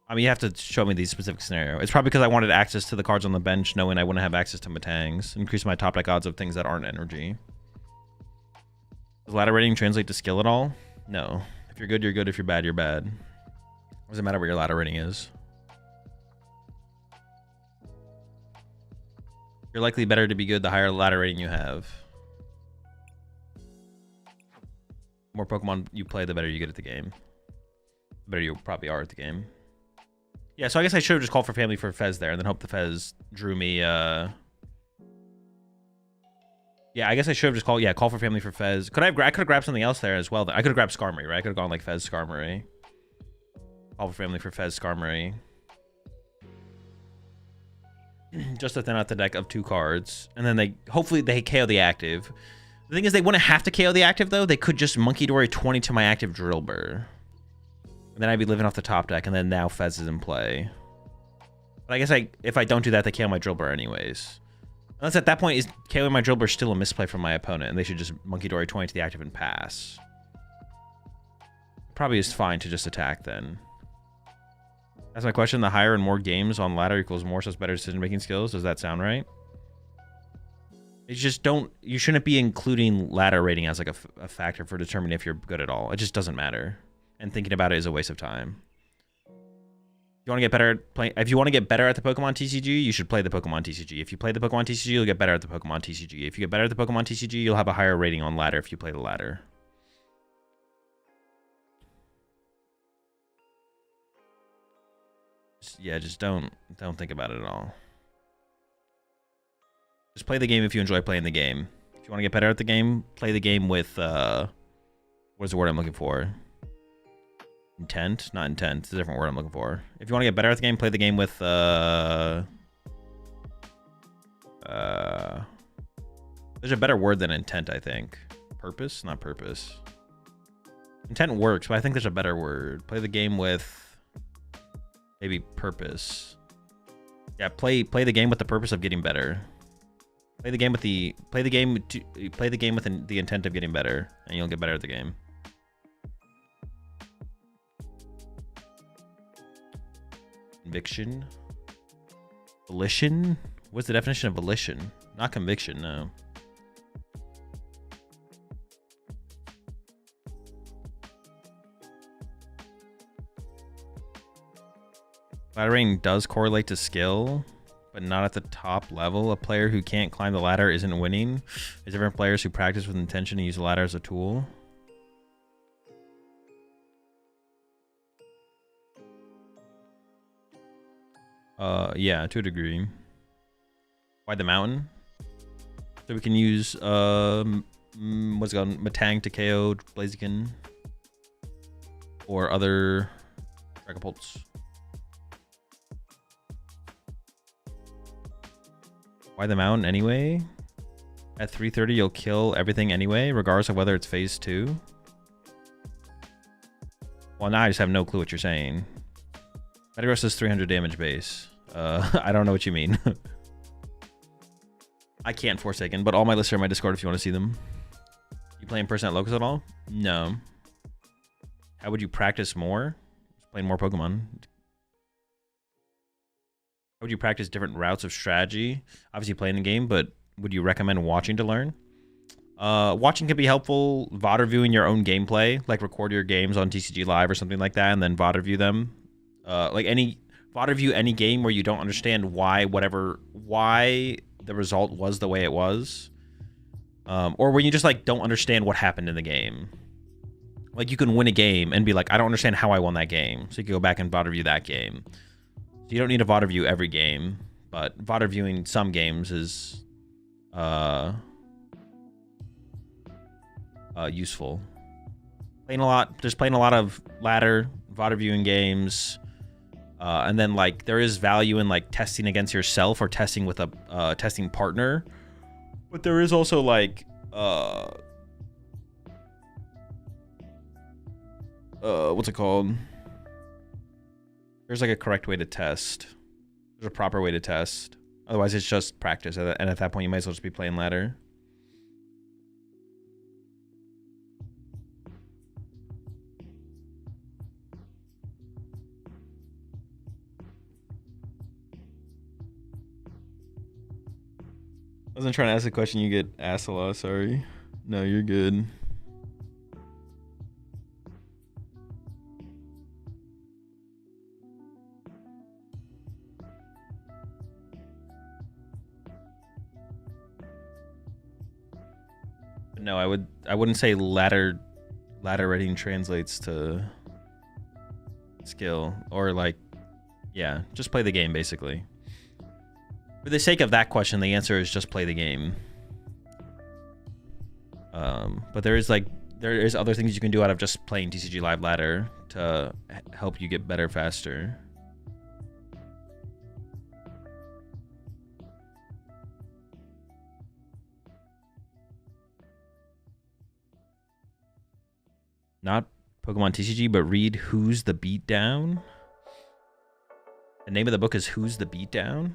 I mean, you have to show me the specific scenario. It's probably because I wanted access to the cards on the bench, knowing I wouldn't have access to Matangs. Increase my top deck odds of things that aren't energy. Does ladder rating translate to skill at all? No. If you're good, you're good. If you're bad, you're bad. Doesn't matter what your ladder rating is. You're likely better to be good the higher ladder rating you have. The more Pokemon you play, the better you get at the game. The better you probably are at the game. Yeah, so I guess I should have just called for family for Fez there and then hope the Fez drew me, Yeah, I guess I should have just called, call for family for Fez. I could have grabbed something else there as well. I could have grabbed Skarmory, right? I could have gone like Fez, Skarmory. Call for family for Fez, Skarmory. Just to thin out the deck of 2 cards. And then hopefully they KO the active. The thing is, they wouldn't have to KO the active, though. They could just Monkey Dory 20 to my active Drillbur. And then I'd be living off the top deck, and then now Fez is in play. But I guess if I don't do that, they KO my Drillbur anyways. Unless at that point, is KOing my Drillbur still a misplay from my opponent, and they should just Monkey Dory 20 to the active and pass. Probably is fine to just attack then. That's my question. The higher and more games on ladder equals more, so it's better decision-making skills. Does that sound right? It's just you shouldn't be including ladder rating as like a factor for determining if you're good at all. It just doesn't matter. And thinking about it is a waste of time. If you want to get better at playing, if you want to get better at the Pokemon TCG, you should play the Pokemon TCG. If you play the Pokemon TCG, you'll get better at the Pokemon TCG. If you get better at the Pokemon TCG, you'll have a higher rating on ladder if you play the ladder. Just don't think about it at all. Just play the game if you enjoy playing the game. If you want to get better at the game, play the game with what's the word I'm looking for? Intent? Not intent. It's a different word I'm looking for. If you want to get better at the game, play the game with there's a better word than intent, I think. Purpose? Not purpose. Intent works, but I think there's a better word. Play the game with maybe purpose. Yeah, play the game with the purpose of getting better. Play the game with the intent of getting better, and you'll get better at the game. Conviction. Volition? What's the definition of volition? Not conviction, no. Ladder rating does correlate to skill, but not at the top level. A player who can't climb the ladder isn't winning. There's different players who practice with intention to use the ladder as a tool. Yeah, to a degree. Why the mountain? So we can use what's it called? Matang to KO Blaziken or other Dragapults. Why the mountain anyway? At 330 you'll kill everything anyway, regardless of whether it's phase 2. Well, now I just have no clue what you're saying. Metagross is 300 damage base. I don't know what you mean. I can't Forsaken, but all my lists are in my Discord if you want to see them. You play in person at Locus at all? No. How would you practice more? Playing more Pokemon. How would you practice different routes of strategy? Obviously playing the game, but would you recommend watching to learn? Watching can be helpful. VOD reviewing your own gameplay, like record your games on TCG Live or something like that, and then VOD review them. Like VOD review any game where you don't understand why the result was the way it was, or when you just like don't understand what happened in the game. Like you can win a game and be like, I don't understand how I won that game, so you can go back and VOD review that game. So you don't need to VOD review every game, but VOD reviewing some games is useful. Playing a lot of ladder, VOD reviewing games. And then like there is value in like testing against yourself or testing with a testing partner, but there is also like what's it called? There's like a correct way to test. There's a proper way to test. Otherwise, it's just practice, and at that point, you might as well just be playing ladder. I wasn't trying to ask a question you get asked a lot, sorry. No, you're good. No, I wouldn't say ladder rating translates to skill, or like, yeah, just play the game basically. For the sake of that question, the answer is just play the game. But there is other things you can do out of just playing TCG Live Ladder to help you get better faster. Not PokemonTCG, but read Who's the Beatdown. The name of the book is Who's the Beatdown.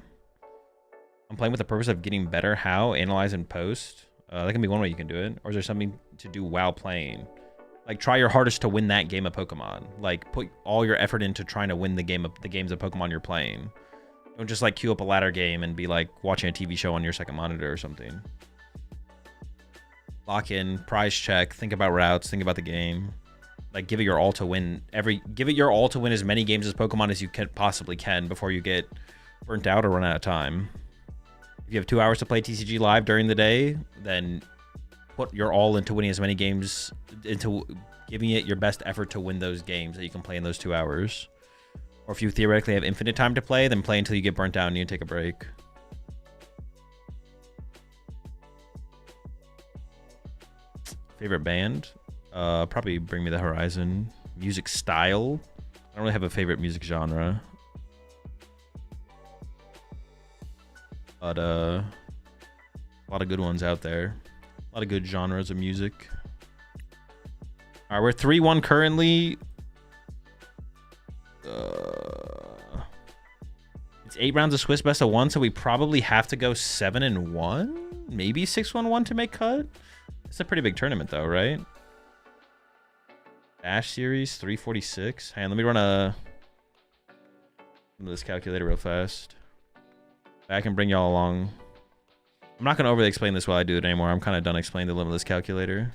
I'm playing with the purpose of getting better. How? Analyze and post. That can be one way you can do it. Or is there something to do while playing? Like, try your hardest to win that game of Pokemon. Like, put all your effort into trying to win the games of Pokemon you're playing. Don't just, like, queue up a ladder game and be, like, watching a TV show on your second monitor or something. Lock in, prize check, think about routes, think about the game. Like, give it your all to win give it your all to win as many games as Pokemon as you possibly can before you get burnt out or run out of time. If you have 2 hours to play TCG Live during the day, then put your all into winning as many games, into giving it your best effort to win those games that you can play in those 2 hours. Or if you theoretically have infinite time to play, then play until you get burnt out and you take a break. Favorite band? Probably Bring Me the Horizon. Music style? I don't really have a favorite music genre. But a lot of good ones out there. A lot of good genres of music. All right, we're 3-1 currently. It's 8 rounds of Swiss best of 1, so we probably have to go 7-1, maybe 6-1-1 to make cut. It's a pretty big tournament though, right? Dash series 346. Hang on, let me run this calculator real fast. I can bring y'all along. I'm not going to overly explain this while I do it anymore. I'm kind of done explaining the limitless calculator.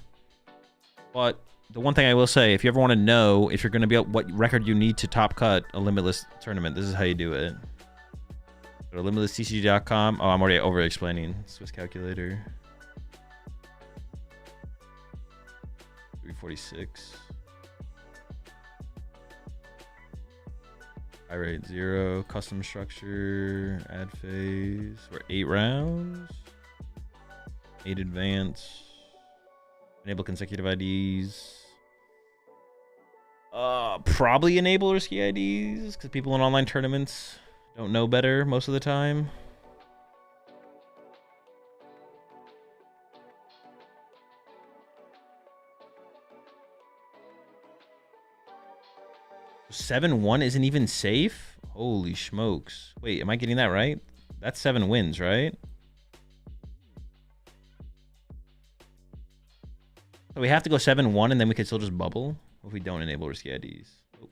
But the one thing I will say, if you ever want to know if you're going to be what record you need to top cut a limitless tournament, this is how you do it. Go to limitlesstcg.com. Oh, I'm already over explaining. Swiss calculator. 346. High rate 0, custom structure, add phase. We're 8 rounds. 8 advance. Enable consecutive IDs. Probably enable risky IDs because people in online tournaments don't know better most of the time. $7-1 isn't even safe? Holy smokes. Wait, am I getting that right? That's 7 wins, right? So we have to go 7-1 and then we could still just bubble if we don't enable risky IDs. Oh.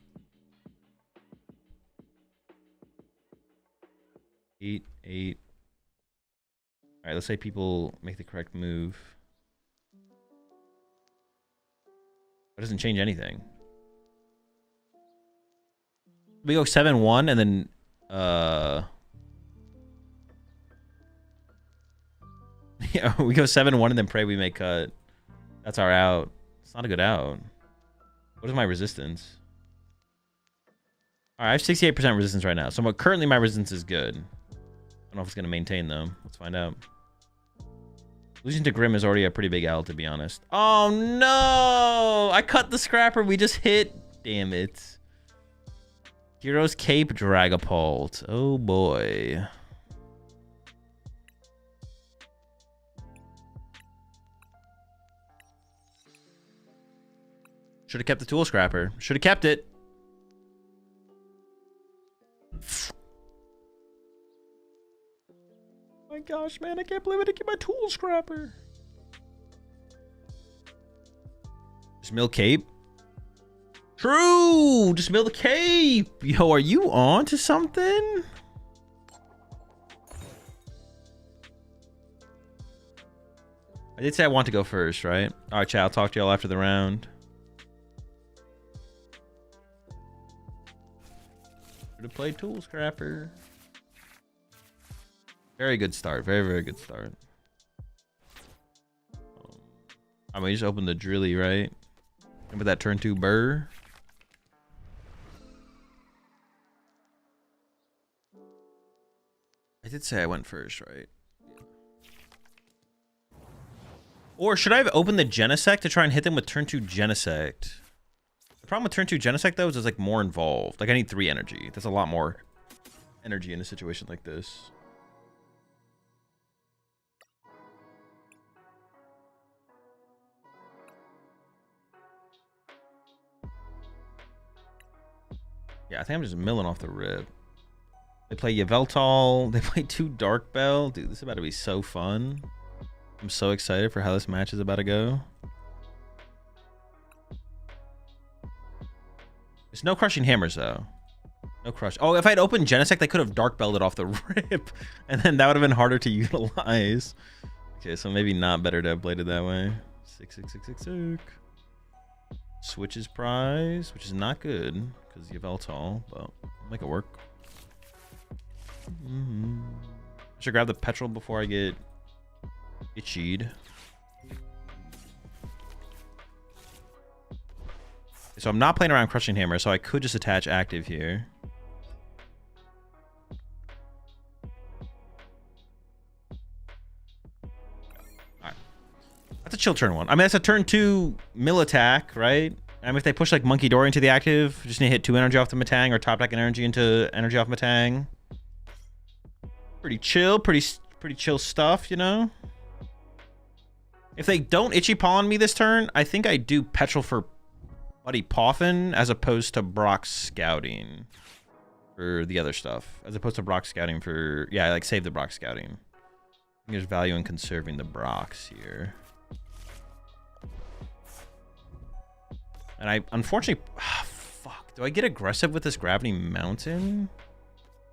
8, 8. All right, let's say people make the correct move. That doesn't change anything. We go 7-1 and then yeah, we go 7-1 and then pray we make cut. That's our out. It's not a good out. What is my resistance? All right, I have 68% resistance right now. So currently my resistance is good. I don't know if it's going to maintain though. Let's find out. Losing to Grim is already a pretty big L, to be honest. Oh no! I cut the scrapper. We just hit. Damn it. Hero's Cape Dragapult. Oh boy. Should have kept the Tool Scrapper. Should have kept it. Oh my gosh, man. I can't believe I didn't get my Tool Scrapper. Just mill Cape. True. Just mill the Cape. Yo, are you on to something? I did say I want to go first, right? All right, chat. I'll talk to y'all after the round. To play Tool Scrapper. Very good start. Very, very good start. I mean, you just opened the Drilly, right? Remember that turn 2 burr? I did say I went first, right? Or should I have opened the Genesect to try and hit them with turn 2 Genesect? The problem with turn 2 Genesect, though, is it's like more involved. Like, I need 3 energy. That's a lot more energy in a situation like this. Yeah, I think I'm just milling off the rip. They play Yveltal. They play 2 Dark Bell. Dude, this is about to be so fun. I'm so excited for how this match is about to go. There's no Crushing Hammers, though. No crush. Oh, if I'd opened Genesect, I could have Dark Belled it off the rip. And then that would have been harder to utilize. Okay, so maybe not better to have played it that way. 6. Switches prize, which is not good because Yveltal, but I'll make it work. I should grab the petrol before I get itchied. So I'm not playing around Crushing Hammer, so I could just attach active here. Alright. That's a chill turn 1. I mean, that's a turn 2 mill attack, right? I mean, if they push like Monkey Dory into the active, just need to hit 2 energy off the Matang or top deck energy into energy off Matang. Pretty chill, pretty chill stuff, you know? If they don't Itchy Paw on me this turn, I think I do Petrol for Buddy Poffin as opposed to Brock Scouting for the other stuff. As opposed to Brock Scouting for... Yeah, like save the Brock Scouting. I think there's value in conserving the Brocks here. And I, unfortunately... fuck. Do I get aggressive with this Gravity Mountain?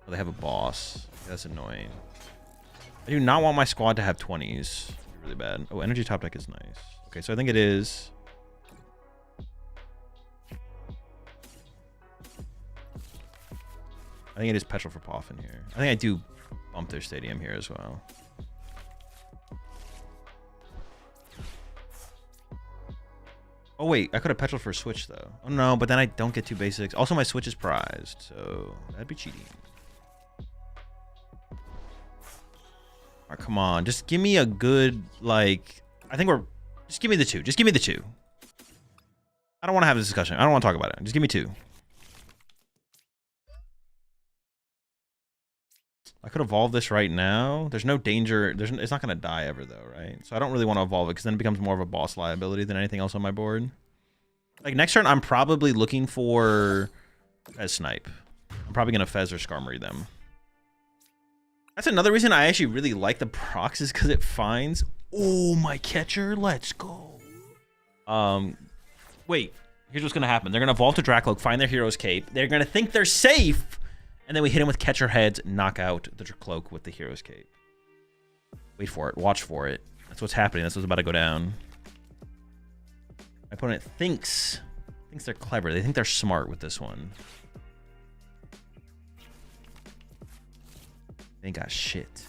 Oh, they have a boss. That's annoying. I do not want my squad to have 20s. Really bad. Oh, energy top deck is nice. Okay, so I think it is... I think it is Petrol for Poffin here. I think I do bump their stadium here as well. Oh wait, I could have Petrol for a switch though. Oh no, but then I don't get 2 basics. Also my switch is prized, so that'd be cheating. Alright, come on. Just give me a good, like... I think we're... Just give me the 2. Just give me the 2. I don't want to have this discussion. I don't want to talk about it. Just give me 2. I could evolve this right now. There's no danger. It's not going to die ever, though, right? So I don't really want to evolve it, because then it becomes more of a boss liability than anything else on my board. Like, next turn, I'm probably looking for Fez Snipe. I'm probably going to Fez or Skarmory them. That's another reason I actually really like the procs, is because it finds... Oh, my catcher. Let's go. Wait. Here's what's going to happen. They're going to evolve to Dracloak, find their Hero's Cape. They're going to think they're safe... And then we hit him with Catcher Heads, knock out the Cloak with the Hero's Cape. Wait for it. Watch for it. That's what's happening. That's what's about to go down. My opponent thinks they're clever. They think they're smart with this one. They ain't got shit.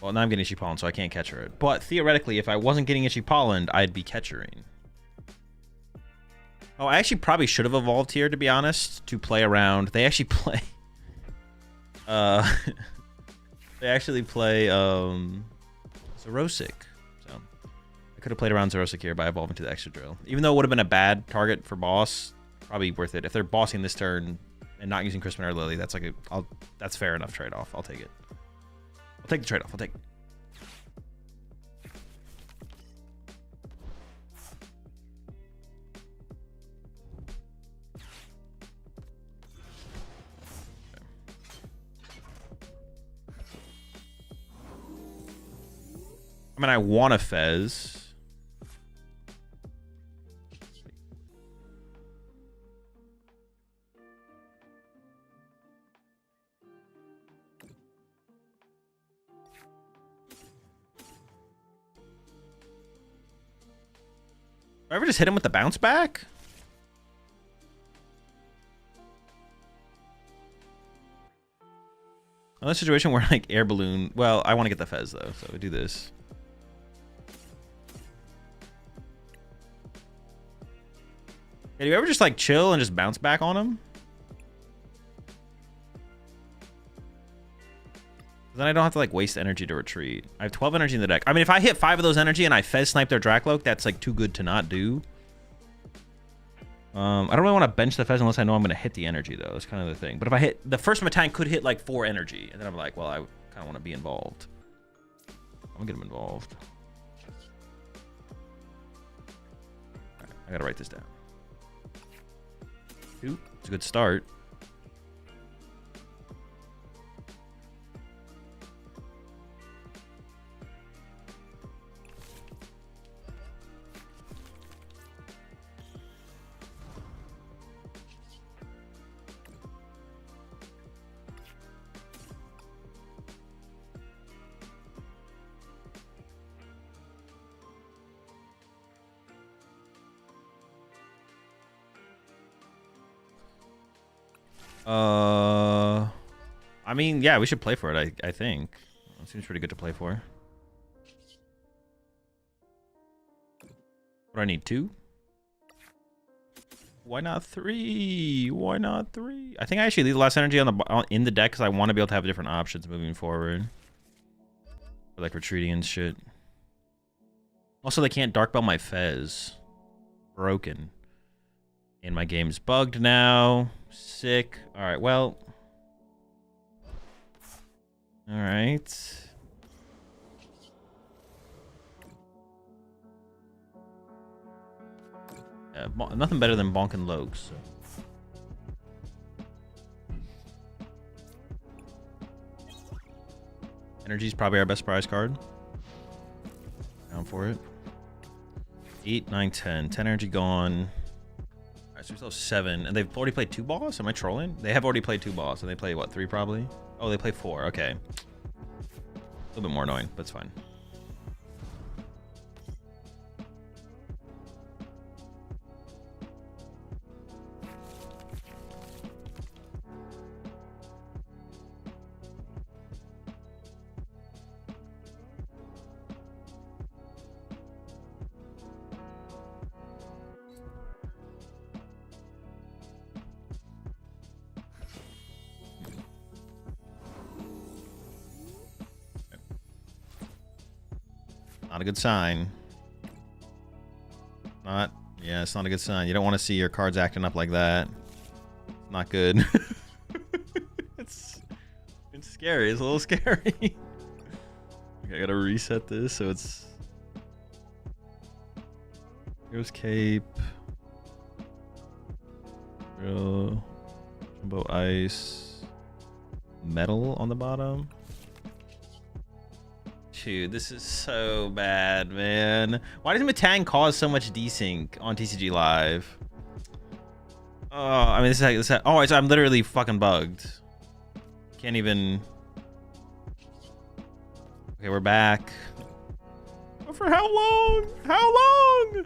Well, now I'm getting Itchy Pollen, so I can't catch her. But theoretically, if I wasn't getting Itchy Pollen, I'd be catchering. Oh, I actually probably should have evolved here, to be honest, to play around. They actually play... they actually play, Xerosic. So I could have played around Xerosic here by evolving to the Excadrill. Even though it would have been a bad target for boss, probably worth it. If they're bossing this turn and not using Crispin or Lily, that's like that's fair enough trade-off. I'll take it. I'll take the trade-off. I'll take it. I mean, I want a Fez. Do I ever just hit him with the bounce back? Another situation where like air balloon. Well, I want to get the Fez though, so we do this. Hey, do you ever just like chill and just bounce back on him? Then I don't have to like waste energy to retreat. I have 12 energy in the deck. I mean, if I hit 5 of those energy and I Fez snipe their Dracloak, that's like too good to not do. I don't really want to bench the Fez unless I know I'm going to hit the energy though. That's kind of the thing. But if I hit the first Matang could hit like 4 energy, and then I'm like, well, I kind of want to be involved. I'm gonna get him involved. Right, I gotta write this down. 2. It's a good start. I mean, yeah, we should play for it, I think. It seems pretty good to play for. What do I need? 2? Why not 3? Why not 3? I think I actually leave the last energy on the in the deck because I want to be able to have different options moving forward. For like retreating and shit. Also, they can't Dark Bell my Fez. Broken. And my game's bugged now. Sick. Alright, well. Alright. Yeah, nothing better than bonking Logs. So. Energy's probably our best prize card. Down for it. 8, 9, 10. 10 energy gone. Alright, so we still have 7. And they've already played 2 boss? Am I trolling? They have already played 2 boss. And they play, what, 3 probably? Oh, they play 4. Okay. A little bit more annoying, but it's fine. Not a good sign. Yeah, it's not a good sign. You don't want to see your cards acting up like that. Not good. It's scary. It's a little scary. Okay, I gotta reset this so it's. Here's Cape. Drill. Jumbo Ice. Metal on the bottom. Dude, this is so bad, man. Why does Matang cause so much desync on TCG Live? Oh, I mean, oh, I'm literally fucking bugged. Can't even. Okay, we're back. But for how long? How long?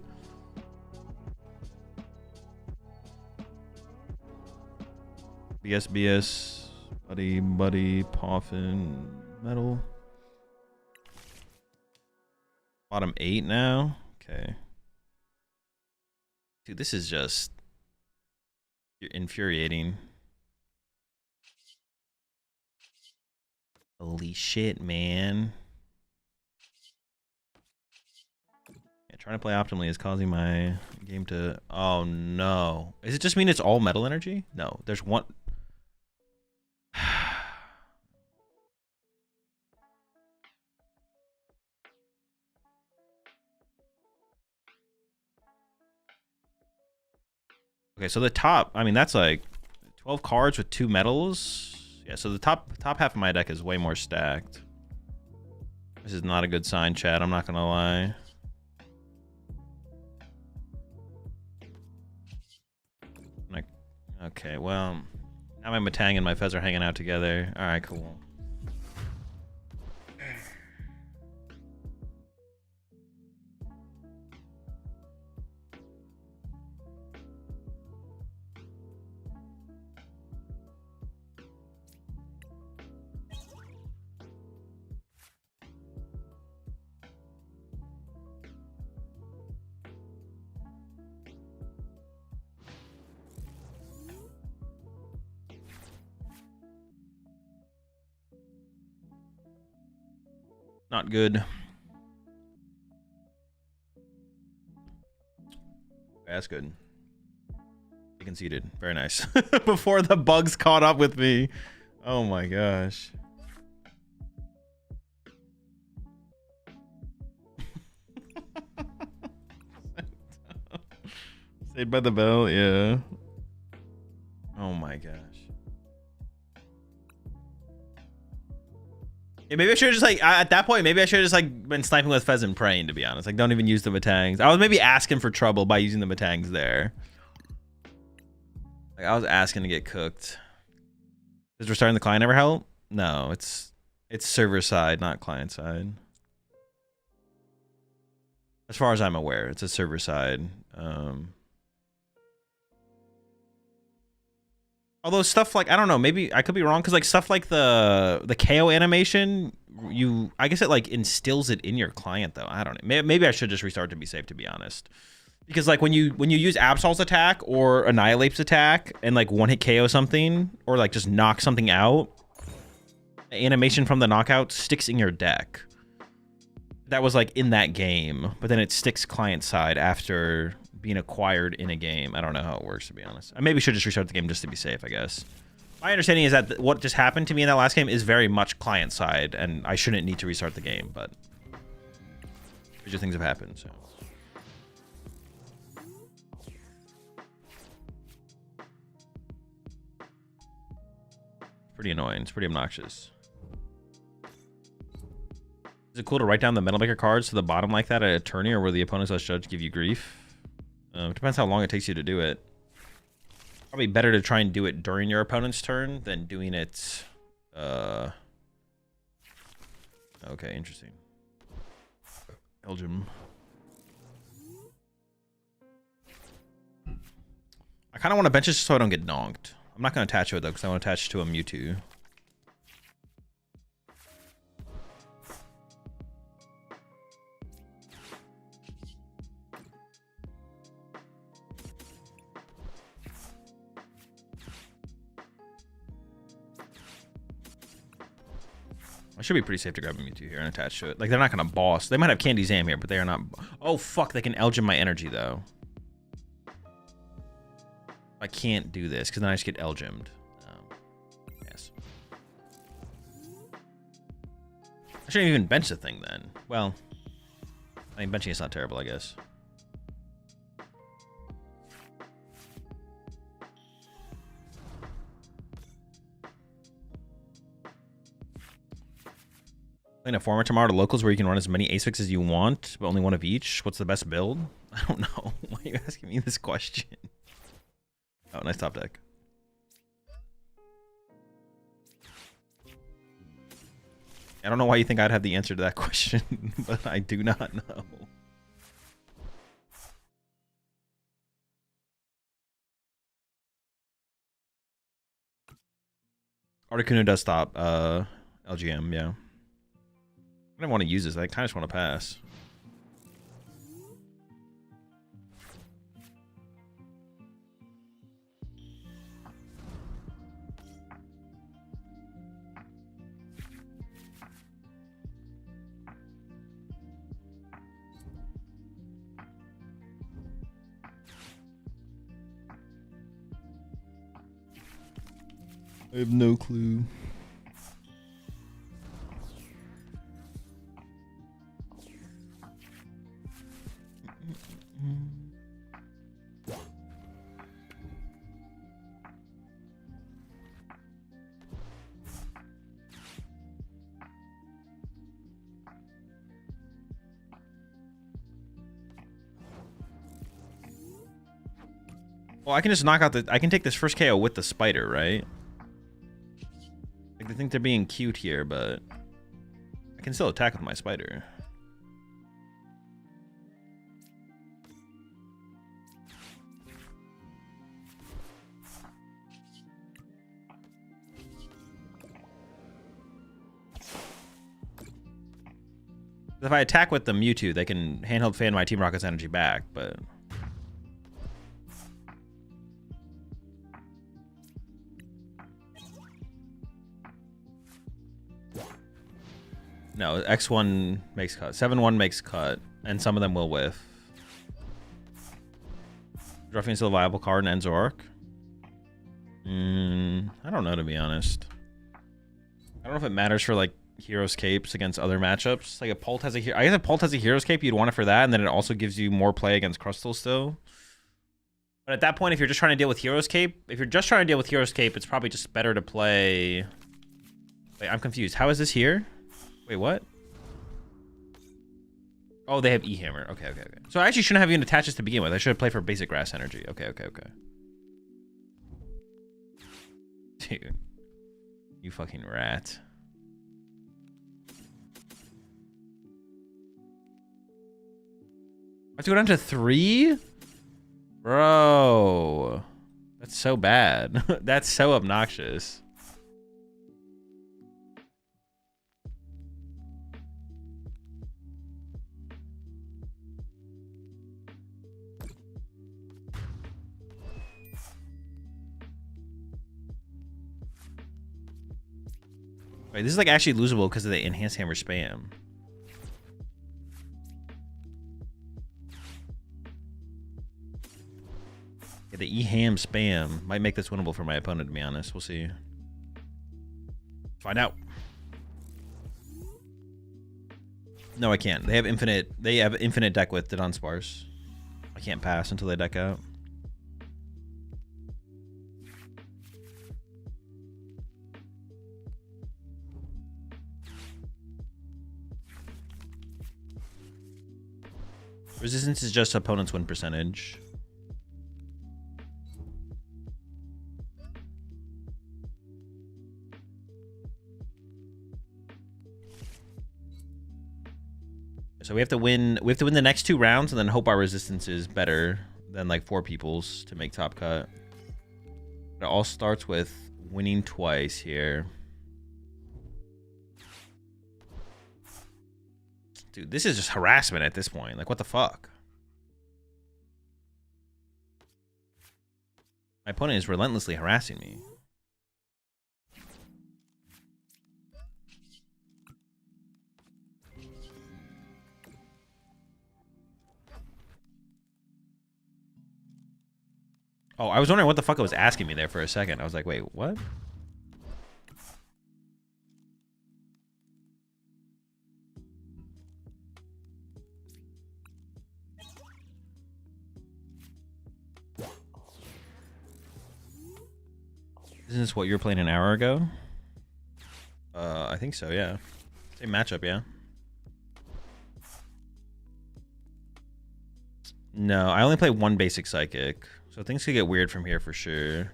BS, buddy, Poffin, Metal. Bottom 8 now? Okay. Dude, this is just infuriating. Holy shit, man. Trying to play optimally is causing my game to... Oh, no. Does it just mean it's all metal energy? No, there's one... Okay, so the top... I mean, that's like 12 cards with 2 metals. Yeah, so the top half of my deck is way more stacked. This is not a good sign, chat. I'm not going to lie. Like, okay, well... Now my Matang and my Fez are hanging out together. Alright, cool. Not good. Okay, that's good. He conceded. Very nice. Before the bugs caught up with me. Oh my gosh. Saved by the bell, yeah. Oh my gosh. Yeah, maybe I should have just like at that point. Maybe I should have just like been sniping with Fez and praying. To be honest, like don't even use the Matangs. I was maybe asking for trouble by using the Matangs there. Like I was asking to get cooked. Does restarting the client ever help? No, it's server side, not client side. As far as I'm aware, it's a server side. Although stuff like, I don't know, maybe I could be wrong, because like stuff like the KO animation, I guess it like instills it in your client though. I don't know. Maybe I should just restart to be safe, to be honest. Because like when you use Absol's attack or Annihilate's attack and like one hit KO something or like just knock something out, the animation from the knockout sticks in your deck. That was like in that game, but then it sticks client side after being acquired in a game. I don't know how it works, to be honest. I maybe should just restart the game just to be safe, I guess. My understanding is that what just happened to me in that last game is very much client side, and I shouldn't need to restart the game, but stranger things have happened, so. Pretty annoying. It's pretty obnoxious. Is it cool to write down the Metal Maker cards to the bottom like that at a tourney, or will the opponent/judge give you grief? It depends how long it takes you to do it. Probably better to try and do it during your opponent's turn than doing it... Okay, interesting. Elgin. I kind of want to bench it just so I don't get donked. I'm not going to attach to it, though, because I want to attach to a Mewtwo. I should be pretty safe to grab a Mewtwo here and attach to it. Like, they're not going to boss. They might have Candy Zam here, but they are not... Oh, fuck. They can Elgin my energy, though. I can't do this, because then I just get Elgimmed. Yes. I shouldn't even bench the thing, then. Well, I mean, benching is not terrible, I guess. Playing a format tomorrow to locals where you can run as many Ace as you want, but only one of each. What's the best build? I don't know. Why are you asking me this question? Oh, nice top deck. I don't know why you think I'd have the answer to that question, but I do not know. Articuno does stop LGM, yeah. I don't want to use this. I kind of just want to pass. I have no clue. Well, I can just knock out the... I can take this first KO with the spider, right? Like, they think they're being cute here, but... I can still attack with my spider. If I attack with the Mewtwo, they can handheld fan my Team Rocket's energy back, but... No, X1 makes cut. 7-1 makes cut, and some of them will whiff. Druffing is still a viable card in Enzork. I don't know, to be honest. I don't know if it matters for, like, Hero's Capes against other matchups. Like, if Pult has a hero... I guess if Pult has a Hero's Cape, you'd want it for that, and then it also gives you more play against Crustle still. But at that point, if you're just trying to deal with Hero's Cape... If you're just trying to deal with Hero's Cape, it's probably just better to play... Wait, I'm confused. How is this here? Wait, what? Oh, they have E-Hammer. Okay. So I actually shouldn't have even attached this to begin with. I should have played for basic grass energy. Okay. Dude. You fucking rat. I have to go down to 3? Bro. That's so bad. That's so obnoxious. Wait, this is like actually losable because of the enhanced hammer spam. Yeah, the E-ham spam might make this winnable for my opponent, to be honest. We'll see. Find out. No, I can't. They have infinite deck width to Dunsparce. I can't pass until they deck out. Resistance is just opponent's win percentage. So we have to win the next 2 rounds and then hope our resistance is better than like 4 people's to make top cut. It all starts with winning twice here. Dude, this is just harassment at this point. Like, what the fuck? My opponent is relentlessly harassing me. Oh, I was wondering what the fuck it was asking me there for a second. I was like, wait, what? Isn't this what you were playing an hour ago? I think so, yeah. Same matchup, yeah. No, I only play 1 basic psychic, so things could get weird from here for sure.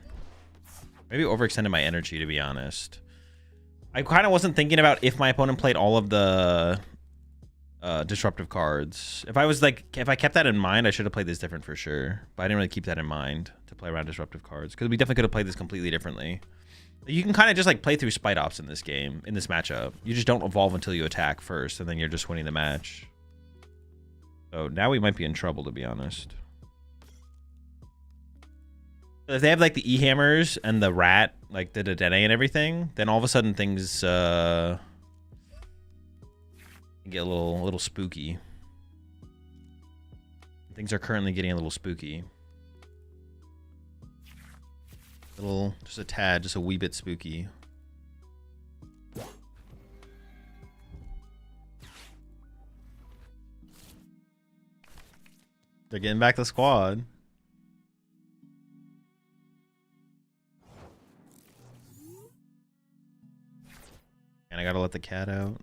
Maybe overextended my energy, to be honest. I kind of wasn't thinking about if my opponent played all of the disruptive cards. If I kept that in mind, I should have played this different for sure. But I didn't really keep that in mind to play around disruptive cards, because we definitely could have played this completely differently. You can kind of just like play through Spite Ops in this game, in this matchup. You just don't evolve until you attack first, and then you're just winning the match. So now we might be in trouble, to be honest. If they have like the E-hammers and the rat, like the Dedenne and everything, then all of a sudden things get a little spooky. Things are currently getting a little spooky. Just a tad, just a wee bit spooky. They're getting back the squad. And I gotta let the cat out.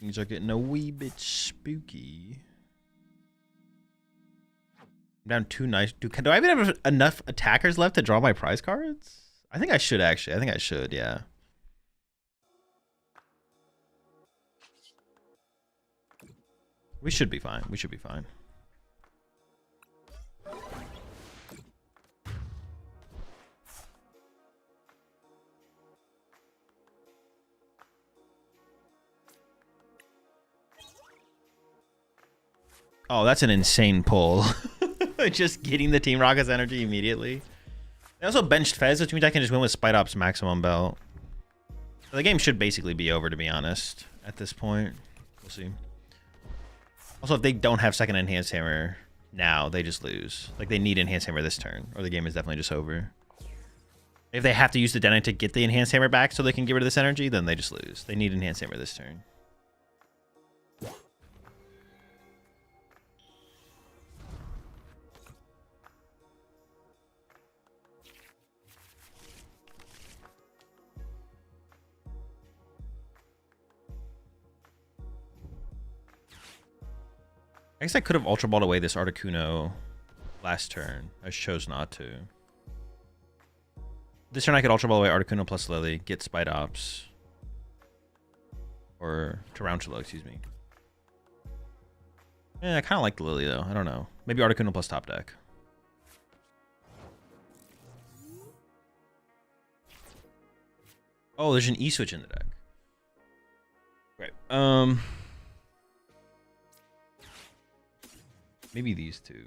Things are getting a wee bit spooky. I'm down 2 nice. Do I even have enough attackers left to draw my prize cards? I think I should actually. I think I should, yeah. We should be fine. We should be fine. Oh, that's an insane pull. Just getting the Team Rocket's energy immediately. They also benched Fez, which means I can just win with Spite Ops maximum belt. So the game should basically be over, to be honest, at this point. We'll see. Also, if they don't have second Enhanced Hammer now, they just lose. Like, they need Enhanced Hammer this turn, or the game is definitely just over. If they have to use the Denite to get the Enhanced Hammer back so they can get rid of this energy, then they just lose. They need Enhanced Hammer this turn. I guess I could have Ultra Balled away this Articuno last turn. I chose not to. This turn I could Ultra Ball away Articuno plus Lily, get Spite Ops. Or Tarantula, excuse me. Yeah, I kind of like the Lily though. I don't know. Maybe Articuno plus top deck. Oh, there's an E-switch in the deck. Right. Maybe these two.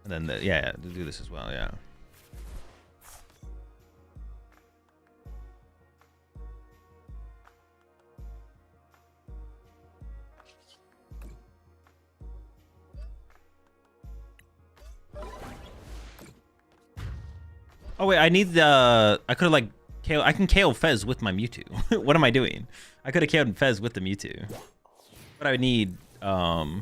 And then, yeah, to do this as well, yeah. Oh, wait, I need the... I could have, like... I can KO Fez with my Mewtwo. What am I doing? I could have KO'd Fez with the Mewtwo. But I would need, I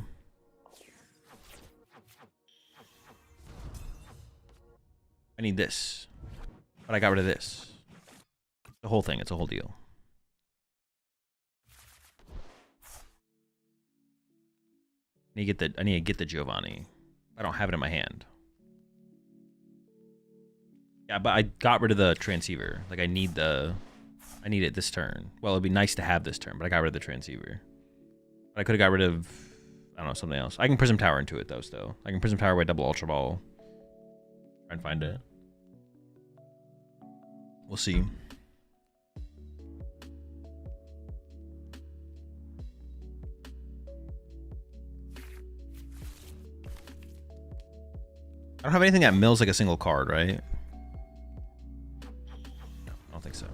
need this. But I got rid of this. The whole thing, it's a whole deal. I need to get the Giovanni. I don't have it in my hand. Yeah, but I got rid of the transceiver. Like I need it this turn. Well, it'd be nice to have this turn, but I got rid of the transceiver. But I could have got rid of, I don't know, something else. I can Prism Tower into it though still. I can Prism Tower away double Ultra Ball. Try and find it. We'll see. I don't have anything that mills like a single card, right? I don't think so.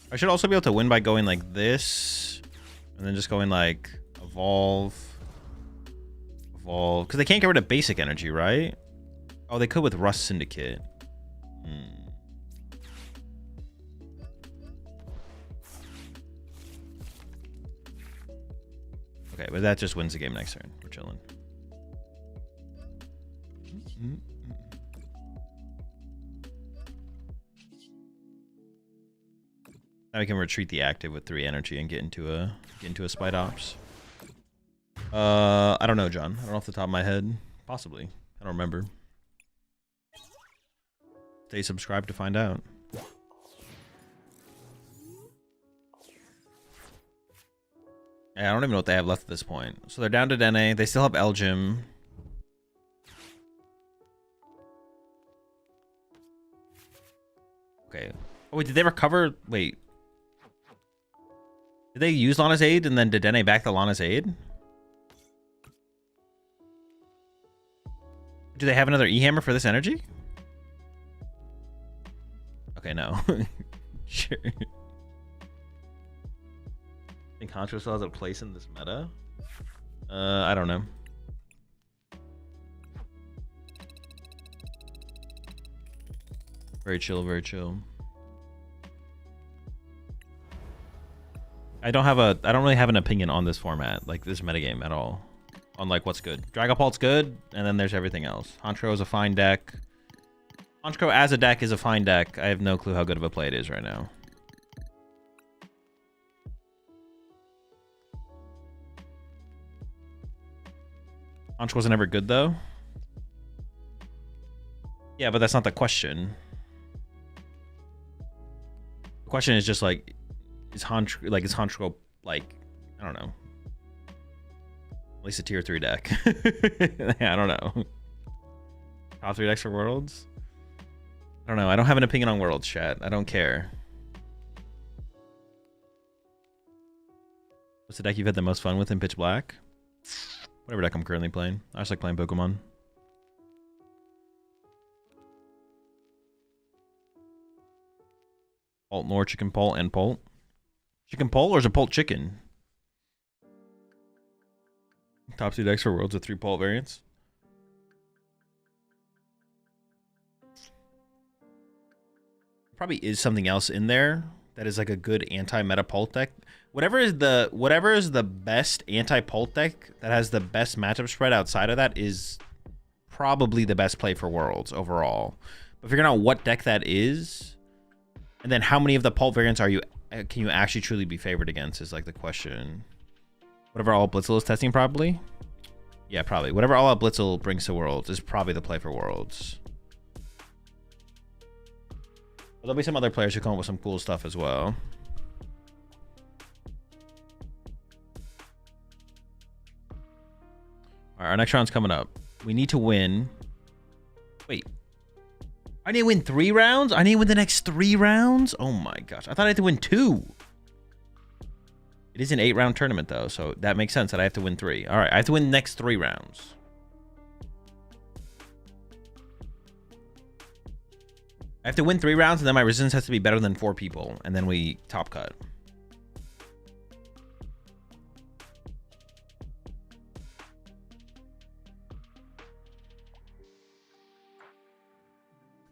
I should also be able to win by going like this, and then just going like evolve, because they can't get rid of basic energy, right? Oh, they could with Rust Syndicate. Okay, but that just wins the game next turn. We're chilling. Now we can retreat the active with 3 energy and get into a Spite Ops. I don't know, John. I don't know off the top of my head. Possibly. I don't remember. Stay subscribed to find out. I don't even know what they have left at this point. So they're down to Dene. They still have Elgin. Okay. Oh, wait, did they recover? Wait. Did they use Lana's Aid and then did Dene back the Lana's Aid? Do they have another E-Hammer for this energy? Okay, no. Sure. I think Honcho still has a place in this meta. I don't know. Very chill, very chill. I don't really have an opinion on this format, like this metagame at all. On like what's good. Dragapult's good, and then there's everything else. Honcho is a fine deck. Honcho as a deck is a fine deck. I have no clue how good of a play it is right now. Honcho wasn't ever good though. Yeah, but that's not the question. The question is just like, is Honcho like, I don't know. At least a tier 3 deck. I don't know. Top 3 decks for Worlds? I don't know. I don't have an opinion on Worlds, chat. I don't care. What's the deck you've had the most fun with in Pitch Black? Whatever deck I'm currently playing. I just like playing Pokemon. Pult Nor, Chicken Pult, and Pult. Chicken Pult, or is it Pult Chicken? Top 2 decks for Worlds with 3 Pult variants. Probably is something else in there that is like a good anti-meta Pult deck. Whatever is the best anti-Pult deck that has the best matchup spread outside of that is probably the best play for Worlds overall. But figuring out what deck that is, and then how many of the Pult variants can you actually truly be favored against is like the question. Whatever All Blitzel is testing probably? Yeah, probably. Whatever All Out Blitzel brings to Worlds is probably the play for Worlds. But there'll be some other players who come up with some cool stuff as well. Alright, our next round's coming up. We need to win. Wait. I need to win 3 rounds? I need to win the next 3 rounds? Oh my gosh. I thought I had to win 2. It is an 8-round tournament, though, so that makes sense that I have to win 3. All right, I have to win the next 3 rounds. I have to win 3 rounds, and then my resistance has to be better than 4 people, and then we top cut.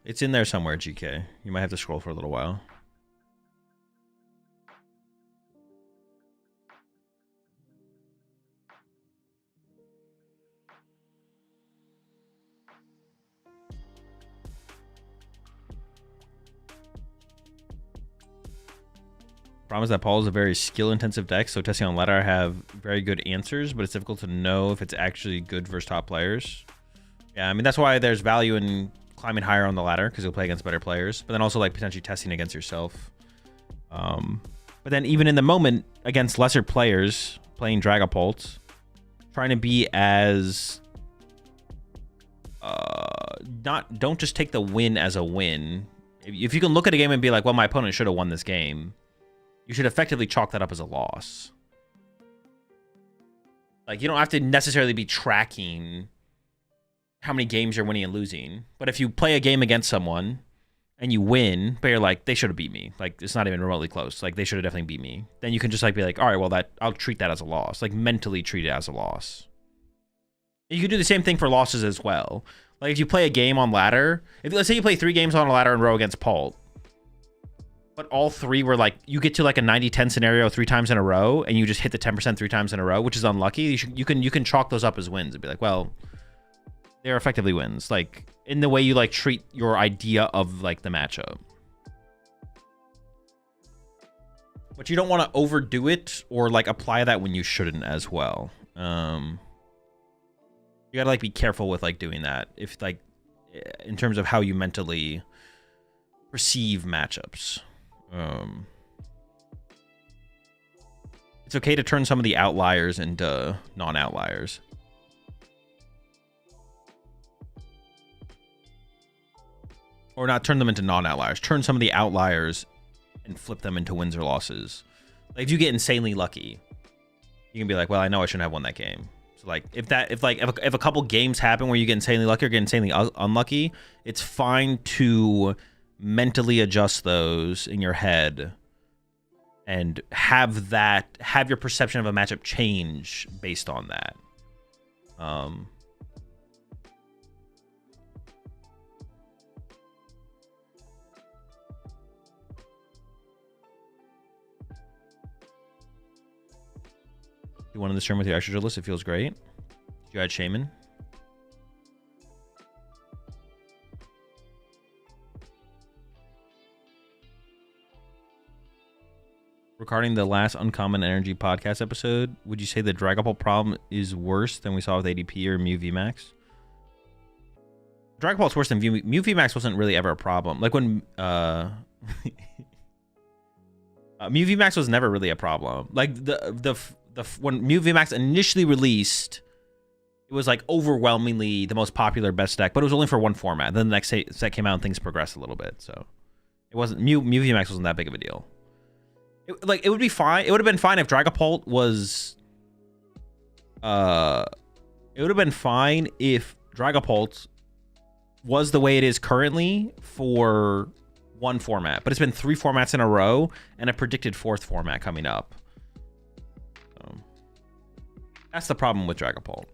It's in there somewhere, GK. You might have to scroll for a little while. Problem is that Paul is a very skill-intensive deck, so testing on ladder I have very good answers, but it's difficult to know if it's actually good versus top players. Yeah, I mean, that's why there's value in climbing higher on the ladder, because you'll play against better players, but then also like potentially testing against yourself. But then even in the moment, against lesser players, playing Dragapult, trying to be as... don't just take the win as a win. If you can look at a game and be like, well, my opponent should have won this game, you should effectively chalk that up as a loss. Like, you don't have to necessarily be tracking how many games you're winning and losing. But if you play a game against someone and you win, but you're like, they should have beat me. Like, it's not even remotely close. Like, they should have definitely beat me. Then you can just like be like, all right, well, I'll treat that as a loss. Like, mentally treat it as a loss. You can do the same thing for losses as well. Like, if you play a game on ladder, let's say you play 3 games on a ladder in a row against Pult, but all 3 were like, you get to like a 90-10 scenario 3 times in a row, and you just hit the 10% 3 times in a row, which is unlucky. You can chalk those up as wins and be like, well, they're effectively wins. Like, in the way you like treat your idea of like the matchup. But you don't want to overdo it or like apply that when you shouldn't as well. You gotta like be careful with like doing that, if like in terms of how you mentally perceive matchups. It's it's okay to turn some of the outliers into non-outliers. Or not turn them into non-outliers. Turn some of the outliers and flip them into wins or losses. Like if you get insanely lucky, you can be like, well, I know I shouldn't have won that game. So like if a couple games happen where you get insanely lucky or get insanely unlucky, it's fine to mentally adjust those in your head and have your perception of a matchup change based on that. You won in the stream with your Excadrill list. It feels great. Did you add Shaman? Regarding the last Uncommon Energy podcast episode, would you say the Dragapult problem is worse than we saw with ADP or Mew VMAX? Dragapult's worse than Mew VMAX wasn't really ever a problem. Like when Mew VMAX was never really a problem. Like when Mew VMAX initially released, it was like overwhelmingly the most popular best deck, but it was only for one format. Then the next set came out and things progressed a little bit. So it wasn't Mew VMAX wasn't that big of a deal. It would be fine. It would have been fine if Dragapult was it would have been fine if Dragapult was the way it is currently for one format, but it's been 3 formats in a row and a predicted 4th format coming up. That's the problem with Dragapult.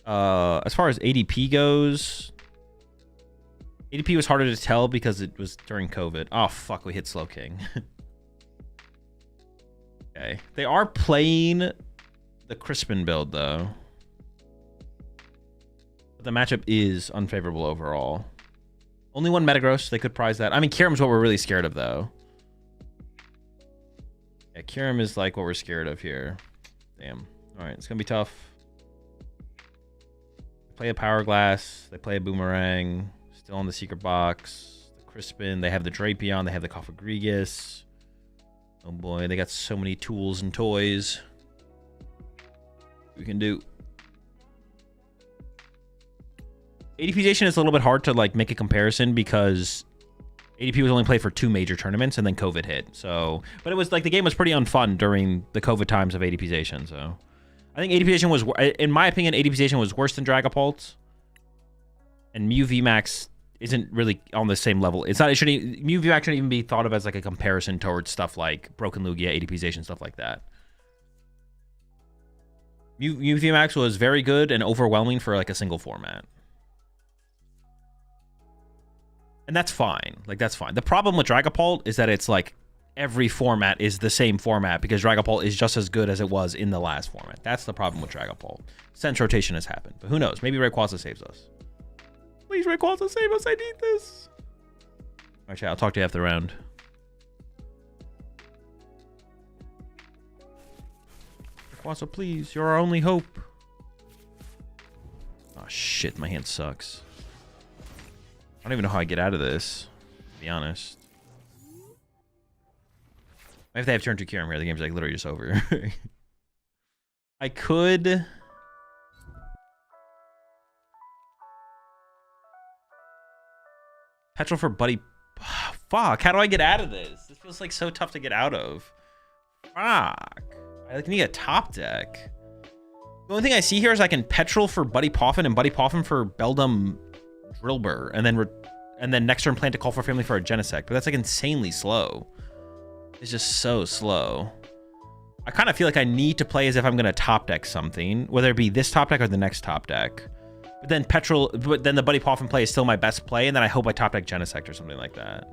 As far as ADP goes, ADP was harder to tell because it was during COVID. Oh, fuck, we hit Slowking. Okay. They are playing the Crispin build, though. But the matchup is unfavorable overall. Only one Metagross. They could prize that. I mean, Kyurem's what we're really scared of, though. Yeah, Kyurem is like what we're scared of here. Damn. All right, it's going to be tough. Play a Power Glass. They play a Boomerang. Still on the Secret Box. The Crispin. They have the Drapion. They have the Cofagrigus. Oh boy, they got so many tools and toys we can do. ADPization is a little bit hard to like make a comparison because ADP was only played for 2 major tournaments and then COVID hit. So, but it was like the game was pretty unfun during the COVID times of ADPization. So, I think ADPization was, in my opinion, ADPization was worse than Dragapult, and Mew VMAX isn't really on the same level. It's not. It shouldn't. Mew VMAX shouldn't even be thought of as like a comparison towards stuff like Broken Lugia, ADPization, stuff like that. Mew VMAX was very good and overwhelming for like a single format. And that's fine. Like, that's fine. The problem with Dragapult is that it's like every format is the same format because Dragapult is just as good as it was in the last format. That's the problem with Dragapult. Since rotation has happened. But who knows? Maybe Rayquaza saves us. Please, Rayquaza, save us. I need this. All right, chat. I'll talk to you after the round. Rayquaza, please. You're our only hope. Oh, shit. My hand sucks. I don't even know how I get out of this, to be honest. If they have turn 2 Kyurem here, the game's like literally just over. I could... Petrol for Buddy. Fuck, how do I get out of this? This feels like so tough to get out of. Fuck. I like need a top deck. The only thing I see here is I can Petrol for Buddy Poffin and Buddy Poffin for Beldum Drillbur, and then next turn plan to call for family for a Genesect, but that's like insanely slow. It's just so slow. I kind of feel like I need to play as if I'm going to top deck something, whether it be this top deck or the next top deck. But then the Buddy Poffin play is still my best play, and then I hope I top deck Genesect or something like that.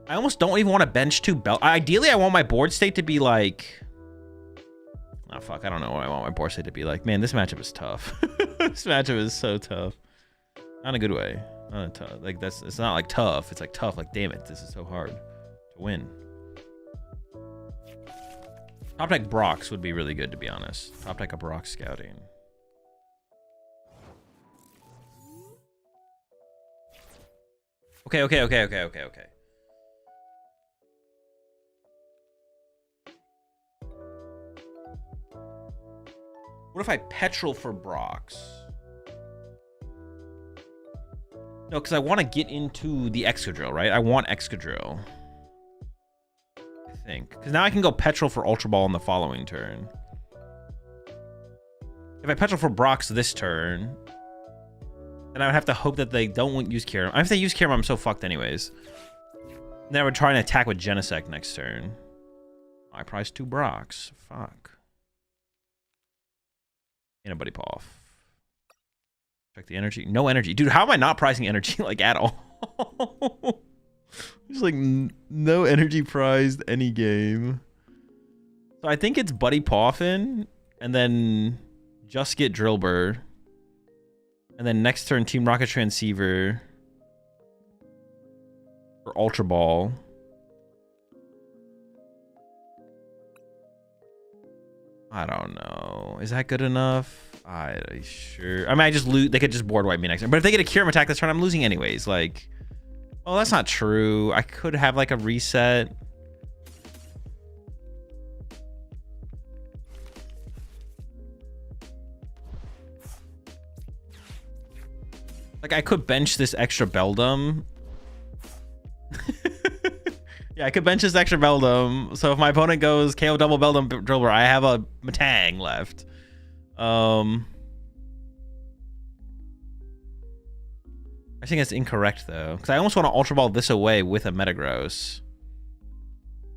I almost don't even want to bench 2 Bell. Ideally, I want my board state to be like... Oh, fuck. I don't know what I want my board state to be like. Man, this matchup is tough. This matchup is so tough. Not in a good way. Not tough. Like, it's not like tough. It's like tough. Like, damn it. This is so hard to win. Top deck Brox would be really good, to be honest. Top deck a Brox Scouting. Okay. What if I petrol for Brox? No, because I want to get into the Excadrill, right? I want Excadrill. I think. Because now I can go petrol for Ultra Ball on the following turn. If I petrol for Brox this turn, then I would have to hope that they don't use Kyurem. If they use Kyurem, I'm so fucked anyways. Then I would try and attack with Genesect next turn. I priced 2 Brox. Fuck. And a Buddy Paw. Check the energy. No energy. Dude, how am I not pricing energy, like, at all? There's, like, no energy prized any game. So I think it's Buddy Poffin, and then just get Drillbur. And then next turn, Team Rocket Transceiver. For Ultra Ball. I don't know. Is that good enough? Sure. I mean, I just lose. They could just board wipe me next turn. But if they get a Kyurem attack this turn, I'm losing anyways. Like, well, that's not true. I could have like a reset. Like, I could bench this extra Beldum. Yeah, I could bench this extra Beldum. So if my opponent goes KO double Beldum Drillbur, I have a Matang left. I think it's incorrect though, because I almost want to Ultra Ball this away with a Metagross.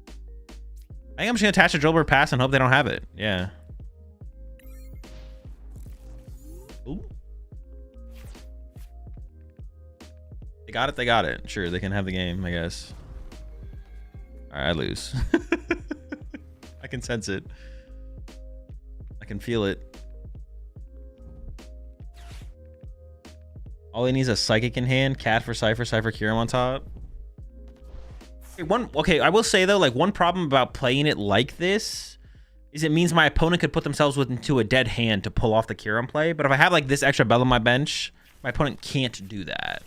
I think I'm just gonna attach a Drillbur pass and hope they don't have it. Yeah. Ooh. They got it. They got it. Sure, they can have the game, I guess. All right, I lose. I can sense it. I can feel it. All he needs is a Psychic in hand, Cat for Cypher, Cypher Kyurem on top. Okay, I will say though, like, one problem about playing it like this is it means my opponent could put themselves into a dead hand to pull off the Kyurem play. But if I have like this extra Bell on my bench, my opponent can't do that.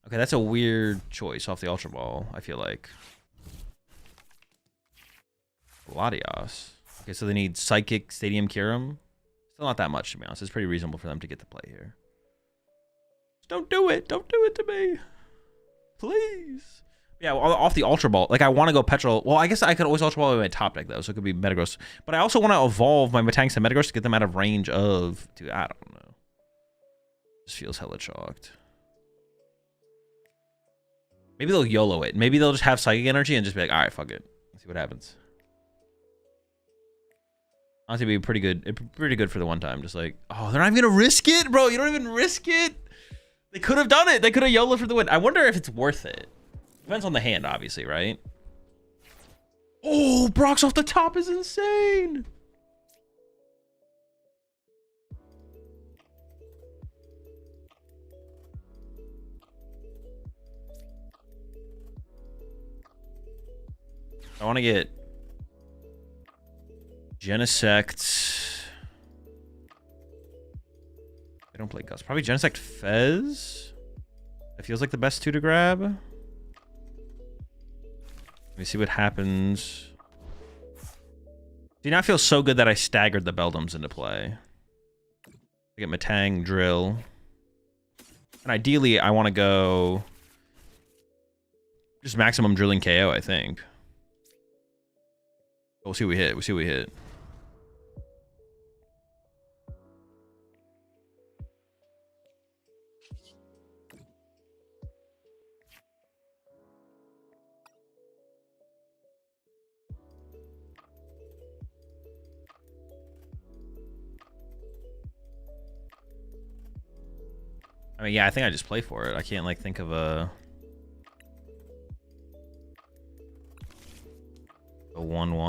Okay, that's a weird choice off the Ultra Ball, I feel like. Latios. Okay, so they need Psychic, Stadium Kyurem. Still not that much, to be honest. It's pretty reasonable for them to get the play here. Just don't do it. Don't do it to me. Please. Yeah, off the Ultra Ball. Like, I want to go Petrol. Well, I guess I could always Ultra Ball with my top deck, though. So it could be Metagross. But I also want to evolve my Matangs to Metagross to get them out of range of... Dude, I don't know. This feels hella chalked. Maybe they'll YOLO it. Maybe they'll just have Psychic Energy and just be like, all right, fuck it. Let's see what happens. Honestly, it'd be pretty good. It'd be pretty good for the one time. Just like, oh, they're not even gonna risk it, bro. You don't even risk it. They could have done it. They could have YOLO for the win. I wonder if it's worth it. Depends on the hand, obviously, right? Oh, Brox off the top is insane. I want to get Genesect. I don't play Gus. Probably Genesect Fez. It feels like the best 2 to grab. Let me see what happens. See, now I feel so good that I staggered the Beldums into play. I get Matang, Drill. And ideally, I want to go just maximum drilling KO, I think. We'll see what we hit. We'll see what we hit. I mean, yeah, I think I just play for it. I can't, like, think of a 1-1. I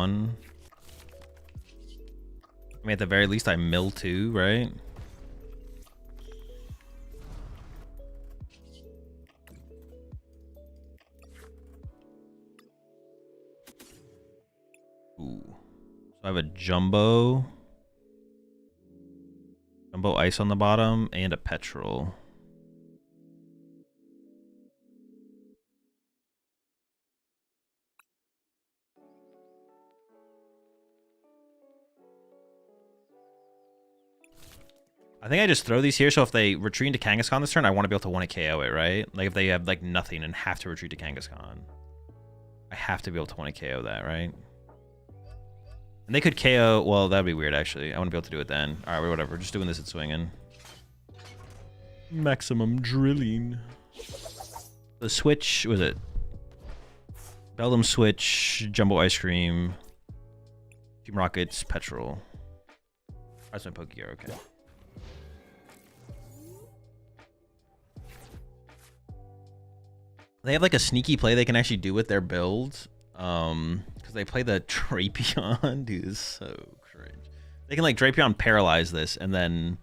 mean, at the very least, I mill 2, right? Ooh. So I have a Jumbo Ice on the bottom and a Petrol. I think I just throw these here, so if they retreat into Kangaskhan this turn, I want to be able to 1 KO it, right? Like, if they have, like, nothing and have to retreat to Kangaskhan, I have to be able to 1 KO that, right? And they could KO... Well, that'd be weird, actually. I want to be able to do it then. All right, whatever. Just doing this and swinging. Maximum drilling. The switch... Was it? Beldum switch, Jumbo Ice Cream, Team Rockets, Petrol. That's my Pokegear, okay. They have like a sneaky play they can actually do with their build. Because they play the Drapion. Dude, this is so cringe. They can like Drapion paralyze this and then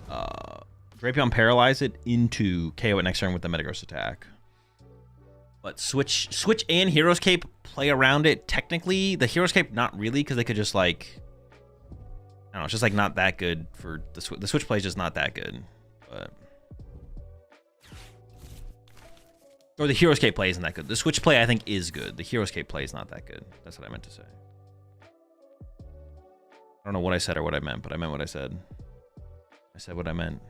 Drapion paralyze it into KO it next turn with the Metagross attack. But Switch and Hero's Cape play around it. Technically, the Hero's Cape not really, because they could just like, I don't know, it's just like not that good for the Switch. The Switch play is just not that good. But or the Hero's Cape play isn't that good. The Switch play, I think, is good. The Hero's Cape play is not that good. That's what I meant to say. I don't know what I said or what I meant, but I meant what I said. I said what I meant.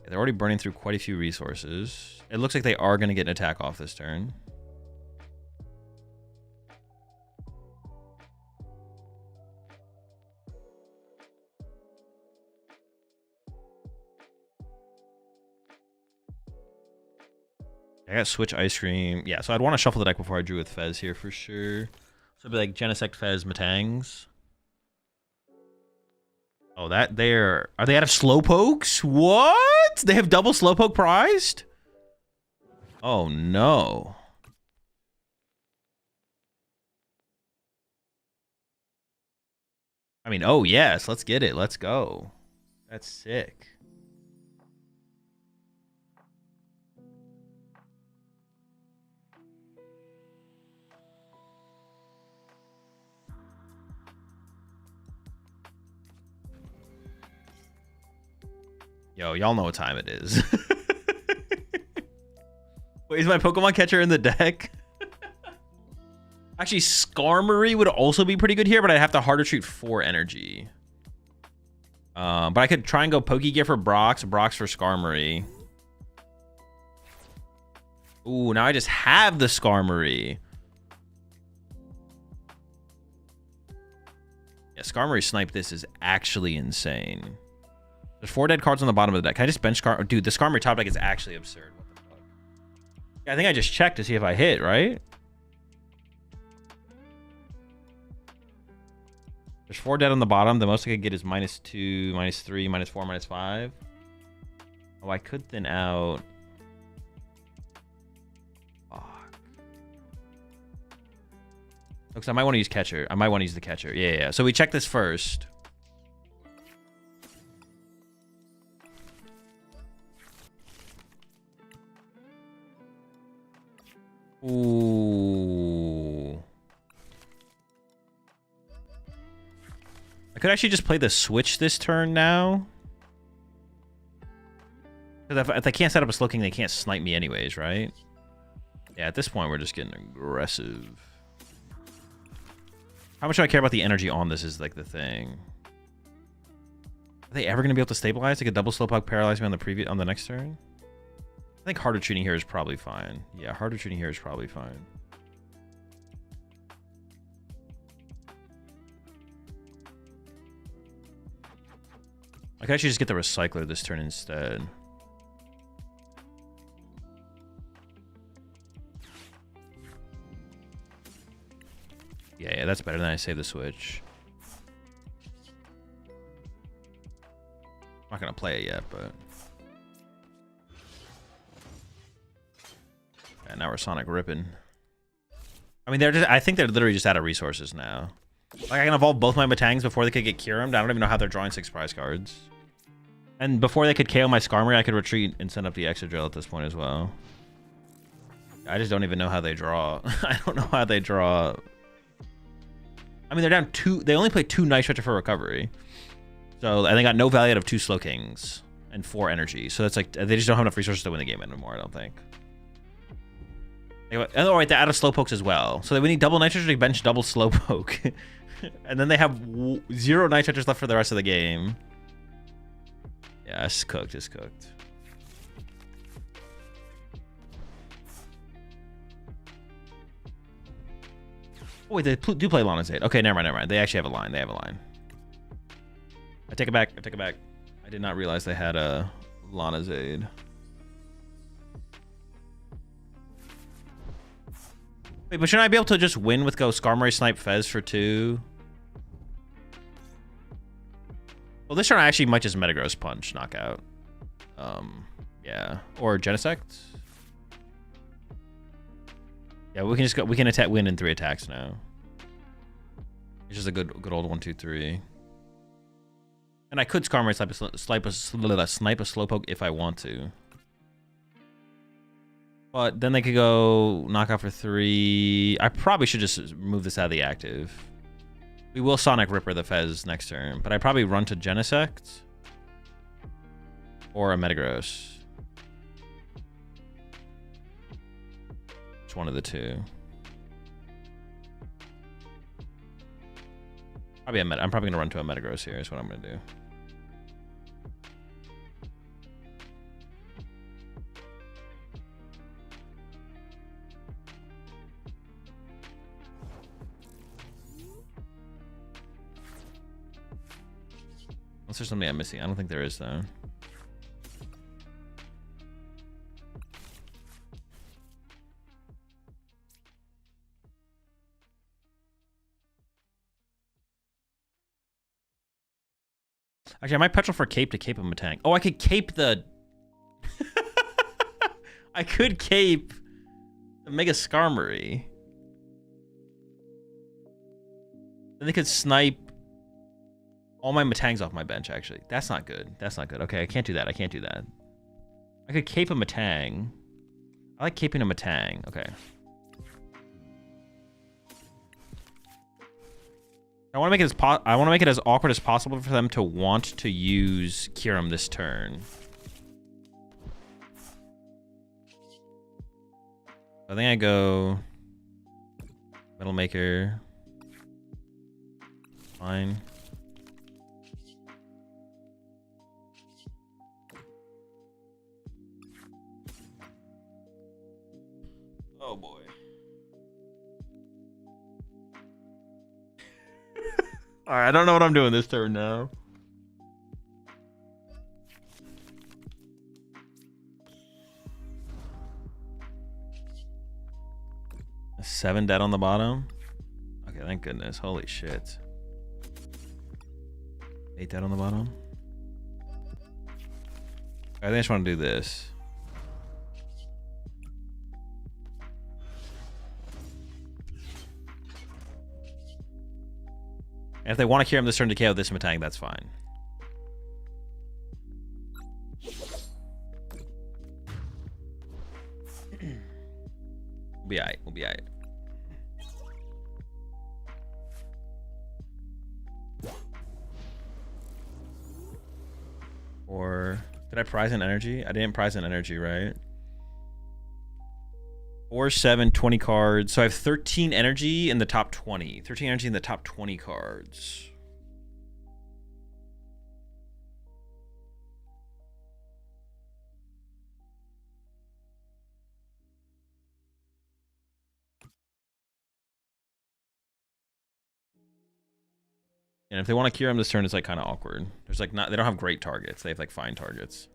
Yeah, they're already burning through quite a few resources. It looks like they are going to get an attack off this turn. I got Switch Ice Cream. Yeah, so I'd want to shuffle the deck before I drew with Fez here for sure. So it'd be like Genesect, Fez, Matangs. Oh, that there. Are they out of Slowpokes? What? They have double Slowpoke prized? Oh, no. I mean, oh, yes. Let's get it. Let's go. That's sick. Yo, y'all know what time it is. Wait, is my Pokemon catcher in the deck? Actually, Skarmory would also be pretty good here, but I'd have to hard retreat 4 energy. But I could try and go Pokegear for Brox for Skarmory. Ooh, now I just have the Skarmory. Yeah, Skarmory Snipe this is actually insane. There's 4 dead cards on the bottom of the deck. Can I just bench Skarmory? Dude, the Skarmory top deck is actually absurd. What the fuck? Yeah, I think I just checked to see if I hit, right? There's 4 dead on the bottom. The most I could get is -2, -3, -4, -5. Oh, I could thin out. Fuck. Looks, I might want to use catcher. I might want to use the catcher. Yeah. So we check this first. Ooh. I could actually just play the Switch this turn now. Because if they can't set up a Slowking, they can't snipe me anyways, right? Yeah, at this point, we're just getting aggressive. How much do I care about the energy on this is like the thing. Are they ever going to be able to stabilize? Like a double Slowpoke paralyze me on the next turn? I think hard retreating here is probably fine. Yeah, hard retreating here is probably fine. I could actually just get the Recycler this turn instead. Yeah, that's better than I save the Switch. I'm not going to play it yet, but... And now we're Sonic ripping. I mean, I think they're literally just out of resources now. Like, I can evolve both my Matangs before they could get Kyurem. I don't even know how they're drawing 6 prize cards. And before they could KO my Skarmory, I could retreat and send up the Excadrill at this point as well. I just don't even know how they draw. I don't know how they draw. I mean, they're down 2. They only play 2 Night Stretcher for recovery. So, and they got no value out of 2 Slowkings and 4 energy. So that's like, they just don't have enough resources to win the game anymore, I don't think. Oh, right, they're out of Slowpokes as well. So we need double Night Stretcher to bench double Slowpoke. And then they have 0 Night Chargers left for the rest of the game. Yeah, it's cooked. It's cooked. Oh, wait, they do play Alakazam. Okay, never mind, never mind. They actually have a line. They have a line. I take it back. I take it back. I did not realize they had a Alakazam. Wait, but shouldn't I be able to just win with go Skarmory, Snipe, Fez for 2? Well, this turn I actually might just Metagross Punch, knockout. Yeah, or Genesect. Yeah, we can just go. We can attack, win in 3 attacks now. It's just a good old 1, 2, 3. And I could Skarmory, snipe a Slowpoke if I want to. But then they could go knockout for 3. I probably should just move this out of the active. We will Sonic Ripper the Fez next turn, but I probably run to Genesect or a Metagross. It's one of the two. Probably I'm probably gonna run to a Metagross here. Is what I'm gonna do. Unless there's something I'm missing. I don't think there is, though. Actually, I might petrol for Cape to Cape him a tank. Oh, I could Cape the... I could Cape the Mega Skarmory. Then they could snipe all my Matangs off my bench, actually. That's not good. That's not good. Okay, I can't do that. I can't do that. I could Cape a Matang. I like Caping a Matang. Okay. I want to make it as awkward as possible for them to want to use Kyurem this turn. I think I go Metal Maker. Fine. Oh boy. Alright, I don't know what I'm doing this turn now. A 7 dead on the bottom? Okay, thank goodness. Holy shit. 8 dead on the bottom? I think I just want to do this. And if they want to cure him this turn to KO this Matang, that's fine. We'll be alright. We'll be alright. Or did I prize an energy? I didn't prize an energy, right? 4, 7, 20 cards. So I have 13 energy in the top 20. 13 energy in the top 20 cards. And if they want to cure him this turn, it's like kind of awkward. There's like not, they don't have great targets. They have like fine targets.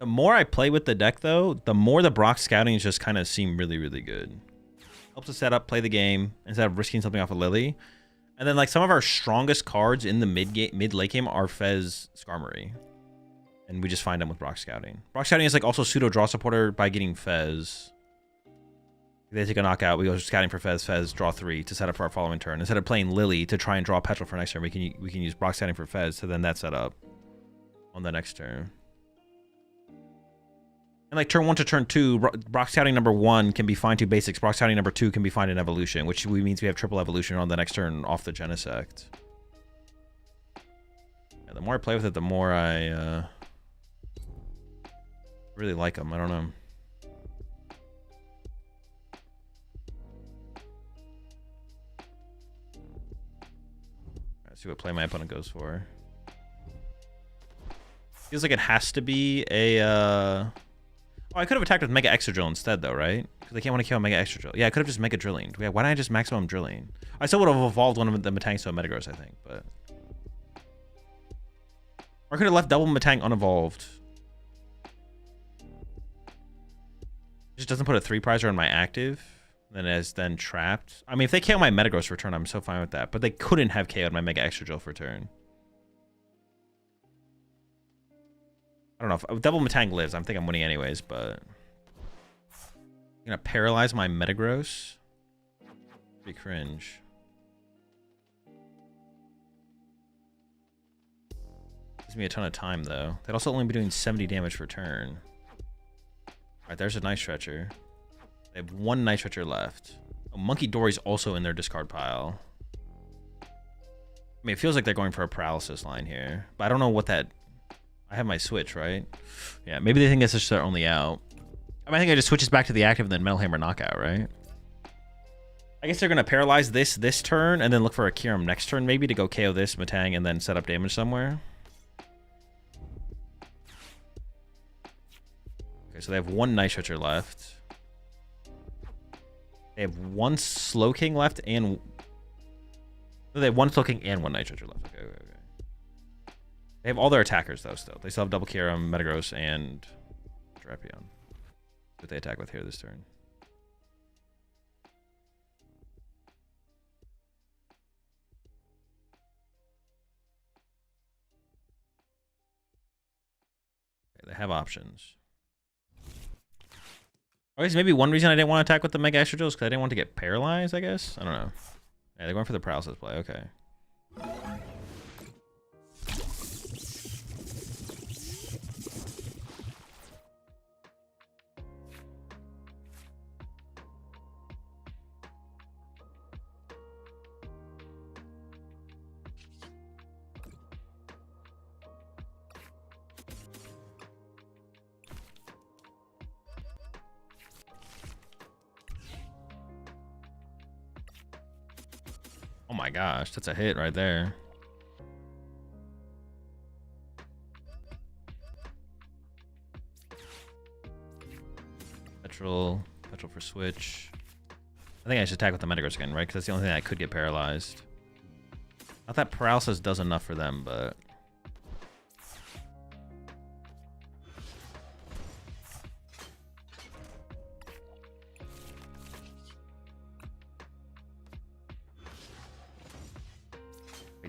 The more I play with the deck, though, the more the Brock Scouting just kind of seem really, really good. Helps us set up, play the game, instead of risking something off of Lily. And then, like, some of our strongest cards in the mid-late game are Fez Skarmory. And we just find them with Brock Scouting. Brock Scouting is, like, also pseudo-draw supporter by getting Fez. If they take a knockout, we go scouting for Fez, draw 3 to set up for our following turn. Instead of playing Lily to try and draw Petrol for next turn, we can use Brock Scouting for Fez to then that set up on the next turn. And like turn 1 to turn 2, Brock Scouting number 1 can be fine to basics. Brock Scouting number 2 can be fine in evolution, which means we have triple evolution on the next turn off the Genesect. Yeah, the more I play with it, the more I really like them. I don't know. See what play my opponent goes for. Feels like it has to be a... Oh, I could have attacked with Mega Excadrill instead, though, right? Because I can't want to kill Mega Excadrill. Yeah, I could have just Mega Drilling. Yeah, why didn't I just maximum Drilling? I still would have evolved one of the Metang to a Metagross, I think, but... Or I could have left double Metang unevolved. It just doesn't put a 3-prizer on my active. Then is then trapped. I mean, if they KO my Metagross for turn, I'm so fine with that. But they couldn't have KO'd my Mega Excadrill for turn. I don't know if double Metang lives. I think I'm winning anyways, but I'm gonna paralyze my Metagross. Pretty cringe. Gives me a ton of time though. They'd also only be doing 70 damage per turn. Alright, there's a Night Stretcher. They have one Night Stretcher left. Oh, Monkey Dory's also in their discard pile. I mean, it feels like they're going for a paralysis line here, but I don't know what that... I have my switch, right? Yeah, maybe they think that's just their only out. I mean, I think it just switches back to the active and then Metal Hammer knockout, right? I guess they're going to paralyze this turn and then look for a Kyurem next turn maybe to go KO this Metang and then set up damage somewhere. Okay, so they have one Night Stretcher left. They have one Slowking left and... No, they have one Slowking and one Night Stretcher left. Okay. They have all their attackers, though, still. They still have Double Kyurem, Metagross, and Drapion. What they attack with here this turn. Okay, they have options. I guess maybe one reason I didn't want to attack with the Mega Excadrill is because I didn't want to get paralyzed, I guess? I don't know. Yeah, they're going for the paralysis play. Okay. Oh my gosh, that's a hit right there. Petrol for switch. I think I should attack with the Metagross again, right? Because that's the only thing that could get paralyzed. Not that paralysis does enough for them, but...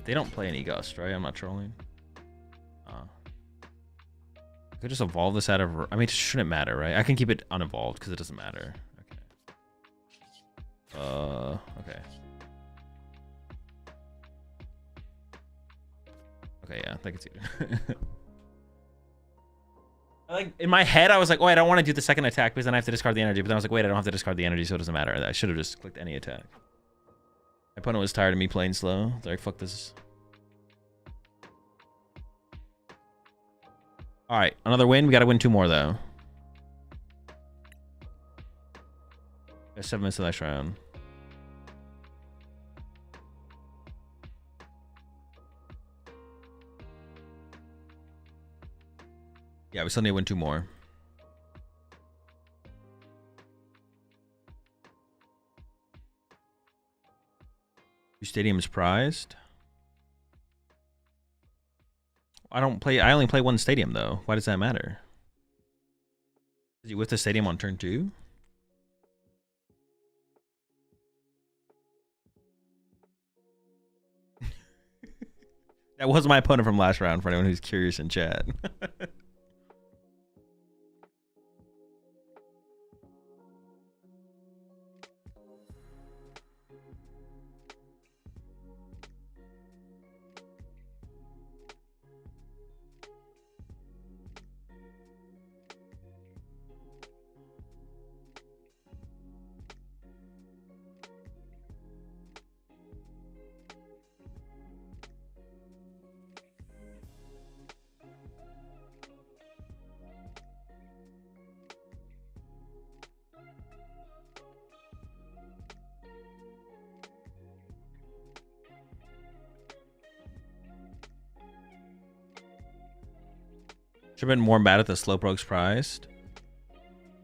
They don't play any Gust, right? I'm not trolling. I could just evolve this out of... I mean, it shouldn't matter, right? I can keep it unevolved because it doesn't matter. Okay. Okay. Okay, yeah, I can see it. Like, in my head, I was like, oh, I don't want to do the second attack because then I have to discard the energy. But then I was like, wait, I don't have to discard the energy, so it doesn't matter. I should have just clicked any attack. My opponent was tired of me playing slow. They're like, fuck this. Alright, another win. We gotta win 2 more, though. There's 7 minutes of the next round. Yeah, we still need to win 2 more. 2 stadiums prized. I only play 1 stadium though. Why does that matter? Is he with the stadium on turn 2? That was my opponent from last round for anyone who's curious in chat. Should have been more mad at the Slowpokes priced.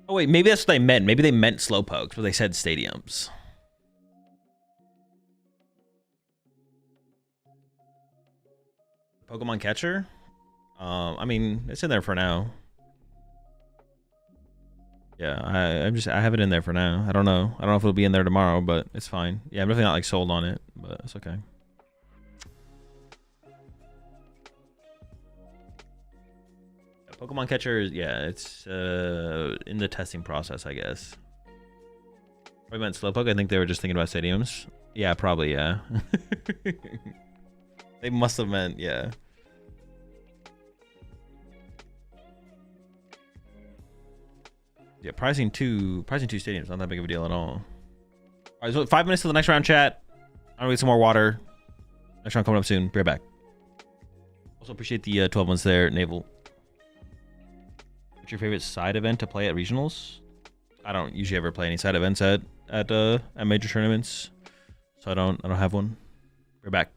Oh wait, maybe that's what they meant. Maybe they meant Slowpokes, but they said stadiums. Pokemon Catcher? I mean, it's in there for now. Yeah, I have it in there for now. I don't know. I don't know if it'll be in there tomorrow, but it's fine. Yeah, I'm definitely not like sold on it, but it's okay. Pokemon Catcher, yeah, it's in the testing process, I guess. Probably meant Slowpoke. I think they were just thinking about stadiums. Yeah, probably, yeah. They must have meant, yeah. Yeah, pricing two stadiums, not that big of a deal at all. All right, so 5 minutes to the next round, chat. I'm gonna get some more water. Next round coming up soon. Be right back. Also appreciate the 12 months there, Naval. What's your favorite side event to play at regionals? I don't usually ever play any side events at major tournaments, so I don't have one. We're back.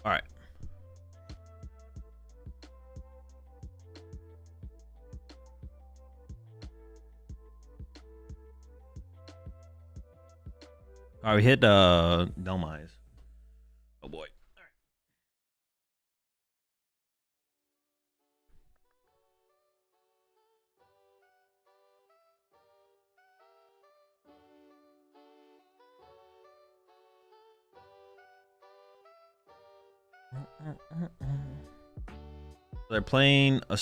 All right. All right, we hit Delmise. Oh boy. They're playing a.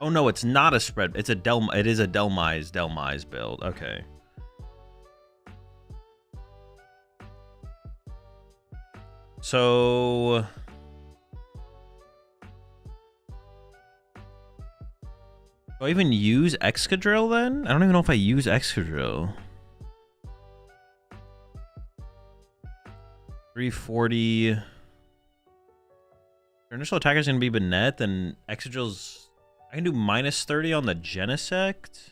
Oh no, it's not a spread. It's a It is a Delmise build. Okay. So. Do I even use Excadrill then? I don't even know if I use Excadrill. 340. Your initial attacker is going to be Banette, then Excadrill's... I can do -30 on the Genesect.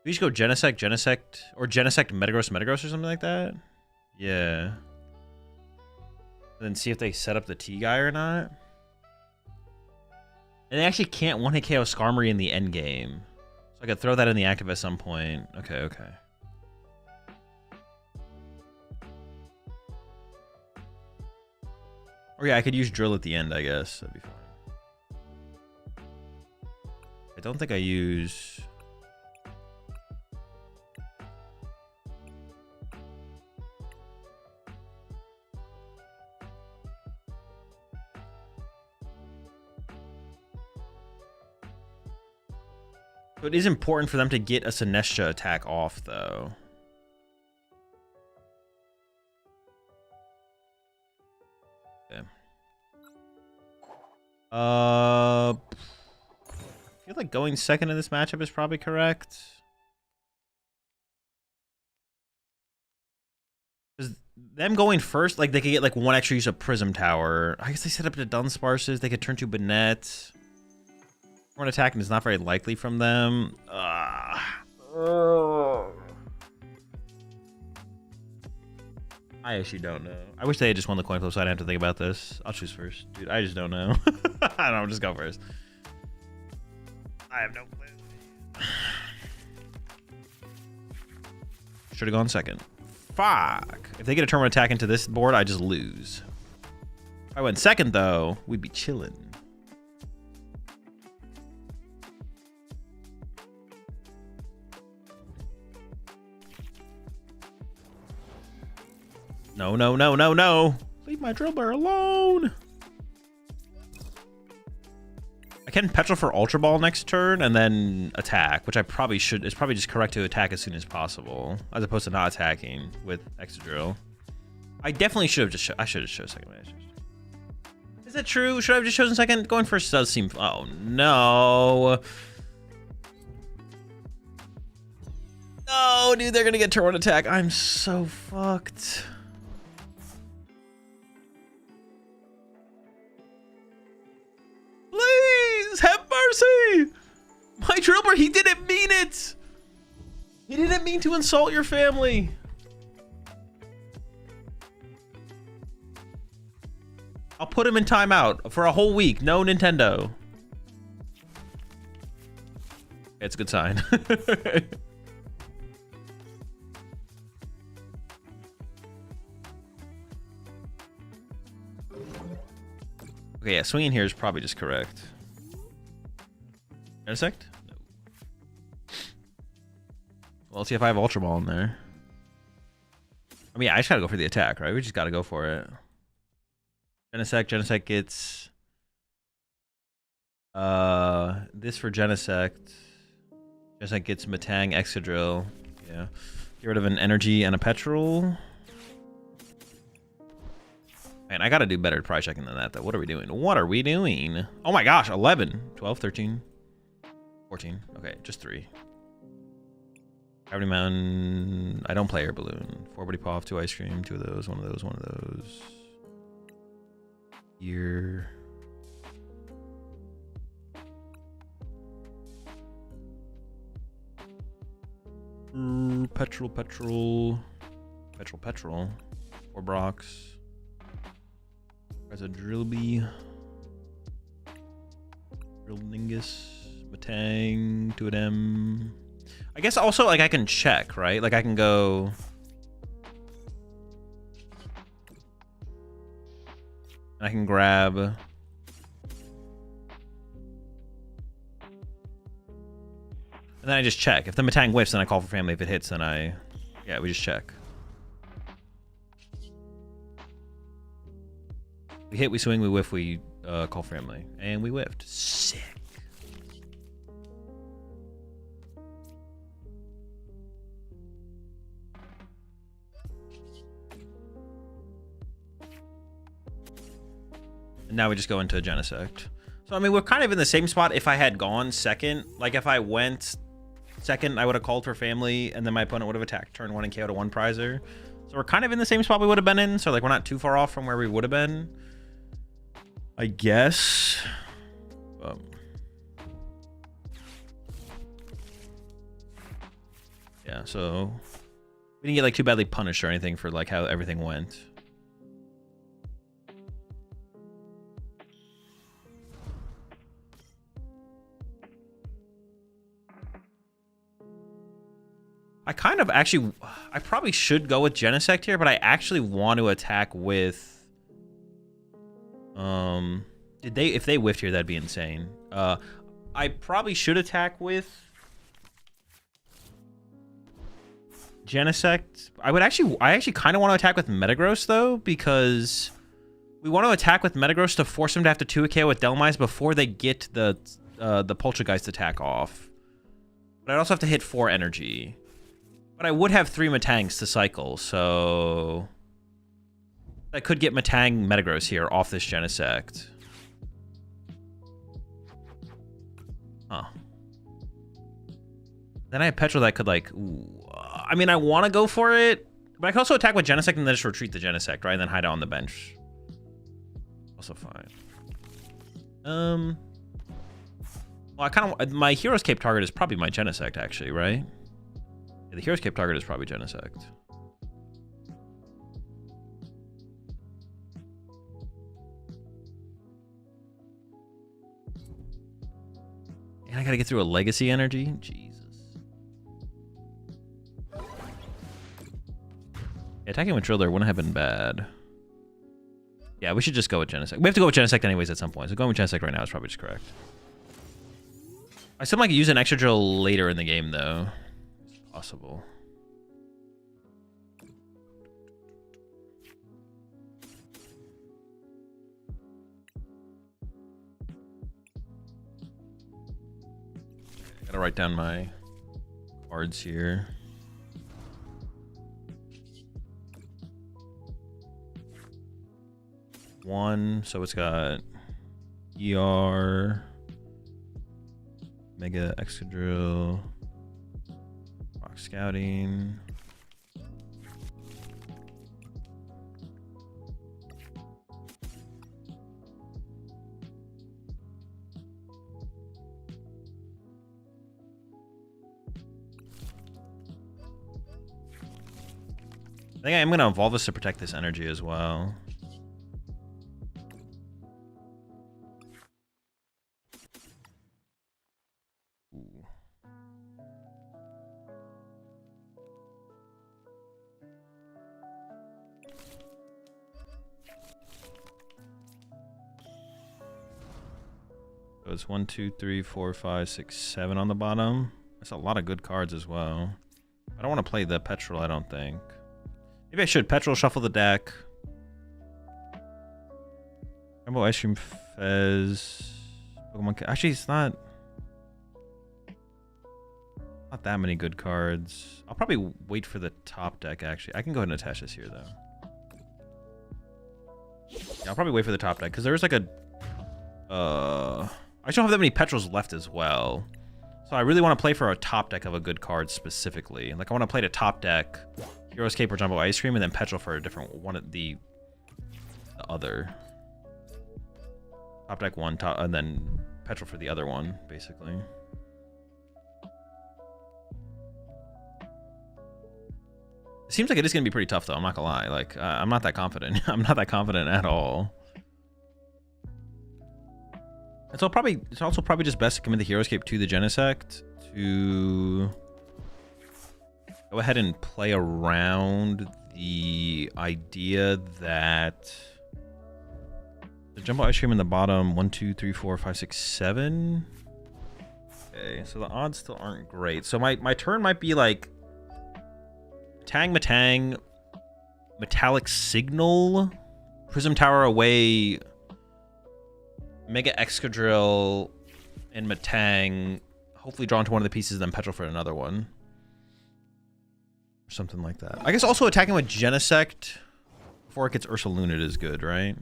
We just go Genesect, or Genesect Metagross or something like that? Yeah. And then see if they set up the T-Guy or not. And they actually can't one-hit KO Skarmory in the end game. So I could throw that in the active at some point. Okay, okay. Or yeah, I could use Drill at the end, I guess. That'd be fine. I don't think I use... So it is important for them to get a Sinestro attack off, though. Okay. I feel like going second in this matchup is probably correct. Because them going first, like, they could get, like, one extra use of Prism Tower. I guess they set up the Dunsparces. They could turn to Banette. One attacking is not very likely from them. I actually don't know. I wish they had just won the coin flip so I didn't have to think about this. I'll choose first. Dude, I just don't know. I don't know, just go first. I have no clue. Should have gone second. Fuck. If they get a turn one attack into this board, I just lose. If I went second, though, we'd be chilling. No, no, no, no, no. Leave my Drillbur alone. I can Petrol for Ultra Ball next turn and then attack, which I probably should. It's probably just correct to attack as soon as possible, as opposed to not attacking with Excadrill. I definitely should have just. I should have chosen second. Is that true? Should I have just chosen second? Going first does seem. Oh no. No, dude, they're gonna get turn one attack. I'm so fucked. Please, have mercy! My Drillbur, he didn't mean it! He didn't mean to insult your family. I'll put him in timeout for a whole week. No Nintendo. It's a good sign. Okay, yeah, swinging here is probably just correct. Intersect? No. Well, let's see if I have Ultra Ball in there. I mean, yeah, I just gotta go for the attack, right? We just gotta go for it. Genesect gets... this for Genesect. Genesect gets Matang, Excadrill. Yeah. Get rid of an Energy and a Petrol. Man, I gotta do better at price checking than that, though. What are we doing? What are we doing? Oh my gosh, 11, 12, 13, 14. Okay, just 3. Gravity Mountain. I don't play Air Balloon. 4 Buddy Paw, 2 Ice Cream, 2 of those, 1 of those, 1 of those. Here. Petrol. 4 Brox. As a Drillbee. Drillningus. Matang. 2 of them. I guess also, like, I can check, right? Like, I can go... I can grab... And then I just check. If the Matang whiffs, then I call for family. If it hits, then I... Yeah, we just check. We hit, we swing, we whiff, we call for family. And we whiffed. Sick. And now we just go into a Genesect. So, I mean, we're kind of in the same spot if I had gone second. Like, if I went second, I would have called for family, and then my opponent would have attacked turn 1 and KO'd a 1-prizer. So we're kind of in the same spot we would have been in. So, like, we're not too far off from where we would have been, I guess. Yeah, so we didn't get, like, too badly punished or anything for, like, how everything went. I kind of actually, I probably should go with Genesect here, but I actually want to attack with, if they whiffed here, that'd be insane. I probably should attack with Genesect. I actually kind of want to attack with Metagross though, because we want to attack with Metagross to force him to have to 2 KO with Delmise before they get the Poltergeist attack off. But I'd also have to hit 4 energy. But I would have 3 Matangs to cycle, so I could get Matang Metagross here off this Genesect. Huh. Then I have Petrol that could, like, ooh. I mean, I want to go for it, but I can also attack with Genesect and then just retreat the Genesect, right? And then hide it on the bench. Also fine. Well, I kind of, my Hero's Cape target is probably my Genesect, actually, right? The Hero's Cape target is probably Genesect. And I gotta get through a Legacy energy? Jesus. Yeah, attacking with Drill there wouldn't have been bad. Yeah, we should just go with Genesect. We have to go with Genesect anyways at some point, so going with Genesect right now is probably just correct. I still might use an Excadrill later in the game, though. Possible. Gotta write down my cards here. One, so it's got ER, Mega Excadrill, Rock Scouting. I think I'm going to evolve this to protect this energy as well. So it's 1, 2, 3, 4, 5, 6, 7 on the bottom. That's a lot of good cards as well. I don't want to play the Petrol, I don't think. Maybe I should Petrol, shuffle the deck. Rainbow Ice Cream Fez. Pokemon. Actually, it's not that many good cards. I'll probably wait for the top deck, actually. I can go ahead and attach this here, though. Yeah, I'll probably wait for the top deck, because there's like a... I just don't have that many Petrols left as well. So I really want to play for a top deck of a good card specifically. Like, I want to play the top deck, Hero's Cape or Jumbo Ice Cream, and then Petrol for a different one of the other. Top deck one, and then Petrol for the other one, basically. It seems like it is going to be pretty tough, though. I'm not going to lie. Like, I'm not that confident. I'm not that confident at all. It's also probably just best to commit the Heroescape to the Genesect to go ahead and play around the idea that the Jumbo Ice Cream in the bottom 1, 2, 3, 4, 5, 6, 7. Okay, so the odds still aren't great. So my turn might be like Matang, Metallic Signal, Prism Tower away, Mega Excadrill, and Matang. Hopefully draw into one of the pieces, then Petrol for another one. Or something like that. I guess also attacking with Genesect before it gets Ursalunated is good, right?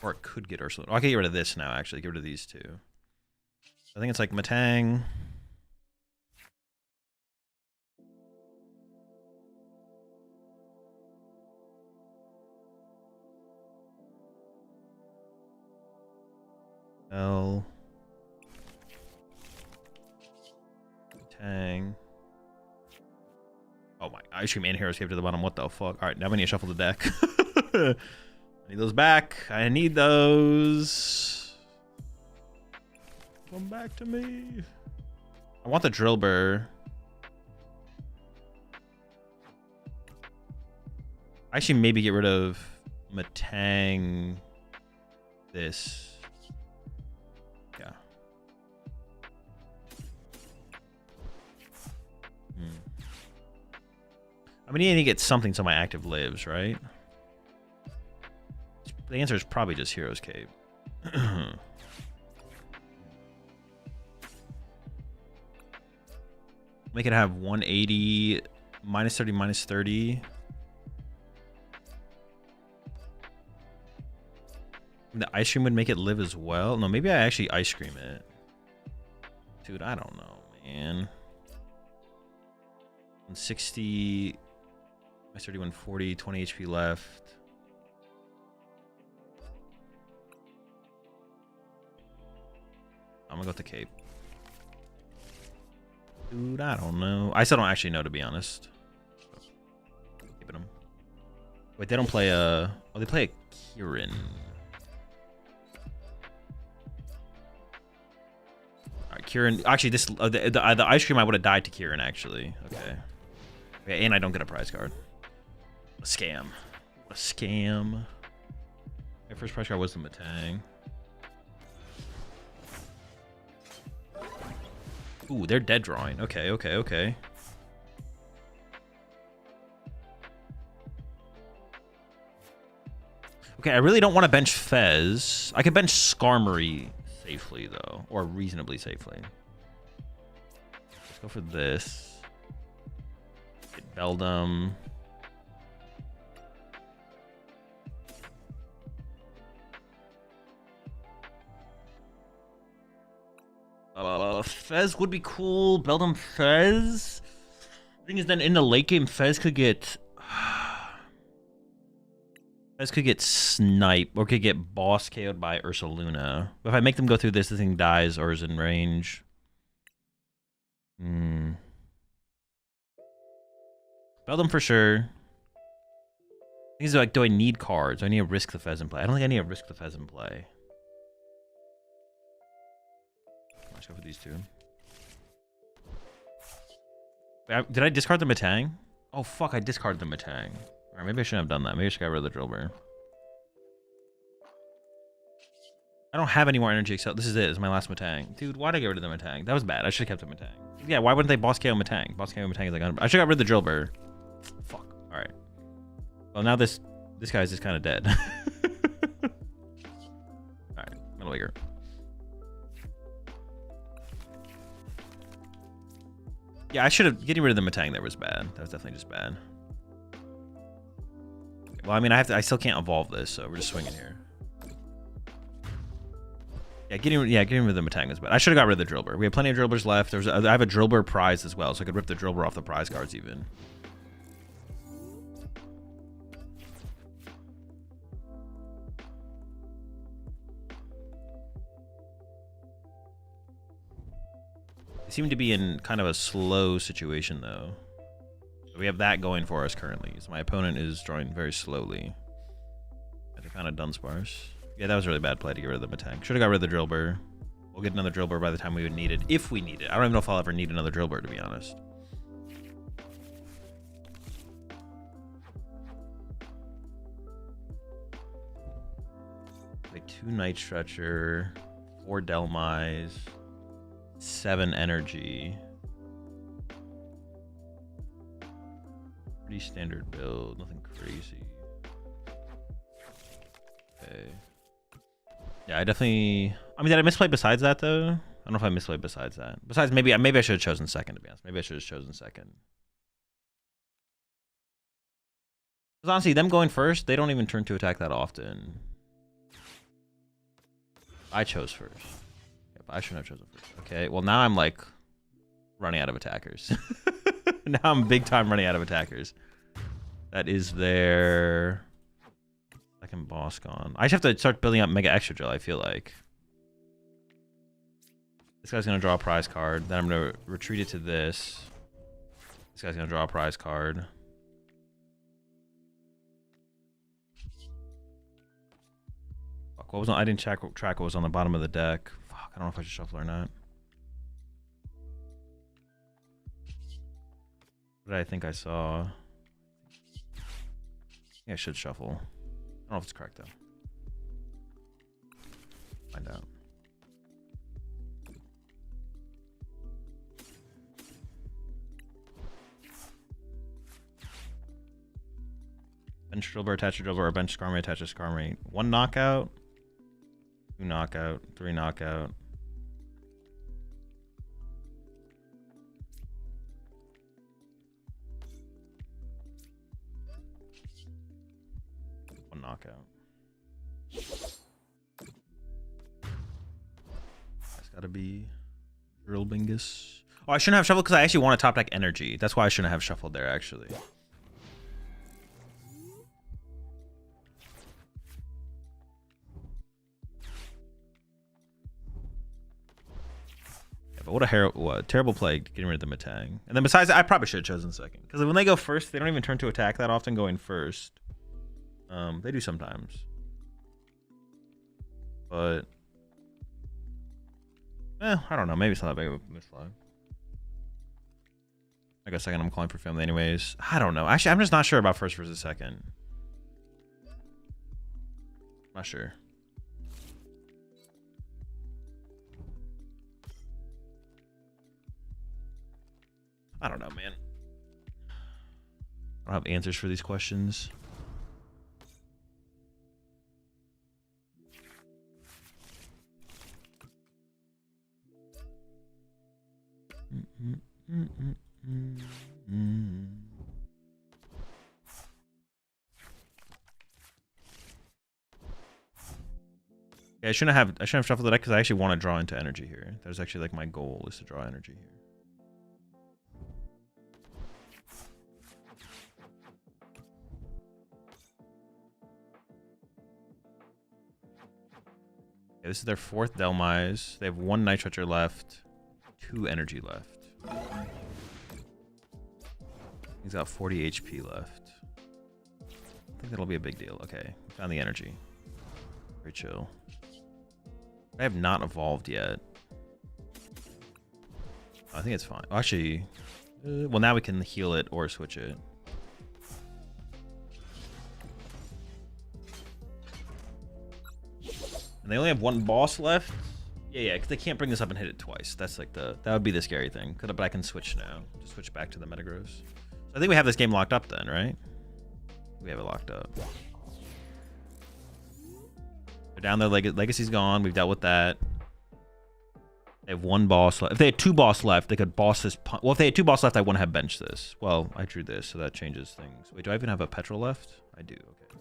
Or it could get Ursalunated. Oh, I can get rid of this now, actually. Get rid of these two. I think it's like Matang. L. Matang. Oh my, Ice Cream and Heroescape to the bottom. What the fuck? Alright, now we need to shuffle the deck. I need those back. I need those. Come back to me. I want the Drill Burr. I should maybe get rid of Matang. This. Yeah. I mean, you need to get something so my active lives, right? The answer is probably just Heroescape. Make it have 180, minus 30, minus 30. The Ice Cream would make it live as well. No, maybe I actually Ice Cream it. Dude, I don't know, man. 160, minus 30, 140, 20 HP left. I'm gonna go with the Cape. Dude, I don't know. I still don't actually know, to be honest. Keeping them. Wait, they don't play a... Oh, they play a Kieran. Alright, Kieran... Actually, this the Ice Cream, I would have died to Kieran, actually. Okay. Okay, and I don't get a prize card. A scam. A scam. My first prize card was the Matang. Ooh, they're dead drawing. Okay, okay, okay. Okay, I really don't want to bench Fez. I could bench Skarmory safely, though. Or reasonably safely. Let's go for this. Get Beldum. Fez would be cool. Beldum Fez. The thing is, then in the late game, Fez could get sniped or could get boss KO'd by Ursaluna. But if I make them go through this, the thing dies or is in range. Beldum for sure. Things is like, do I need cards? Do I need to risk the Fez in play? I don't think I need to risk the Fez in play. Let's go for these two. Did I discard the Matang? Oh, fuck, I discarded the Matang. Alright, maybe I shouldn't have done that. Maybe I should get rid of the Drill Burr. I don't have any more energy except this is it. This is my last Matang. Dude, why'd I get rid of the Matang? That was bad. I should have kept the Matang. Yeah, why wouldn't they boss KO Matang? Boss KO Matang is like... I should have got rid of the Drill Burr. Fuck. Alright. Well, now this guy's just kind of dead. Alright, Metal Eager. Yeah, I should have... Getting rid of the Matang there was bad. That was definitely just bad. Well, I mean, I still can't evolve this, so we're just swinging here. Yeah, getting rid of the Matang was bad. I should have got rid of the Drill Burr. We have plenty of Drill Burrs left. I have a Drill Burr prize as well, so I could rip the Drill Burr off the prize cards even. They seem to be in kind of a slow situation, though. So we have that going for us currently. So my opponent is drawing very slowly. They're kind of Dunsparce. Yeah, that was a really bad play to get rid of the Matang. Should have got rid of the Drill Burr. We'll get another Drill Burr by the time we would need it, if we need it. I don't even know if I'll ever need another Drill Burr, to be honest. Like 2 Night Stretcher, 4 Delmise, 7 Energy. Pretty standard build, nothing crazy. Okay. Yeah, I definitely... I mean, did I misplay besides that, though? I don't know if I misplayed besides that. Besides, maybe I should have chosen second, to be honest. Maybe I should have chosen second. Because honestly, them going first, they don't even turn to attack that often. I chose first. Yep, I shouldn't have chosen first. Okay, well, now I'm, like, running out of attackers. Now I'm big time running out of attackers. That is their... second boss gone. I just have to start building up Mega Excadrill, I feel like. This guy's going to draw a prize card. Then I'm going to retreat it to this. This guy's going to draw a prize card. Fuck, what was on? I didn't track what was on the bottom of the deck. Fuck, I don't know if I should shuffle or not. What did I think I saw? Yeah, I should shuffle. I don't know if it's correct, though. Find out. Bench Drill Burr, attach a Drill Burr, or bench Skarmory, attach a Skarmory. 1 knockout, 2 knockout, 3 knockout. Knockout. That's gotta be Drill Bingus. Oh, I shouldn't have shuffled because I actually want to top deck energy. That's why I shouldn't have shuffled there, actually. Yeah, but what a terrible play getting rid of the Matang. And then besides, I probably should have chosen second. Because when they go first, they don't even turn to attack that often going first. They do sometimes. But I don't know. Maybe it's not that big of a misfly. I guess second I'm calling for family anyways. I don't know. Actually, I'm just not sure about first versus second. Not sure. I don't know, man. I don't have answers for these questions. Yeah, I shouldn't have shuffled the deck because I actually want to draw into energy here. That's actually like my goal is to draw energy here. Yeah, this is their 4th Delmise. They have 1 Night Stretcher left, 2 energy left. He's got 40 HP left. I think that'll be a big deal. Okay, found the energy. Very chill. I have not evolved yet. I think it's fine. Actually, well, now we can heal it or switch it. And they only have 1 boss left. Yeah, because they can't bring this up and hit it twice. That's like that would be the scary thing. But I can switch now. Just switch back to the Metagross. So I think we have this game locked up then, right? We have it locked up. They're down there. Legacy's gone. We've dealt with that. They have 1 boss left. If they had 2 boss left, they could boss this. Well, if they had 2 boss left, I wouldn't have benched this. Well, I drew this, so that changes things. Wait, do I even have a petrol left? I do. Okay.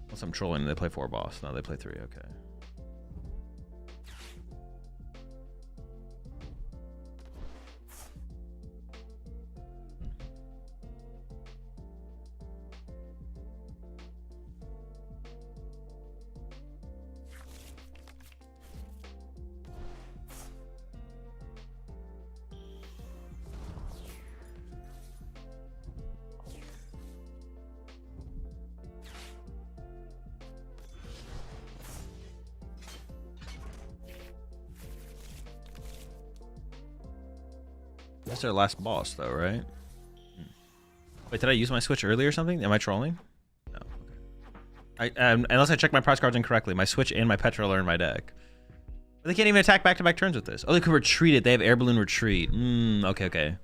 Unless I'm trolling, they play 4 boss. No, they play 3. Okay. That's their last boss, though, right? Wait, did I use my switch earlier or something? Am I trolling? No. Okay. Unless I check my prize cards incorrectly, my switch and my petrol are in my deck. But they can't even attack back-to-back turns with this. Oh, they could retreat it. They have air balloon retreat. Okay.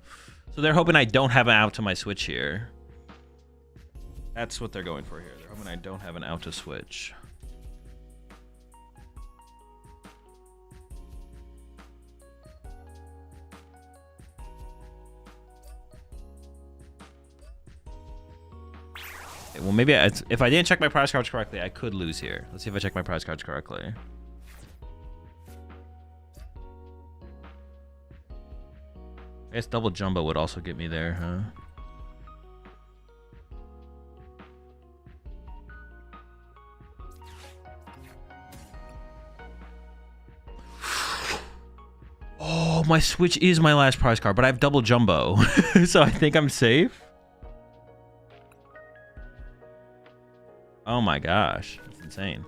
So they're hoping I don't have an out to my switch here. That's what they're going for here. They're hoping I don't have an out to switch. Well, maybe if I didn't check my prize cards correctly, I could lose here. Let's see if I check my prize cards correctly. I guess double jumbo would also get me there, huh? Oh, my switch is my last prize card, but I have double jumbo. So I think I'm safe. Oh my gosh, that's insane.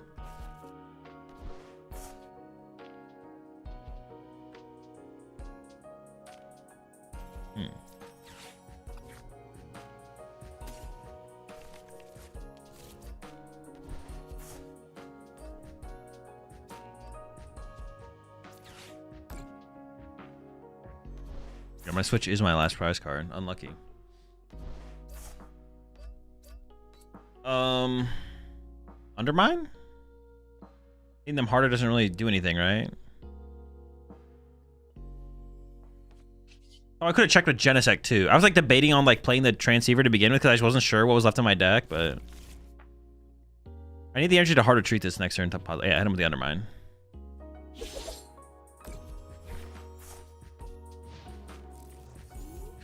Yeah, my switch is my last prize card. Unlucky. Undermine? Hitting them harder doesn't really do anything, right? Oh, I could have checked with Genesect too. I was like debating on like playing the Transceiver to begin with because I just wasn't sure what was left in my deck, but I need the energy to hard retreat this next turn. Yeah, I hit him with the Undermine.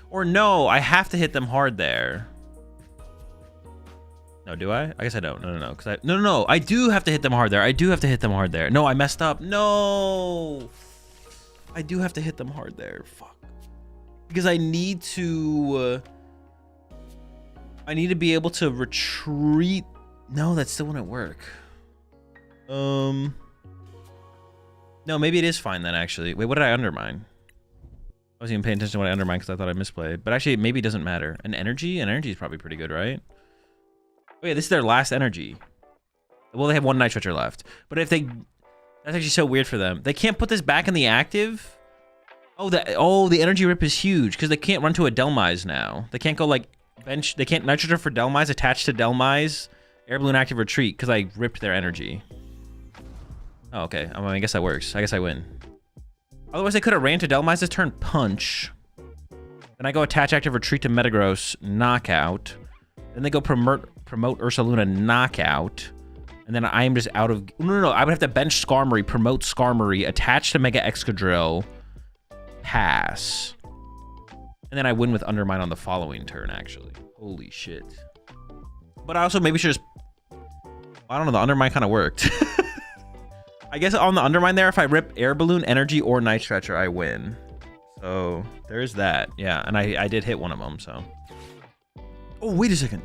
Or no, I have to hit them hard there. No, do I? I guess I don't. No. No. I do have to hit them hard there. I do have to hit them hard there. No, I messed up. No. I do have to hit them hard there. Fuck. Because I need to be able to retreat. No, that still wouldn't work. No, maybe it is fine then, actually. Wait, what did I undermine? I wasn't even paying attention to what I undermined because I thought I misplayed. But actually, maybe it doesn't matter. An energy? An energy is probably pretty good, right? Oh yeah, this is their last energy. Well, they have one Night Stretcher left. But if they... That's actually so weird for them. They can't put this back in the active? Oh, the energy rip is huge because they can't run to a Delmise now. They can't go like bench... They can't Night Stretcher for Delmise, attach to Delmise, Air Balloon active retreat because I ripped their energy. Oh, okay. I mean, I guess that works. I guess I win. Otherwise, they could have ran to Delmise this turn, punch. Then I go attach active retreat to Metagross, knockout. Then they go promote Ursaluna, knockout. And then I am just out of... No. I would have to bench Skarmory, promote Skarmory, attach to Mega Excadrill, pass. And then I win with Undermine on the following turn, actually. Holy shit. But I also maybe should just... I don't know, the Undermine kind of worked. I guess on the Undermine there, if I rip Air Balloon, Energy, or Night Stretcher, I win. So there's that. Yeah, and I did hit one of them, so... Oh, wait a second.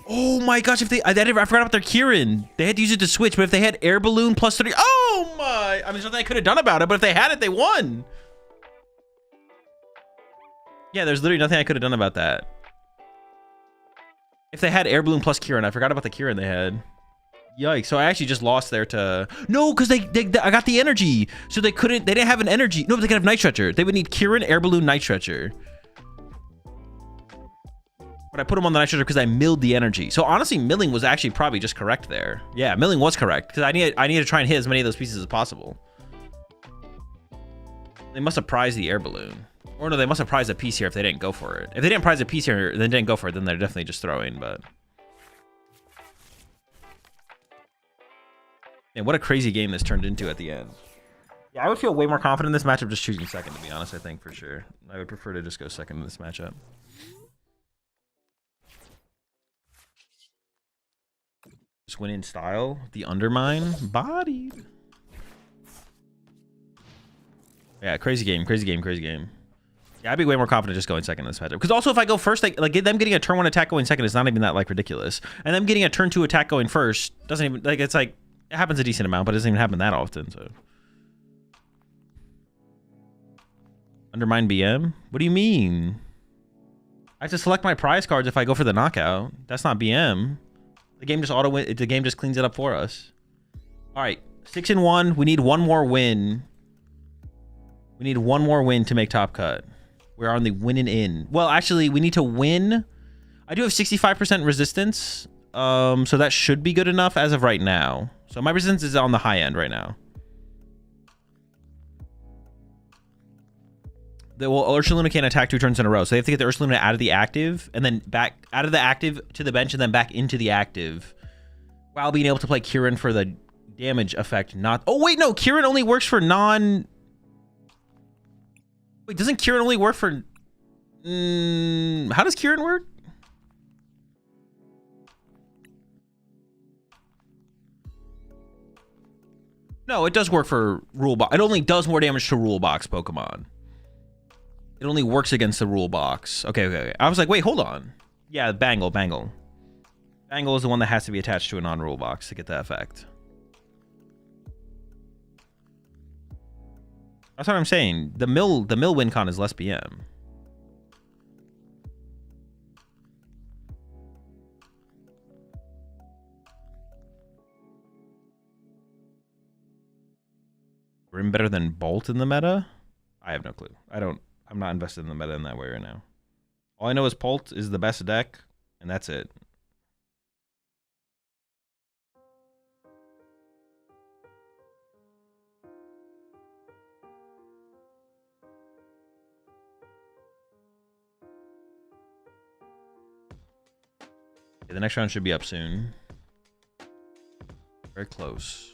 Oh my gosh, if I forgot about their Kieran. They had to use it to switch, but if they had Air Balloon plus 30... Oh my... I mean, there's nothing I could have done about it, but if they had it, they won. Yeah, there's literally nothing I could have done about that. If they had Air Balloon plus Kieran, I forgot about the Kieran they had. Yikes, so I actually just lost there to... No, because I got the energy. So they didn't have an energy. No, but they could have Night Stretcher. They would need Kieran, Air Balloon, Night Stretcher. But I put him on the Night Stretcher because I milled the energy. So honestly, milling was actually probably just correct there. Yeah, milling was correct because I need to try and hit as many of those pieces as possible. They must have prized the Air Balloon. Or no, they must have prized a piece here if they didn't go for it. If they didn't prize a piece here and they didn't go for it, then they're definitely just throwing, but... And what a crazy game this turned into at the end. Yeah, I would feel way more confident in this matchup just choosing second, to be honest, I think, for sure. I would prefer to just go second in this matchup. Just win in style. The Undermine. Bodied. Yeah, crazy game. Yeah, I'd be way more confident just going second in this matchup. Because also, if I go first, like them getting a turn 1 attack going second is not even that, like, ridiculous. And them getting a turn 2 attack going first doesn't even, like, it's like, it happens a decent amount, but it doesn't even happen that often, so. Undermine BM? What do you mean? I have to select my prize cards if I go for the knockout. That's not BM. The game just the game just cleans it up for us. All right, 6-1. We need one more win. We need one more win to make top cut. We're on the winning in. Well, actually, we need to win. I do have 65% resistance. So that should be good enough as of right now. So my resistance is on the high end right now. Ursaluna can't attack 2 turns in a row. So they have to get the Ursaluna out of the active and then back out of the active to the bench and then back into the active while being able to play Kieran for the damage effect. Not. Oh, wait, no. Kieran only works for non. Wait, doesn't Kieran only work for. How does Kieran work? No, it does work for rule box. It only does more damage to rule box Pokemon. It only works against the rule box. Okay. I was like, wait, hold on. Yeah, Bangle. Bangle is the one that has to be attached to a non-rule box to get that effect. That's what I'm saying. The mill win con is less BM. Grim better than Bolt in the meta? I have no clue. I'm not invested in the meta in that way right now. All I know is Bolt is the best deck, and that's it. Okay, the next round should be up soon. Very close.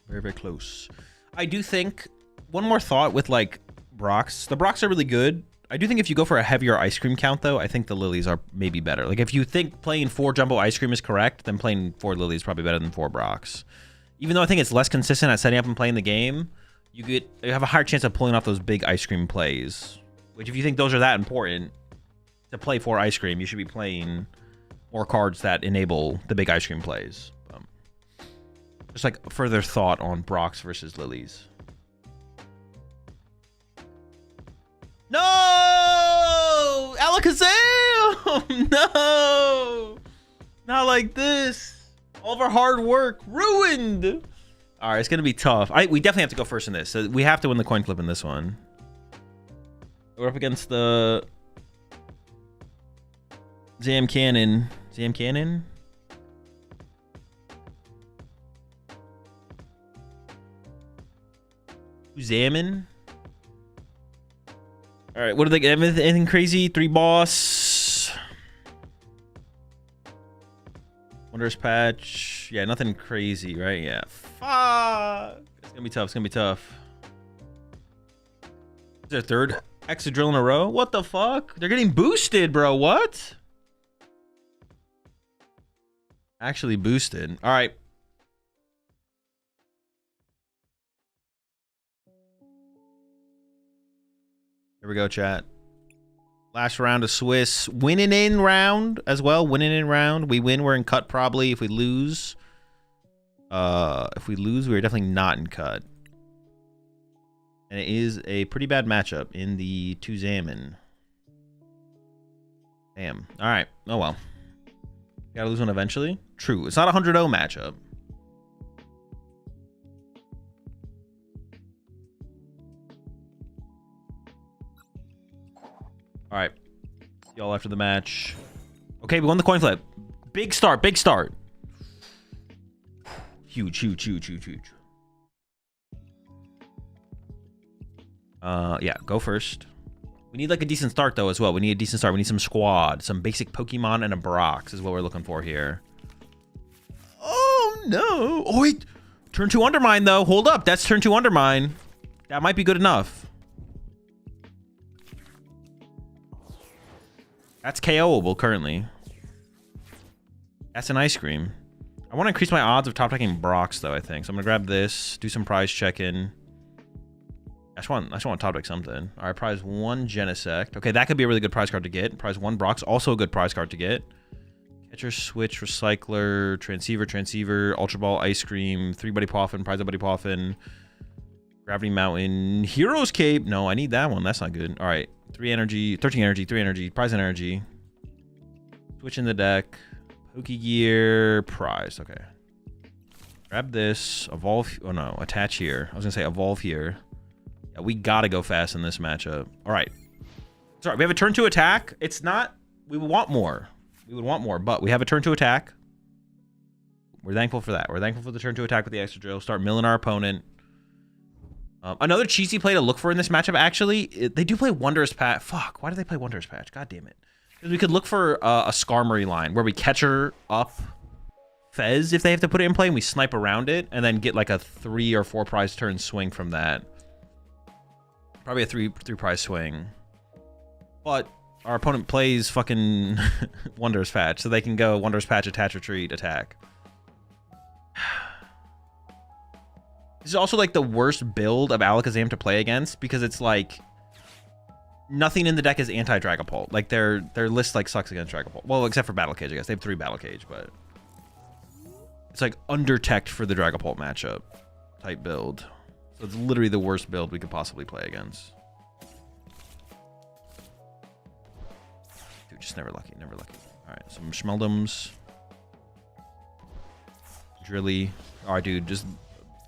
Very, very close. I do think, one more thought with like Brox. The Brox are really good. I do think if you go for a heavier ice cream count though, I think the Lilies are maybe better. Like if you think playing 4 Jumbo Ice Cream is correct, then playing 4 Lilies is probably better than 4 Brox. Even though I think it's less consistent at setting up and playing the game, you have a higher chance of pulling off those big ice cream plays. Which if you think those are that important to play 4 ice cream, you should be playing more cards that enable the big ice cream plays. Just like further thought on Brox versus Lilies. No! Alakazam! No! Not like this. All of our hard work ruined. All right, it's going to be tough. We definitely have to go first in this. So we have to win the coin flip in this one. We're up against the Zam Cannon. Zam Cannon? Zamin. All right, what do they get? Anything crazy? 3 boss. Wondrous patch. Yeah, nothing crazy, right? Yeah. Fuck. It's gonna be tough. It's gonna be tough. Is their 3rd Excadrill in a row? What the fuck? They're getting boosted, bro. What? Actually boosted. All right. Here we go, chat. Last round of Swiss. Winning in round as well. Winning in round. We win, we're in cut probably. If we lose, we're definitely not in cut. And it is a pretty bad matchup in the 2 Zamin. Damn. All right. Oh, well. Gotta lose one eventually. True. It's not a 100-0 matchup. All right. See y'all after the match. Okay, we won the coin flip. Big start. Big start. Huge, huge, huge, huge, huge. Yeah, go first. We need like a decent start though as well. We need a decent start. We need some squad, some basic Pokemon, and a Brox is what we're looking for here. Oh no! Oh wait, turn 2 Undermine though. Hold up, that's turn 2 Undermine. That might be good enough. That's KO'able currently. That's an ice cream. I want to increase my odds of top decking Brox though, I think. So I'm gonna grab this, do some prize check-in. I just want to top deck something. All right, prize 1 Genesect. Okay, that could be a really good prize card to get. Prize 1 Brox, also a good prize card to get. Catcher, Switch, Recycler, Transceiver, Ultra Ball, Ice Cream, 3 Buddy Poffin, prize a Buddy Poffin. Gravity Mountain. Hero's Cape. No, I need that one. That's not good. All right. 3 energy. 13 energy. 3 energy. Prize energy. Switch in the deck. Pokegear. Prize. Okay. Grab this. Evolve. Oh, no. Attach here. I was going to say evolve here. Yeah, we got to go fast in this matchup. All right. Sorry. We have a turn 2 attack. It's not... We would want more. We would want more, but we have a turn 2 attack. We're thankful for that. We're thankful for the turn 2 attack with the Excadrill. Start milling our opponent. Another cheesy play to look for in this matchup, actually, they do play Wondrous Patch. Fuck, why do they play Wondrous Patch? God damn it. Because we could look for a Skarmory line where we catch her up Fez if they have to put it in play, and we snipe around it, and then get like a 3 or 4 prize turn swing from that. Probably a 3 prize swing. But our opponent plays fucking Wondrous Patch, so they can go Wondrous Patch, attach, retreat, attack. This is also like the worst build of Alakazam to play against because it's like nothing in the deck is anti-Dragapult. Like their list like sucks against Dragapult. Well, except for Battle Cage, I guess. They have 3 Battle Cage, but it's like under-teched for the Dragapult matchup type build. So it's literally the worst build we could possibly play against. Dude, just never lucky, never lucky. All right, some Schmeldums. Drilly. All right, dude, just...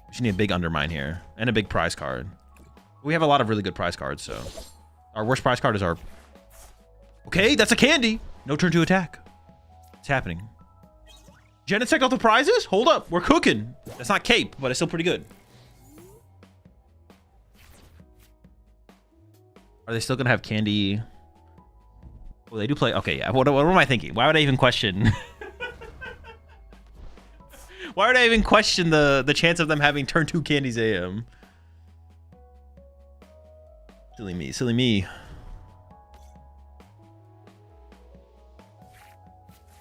We should need a big Undermine here. And a big prize card. We have a lot of really good prize cards, so... Our worst prize card is our... Okay, that's a candy! No turn 2 attack. It's happening. Genesect off the prizes? Hold up, we're cooking. That's not Cape, but it's still pretty good. Are they still gonna have candy? Well, they do play... Okay, yeah. What am I thinking? Why would I even question... Why would I even question the chance of them having turn 2 candies AM? Silly me, silly me.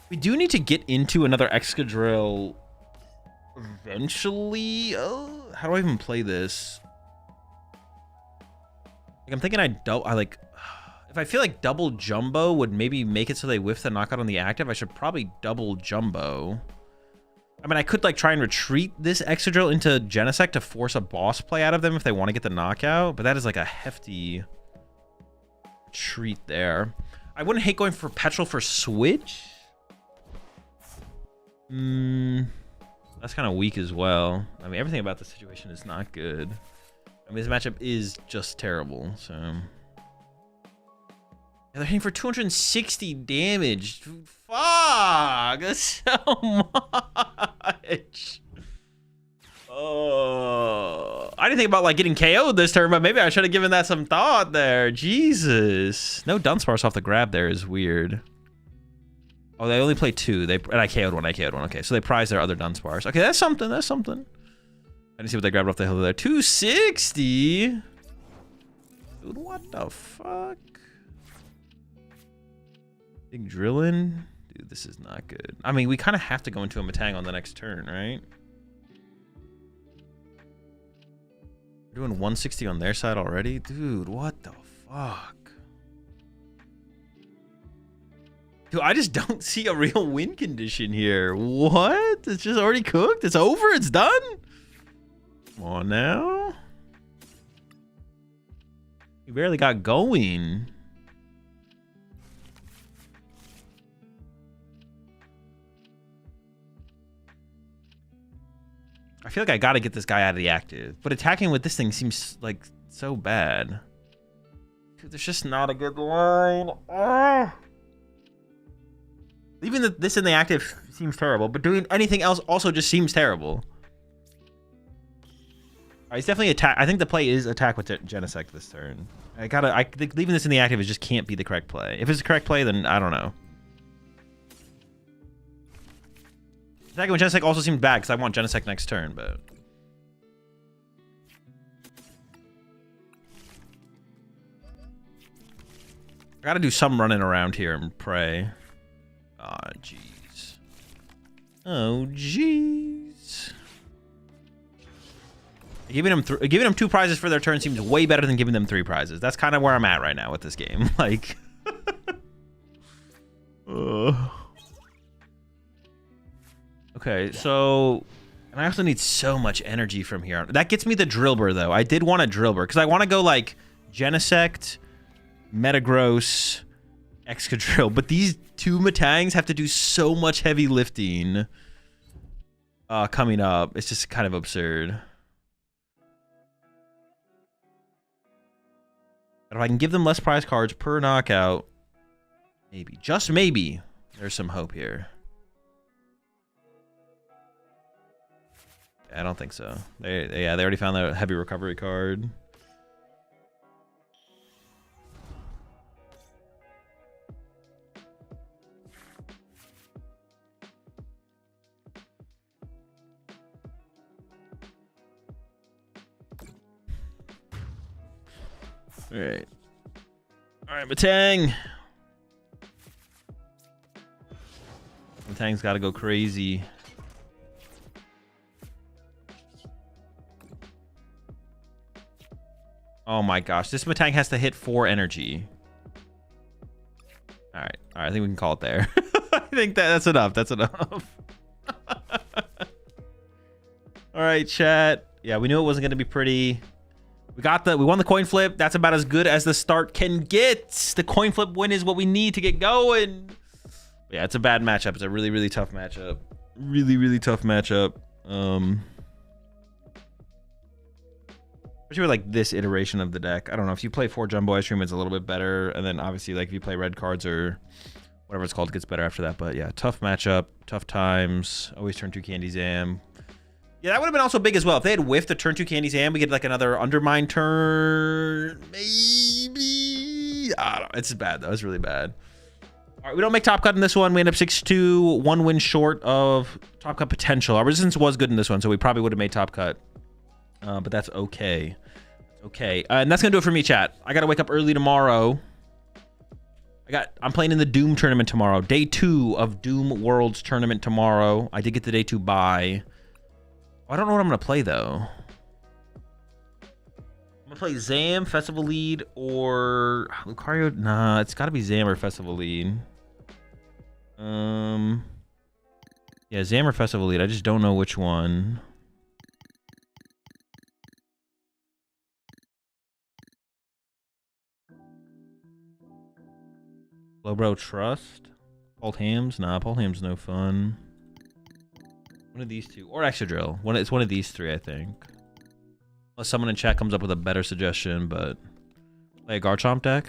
We do need to get into another Excadrill eventually. Oh, how do I even play this? Like, I'm thinking if I feel like double jumbo would maybe make it so they whiff the knockout on the active, I should probably double jumbo. I mean, I could like try and retreat this Excadrill into Genesect to force a boss play out of them if they want to get the knockout, but that is like a hefty retreat there. I wouldn't hate going for Petrol for Switch. That's kind of weak as well. I mean, everything about the situation is not good. I mean, this matchup is just terrible, so... They're hitting for 260 damage. Dude, fuck! That's so much. Oh, I didn't think about like getting KO'd this turn, but maybe I should have given that some thought there. Jesus. No Dunsparce off the grab there is weird. Oh, they only play 2. And I KO'd one. Okay, so they prize their other Dunsparce. Okay, that's something. That's something. I didn't see what they grabbed off the hill there. 260? Dude, what the fuck? Big Drillin'? Dude, this is not good. I mean, we kind of have to go into a Matang on the next turn, right? We're doing 160 on their side already? Dude, what the fuck? Dude, I just don't see a real win condition here. What? It's just already cooked? It's over? It's done? Come on now. We barely got going. I feel like I gotta get this guy out of the active, but attacking with this thing seems like so bad. Dude, there's just not a good line. Leaving this in the active seems terrible, but doing anything else also just seems terrible. All right, it's definitely attack. I think the play is attack with Genesect this turn. I think leaving this in the active just can't be the correct play. If it's the correct play, then I don't know. Attacking with Genesect also seems bad because I want Genesect next turn, but... I gotta do some running around here and pray. Ah, oh, jeez. Oh, jeez. Giving them 2 prizes for their turn seems way better than giving them 3 prizes. That's kind of where I'm at right now with this game. Like... Okay, so And I also need so much energy from here. That gets me the Drillbur, though. I did want a Drillbur, because I want to go, like, Genesect, Metagross, Excadrill. But these two Metangs have to do so much heavy lifting coming up. It's just kind of absurd. But if I can give them less prize cards per knockout, maybe, just maybe, there's some hope here. I don't think so. They already found that heavy recovery card. All right. All right, Metang. Metang's got to go crazy. Oh my gosh, this Metang has to hit 4 energy. All right, I think we can call it there. I think that's enough. That's enough. All right, chat. Yeah, we knew it wasn't going to be pretty. We won the coin flip. That's about as good as the start can get. The coin flip win is what we need to get going. Yeah, it's a bad matchup. It's a really, really tough matchup. Really, really tough matchup. Especially with like this iteration of the deck. I don't know, if you play 4 Jumbo Ice Cream, it's a little bit better, and then obviously like if you play red cards or whatever it's called, it gets better after that. But yeah, tough matchup, tough times. Always turn 2 Candy Zam. Yeah, that would have been also big as well. If they had whiffed the turn 2 Candy Zam, we get like another Undermine turn, maybe. I don't know. It's bad though. It's really bad. All right, we don't make top cut in this one. We end up 6-2, 1 win short of top cut potential. Our resistance was good in this one, so we probably would have made top cut. But that's okay. Okay, and that's gonna do it for me, chat. I gotta wake up early tomorrow. I'm playing in the Doom tournament tomorrow. Day 2 of Doom Worlds tournament tomorrow. I did get the day 2 bye. I don't know what I'm gonna play though. I'm gonna play Zam, Festival Lead, or Lucario. Nah, it's gotta be Zam or Festival Lead. Yeah, Zam or Festival Lead. I just don't know which one. Lowbrow Trust? Paul Hams? Nah, Paul Hams no fun. One of these two. Or Excadrill. It's one of these 3, I think. Unless someone in chat comes up with a better suggestion, but... Play a Garchomp deck?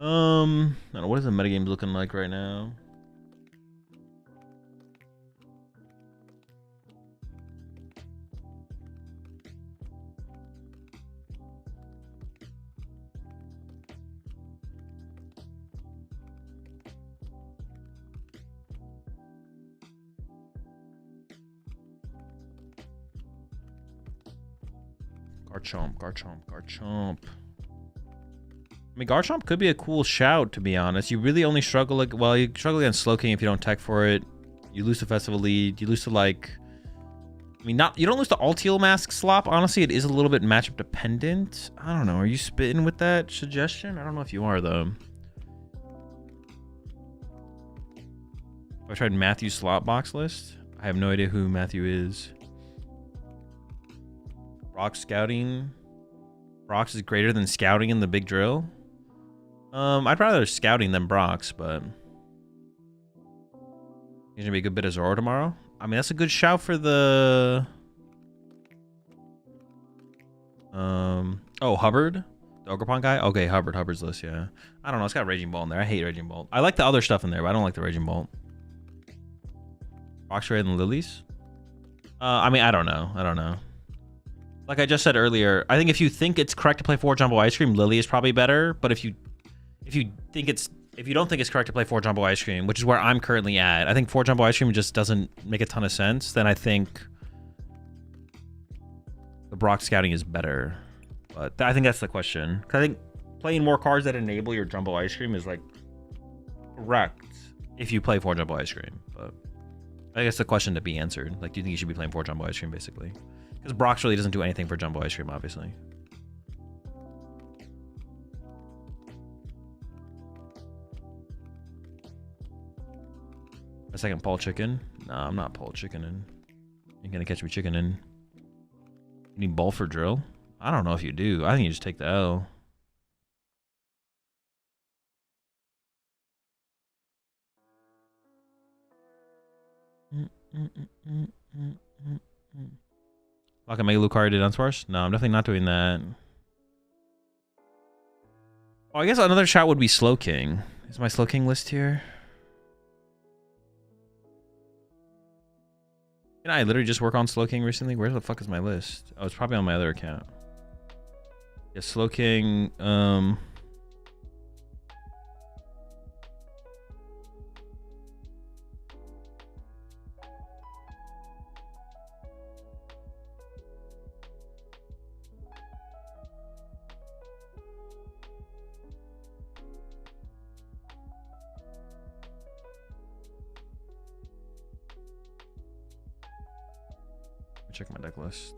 I don't know, what is the metagame looking like right now? Garchomp. I mean, Garchomp could be a cool shout, to be honest. You really only struggle, like, well, you struggle against Slowking if you don't tech for it. You lose the Festival Lead. You lose to, like, I mean, you don't lose to Altiel Mask Slop. Honestly, it is a little bit matchup dependent. I don't know. Are you spitting with that suggestion? I don't know if you are, though. Have I tried Matthew's slot box list? I have no idea who Matthew is. Brock scouting. Brock's is greater than scouting in the big drill. I'd rather scouting than Brock's, but he's gonna be a good bit of Zoro tomorrow. I mean, that's a good shout for the oh, Hubbard, the Ogerpon guy. Okay, Hubbard's list. Yeah, I don't know. It's got Raging Bolt in there. I hate Raging Bolt. I like the other stuff in there, but I don't like the Raging Bolt. Brock's greater than Lilies. I mean, I don't know. Like I just said earlier, I think if you think it's correct to play 4 Jumbo Ice Cream, Lily is probably better. But if you don't think it's correct to play 4 Jumbo Ice Cream, which is where I'm currently at, I think 4 Jumbo Ice Cream just doesn't make a ton of sense. Then I think the Brock scouting is better. But I think that's the question. 'Cause I think playing more cards that enable your Jumbo Ice Cream is like correct if you play 4 Jumbo Ice Cream. But I guess the question to be answered, like, do you think you should be playing 4 Jumbo Ice Cream basically? Because Brox really doesn't do anything for Jumbo Ice Cream, obviously. A second Paul Chicken? Nah, I'm not Paul Chickening. Ain't gonna catch me chicken in. You need ball for drill? I don't know if you do. I think you just take the L. Like a Mega Lucario did Unsparse? No, I'm definitely not doing that. Oh, I guess another shot would be Slow King. Is my Slow King list here? Did I literally just work on Slow King recently? Where the fuck is my list? Oh, it's probably on my other account. Yeah, Slow King, check my deck lists.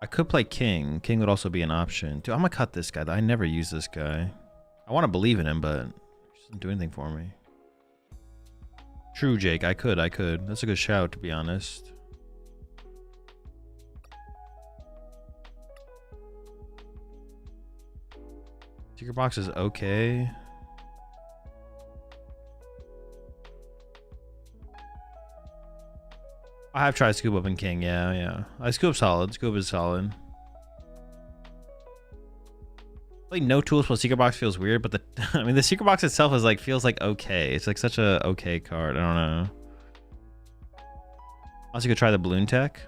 I could play King. King would also be an option. Dude, I'm gonna cut this guy. I never use this guy. I want to believe in him, but he doesn't do anything for me. True, Jake. I could. That's a good shout, to be honest. Secret box is okay. I have tried Scoop Up and King, yeah. Scoop solid. Scoop is solid. Like no tools plus Secret Box feels weird, but the I mean the Secret Box itself is like feels like okay. It's like such a okay card. I don't know. Also could try the balloon tech.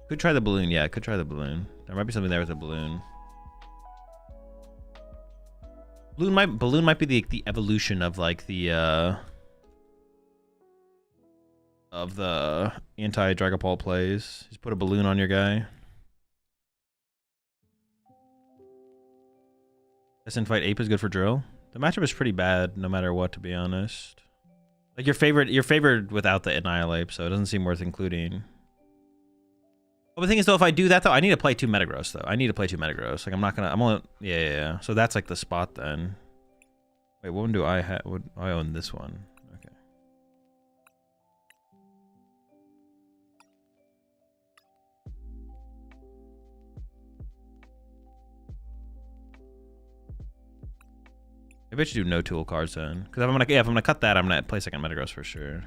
Could try the balloon, yeah, could try the balloon. There might be something there with a balloon. Balloon might be the evolution of like the anti-Dragapult plays. Just put a balloon on your guy. SN Fight Ape is good for drill. The matchup is pretty bad no matter what, to be honest. Like you're favored without the Annihilate, so it doesn't seem worth including. Well, the thing is though, if I do that though, I need to play 2 Metagross though. I need to play 2 Metagross. Like I'm only yeah. So that's like the spot then. Wait, what one do I have? I own this one. Okay. Maybe I should do no tool cards then, because if I'm gonna cut that, I'm gonna play second Metagross for sure.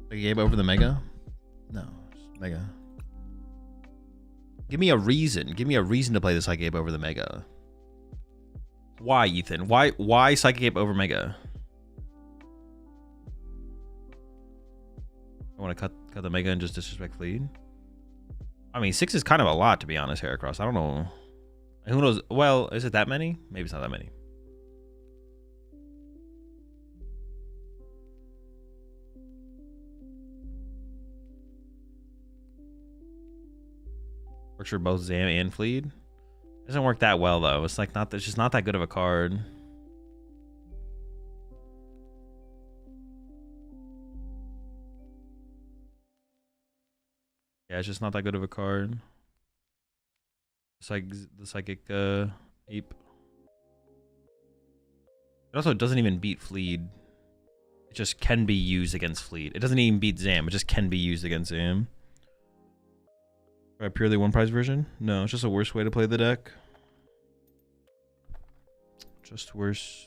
The game over the Mega? No, Mega. Give me a reason. Give me a reason to play the Psychic Ape over the Mega. Why, Ethan? Why Psychic Ape over Mega? I want to cut the Mega and just disrespect Fleet. I mean, 6 is kind of a lot, to be honest, Heracross. I don't know. Who knows? Well, is it that many? Maybe it's not that many. Works for both Zam and Fleet. Doesn't work that well though. It's like it's just not that good of a card. Yeah, it's just not that good of a card. It's like the Psychic Ape. It also doesn't even beat Fleet. It just can be used against Fleet. It doesn't even beat Zam. It just can be used against Zam. Purely one prize version? No, it's just a worse way to play the deck. Just worse.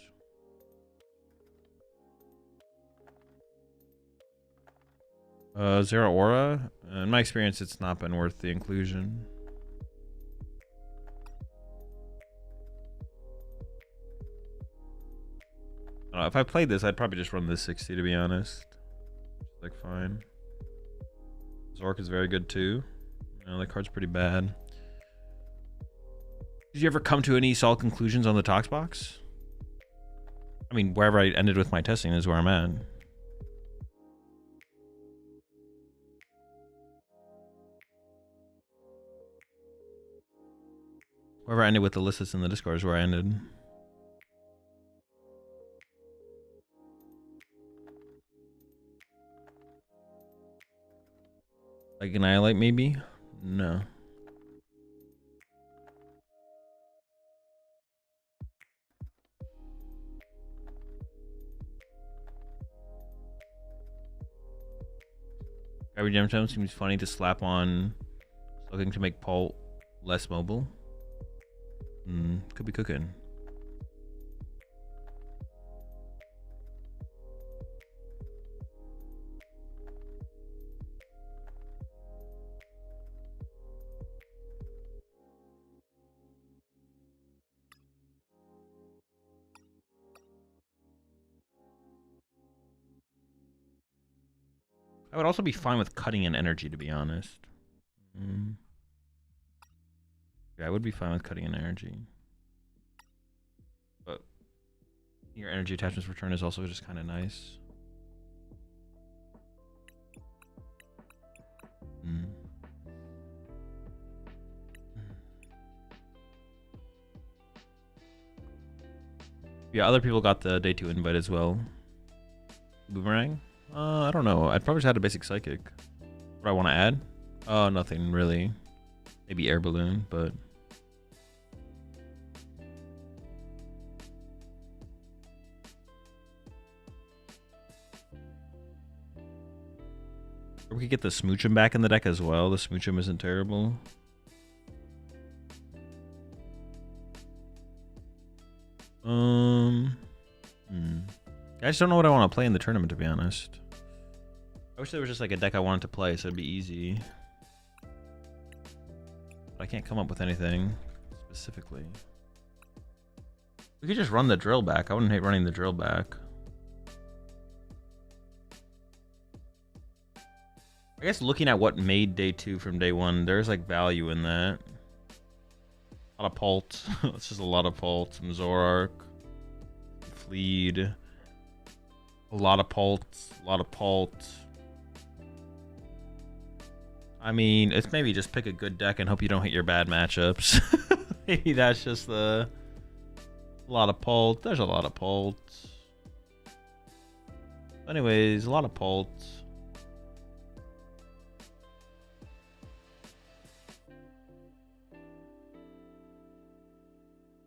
Zero Aura? In my experience, it's not been worth the inclusion. If I played this, I'd probably just run this 60 to be honest. Like fine. Zork is very good too. No, that card's pretty bad. Did you ever come to any solid conclusions on the Tox box? I mean, wherever I ended with my testing is where I'm at. Wherever I ended with the lists in the Discord is where I ended. Like Annihilate, maybe? No. Every gemstone seems funny to slap on, looking to make Paul less mobile. Could be cooking. I would also be fine with cutting in energy, to be honest. Yeah, I would be fine with cutting in energy. But your energy attachments return is also just kind of nice. Yeah, other people got the day 2 invite as well. Boomerang? I don't know. I'd probably just had a basic psychic. What do I want to add? Oh, nothing really. Maybe air balloon, but we could get the Smoochum back in the deck as well. The Smoochum isn't terrible. I just don't know what I want to play in the tournament, to be honest. I wish there was just like a deck I wanted to play, so it'd be easy. But I can't come up with anything specifically. We could just run the drill back. I wouldn't hate running the drill back. I guess looking at what made day 2 from day 1, there's like value in that. A lot of Pult. It's just a lot of Pult. Some Zorark. Fleed. A lot of Pult. A lot of Pult. I mean, it's maybe just pick a good deck and hope you don't hit your bad matchups. Maybe that's just a lot of Pult. There's a lot of Pult. Anyways, a lot of Pult.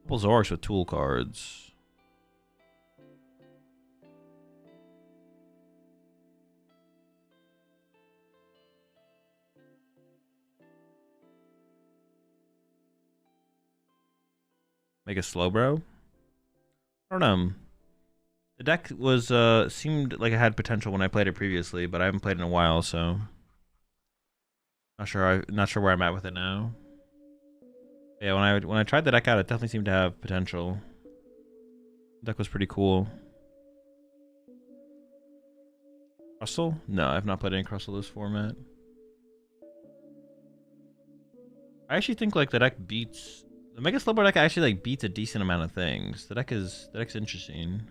Couple Zorks with tool cards. Make a slow bro? I don't know. The deck was seemed like it had potential when I played it previously, but I haven't played in a while, so not sure where I'm at with it now. Yeah, when I tried the deck out, it definitely seemed to have potential. The deck was pretty cool. Crustle? No, I've not played any Crustle this format. I actually think like the deck beats the Mega Slowbro deck actually like beats a decent amount of things. The deck's interesting.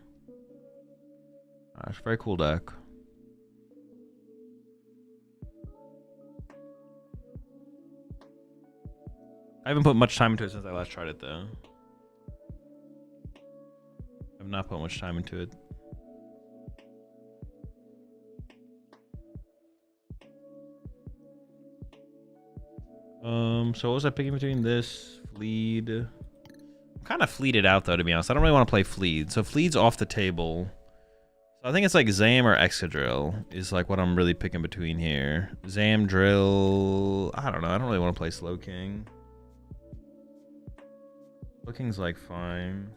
It's a very cool deck. I haven't put much time into it since I last tried it though. I've not put much time into it. So what was I picking between this, Fleed? I'm kind of fleeted out though, to be honest. I don't really want to play Fleed. So Fleed's off the table. So I think it's like Zam or Excadrill is like what I'm really picking between here. Zam, Drill. I don't know. I don't really want to play Slowking. Slowking's like fine.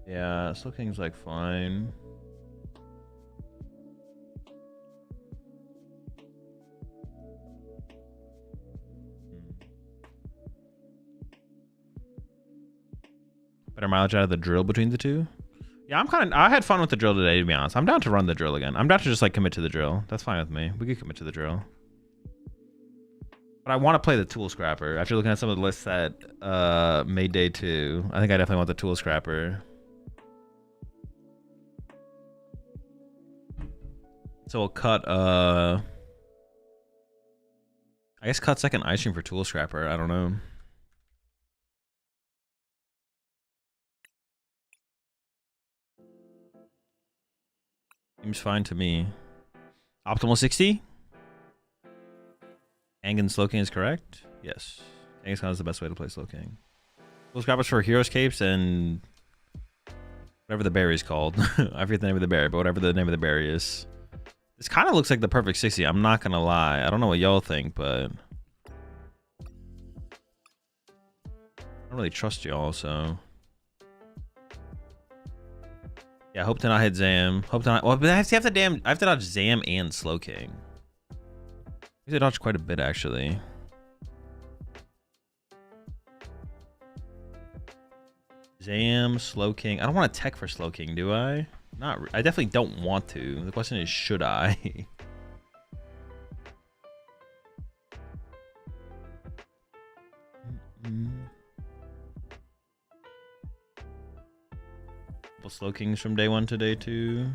Yeah, Slowking's like fine. mileage out of the drill between the two. Yeah, I had fun with the drill today, to be honest. I'm down to run the drill again. I'm down to just like commit to the drill. That's fine with me. We could commit to the drill. But I want to play the tool scrapper. After looking at some of the lists that made day 2, I think I definitely want the tool scrapper. So we'll cut I guess cut second ice cream for tool scrapper. I don't know. Seems fine to me. Optimal 60? Kangen Slowking is correct? Yes. Kangen is the best way to play Slowking. Tool scrappers for Heroes Capes and whatever the berry is called. I forget the name of the berry, but whatever the name of the berry is. This kind of looks like the perfect 60. I'm not gonna lie. I don't know what y'all think, but I don't really trust y'all, so yeah. Hope to not hit Zam. Hope to not. Well, but I have to dodge Zam and Slowking. I have to dodge quite a bit actually. Zam, Slowking. I don't want to tech for Slowking, do I? I definitely don't want to. The question is, should I? Couple Slowkings from day 1 to day 2.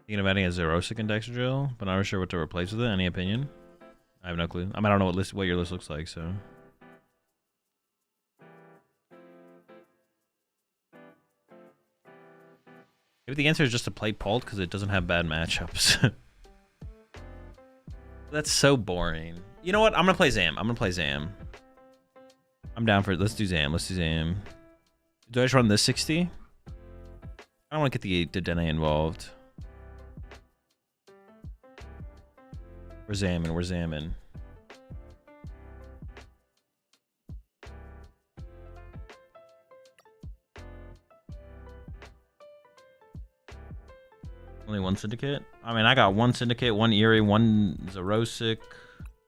Thinking of adding a Zerosic and Excadrill, but not really sure what to replace with it. Any opinion? I have no clue. I mean, I don't know what your list looks like, so. Maybe the answer is just to play Pult because it doesn't have bad matchups. That's so boring. You know what? I'm gonna play Zam. I'm down for it. Let's do Zam. Do I just run this 60? I don't want to get the Dene involved. We're zamming. Only one Syndicate? I mean, I got one Syndicate, one Eerie, one Zerosic.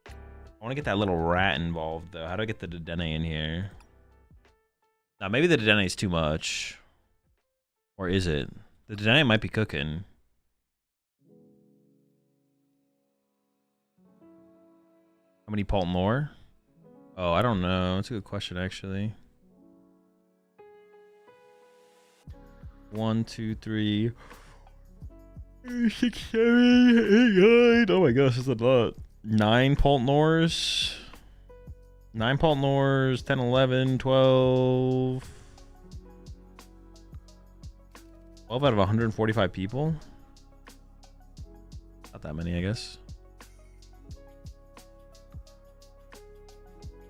I want to get that little rat involved, though. How do I get the Dedenne in here? Now, maybe the Dedenne is too much. Or is it? The Dedenne might be cooking. How many Pult more? Oh, I don't know. That's a good question, actually. 1, 2, 3, 6, 7, 8, 9. Oh my gosh, that's a lot. 9 Pult Nors. 9 Pult Nors, 10, 11, 12. 12 out of 145 people? Not that many, I guess.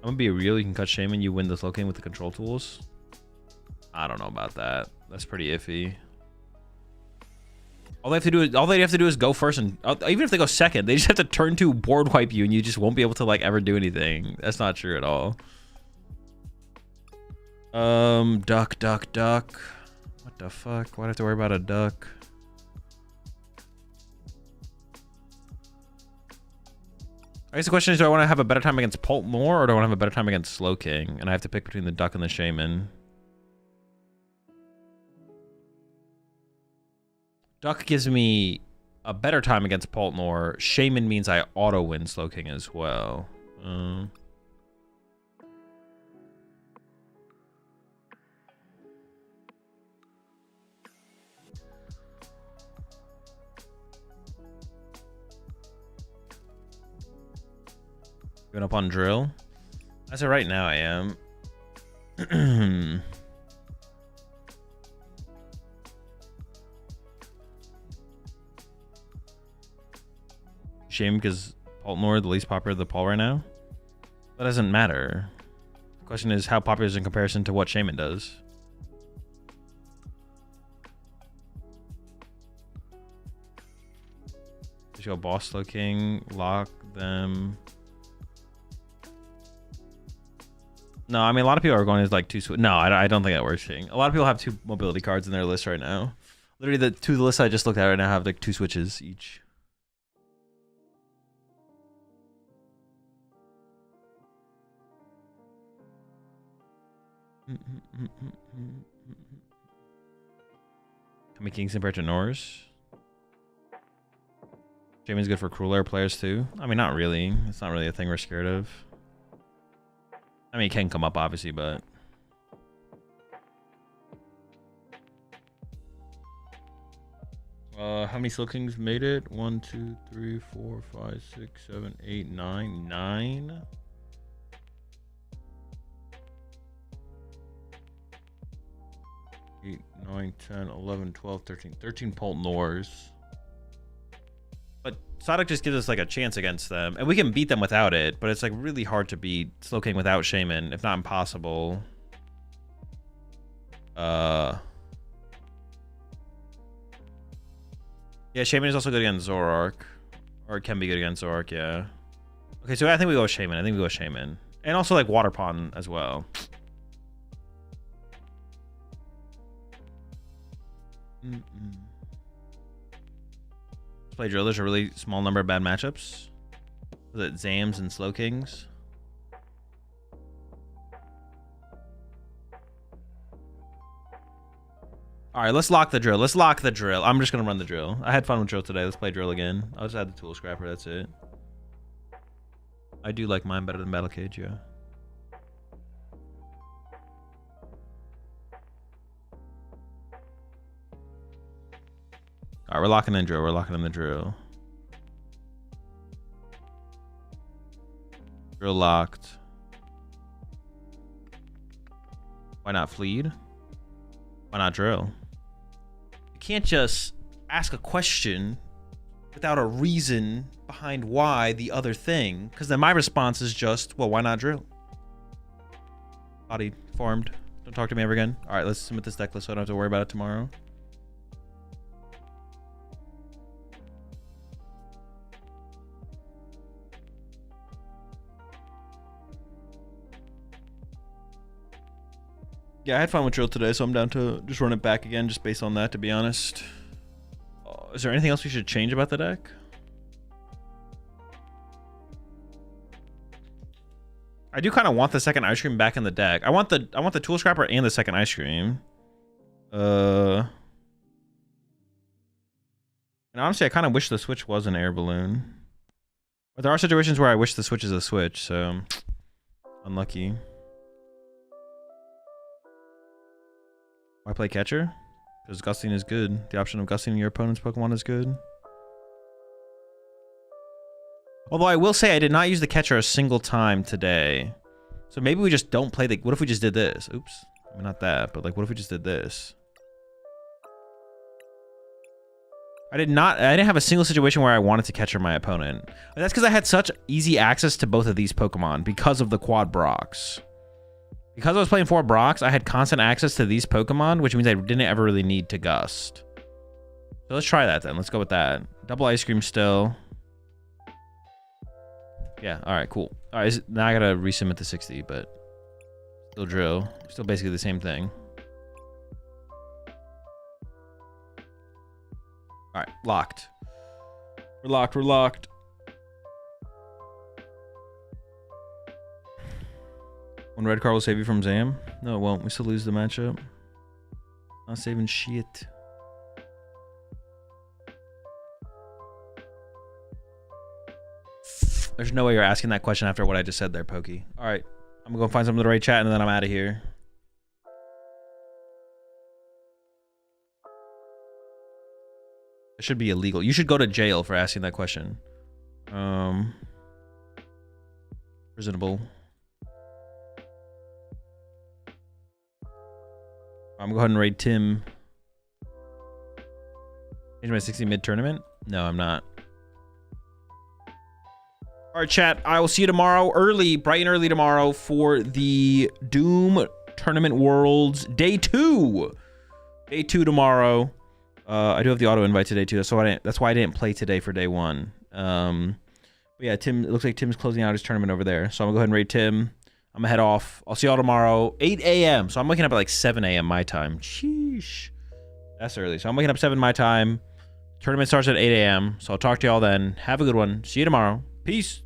I'm gonna be real. You can cut Shaman. You win this low game with the control tools. I don't know about that. That's pretty iffy. All they have to do is go first, and even if they go second, they just have to turn 2 board wipe you, and you just won't be able to like ever do anything. That's not true at all. Duck. What the fuck? Why'd I have to worry about a duck? I guess the question is, do I want to have a better time against Pult more, or do I want to have a better time against Slowking? And I have to pick between the Duck and the Shaman. Duck gives me a better time against Pult more. Shaman means I auto-win Slowking as well. Going up on drill. As of right now, I am. Shame because Pult Nord the least popular of the Paul right now. That doesn't matter. The question is how popular is in comparison to what Shaman does. Just go Boss King, lock them. No, I mean, a lot of people are going as like 2 No, I don't think that works. A lot of people have 2 mobility cards in their list right now. Literally, the 2 lists I just looked at right now have like 2 switches each. Kami Kings compared to Norse. Shaman's good for cruel air players too. I mean, not really. It's not really a thing we're scared of. I mean, it can come up obviously, but how many Slow Kings made it? 1, 2, 3, 4, 5, 6, 7, 8, 9. 9. 8, 9, 10, 11, 12, 13. 13 Pult Nors. But Psyduck just gives us like a chance against them. And we can beat them without it, but it's like really hard to beat Slowking without Shaman, if not impossible. Yeah, Shaman is also good against Zoroark. Or it can be good against Zoroark, yeah. Okay, so I think we go with Shaman. I think we go with Shaman. And also like Water Pond as well. Play Drill. There's a really small number of bad matchups. Was it Zams and Slow Kings? All right, let's lock the drill. Let's lock the drill. I'm just gonna run the drill. I had fun with drill today. Let's play drill again. I'll just add the tool scrapper. That's it. I do like mine better than Battle Cage, yeah. All right, we're locking in drill. We're locking in the drill. Drill locked. Why not Fleed? Why not drill? You can't just ask a question without a reason behind why the other thing, because then my response is just, well, why not drill? Body formed. Don't talk to me ever again. All right, let's submit this deck list so I don't have to worry about it tomorrow. Yeah, I had fun with drill today, so I'm down to just run it back again, just based on that, to be honest. Is there anything else we should change about the deck? I do kind of want the second ice cream back in the deck. I want the tool scrapper and the second ice cream. And honestly, I kind of wish the switch was an air balloon. But there are situations where I wish the switch is a switch, so unlucky. Why play catcher? Because gusting is good. The option of gusting your opponent's Pokemon is good. Although I will say I did not use the catcher a single time today. So maybe we just don't play the... What if we just did this? Oops. I mean, not that, but like, what if we just did this? I didn't have a single situation where I wanted to catcher my opponent. And that's because I had such easy access to both of these Pokemon because of the quad Brox. Because I was playing 4 Brox, I had constant access to these Pokemon, which means I didn't ever really need to gust. So let's try that then. Let's go with that. Double ice cream still. Yeah, alright, cool. Alright, now I gotta resubmit the 60, but still drill. Still basically the same thing. Alright, locked. We're locked, we're locked. One red card will save you from Zam? No, it won't. We still lose the matchup. Not saving shit. There's no way you're asking that question after what I just said there, Pokey. Alright. I'm gonna go find some of the right chat and then I'm out of here. It should be illegal. You should go to jail for asking that question. Reasonable. I'm gonna go ahead and raid Tim. Change my 60 mid-tournament? No, I'm not. Alright, chat. I will see you tomorrow early, bright and early tomorrow for the Doom Tournament Worlds Day 2. Day 2 tomorrow. I do have the auto invite today too, so that's why I didn't play today for day 1. But yeah, Tim, it looks like Tim's closing out his tournament over there. So I'm gonna go ahead and raid Tim. I'm gonna head off. I'll see y'all tomorrow, 8 a.m. So I'm waking up at like 7 a.m. my time. Sheesh. That's early. So I'm waking up 7 my time. Tournament starts at 8 a.m. So I'll talk to y'all then. Have a good one. See you tomorrow. Peace.